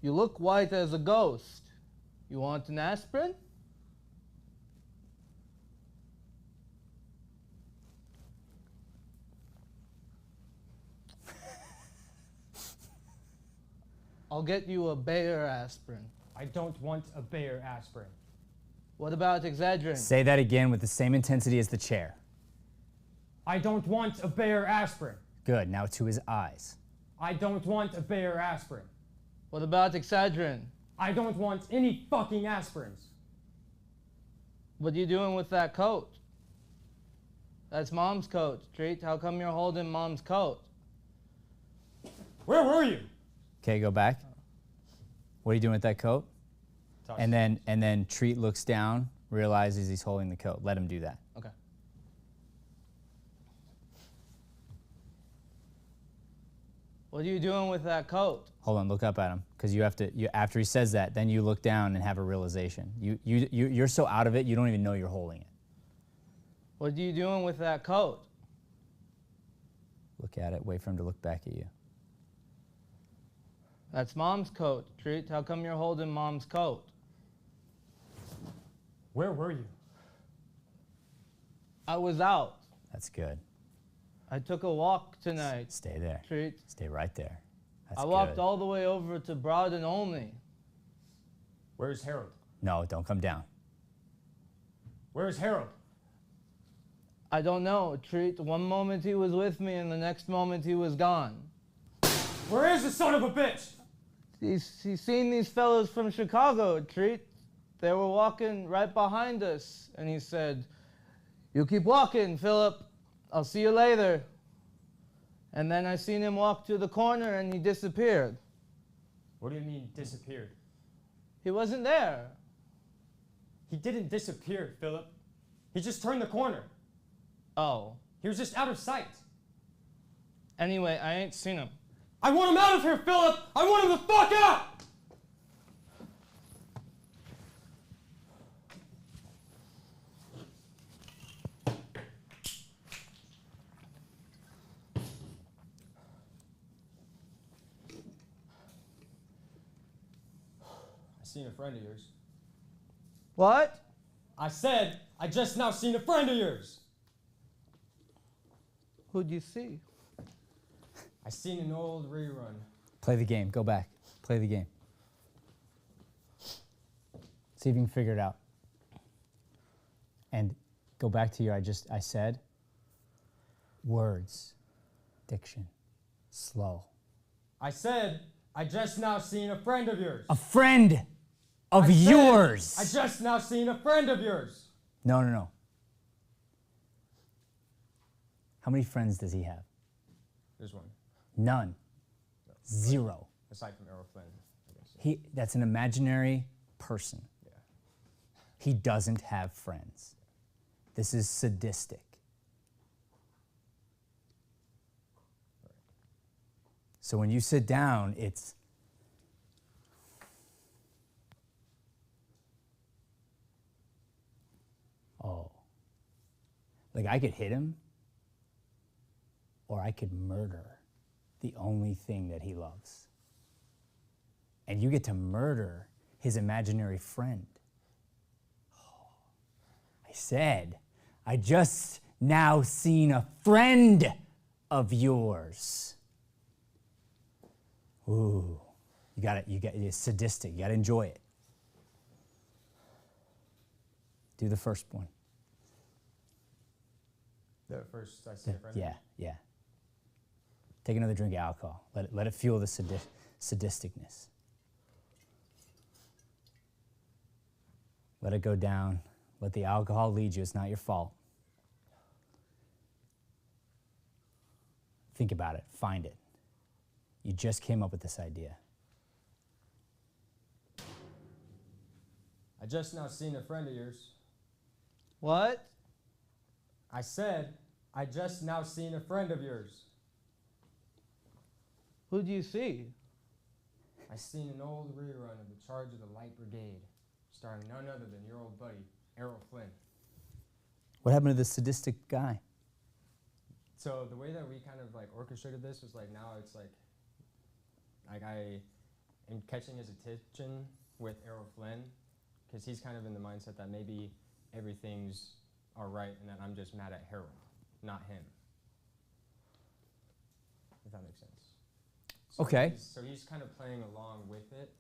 You look white as a ghost. You want an aspirin? I'll get you a Bayer aspirin. I don't want a Bayer aspirin. What about Excedrin? Say that again with the same intensity as the chair. I don't want a Bayer aspirin. Good. Now to his eyes. I don't want a Bayer aspirin. What about Excedrin? I don't want any fucking aspirins. What are you doing with that coat? That's Mom's coat, Treat. How come you're holding Mom's coat? Where were you? Okay, go back. What are you doing with that coat? And then Treat looks down, realizes he's holding the coat. Let him do that. Okay. What are you doing with that coat? Hold on, look up at him, because you have to. After he says that, then you look down and have a realization. You're so out of it, you don't even know you're holding it. What are you doing with that coat? Look at it. Wait for him to look back at you. That's Mom's coat, Treat. How come you're holding Mom's coat? Where were you? I was out. That's good. I took a walk tonight. Stay there. Treat. Stay right there. That's I walked good. all the way over to Broad and Olney. Where's Harold? No, don't come down. Where's Harold? I don't know, Treat. One moment he was with me and the next moment he was gone. Where is the son of a bitch? He's seen these fellows from Chicago, Treat. They were walking right behind us, and he said, "You keep walking, Philip. I'll see you later." And then I seen him walk to the corner, and he disappeared. What do you mean disappeared? He wasn't there. He didn't disappear, Philip. He just turned the corner. Oh. He was just out of sight. Anyway, I ain't seen him. I want him out of here, Philip! I want him the fuck out! I seen a friend of yours. What? I said, I just now seen a friend of yours. Who'd you see? I seen an old rerun. Play the game. Go back. Play the game. See if you can figure it out. And go back to your I said. Words. Diction. Slow. I said, I just now seen a friend of yours. A friend of I said, yours. I just now seen a friend of yours. No. How many friends does he have? There's one. None. Zero. Aside from Errol Flynn, I guess. That's an imaginary person. Yeah. He doesn't have friends. This is sadistic. So when you sit down, it's like I could hit him or I could murder the only thing that he loves. And you get to murder his imaginary friend. I said, I just now seen a friend of yours. Ooh, it's sadistic. You got to enjoy it. Do the first one. The first I seen a friend of yours. Yeah. Take another drink of alcohol. Let it fuel the sadisticness. Let it go down. Let the alcohol lead you. It's not your fault. Think about it. Find it. You just came up with this idea. I just now seen a friend of yours. What? I said, I just now seen a friend of yours. Who'd you see? I seen an old rerun of The Charge of the Light Brigade, starring none other than your old buddy, Errol Flynn. What happened to the sadistic guy? So the way that we kind of like orchestrated this was like now it's like I am catching his attention with Errol Flynn because he's kind of in the mindset that maybe everything's all right and that I'm just mad at Harold, not him. If that makes sense. So Okay. So he's kind of playing along with it,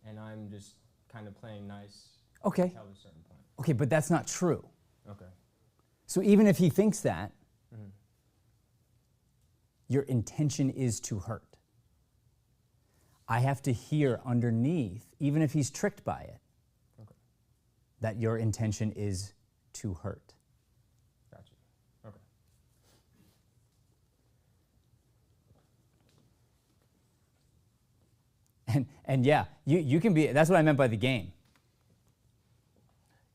and I'm just kind of playing nice Okay. until a certain point. Okay, but that's not true. Okay. So even if he thinks that, your intention is to hurt. I have to hear underneath, even if he's tricked by it, that your intention is to hurt. Gotcha. Okay. And yeah, you can be, that's what I meant by the game.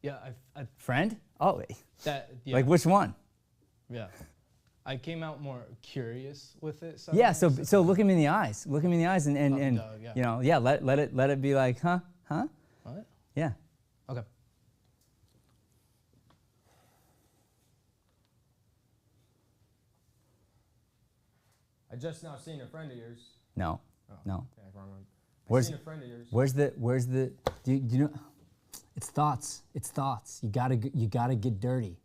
Yeah, I Friend? Oh, that yeah. like which one? Yeah. I came out more curious with it. Yeah, suddenly, so look him in the eyes. Look him in the eyes and Doug, yeah. let it be like, huh? What? Yeah. Okay. I just now seen a friend of yours. No. Oh, No. Okay, wrong one. Where's- I seen a friend of yours. Where's the do you know it's thoughts. It's thoughts. You gotta get dirty.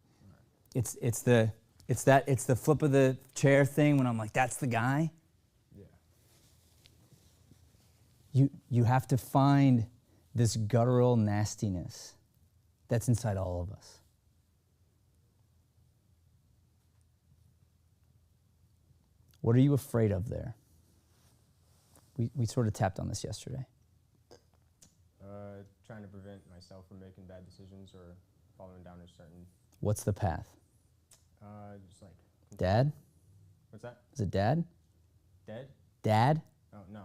It's the flip of the chair thing when I'm like, that's the guy. Yeah. You have to find this guttural nastiness that's inside all of us. What are you afraid of there? We sort of tapped on this yesterday. Trying to prevent myself from making bad decisions or following down a certain. What's the path? Just like. Dad? What's that? Is it dad? Dead? Dad? Oh no,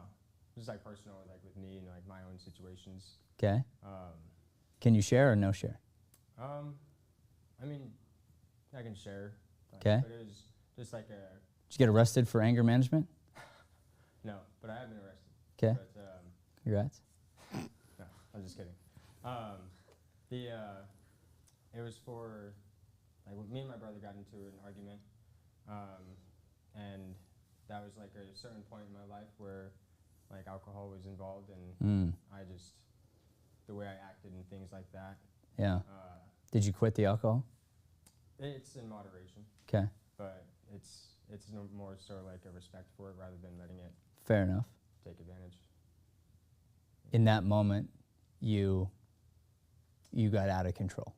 just like personal, like with me and like my own situations. Okay. Can you share or no share? I mean, I can share. Okay. But it was just like a. Did you get arrested for anger management? No, but I have been arrested. Okay. But, Congrats. no, I'm just kidding. It was for, like, me and my brother got into an argument, and that was like a certain point in my life where, like, alcohol was involved, and I just, the way I acted and things like that. Yeah. Did you quit the alcohol? It's in moderation. Okay. But it's more so like a respect for it rather than letting it Fair enough. take advantage. In that moment, you got out of control.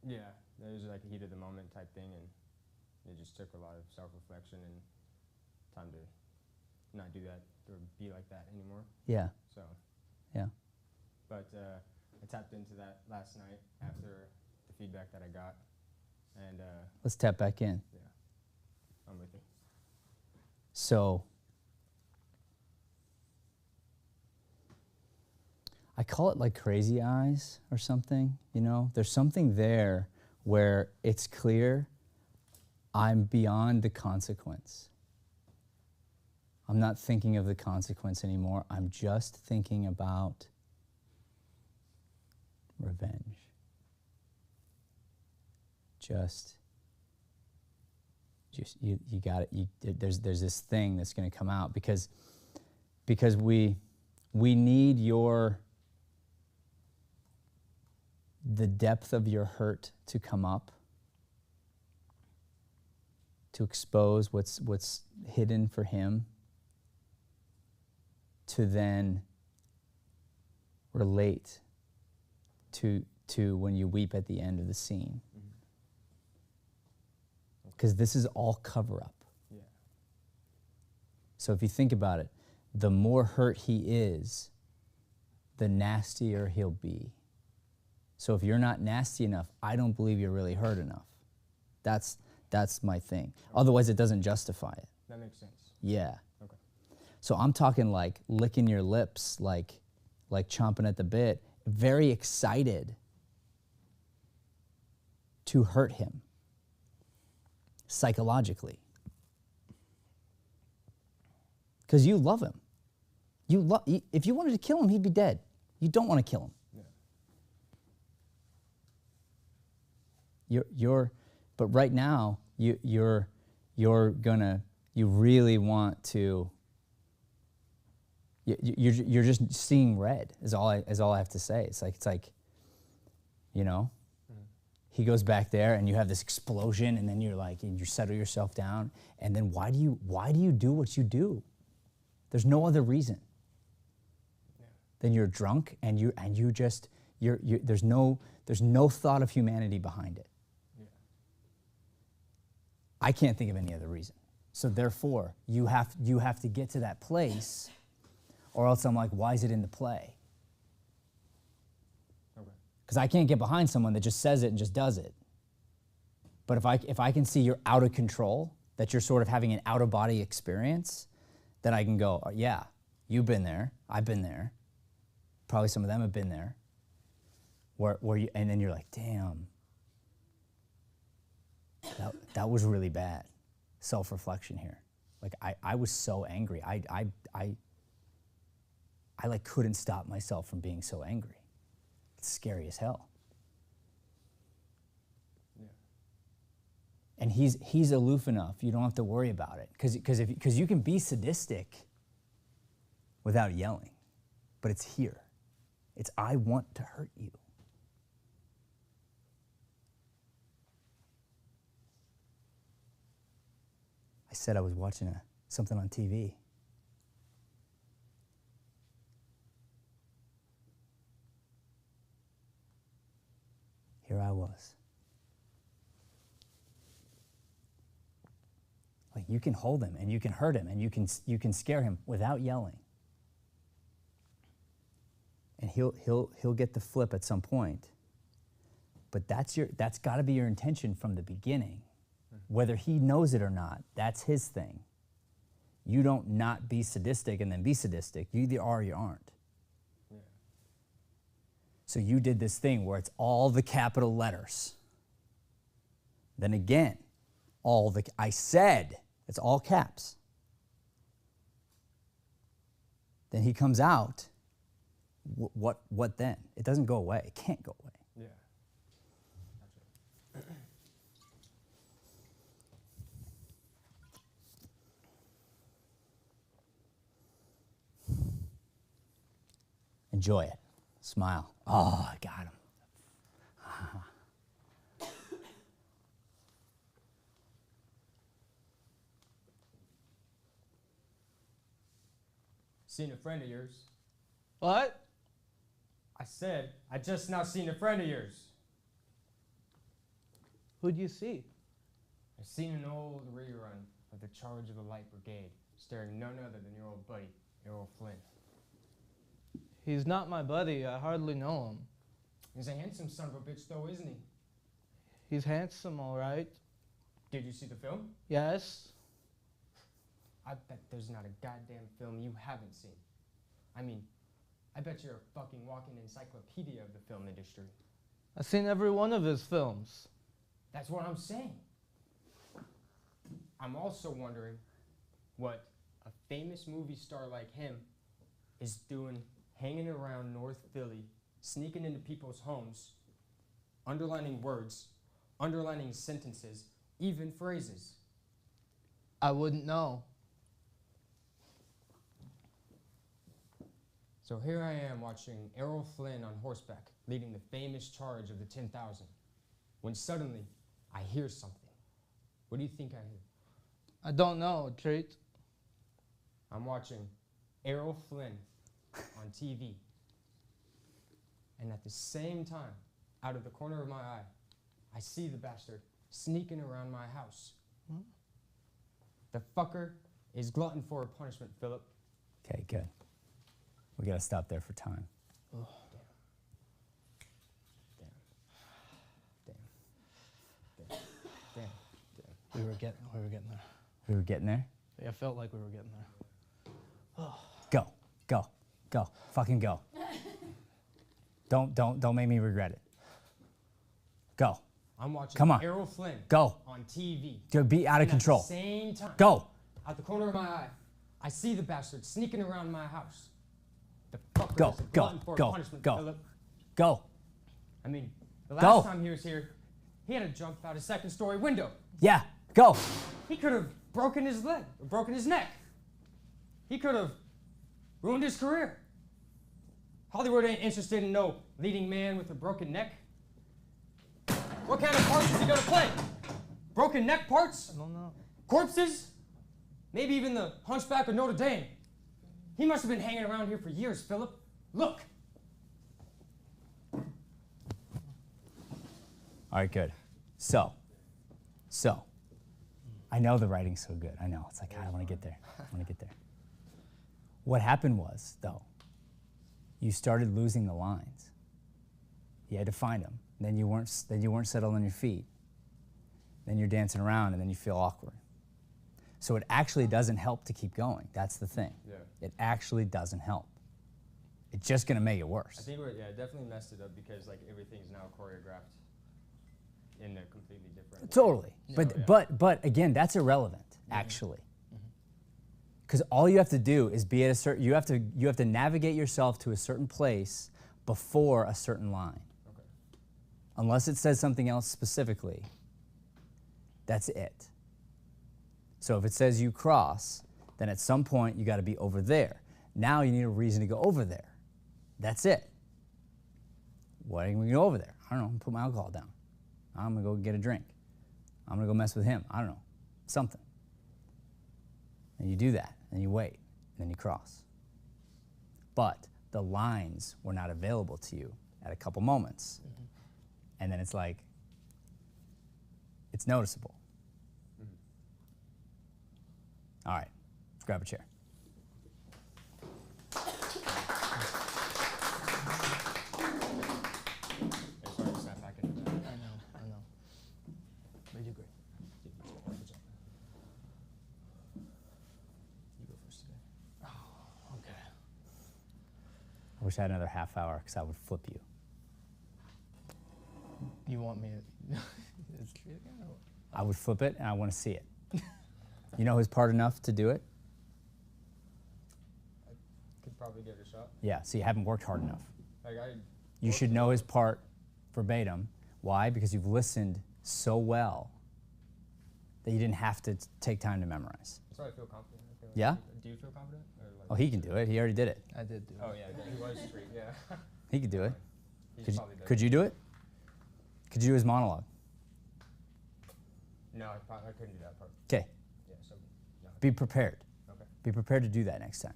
Yeah, it was like a heat of the moment type thing, and it just took a lot of self-reflection and time to not do that or be like that anymore. Yeah. So. Yeah. But I tapped into that last night after the feedback that I got, and Let's tap back in. yeah, I'm with you. So I call it like crazy eyes or something, you know? There's something there where it's clear I'm beyond the consequence. I'm not thinking of the consequence anymore. I'm just thinking about revenge. Just you got it. There's this thing that's going to come out because we need the depth of your hurt to come up, to expose what's hidden for him, to then relate to when you weep at the end of the scene. Because this is all cover-up. Yeah. So if you think about it, the more hurt he is, the nastier he'll be. So if you're not nasty enough, I don't believe you're really hurt enough. That's my thing. Otherwise, it doesn't justify it. That makes sense. Yeah. Okay. So I'm talking like licking your lips, like chomping at the bit, very excited to hurt him psychologically. Because you love him. If you wanted to kill him, he'd be dead. You don't want to kill him. Yeah. But right now you really want to. You're just seeing red. Is all I have to say. It's like, you know. He goes back there, and you have this explosion, and then you're like, and you settle yourself down, and then why do you do what you do? There's no other reason. Yeah. Then you're drunk, and there's no thought of humanity behind it. Yeah. I can't think of any other reason. So therefore, you have to get to that place, or else I'm like, why is it in the play? Okay. Because I can't get behind someone that just says it and just does it. But if I can see you're out of control, that you're sort of having an out-of-body experience, then I can go, oh, yeah, you've been there, I've been there, probably some of them have been there, and then you're like, damn, that was really bad. Self-reflection here. Like I was so angry. I like couldn't stop myself from being so angry. It's scary as hell. Yeah. And he's aloof enough. You don't have to worry about it because you can be sadistic without yelling, but it's here. It's I want to hurt you. I said I was watching something on TV. You can hold him and you can hurt him and you can scare him without yelling. And he'll get the flip at some point. But that's got to be your intention from the beginning. Whether he knows it or not, that's his thing. You don't not be sadistic and then be sadistic. You either are or you aren't. Yeah. So you did this thing where it's all the capital letters. Then again, I said, it's all caps. Then he comes out, what then? It doesn't go away. It can't go away. Yeah. Enjoy it. Smile. Oh, I got him. Seen a friend of yours. What? I said, I just now seen a friend of yours. Who'd you see? I seen an old rerun of The Charge of the Light Brigade, starring none other than your old buddy, Errol Flynn. He's not my buddy. I hardly know him. He's a handsome son of a bitch, though, isn't he? He's handsome, all right. Did you see the film? Yes. I bet there's not a goddamn film you haven't seen. I mean, I bet you're a fucking walking encyclopedia of the film industry. I've seen every one of his films. That's what I'm saying. I'm also wondering what a famous movie star like him is doing hanging around North Philly, sneaking into people's homes, underlining words, underlining sentences, even phrases. I wouldn't know. So here I am watching Errol Flynn on horseback, leading the famous charge of the 10,000, when suddenly I hear something. What do you think I hear? I don't know, Treat. I'm watching Errol Flynn on TV. And at the same time, out of the corner of my eye, I see the bastard sneaking around my house. Hmm? The fucker is glutton for a punishment, Philip. Okay, good. We gotta stop there for time. Oh. Damn. We were getting there. We were getting there? Yeah, I felt like we were getting there. Go. Fucking go. Don't make me regret it. Go. I'm watching Come on. Errol Flynn Go. on TV. To be out of And control. At the same time, Go. out the corner of my eye, I see the bastard sneaking around my house. The fucker Go, is a go, glutton for go, punishment, go. Philip. Go. I mean, the Go. last time he was here, he had to jump out a second-story window. Yeah. Go. He could have broken his leg, or broken his neck. He could have ruined his career. Hollywood ain't interested in no leading man with a broken neck. What kind of parts is he gonna play? Broken neck parts? I don't know. Corpses? Maybe even the Hunchback of Notre Dame. He must have been hanging around here for years, Philip. Look. All right, good. So, I know the writing's so good. I know. It's like, I want to get there. What happened was, though, you started losing the lines. You had to find them. Then you weren't settled on your feet. Then you're dancing around, and then you feel awkward. So it actually doesn't help to keep going. That's the thing. Yeah. It actually doesn't help. It's just gonna make it worse. I think definitely messed it up because like everything's now choreographed in a completely different way. Totally. Yeah. But again, that's irrelevant, actually. Because all you have to do is be at a certain, you have to navigate yourself to a certain place before a certain line. Okay. Unless it says something else specifically, that's it. So if it says you cross, then at some point you gotta be over there. Now you need a reason to go over there. That's it. Why are you gonna go over there? I don't know, I'm gonna put my alcohol down. I'm gonna go get a drink. I'm gonna go mess with him. I don't know, something. And you do that, and you wait, and then you cross. But the lines were not available to you at a couple moments. And then it's like, it's noticeable. All right, let's grab a chair. It's hard to snap back into that. I know. But you do great. You go first today. Okay. I wish I had another half hour because I would flip you. You want me to? I would flip it, and I want to see it. You know his part enough to do it? Could probably give it a shot. Yeah, so you haven't worked hard enough. Like You should know his part verbatim. Why? Because you've listened so well that you didn't have to take time to memorize. That's why I feel confident. I feel like Yeah? Do you feel confident? Or like Oh, he can do it. He already did it. I did do it. Oh yeah, he was straight. Yeah. He could do it. He's probably better. Could you do it? Could you do his monologue? No, I couldn't do that part. Okay. Yeah. So. No. Be prepared. Okay. Be prepared to do that next time.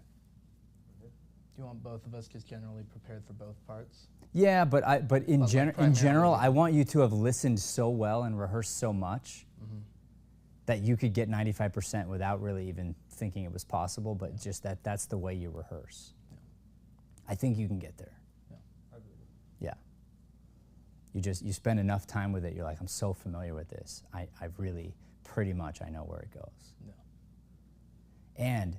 Do you want both of us just generally prepared for both parts? Yeah, but in But, like, in general, primarily- I want you to have listened so well and rehearsed so much that you could get 95% without really even thinking it was possible. But just that's the way you rehearse. Yeah. I think you can get there. I believe it. Yeah. You spend enough time with it. You're like, I'm so familiar with this. I really pretty much I know where it goes. No. And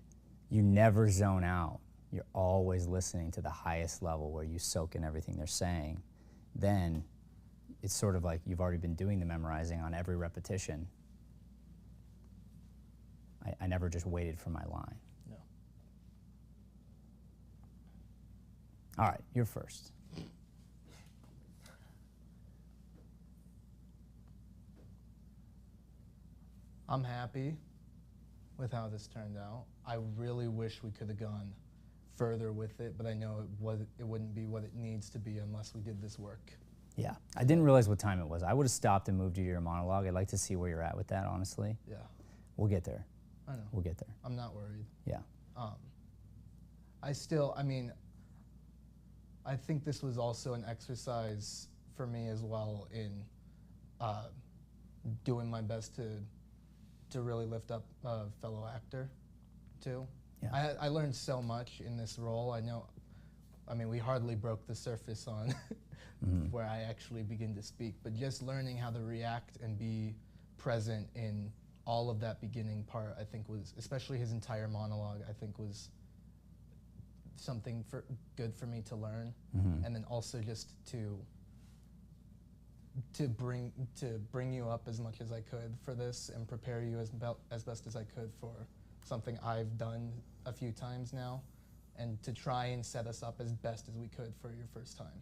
you never zone out. You're always listening to the highest level where you soak in everything they're saying. Then it's sort of like you've already been doing the memorizing on every repetition. I never just waited for my line. No. All right, you're first. I'm happy with how this turned out. I really wish we could have gone further with it, but I know it wouldn't be what it needs to be unless we did this work. Yeah, I didn't realize what time it was. I would have stopped and moved you to your monologue. I'd like to see where you're at with that, honestly. Yeah, We'll get there. I know. We'll get there. I'm not worried. Yeah. I think this was also an exercise for me as well in doing my best to really lift up a fellow actor, too. Yeah. I learned so much in this role. We hardly broke the surface on where I actually begin to speak, but just learning how to react and be present in all of that beginning part, I think was, especially his entire monologue, I think was something good for me to learn. And then also just to bring you up as much as I could for this and prepare you as best as I could for something I've done a few times now, and to try and set us up as best as we could for your first time.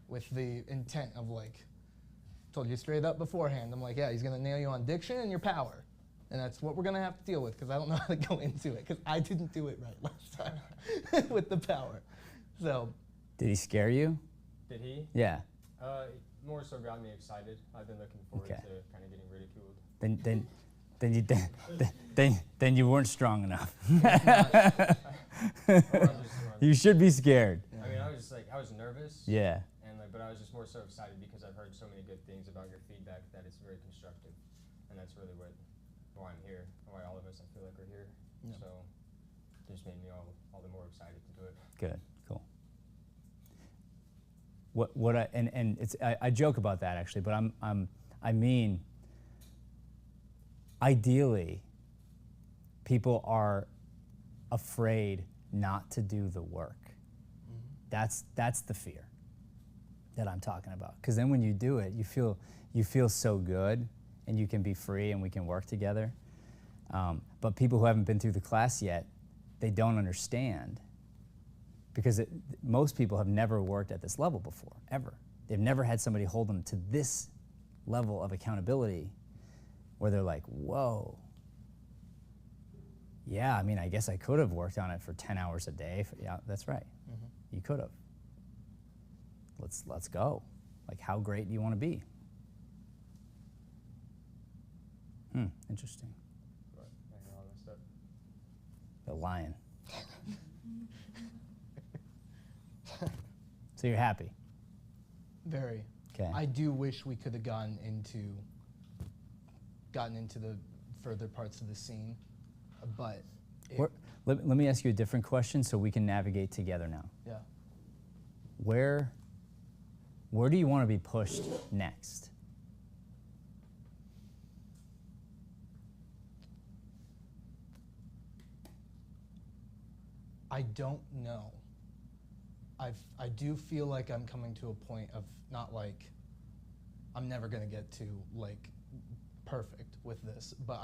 With the intent of, like, told you straight up beforehand, I'm like, yeah, he's gonna nail you on diction and your power. And that's what we're gonna have to deal with, because I don't know how to go into it, because I didn't do it right last time with the power. So. Did he scare you? Did he? Yeah. More so got me excited. I've been looking forward Okay. to kind of getting ridiculed. Then you weren't strong enough. Or I'm just- You should be scared. I mean, I was nervous. Yeah. But I was just more so excited because I've heard so many good things about your feedback that it's very constructive, and that's really why I'm here, why all of us I feel like are here. Yeah. So it just made me all the more excited to do it. Good. Cool. I joke about that actually, but I mean, ideally, people are afraid not to do the work. That's the fear that I'm talking about. Because then when you do it, you feel so good, and you can be free, and we can work together. But people who haven't been through the class yet, they don't understand. Because most people have never worked at this level before, ever. They've never had somebody hold them to this level of accountability where they're like, whoa. Yeah, I mean, I guess I could have worked on it for 10 hours a day. Yeah, that's right. You could have. Let's go. Like, how great do you want to be? Interesting. But I hear all that stuff. The lion. So you're happy? Very. Okay. I do wish we could have gotten into the further parts of the scene but Let me ask you a different question so we can navigate together now. yeah. Where do you want to be pushed next? I don't know. I do feel like I'm coming to a point of not like I'm never gonna get to like perfect with this, but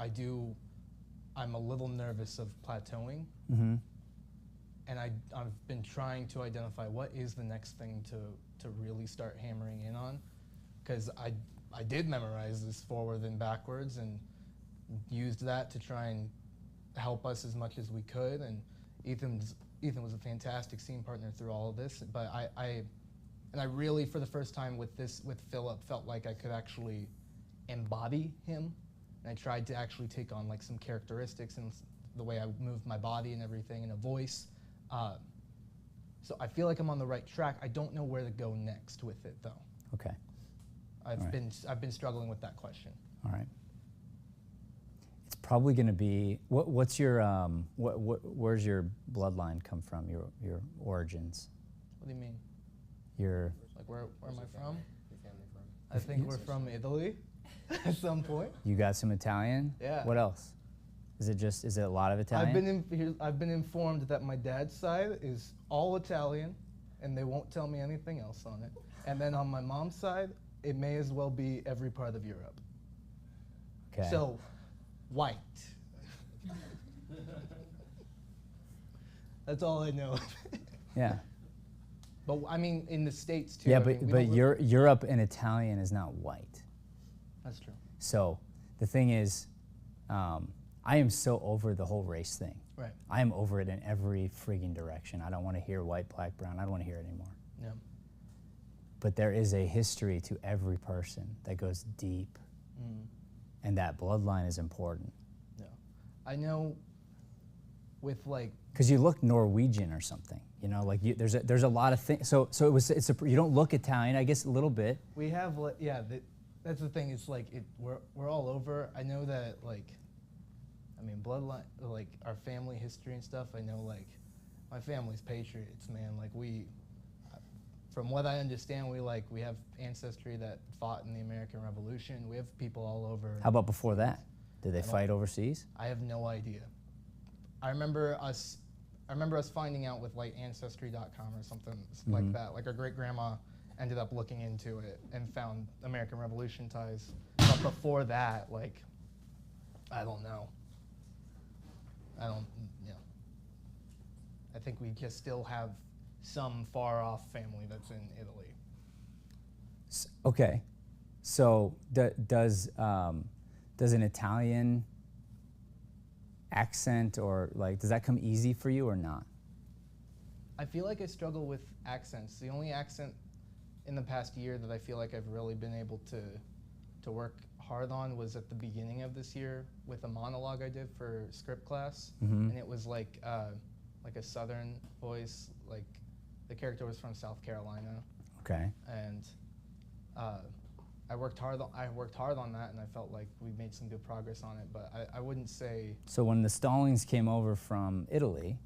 I'm a little nervous of plateauing. Mm-hmm. And I've been trying to identify what is the next thing to really start hammering in on, because I did memorize this forward and backwards and used that to try and help us as much as we could, and Ethan was a fantastic scene partner through all of this, but I really, for the first time with Philip, felt like I could actually embody him, and I tried to actually take on like some characteristics and the way I moved my body and everything, and a voice. So I feel like I'm on the right track. I don't know where to go next with it, though. Okay. I've been struggling with that question. All right. It's probably going to be what's your where's your bloodline come from? Your origins. What do you mean? Your Like where am I from? Your family from? I think we're from Italy at some point. You got some Italian? Yeah. What else? Is it a lot of Italian? I've been informed that my dad's side is all Italian, and they won't tell me anything else on it. And then on my mom's side, it may as well be every part of Europe. Okay. So, white. That's all I know. Yeah. But I mean, in the States too. Yeah, I mean, we don't live- Europe and Italian is not white. That's true. So the thing is, I am so over the whole race thing. Right. I am over it in every frigging direction. I don't want to hear white, black, brown. I don't want to hear it anymore. Yeah. But there is a history to every person that goes deep, and that bloodline is important. Yeah. I know. With like. Because you look Norwegian or something, you know, like there's a lot of things. So you don't look Italian, I guess a little bit. We have that's the thing. It's like we're all over. I know that like. I mean, bloodline, like our family history and stuff. I know, like, my family's patriots, man. Like from what I understand, we have ancestry that fought in the American Revolution. We have people all over. How about before that? Did they fight overseas? I have no idea. I remember us finding out with like Ancestry.com or something like that. Like our great grandma ended up looking into it and found American Revolution ties. But before that, like, I don't know. I think we just still have some far off family that's in Italy. Okay, so does an Italian accent or like does that come easy for you or not? I feel like I struggle with accents. The only accent in the past year that I feel like I've really been able to work hard on was at the beginning of this year with a monologue I did for script class, and it was like a southern voice. Like the character was from South Carolina. Okay. And I worked hard on that, and I felt like we made some good progress on it. But I wouldn't say. So when the Stallings came over from Italy,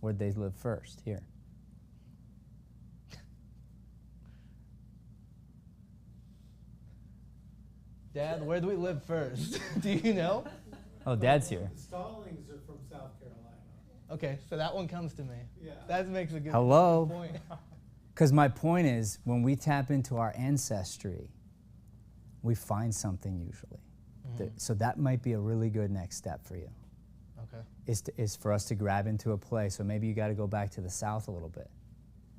where'd they live first? Here. Dad, where do we live first? Do you know? Oh, Dad's here. The Stallings are from South Carolina. Okay, so that one comes to me. Yeah. That makes a good Hello. point. Because my point is, when we tap into our ancestry, we find something usually. So that might be a really good next step for you. Okay. Is for us to grab into a place. So maybe you got to go back to the South a little bit.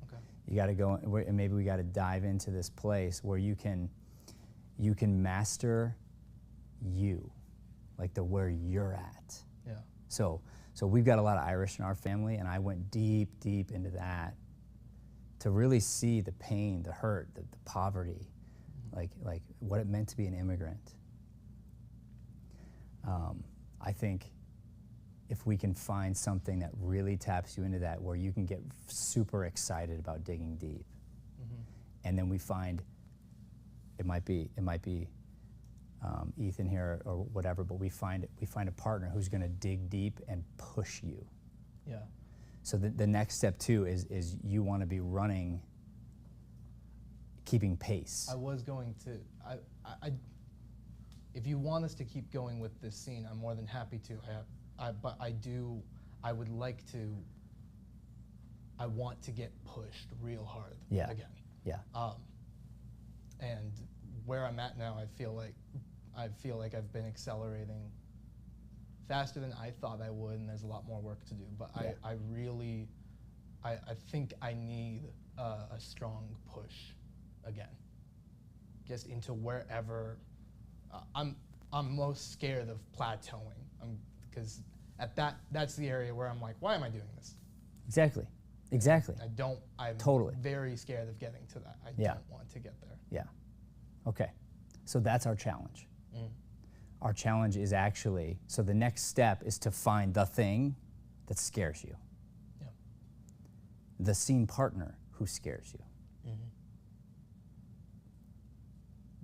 Okay. You got to go, and maybe we got to dive into this place where you can master you, like where you're at. Yeah. So we've got a lot of Irish in our family, and I went deep into that to really see the pain, the hurt, the poverty, like what it meant to be an immigrant. I think if we can find something that really taps you into that, where you can get super excited about digging deep, and then we find it might be Ethan here or whatever, but we find a partner who's going to dig deep and push you. Yeah. So the next step too is you want to be running, keeping pace. I was going to. If you want us to keep going with this scene, I'm more than happy to. But I would like to. I want to get pushed real hard again. Yeah. And where I'm at now, I feel like I've been accelerating faster than I thought I would, and there's a lot more work to do. But Yeah. I think I need a strong push again, just into wherever. I'm most scared of plateauing, because that's the area where I'm like, why am I doing this? Exactly. I'm Totally. very scared of getting to that. I Yeah. don't want to get there. Yeah. Okay. So that's our challenge. Mm. Our challenge is actually, so the next step is to find the thing that scares you. Yeah. The scene partner who scares you. Mm-hmm.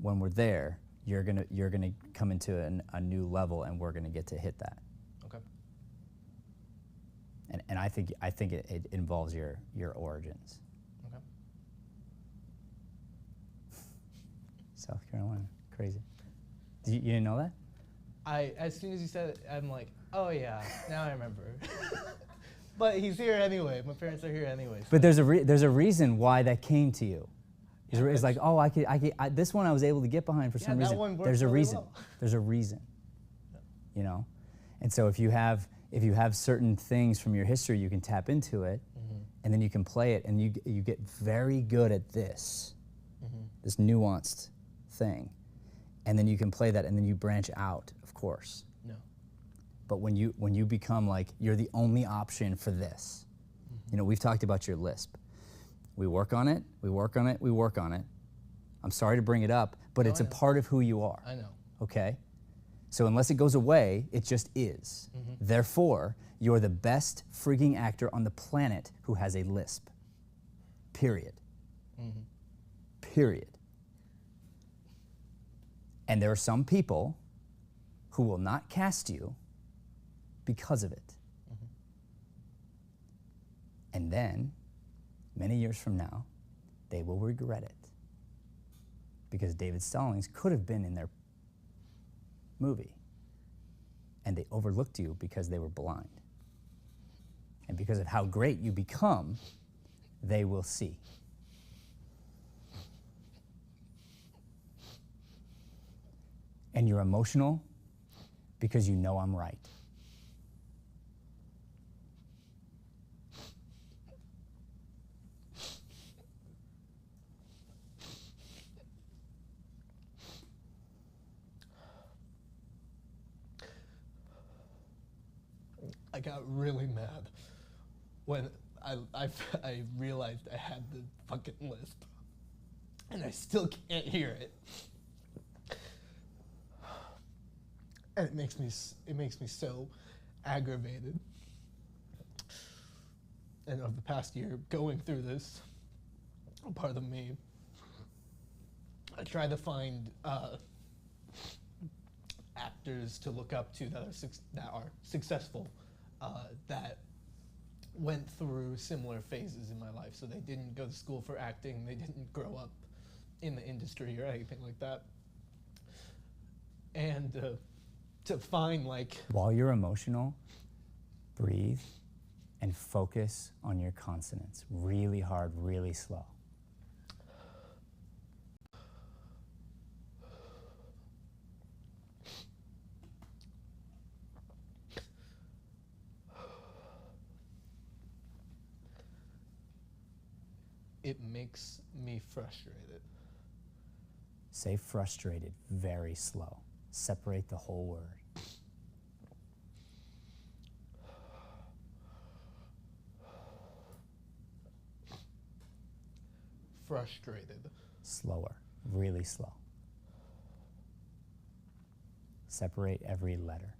When we're there, you're gonna come into a new level, and we're gonna get to hit that. Okay. And I think it involves your origins. Okay. South Carolina, crazy. You didn't know that? As soon as you said it, I'm like, oh yeah, now I remember. But he's here anyway. My parents are here anyway. So. But there's a reason why that came to you. It's like, oh, this one I was able to get behind for some that reason. one worked There's a really reason. well. There's a reason. You know, and so if you have certain things from your history, you can tap into it, and then you can play it, and you get very good at this, this nuanced thing, and then you can play that, and then you branch out, of course. No. But when you become like you're the only option for this, you know, we've talked about your lisp. We work on it. We work on it. We work on it. I'm sorry to bring it up, but it's a part of who you are. I know. Okay? So unless it goes away, it just is. Therefore, you're the best freaking actor on the planet who has a lisp. Period. Period. And there are some people who will not cast you because of it. And then, many years from now, they will regret it. Because David Stallings could have been in their movie, and they overlooked you because they were blind. And because of how great you become, they will see. And you're emotional because you know I'm right. I got really mad when I realized I had the fucking lisp, and I still can't hear it. And it makes me so aggravated. And over the past year, going through this, part of me, I try to find actors to look up to that are successful, that went through similar phases in my life. So they didn't go to school for acting, they didn't grow up in the industry or anything like that. And to find like... While you're emotional, breathe and focus on your consonants. Really hard, really slow. It makes me frustrated. Say frustrated, very slow. Separate the whole word. Frustrated. Slower, really slow. Separate every letter.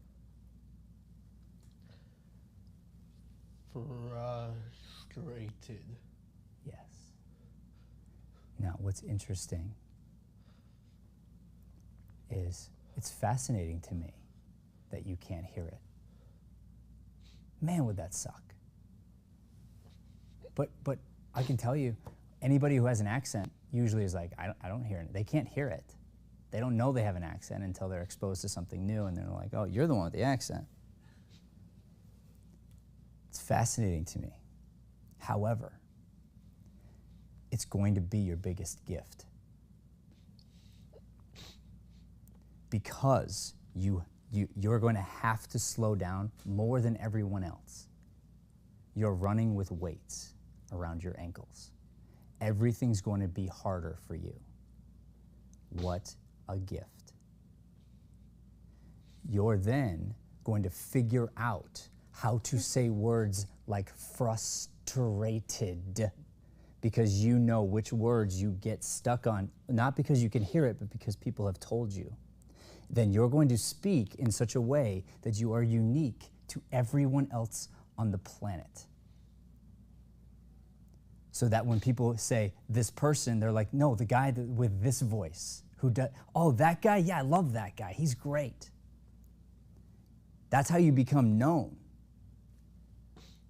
Frustrated. Yes. Now, what's interesting is It's fascinating to me that you can't hear it. Man, would that suck. But I can tell you, anybody who has an accent usually is like, I don't hear it. They can't hear it. They don't know they have an accent until they're exposed to something new, and they're like, oh, you're the one with the accent. It's fascinating to me. However, it's going to be your biggest gift. Because you're going to have to slow down more than everyone else. You're running with weights around your ankles. Everything's going to be harder for you. What a gift. You're then going to figure out how to say words like frustrated, because you know which words you get stuck on, not because you can hear it, but because people have told you. Then you're going to speak in such a way that you are unique to everyone else on the planet. So that when people say this person, they're like, no, the guy with this voice, who does, oh, that guy? Yeah, I love that guy. He's great. That's how you become known.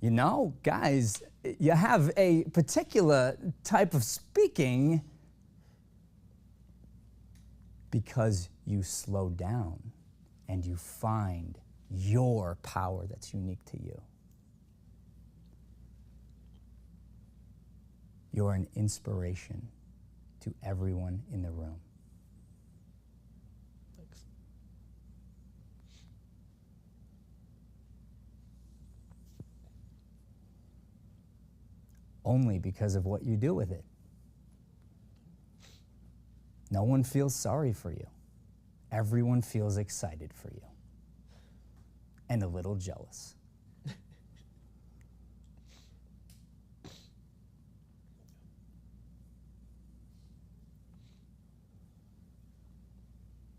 You know, guys, you have a particular type of speaking because you slow down and you find your power that's unique to you. You're an inspiration to everyone in the room. Thanks. Only because of what you do with it. No one feels sorry for you. Everyone feels excited for you. And a little jealous.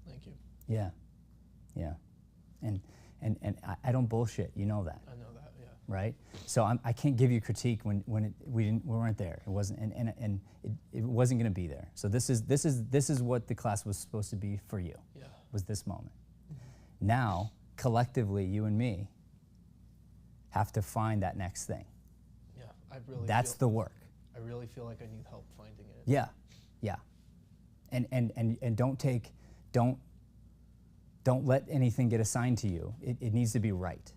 Thank you. Yeah, yeah. And I don't bullshit, you know that. I know that, yeah. Right? So I can't give you critique when we weren't there. It wasn't, and it wasn't going to be there. So this is what the class was supposed to be for you. Yeah. Was this moment. Mm-hmm. Now, collectively, you and me have to find that next thing. Yeah, I really. That's the work. I really feel like I need help finding it. Yeah, yeah. And don't let anything get assigned to you. It needs to be right.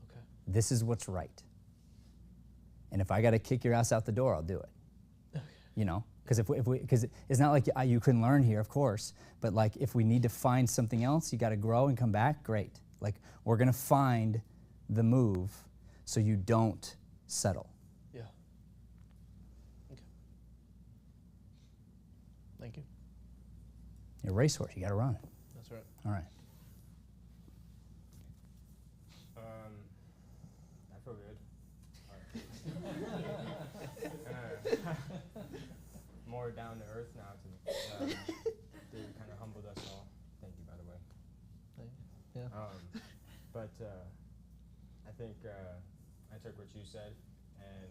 Okay. This is what's right. And if I got to kick your ass out the door, I'll do it. Okay. You know, because it's not like you can learn here, of course, but like if we need to find something else, you got to grow and come back. Great. Like we're gonna find the move so you don't settle. Yeah. Okay. Thank you. You're a racehorse. You got to run. That's right. All right. I feel good. More down to earth now. They kind of humbled us all. Thank you, by the way. Yeah. But I think I took what you said and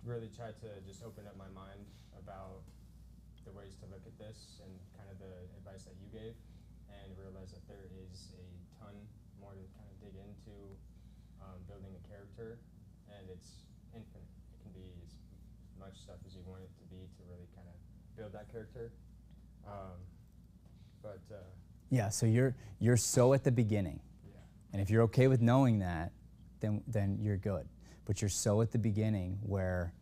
really tried to just open up my mind about the ways to look at this and kind of the advice that you gave, and realize that there is a ton more to kind of dig into building a character, and it's infinite. It can be as much stuff as you want it to be to really kind of build that character. Yeah, so you're so at the beginning. Yeah. And if you're okay with knowing that, then you're good. But you're so at the beginning where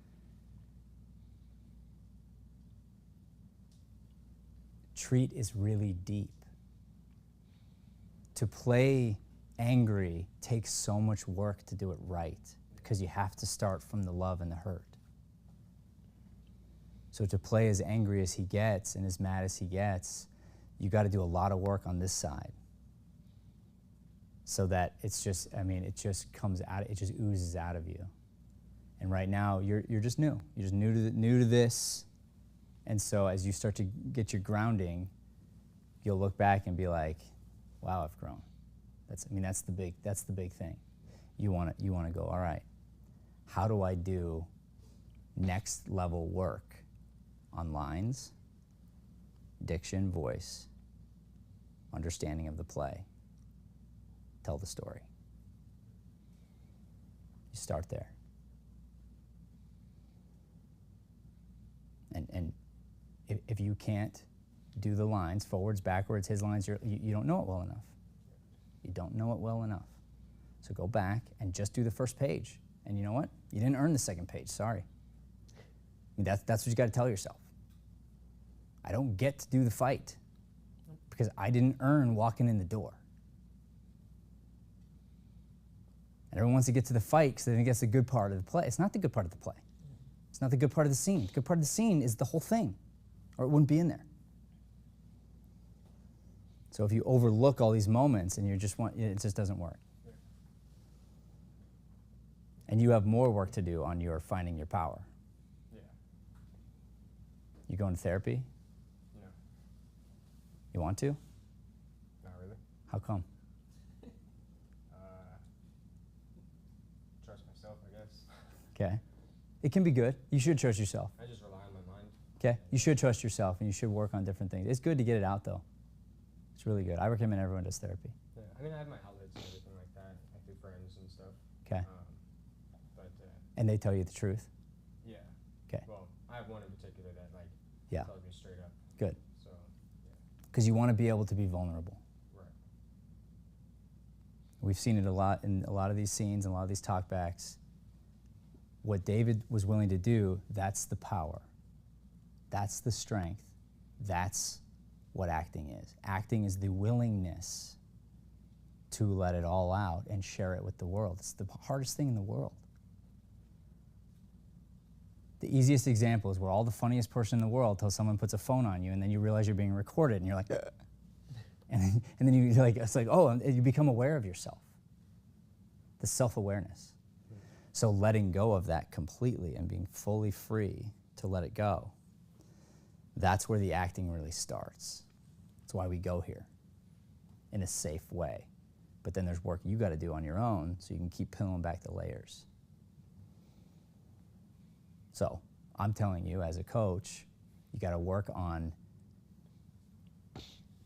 treat is really deep. To play angry takes so much work to do it right, because you have to start from the love and the hurt. So to play as angry as he gets and as mad as he gets, you got to do a lot of work on this side. So that it's just, it just comes out, it just oozes out of you. And right now, you're just new. You're just new to this. And so as you start to get your grounding, you'll look back and be like, wow, I've grown. That's the big thing. You want to go, all right, how do I do next level work on lines, diction, voice, understanding of the play. Tell the story. You start there. And if you can't do the lines, forwards, backwards, his lines, you don't know it well enough. You don't know it well enough. So go back and just do the first page. And you know what? You didn't earn the second page, sorry. That's what you got to tell yourself. I don't get to do the fight because I didn't earn walking in the door. And everyone wants to get to the fight because they think that's the good part of the play. It's not the good part of the play. It's not the good part of the scene. The good part of the scene is the whole thing, or it wouldn't be in there. So if you overlook all these moments and it just doesn't work. And you have more work to do on your finding your power. Yeah. You going to therapy? No. You want to? Not really. How come? Trust myself, I guess. Okay. It can be good. You should trust yourself. I just rely on my mind. Okay. You should trust yourself and you should work on different things. It's good to get it out though. It's really good. I recommend everyone does therapy. Yeah, I mean, I have my outlets and everything like that, like through friends and stuff. Okay. But And they tell you the truth? yeah. Okay. Well, I have one in particular that like Yeah. tells me straight up. Good. So, yeah. Because you want to be able to be vulnerable. Right. We've seen it a lot in a lot of these scenes and a lot of these talkbacks. What David was willing to do, that's the power. That's the strength. That's what acting is. Acting is the willingness to let it all out and share it with the world. It's the hardest thing in the world. The easiest example is where all the funniest person in the world till someone puts a phone on you and then you realize you're being recorded and you're like, ugh. And then you like, it's like, oh, and you become aware of yourself. The self-awareness. So letting go of that completely and being fully free to let it go, that's where the acting really starts. That's why we go here, in a safe way. But then there's work you got to do on your own so you can keep peeling back the layers. So I'm telling you, as a coach, you got to work on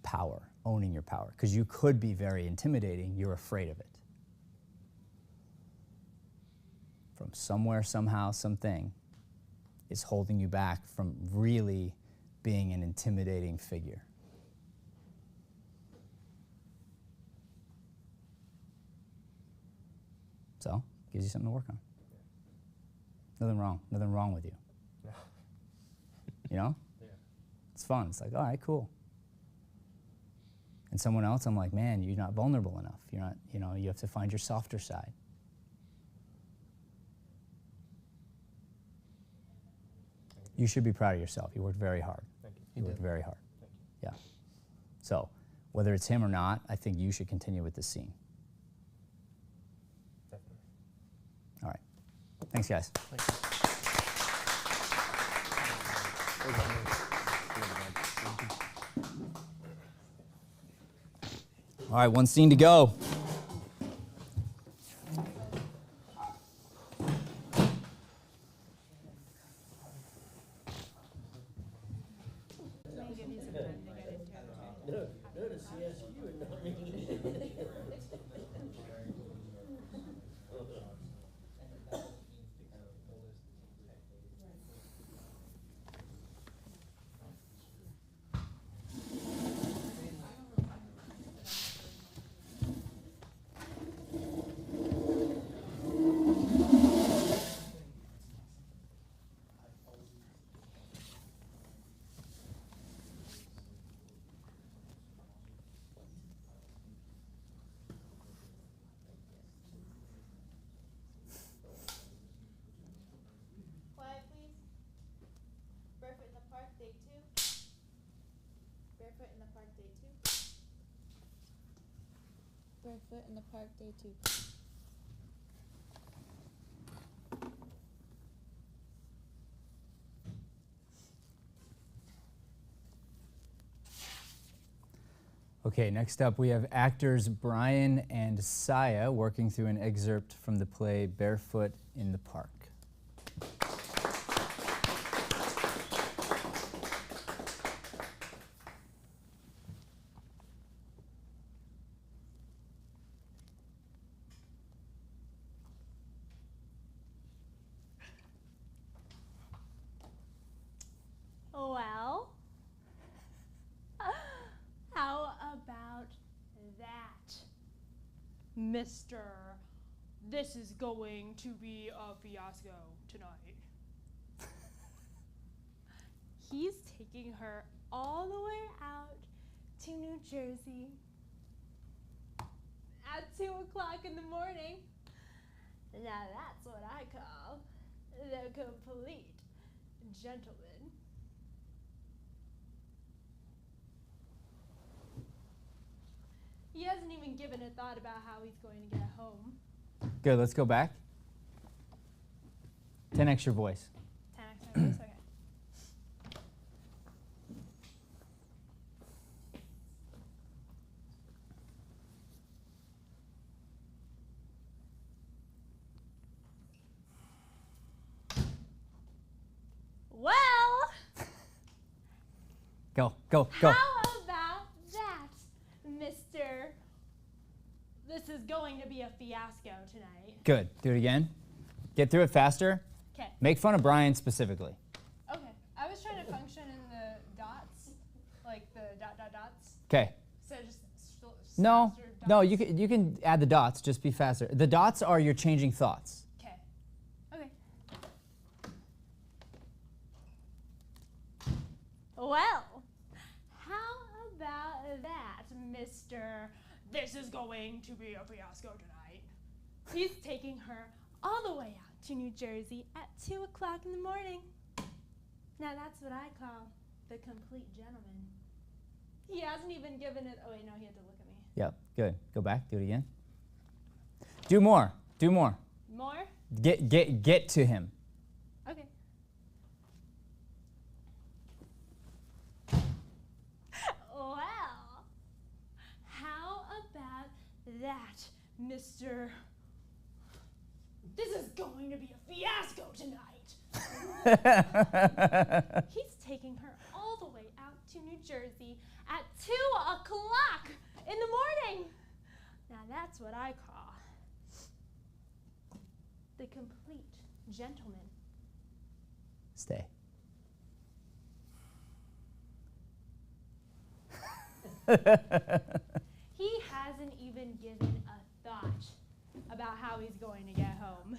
power, owning your power, because you could be very intimidating. You're afraid of it. From somewhere, somehow, something is holding you back from really being an intimidating figure. So, gives you something to work on. Nothing wrong with you. No. You know? Yeah. It's fun. It's like, all right, cool. And someone else, I'm like, man, you're not vulnerable enough. You're not, you have to find your softer side. You should be proud of yourself. You worked very hard. Thank you. You worked very hard. Thank you. Yeah. So, whether it's him or not, I think you should continue with the scene. Definitely. All right. Thanks, guys. All right, one scene to go. Quiet, please. Barefoot in the park, day 2. Barefoot in the park, day 2. Barefoot in the park, day 2. Okay, next up we have actors Brian and Saya working through an excerpt from the play Barefoot in the Park. Mr. This is going to be a fiasco tonight. He's taking her all the way out to New Jersey at 2 o'clock in the morning. Now that's what I call the complete gentleman. He hasn't even given a thought about how he's going to get home. Good, let's go back. 10x your voice. 10x my voice, okay. Well, Go. how about that, Mr. This is going to be a fiasco tonight. Good. Do it again. Get through it faster. Okay. Make fun of Brian specifically. Okay. I was trying to function in the dots, like the dots. Okay. So just No, faster no, dots. you can add the dots. Just be faster. The dots are your changing thoughts. Okay. Okay. Well, how about that, Mr. This is going to be a fiasco tonight. He's taking her all the way out to New Jersey at 2 o'clock in the morning. Now that's what I call the complete gentleman. He hasn't even given it. Oh wait, no, he had to look at me. Yep. Good. Go back. Do it again. Do more. Do more. More? Get to him. Okay. Well, how about that, Mr. This is going to be a fiasco tonight. He's taking her all the way out to New Jersey at 2 o'clock in the morning. Now that's what I call the complete gentleman. Stay. He hasn't even given a thought about how he's going to get home.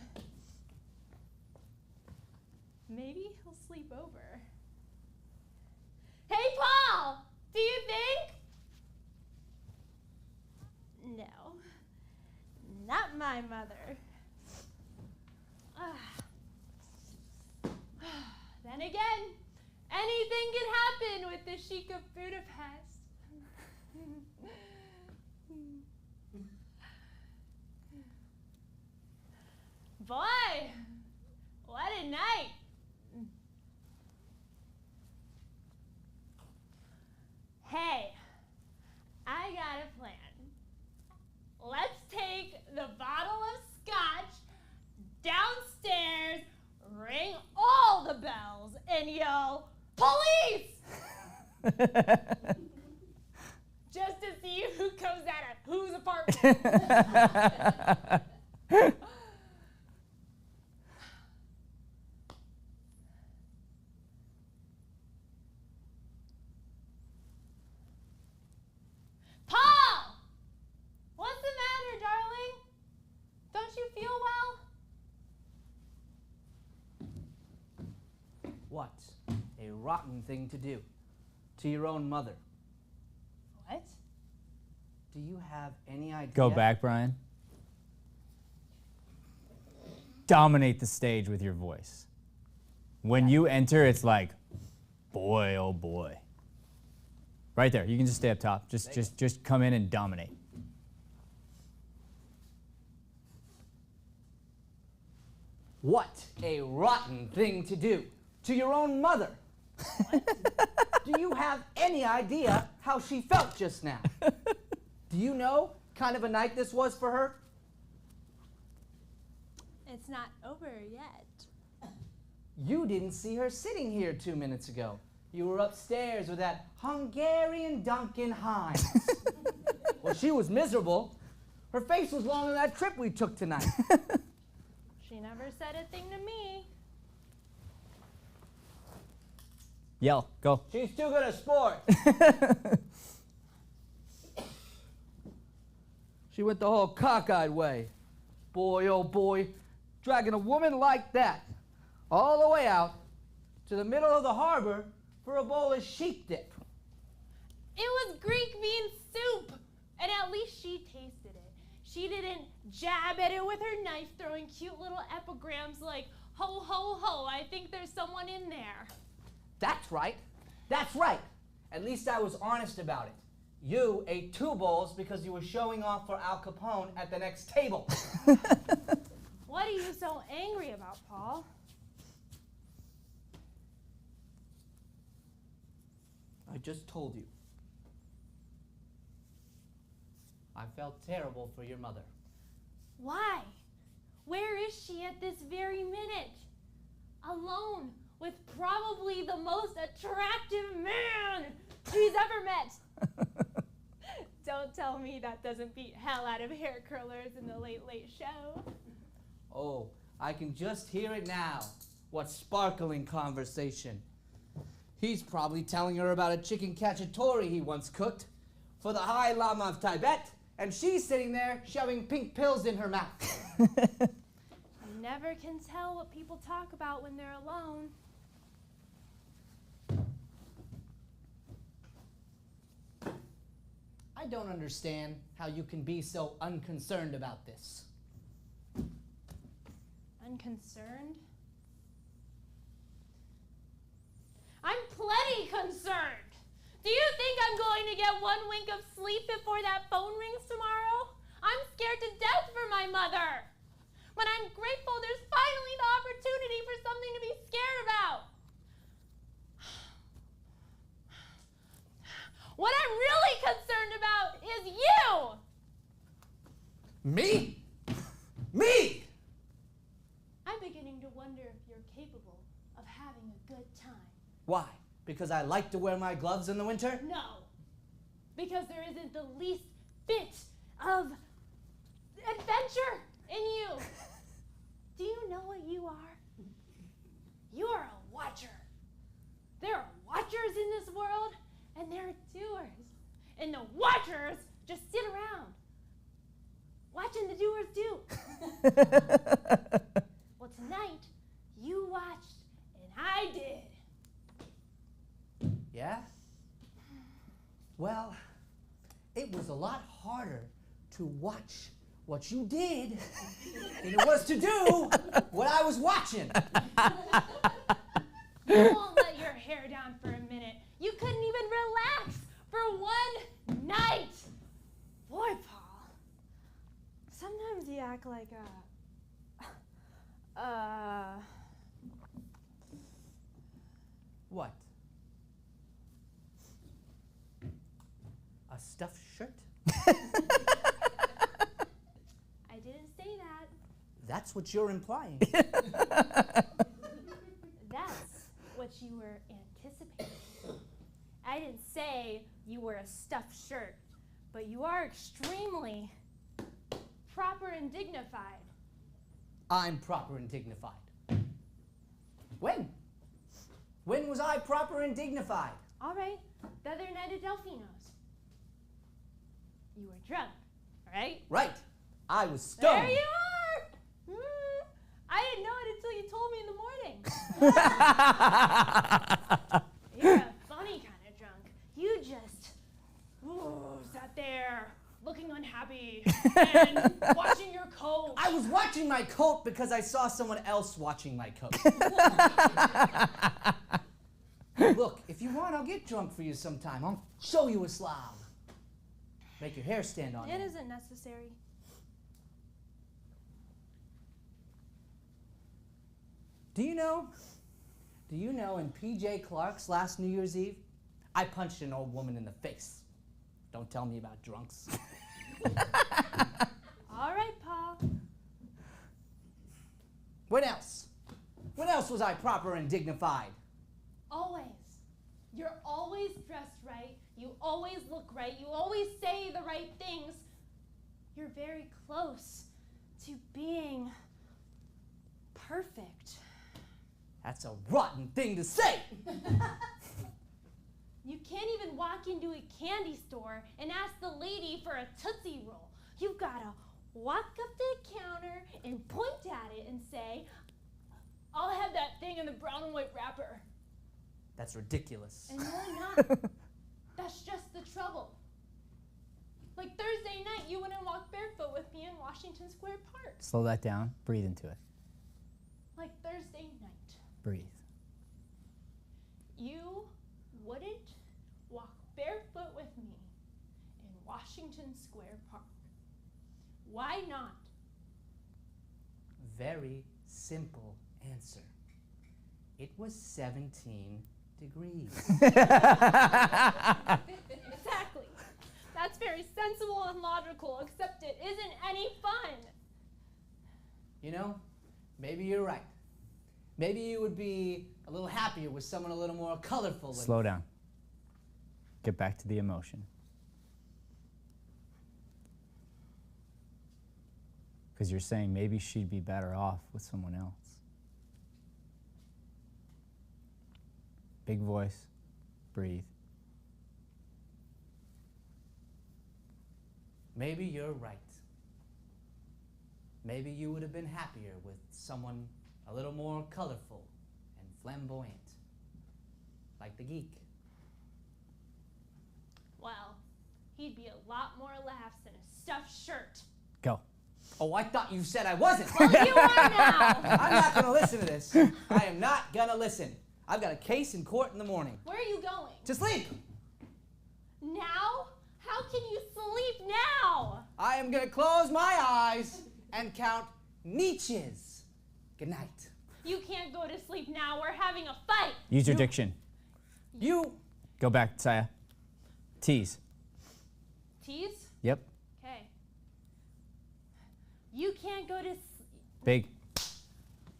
Maybe he'll sleep over. Hey, Paul! Do you think? No. Not my mother. Then again, anything can happen with the Sheik of Budapest. Boy, what a night. Hey, I got a plan. Let's take the bottle of scotch downstairs, ring all the bells, and yell, police! Just to see who comes out of whose apartment. Paul! What's the matter, darling? Don't you feel well? What a rotten thing to do to your own mother. What? Do you have any idea? Go back, Brian. Dominate the stage with your voice. When you enter, it's like, boy, oh boy. Right there. You can just stay up top. Just come in and dominate. What a rotten thing to do to your own mother. Do you have any idea how she felt just now? Do you know kind of a night this was for her? It's not over yet. You didn't see her sitting here 2 minutes ago. You were upstairs with that Hungarian Duncan Hines. Well, she was miserable. Her face was long on that trip we took tonight. She never said a thing to me. Yell. Go. She's too good a sport. She went the whole cockeyed way. Boy, oh boy, dragging a woman like that all the way out to the middle of the harbor for a bowl of sheep dip. It was Greek bean soup, and at least she tasted it. She didn't jab at it with her knife, throwing cute little epigrams like, ho, ho, ho, I think there's someone in there. That's right. That's right. At least I was honest about it. You ate 2 bowls because you were showing off for Al Capone at the next table. What are you so angry about, Paul? I just told you. I felt terrible for your mother. Why? Where is she at this very minute? Alone with probably the most attractive man she's ever met. Don't tell me that doesn't beat hell out of hair curlers in the Late Late Show. Oh, I can just hear it now. What sparkling conversation. He's probably telling her about a chicken cacciatore he once cooked for the High Lama of Tibet, and she's sitting there shoving pink pills in her mouth. You never can tell what people talk about when they're alone. I don't understand how you can be so unconcerned about this. Unconcerned? I'm plenty concerned. Do you think I'm going to get 1 wink of sleep before that phone rings tomorrow? I'm scared to death for my mother. But I'm grateful there's finally the opportunity for something to be scared about. What I'm really concerned about is you! Me? Me? I'm beginning to wonder if you're capable of having a good time. Why? Because I like to wear my gloves in the winter? No, because there isn't the least bit of adventure in you. Do you know what you are? You are a watcher. There are watchers in this world, and there are doers. And the watchers just sit around, watching the doers do. Well, tonight, you watched, and I did. Yeah? Well, it was a lot harder to watch what you did than it was to do what I was watching. You won't let your hair down for a minute. You couldn't even relax for 1 night. Boy, Paul, sometimes you act like What? A stuffed shirt? I didn't say that. That's what you're implying. That's what you were anticipating. I didn't say you were a stuffed shirt, but you are extremely proper and dignified. I'm proper and dignified. When? When was I proper and dignified? All right, the other night at Delfino's. You were drunk, right? Right. I was stoned. There you are! I didn't know it until you told me in the morning. You're a funny kind of drunk. You just sat there looking unhappy and watching your coat. I was watching my coat because I saw someone else watching my coat. Look, if you want, I'll get drunk for you sometime. I'll show you a slob. Make your hair stand on It end. isn't necessary. Do you know in PJ Clark's last New Year's Eve, I punched an old woman in the face. Don't tell me about drunks. All right, Paul. When else? When else was I proper and dignified? Always. You're always dressed right. You always look right. You always say the right things. You're very close to being perfect. That's a rotten thing to say. You can't even walk into a candy store and ask the lady for a Tootsie Roll. You gotta walk up to the counter and point at it and say, I'll have that thing in the brown and white wrapper. That's ridiculous. And you're not. That's just the trouble. Like Thursday night, you went and walked barefoot with me in Washington Square Park. Slow that down. Breathe into it. Like Thursday night. Breathe. You wouldn't walk barefoot with me in Washington Square Park. Why not? Very simple answer. It was 17 degrees. Exactly. That's very sensible and logical, except it isn't any fun. You know, maybe you're right. Maybe you would be a little happier with someone a little more colorful. Slow down. Get back to the emotion. Because you're saying maybe she'd be better off with someone else. Big voice. Breathe. Maybe you're right. Maybe you would have been happier with someone a little more colorful and flamboyant, like the geek. Well, he'd be a lot more laughs than a stuffed shirt. Go. Oh, I thought you said I wasn't. Well, you are now. I'm not going to listen to this. I am not going to listen. I've got a case in court in the morning. Where are you going? To sleep. Now? How can you sleep now? I am going to close my eyes and count Nietzsche's. Good night. You can't go to sleep now. We're having a fight. Use your diction. You. Go back, Saya. Tease. Tease? Yep. Okay. You can't go to sleep. Big.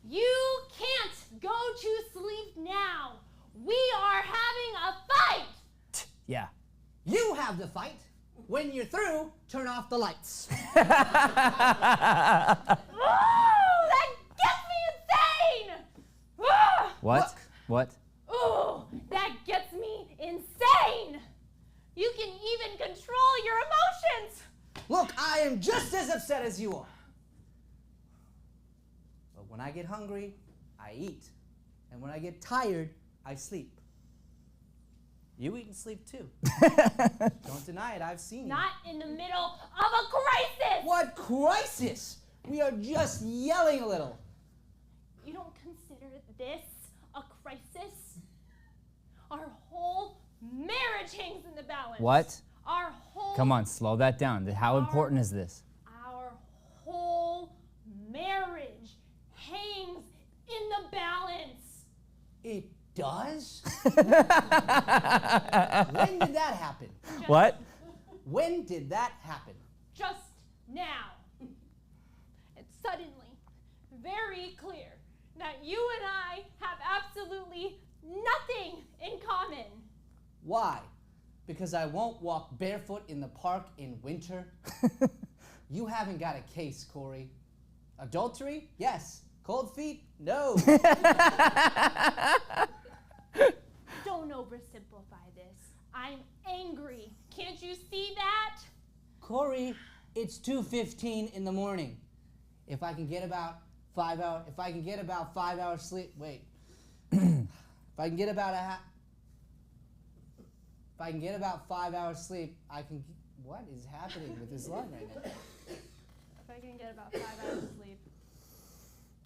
You can't go to sleep now. We are having a fight. Yeah. You have the fight. When you're through, turn off the lights. Oh, that gets me insane. Ah! What? What? Oh, that gets me insane. You can even control your emotions. Look, I am just as upset as you are. But when I get hungry, I eat. And when I get tired, I sleep. You eat and sleep too. Don't deny it, I've seen you. Not in the middle of a crisis. What crisis? We are just yelling a little. You don't consider this a crisis? Our whole marriage hangs in the balance. What? Our whole... Come on, slow that down. How important is this? Our whole marriage hangs in the balance. It does? When did that happen? What? When did that happen? Just now. It's suddenly very clear that you and I have absolutely nothing in common. Why? Because I won't walk barefoot in the park in winter? You haven't got a case, Corey. Adultery? Yes. Cold feet? No. Don't oversimplify this. I'm angry. Can't you see that? Corey, it's 2:15 in the morning. If I can get about 5 hours, if I can get about 5 hours sleep, wait. If I can get about if I can get about 5 hours sleep, I can. What is happening with this line right now? If I can get about 5 hours of sleep,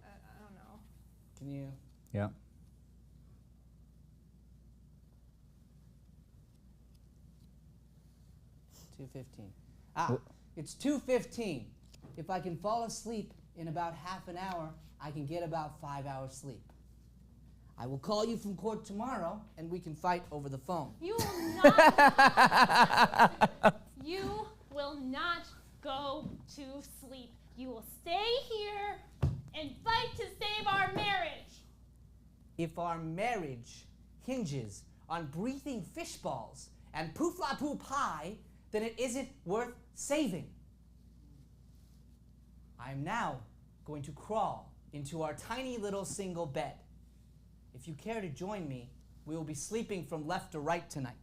I don't know. Can you? Yeah. It's 2:15. If I can fall asleep in about half an hour, I can get about 5 hours sleep. I will call you from court tomorrow, and we can fight over the phone. You will not. You will not go to sleep. You will stay here and fight to save our marriage. If our marriage hinges on breathing fish balls and poo-fla-poo pie, then it isn't worth saving. I'm now going to crawl into our tiny little single bed. If you care to join me, we will be sleeping from left to right tonight.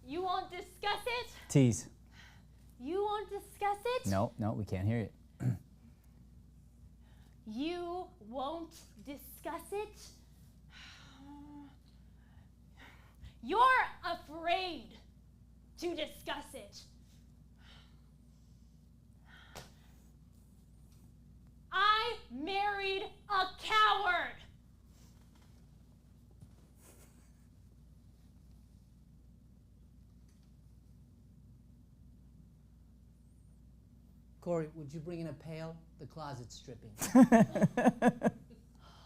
You won't discuss it? Tease. it? No, we can't hear it. You won't discuss it? You're afraid to discuss it. I married a coward. Corey, would you bring in a pail? The closet's dripping.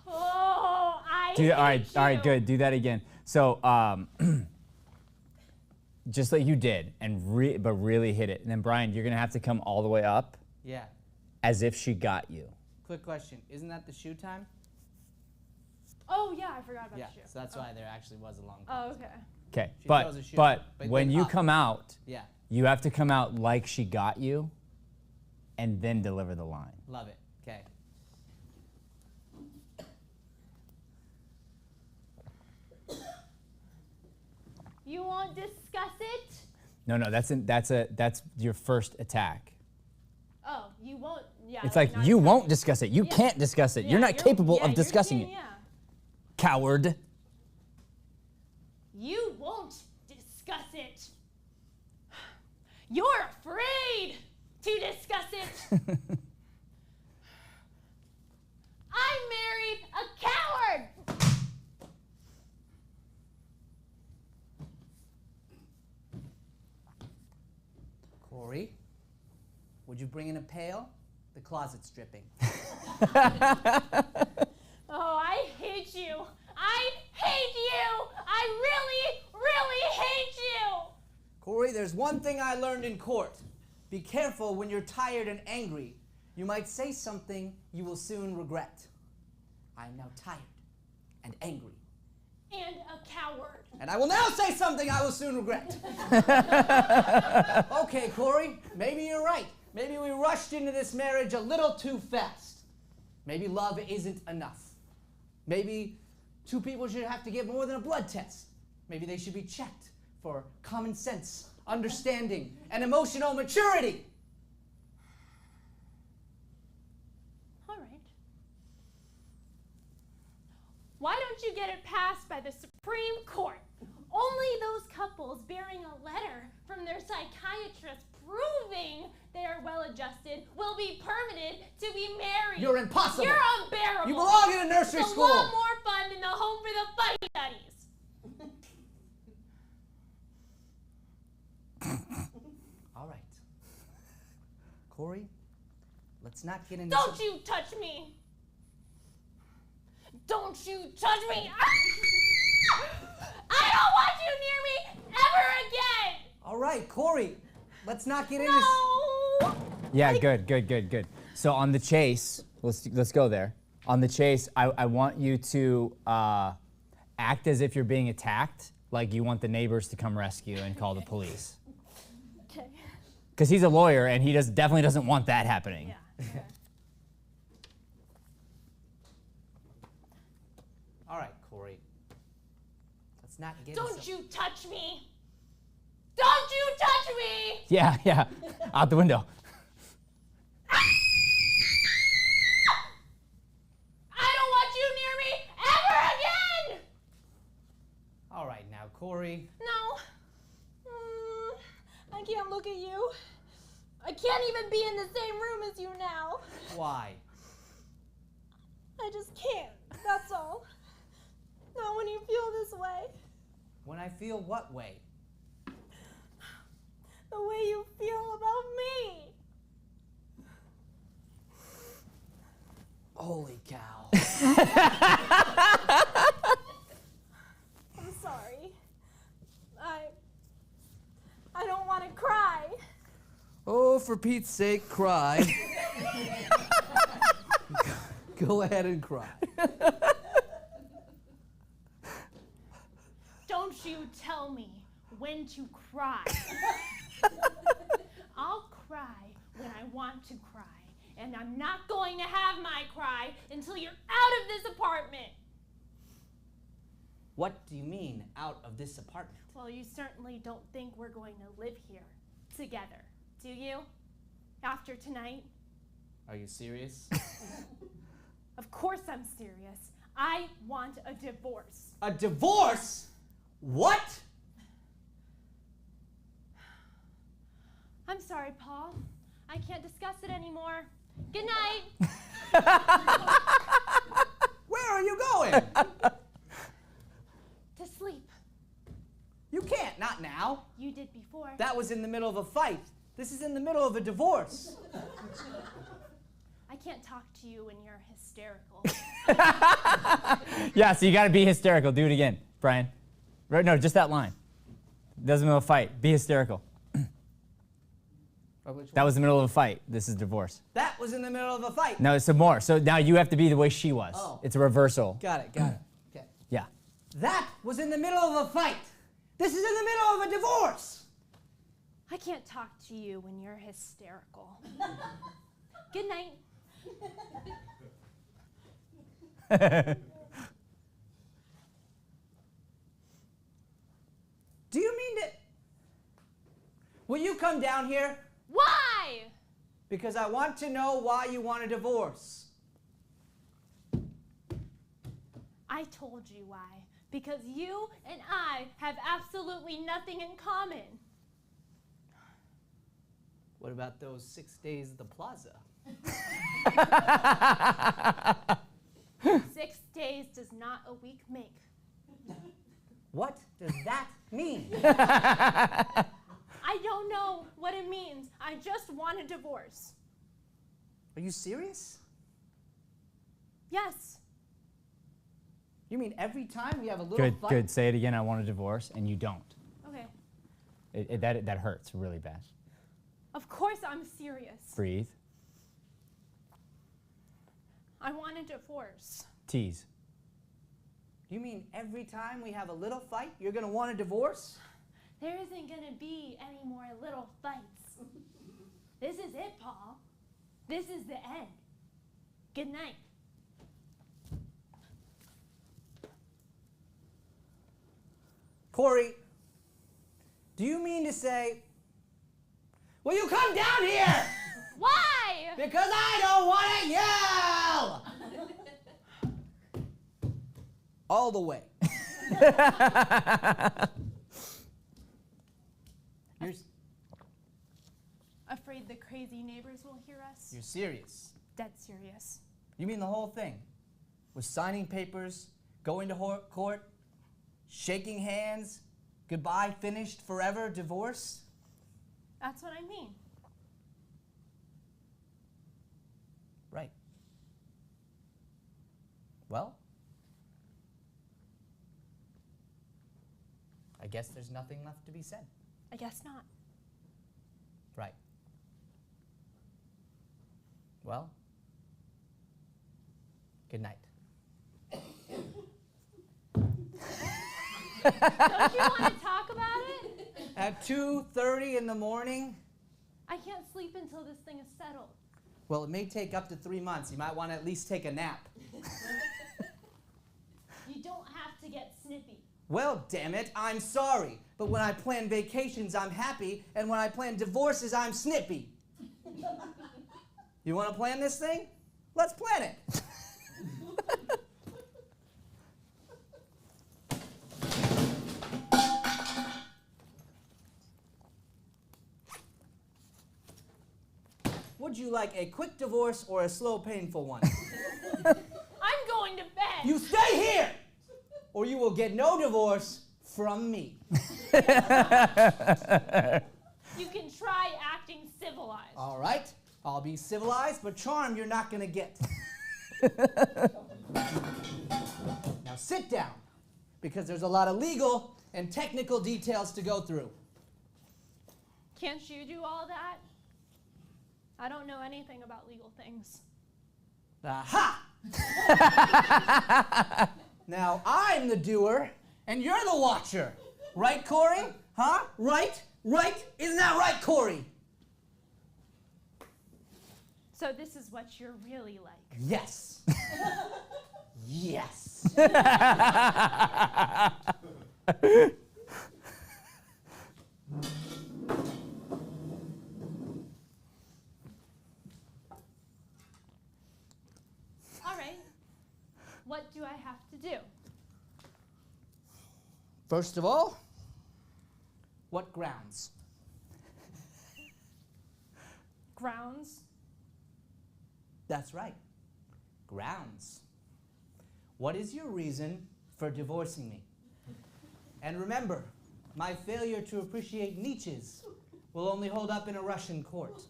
Oh, I All hate right, you. good. Do that again. So, just like you did, but really hit it. And then Brian, you're gonna have to come all the way up, Yeah. as if she got you. Quick question. Isn't that the shoe time? Oh, yeah, I forgot about Yeah. the shoe. So that's why there actually was a long Oh, pause. okay. Okay, She throws a shoe, but but when then you up. come out, Yeah. you have to come out like she got you, and then deliver the line. Love it. Okay. You won't discuss it? No, that's your first attack. Oh, you won't. Yeah. It's like not you discuss won't it. discuss it. You Yeah. can't discuss it. Yeah, You're not capable yeah, of you're discussing saying, it. Yeah. Coward. You won't discuss it. You're afraid to discuss it. I married a coward. Corey, would you bring in a pail? The closet's dripping. Oh, I hate you. I hate you. I really, really hate you. Corey, there's one thing I learned in court. Be careful when you're tired and angry. You might say something you will soon regret. I am now tired and angry. And a coward. And I will now say something I will soon regret. Okay, Corey, maybe you're right. Maybe we rushed into this marriage a little too fast. Maybe love isn't enough. Maybe two people should have to get more than a blood test. Maybe they should be checked for common sense, understanding, and emotional maturity. All right. Why don't you get it passed by the Supreme Court? Only those couples bearing a letter from their psychiatrist proving they are well-adjusted will be permitted to be married. You're impossible. You're unbearable. You belong in a nursery it's school. a lot more fun than the home for the fuddy duddies. All right. Corey, let's not get into Don't you touch me. Don't you touch me. I don't want you near me ever again. All right, Corey, let's not get into No. Yeah, good. So on the chase, let's go there. On the chase, I want you to act as if you're being attacked, like you want the neighbors to come rescue and call the police. Okay. Because he's a lawyer and he definitely doesn't want that happening. Yeah. All right, Corey. Let's not get Don't into you touch me. Don't you touch me. Yeah, out the window. I don't want you near me ever again. All right, now, Corey. No. I can't look at you. I can't even be in the same room as you now. Why? I just can't. That's all. Not when you feel this way. When I feel what way? The way you feel about me. Holy cow. I'm sorry. I don't want to cry. Oh, for Pete's sake, cry. Go ahead and cry. Don't you tell me when to cry. I'll cry when I want to cry, and I'm not going to have my cry until you're out of this apartment. What do you mean, out of this apartment? Well, you certainly don't think we're going to live here together, do you? after tonight. Are you serious? Of course I'm serious. I want a divorce. A divorce? What? I'm sorry, Paul. I can't discuss it anymore. Good night. Where are you going? To sleep. You can't, not now. You did before. That was in the middle of a fight. This is in the middle of a divorce. I can't talk to you when you're hysterical. Yeah, so you got to be hysterical. Do it again, Brian. Right? No, just that line. Doesn't mean a fight. Be hysterical. That was the middle of a fight. This is divorce. That was in the middle of a fight. No, some more. So now you have to be the way she was. Oh. It's a reversal. Got it. Okay. Yeah. That was in the middle of a fight. This is in the middle of a divorce. I can't talk to you when you're hysterical. Good night. Do you mean to... Will you come down here? Why? Because I want to know why you want a divorce. I told you why. Because you and I have absolutely nothing in common. What about those 6 days at the plaza? 6 days does not a week make. What does that mean? I don't know what it means. I just want a divorce. Are you serious? Yes. You mean every time we have a little Good, fight? good. Say it again. I want a divorce, and you don't. Okay. That hurts really bad. Of course I'm serious. Breathe. I want a divorce. Tease. You mean every time we have a little fight, you're going to want a divorce? There isn't going to be any more little fights. This is it, Paul. This is the end. Good night. Corey, do you mean to say, will you come down here? Why? Because I don't want to yell! All the way. Afraid the crazy neighbors will hear us? You're serious? Dead serious. You mean the whole thing? With signing papers, going to court, shaking hands, goodbye, finished, forever, divorce? That's what I mean. Right. Well, I guess there's nothing left to be said. I guess not. Right. Well, good night. Don't you want to talk about it? At 2:30 in the morning? I can't sleep until this thing is settled. Well, it may take up to 3 months. You might want to at least take a nap. You don't have to get snippy. Well, damn it, I'm sorry. But when I plan vacations, I'm happy. And when I plan divorces, I'm snippy. You want to plan this thing? Let's plan it. Would you like a quick divorce or a slow, painful one? I'm going to bed. You stay here, or you will get no divorce from me. You can try acting civilized. All right, I'll be civilized, but charm you're not gonna get. Now sit down, because there's a lot of legal and technical details to go through. Can't you do all that? I don't know anything about legal things. Aha! Now I'm the doer, and you're the watcher. Right, Corey? Huh? Right? Right? Isn't that right, Corey? So this is what you're really like. Yes. Yes. What do I have to do? First of all, what grounds? Grounds? That's right. Grounds. What is your reason for divorcing me? And remember, my failure to appreciate niches will only hold up in a Russian court.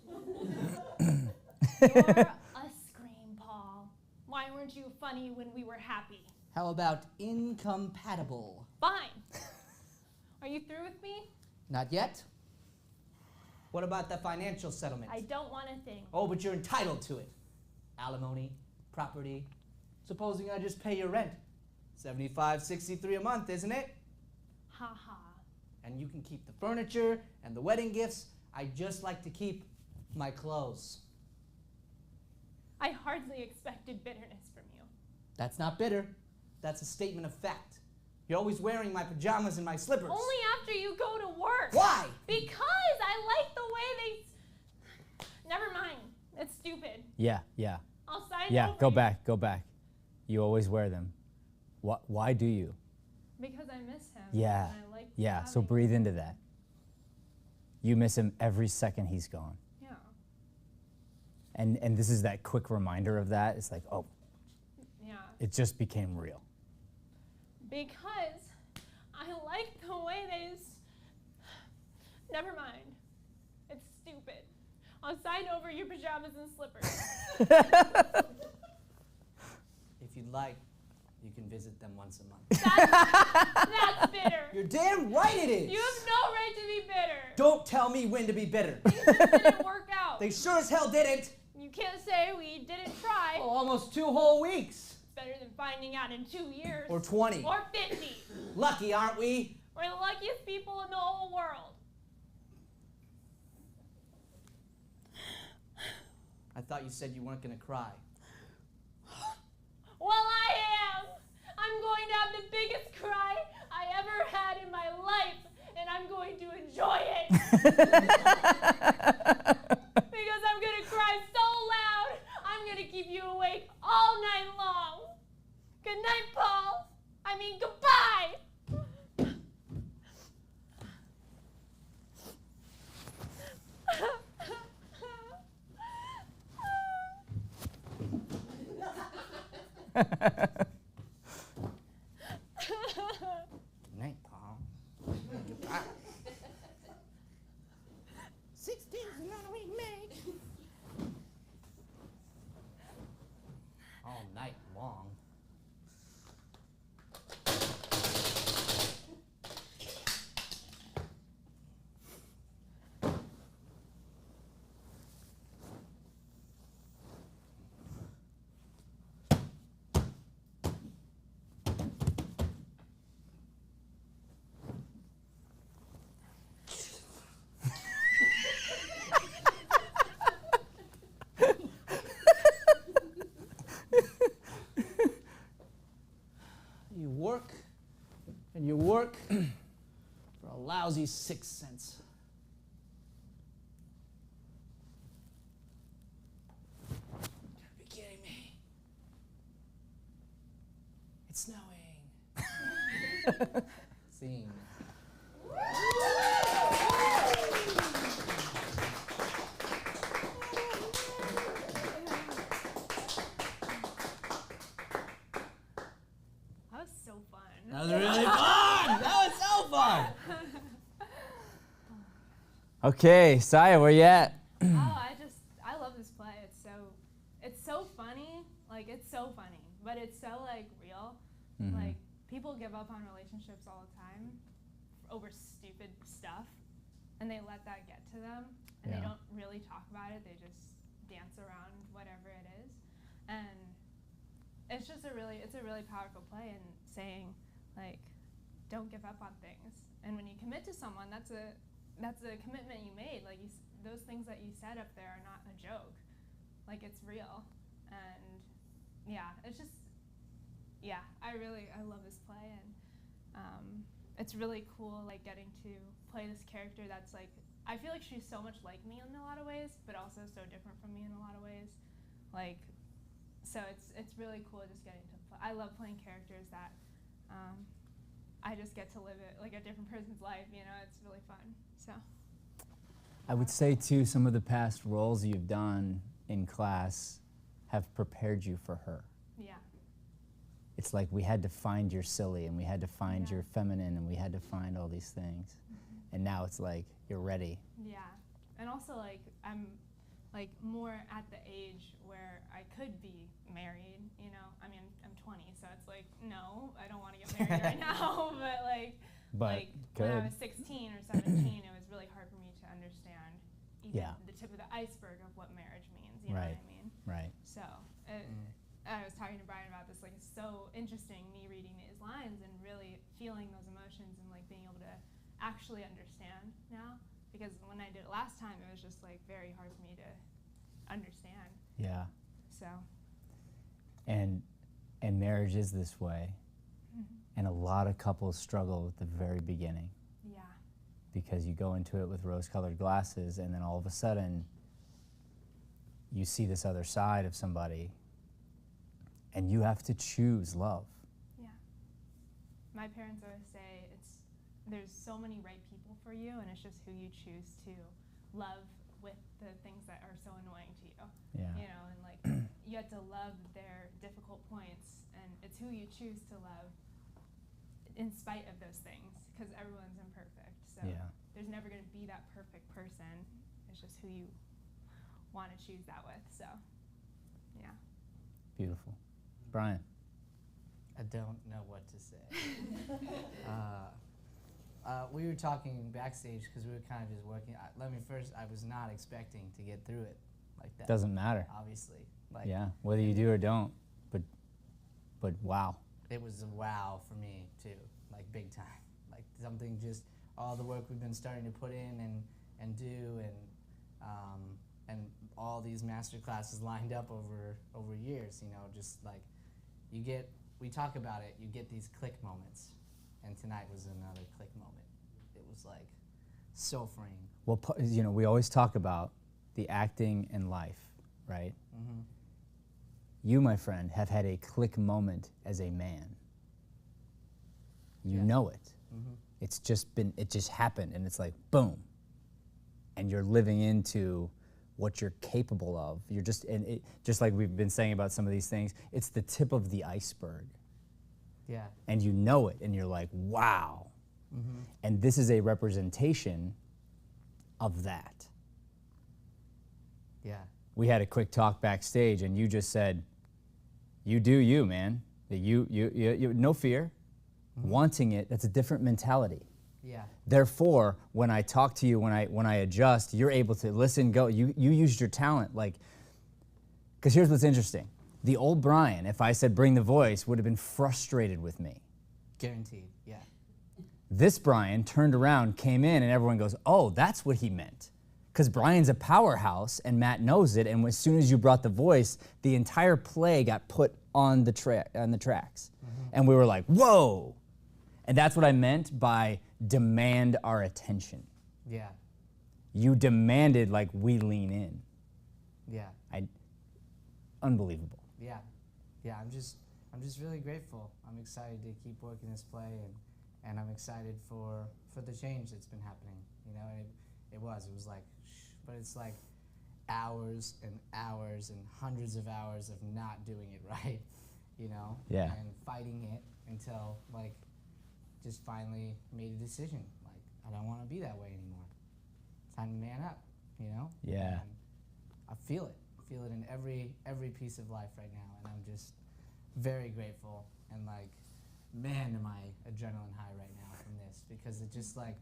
You're a scream, Paul. Why weren't you funny when we were happy? How about incompatible? Fine. Are you through with me? Not yet. What about the financial settlement? I don't want a thing. Oh, but you're entitled to it. Alimony, property. Supposing I just pay your rent. $75.63 a month, isn't it? Ha ha. And you can keep the furniture and the wedding gifts. I just like to keep my clothes. I hardly expected bitterness from you. That's not bitter. That's a statement of fact. You're always wearing my pajamas and my slippers. Only after you go to work. Why? Because I like the way they... Never mind. It's stupid. Yeah. I'll sign Yeah, over go you. back. You always wear them. Why do you? Because I miss him. Yeah. And I like Yeah, so having- breathe into that. You miss him every second he's gone. Yeah. And this is that quick reminder of that. It's like, oh, Yeah. it just became real. Because I like the way they... Never mind. It's stupid. I'll sign over your pajamas and slippers. If you'd like, you can visit them once a month. That's bitter. You're damn right it is. You have no right to be bitter. Don't tell me when to be bitter. It didn't work out. They sure as hell didn't. You can't say we didn't try. Oh, almost 2 whole weeks. It's better than finding out in 2 years. Or 20. Or 50. Lucky, aren't we? We're the luckiest people in the whole world. I thought you said you weren't gonna cry. Well, I am. I'm going to have the biggest cry I ever had in my life, and I'm going to enjoy it. Because I'm going to cry so loud, I'm going to keep you awake all night long. Good night, Paul. I mean, goodbye. Good night, Paul. Goodbye. 16 is not a week made. All night long. You work and you work for a lousy 6 cents. You gotta be kidding me. It's snowing. Scene. That was so fun. That was really fun! That was so fun! Okay, Saya, where you at? I love this play. It's so funny. Like, it's so funny, but it's so, like, real. Mhm. Like, people give up on relationships all the time over stupid stuff, and they let that get to them, and they Yeah. don't really talk about it. They just dance around whatever it is, and it's just it's a really powerful play in saying, like, don't give up on things. And when you commit to someone, that's a commitment you made. Like, those things that you said up there are not a joke. Like, it's real. And yeah, it's just, yeah, I love this play, and it's really cool, like, getting to play this character that's, like, I feel like she's so much like me in a lot of ways, but also so different from me in a lot of ways. Like, so it's it's really cool just getting to play. I love playing characters that I just get to live it like a different person's life, you know, it's really fun, so. I would say too, some of the past roles you've done in class have prepared you for her. Yeah. It's like we had to find your silly, and we had to find your feminine, and we had to find all these things. And now it's like, you're ready. Yeah, and also like I'm like more at the age where I could be married, you know. I mean, I'm 20, so it's like, no, I don't want to get married right now. But when I was 16 or 17, it was really hard for me to understand even the tip of the iceberg of what marriage means. You know what I mean? Right. So I was talking to Brian about this. Like, it's so interesting me reading these lines and really feeling those emotions and like being able to actually understand now, because when I did it last time, it was just like very hard for me to understand. Yeah. So. And marriage is this way, and a lot of couples struggle at the very beginning. Yeah. Because you go into it with rose-colored glasses, and then all of a sudden, you see this other side of somebody, and you have to choose love. Yeah. My parents always say there's so many right people for you, and it's just who you choose to love with the things that are so annoying to you. Yeah. You know, and like you have to love their difficult points, and it's who you choose to love in spite of those things, because everyone's imperfect. So there's never going to be that perfect person. It's just who you want to choose that with. So, yeah. Beautiful. Brian. I don't know what to say. We were talking backstage because we were kind of just working. I was not expecting to get through it like that. Doesn't matter. Obviously. Yeah, whether you do or don't, but wow. It was a wow for me too, like big time. Like something just, all the work we've been starting to put in and do, and all these master classes lined up over years, you know, just like we talk about it, you get these click moments, and tonight was another click moment. It was like so freeing. Well, you know, we always talk about the acting and life, right? Mm-hmm. You, my friend, have had a click moment as a man. You know it. Mm-hmm. It just happened, and it's like, boom. And you're living into what you're capable of. You're just like we've been saying about some of these things, it's the tip of the iceberg. Yeah. And you know it, and you're like, wow. Mm-hmm. And this is a representation of that. Yeah. We had a quick talk backstage, and you just said, you do you, man. You no fear. Mm-hmm. Wanting it, that's a different mentality. Yeah. Therefore, when I talk to you, when I adjust, you're able to listen, go. You used your talent, like, because here's what's interesting. The old Brian, if I said bring the voice, would have been frustrated with me. Guaranteed, yeah. This Brian turned around, came in, and everyone goes, oh, that's what he meant. Because Brian's a powerhouse, and Matt knows it, and as soon as you brought the voice, the entire play got put on the tracks. Mm-hmm. And we were like, whoa. And that's what I meant by demand our attention. Yeah. You demanded, like, we lean in. Yeah. Unbelievable. Yeah. Yeah, I'm just really grateful. I'm excited to keep working this play, and I'm excited for the change that's been happening. You know, and it was like, but it's like hours and hours and hundreds of hours of not doing it right, you know? Yeah. And fighting it until, like, just finally made a decision. Like, I don't want to be that way anymore. Time to man up, you know? Yeah. And I feel it. I feel it in every piece of life right now, and I'm just very grateful, and like, man, am I adrenaline high right now from this, because it just like,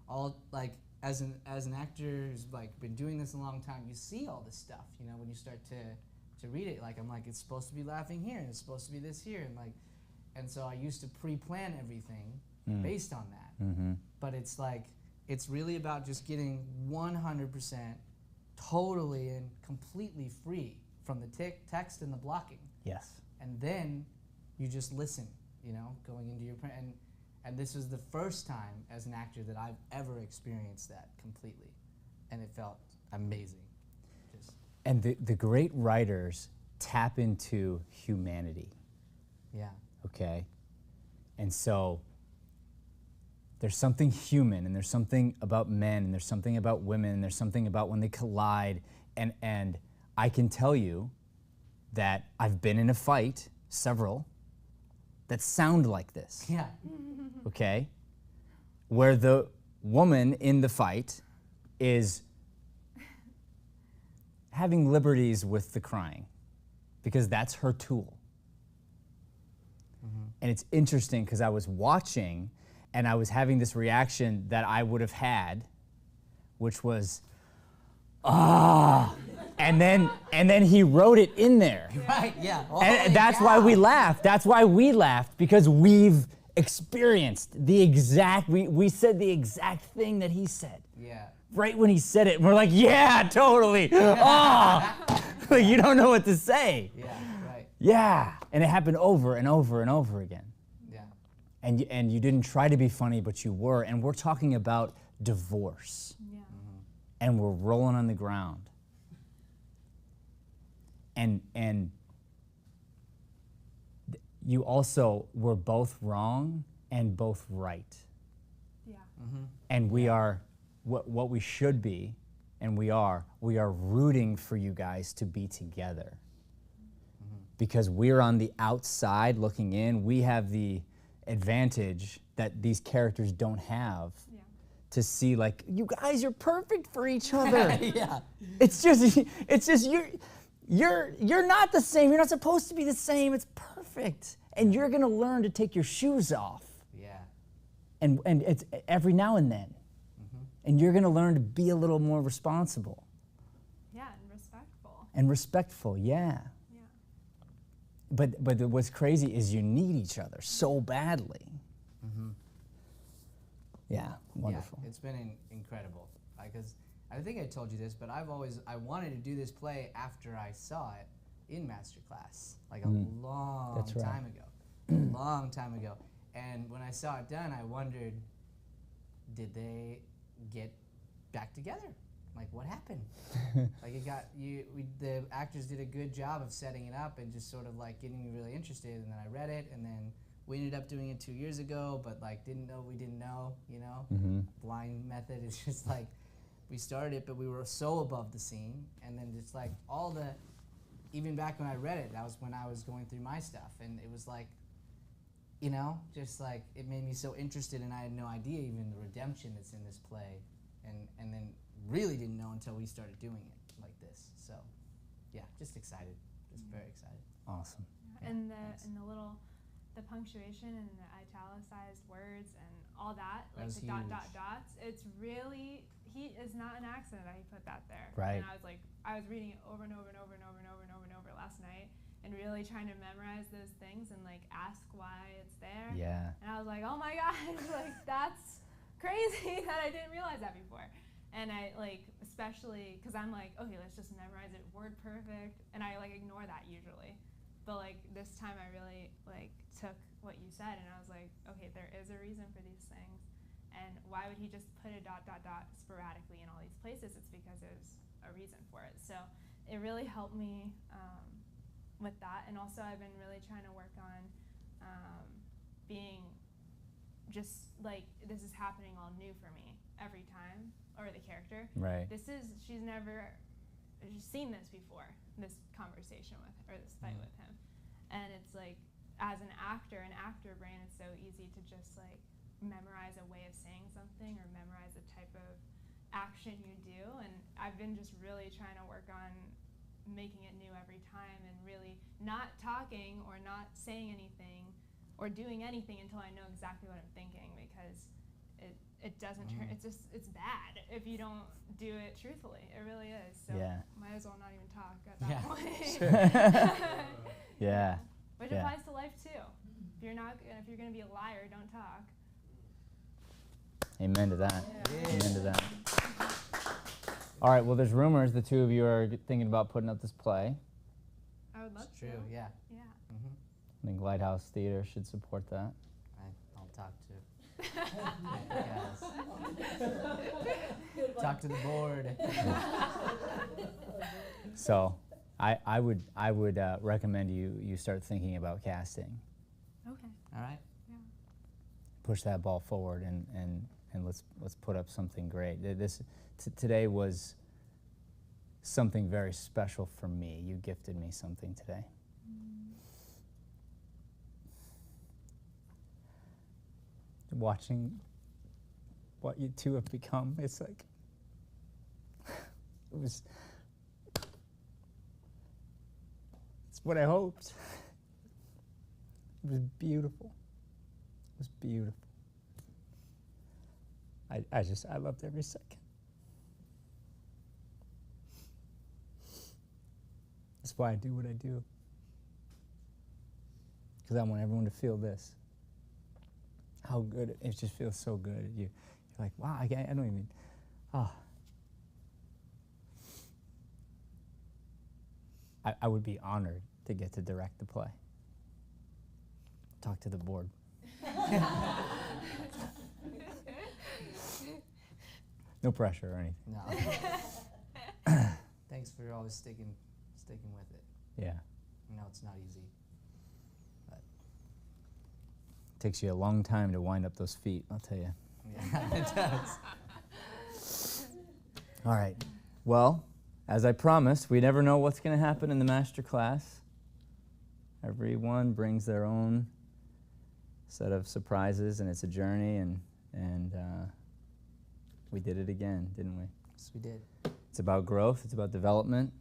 all like, as an actor who's like been doing this a long time, you see all this stuff, you know, when you start to read it, like, I'm like, it's supposed to be laughing here, and it's supposed to be this here, and like, and so I used to pre-plan everything based on that. Mm-hmm. But it's like, it's really about just getting 100% totally and completely free from the text and the blocking. Yes. And then you just listen, you know, going into your print. And this was the first time as an actor that I've ever experienced that completely. And it felt amazing. And the great writers tap into humanity. Yeah. Okay? And so there's something human, and there's something about men, and there's something about women, and there's something about when they collide. And I can tell you that I've been in a fight, several, that sound like this. Yeah. Okay? Where the woman in the fight is having liberties with the crying because that's her tool. And it's interesting because I was watching and I was having this reaction that I would have had, which was, and then he wrote it in there. Right, yeah. And that's why we laughed. That's why we laughed, because we've experienced the exact, we said the exact thing that he said. Yeah. Right when he said it, we're like, yeah, totally. Like you don't know what to say. Yeah, right. Yeah, and it happened over and over and over again. Yeah. And you didn't try to be funny, but you were. And we're talking about divorce. Yeah. And we're rolling on the ground. And you also were both wrong and both right. Yeah. And we are what we should be, and we are rooting for you guys to be together. Because we're on the outside looking in, we have the advantage that these characters don't have to see, like, you guys are perfect for each other. Yeah. It's just you're not the same. You're not supposed to be the same. It's perfect. And you're gonna learn to take your shoes off. Yeah. And it's every now and then. And you're gonna learn to be a little more responsible. Yeah, and respectful. And respectful, yeah. Yeah. But what's crazy is you need each other so badly. Yeah, wonderful. Yeah, it's been incredible. Because I think I told you this, but I wanted to do this play after I saw it in MASTERCLASS, like a long That's right. time ago. A long time ago. And when I saw it done, I wondered, did they get back together? Like, what happened? Like, the actors did a good job of setting it up and just sort of like getting me really interested. And then I read it, and then we ended up doing it 2 years ago, but like didn't know we didn't know, you know? Blind method is just like, we started it, but we were so above the scene. And then just like even back when I read it, that was when I was going through my stuff. And it was like, you know, just like it made me so interested, and I had no idea even the redemption that's in this play, and then really didn't know until we started doing it like this. So, yeah, just excited, just very excited. Awesome. Yeah. And the punctuation and the italicized words and all that, like That's the huge. dots, it's really, it's not an accident that he put that there. Right. And I was reading it over and over and over and over and over and over and over last night, and really trying to memorize those things and like ask why it's there. Yeah. And I was like, oh my gosh, like that's crazy that I didn't realize that before. And I like, especially because I'm like, okay, let's just memorize it word perfect, and I like ignore that usually. But like this time I really like took what you said, and I was like, okay, there is a reason for these things, and why would he just put a ... sporadically in all these places? It's because there's a reason for it. So it really helped me with that, and also I've been really trying to work on being just like, this is happening all new for me every time, or the character. Right. She's never seen this before, this conversation with, or this fight with him. And it's like, as an actor brain, it's so easy to just like memorize a way of saying something or memorize the type of action you do. And I've been just really trying to work on making it new every time, and really not talking or not saying anything or doing anything until I know exactly what I'm thinking, because it doesn't turn, it's bad if you don't do it truthfully. It really is. So might as well not even talk at that point. Yeah. Which applies to life too. If you're gonna be a liar, don't talk. Amen to that. Yeah. Amen to that. All right, well, there's rumors the two of you are thinking about putting up this play. I would love It's to. true, yeah. Yeah. I think Lighthouse Theater should support that. I'll talk to talk to the board. So I would recommend you start thinking about casting. Okay. All right. Yeah. Push that ball forward and let's put up something great. Today was something very special for me. You gifted me something today. Watching what you two have become, it's like it's what I hoped. It was beautiful. It was beautiful. I loved every second. That's why I do what I do. Because I want everyone to feel this. How good, it just feels so good. You're like, wow, I don't even, I would be honored to get to direct the play. Talk to the board. No pressure or anything. No. Thanks for always sticking with it. Yeah. I know it's not easy. But Takes you a long time to wind up those feet, I'll tell you. yeah, it does. All right. Well, as I promised, we never know what's going to happen in the master class. Everyone brings their own set of surprises, and it's a journey, and we did it again, didn't we? Yes, we did. It's about growth. It's about development.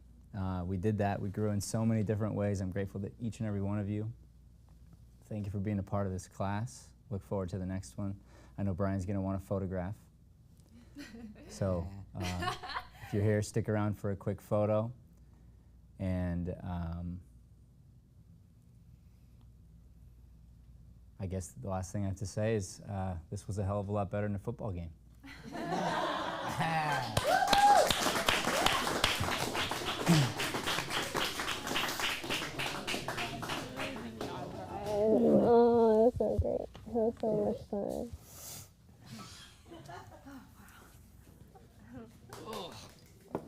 We did that. We grew in so many different ways. I'm grateful to each and every one of you. Thank you for being a part of this class. Look forward to the next one. I know Brian's going to want a photograph. So if you're here, stick around for a quick photo. And I guess the last thing I have to say is this was a hell of a lot better than a football game. Oh, that's so great. That was so much fun.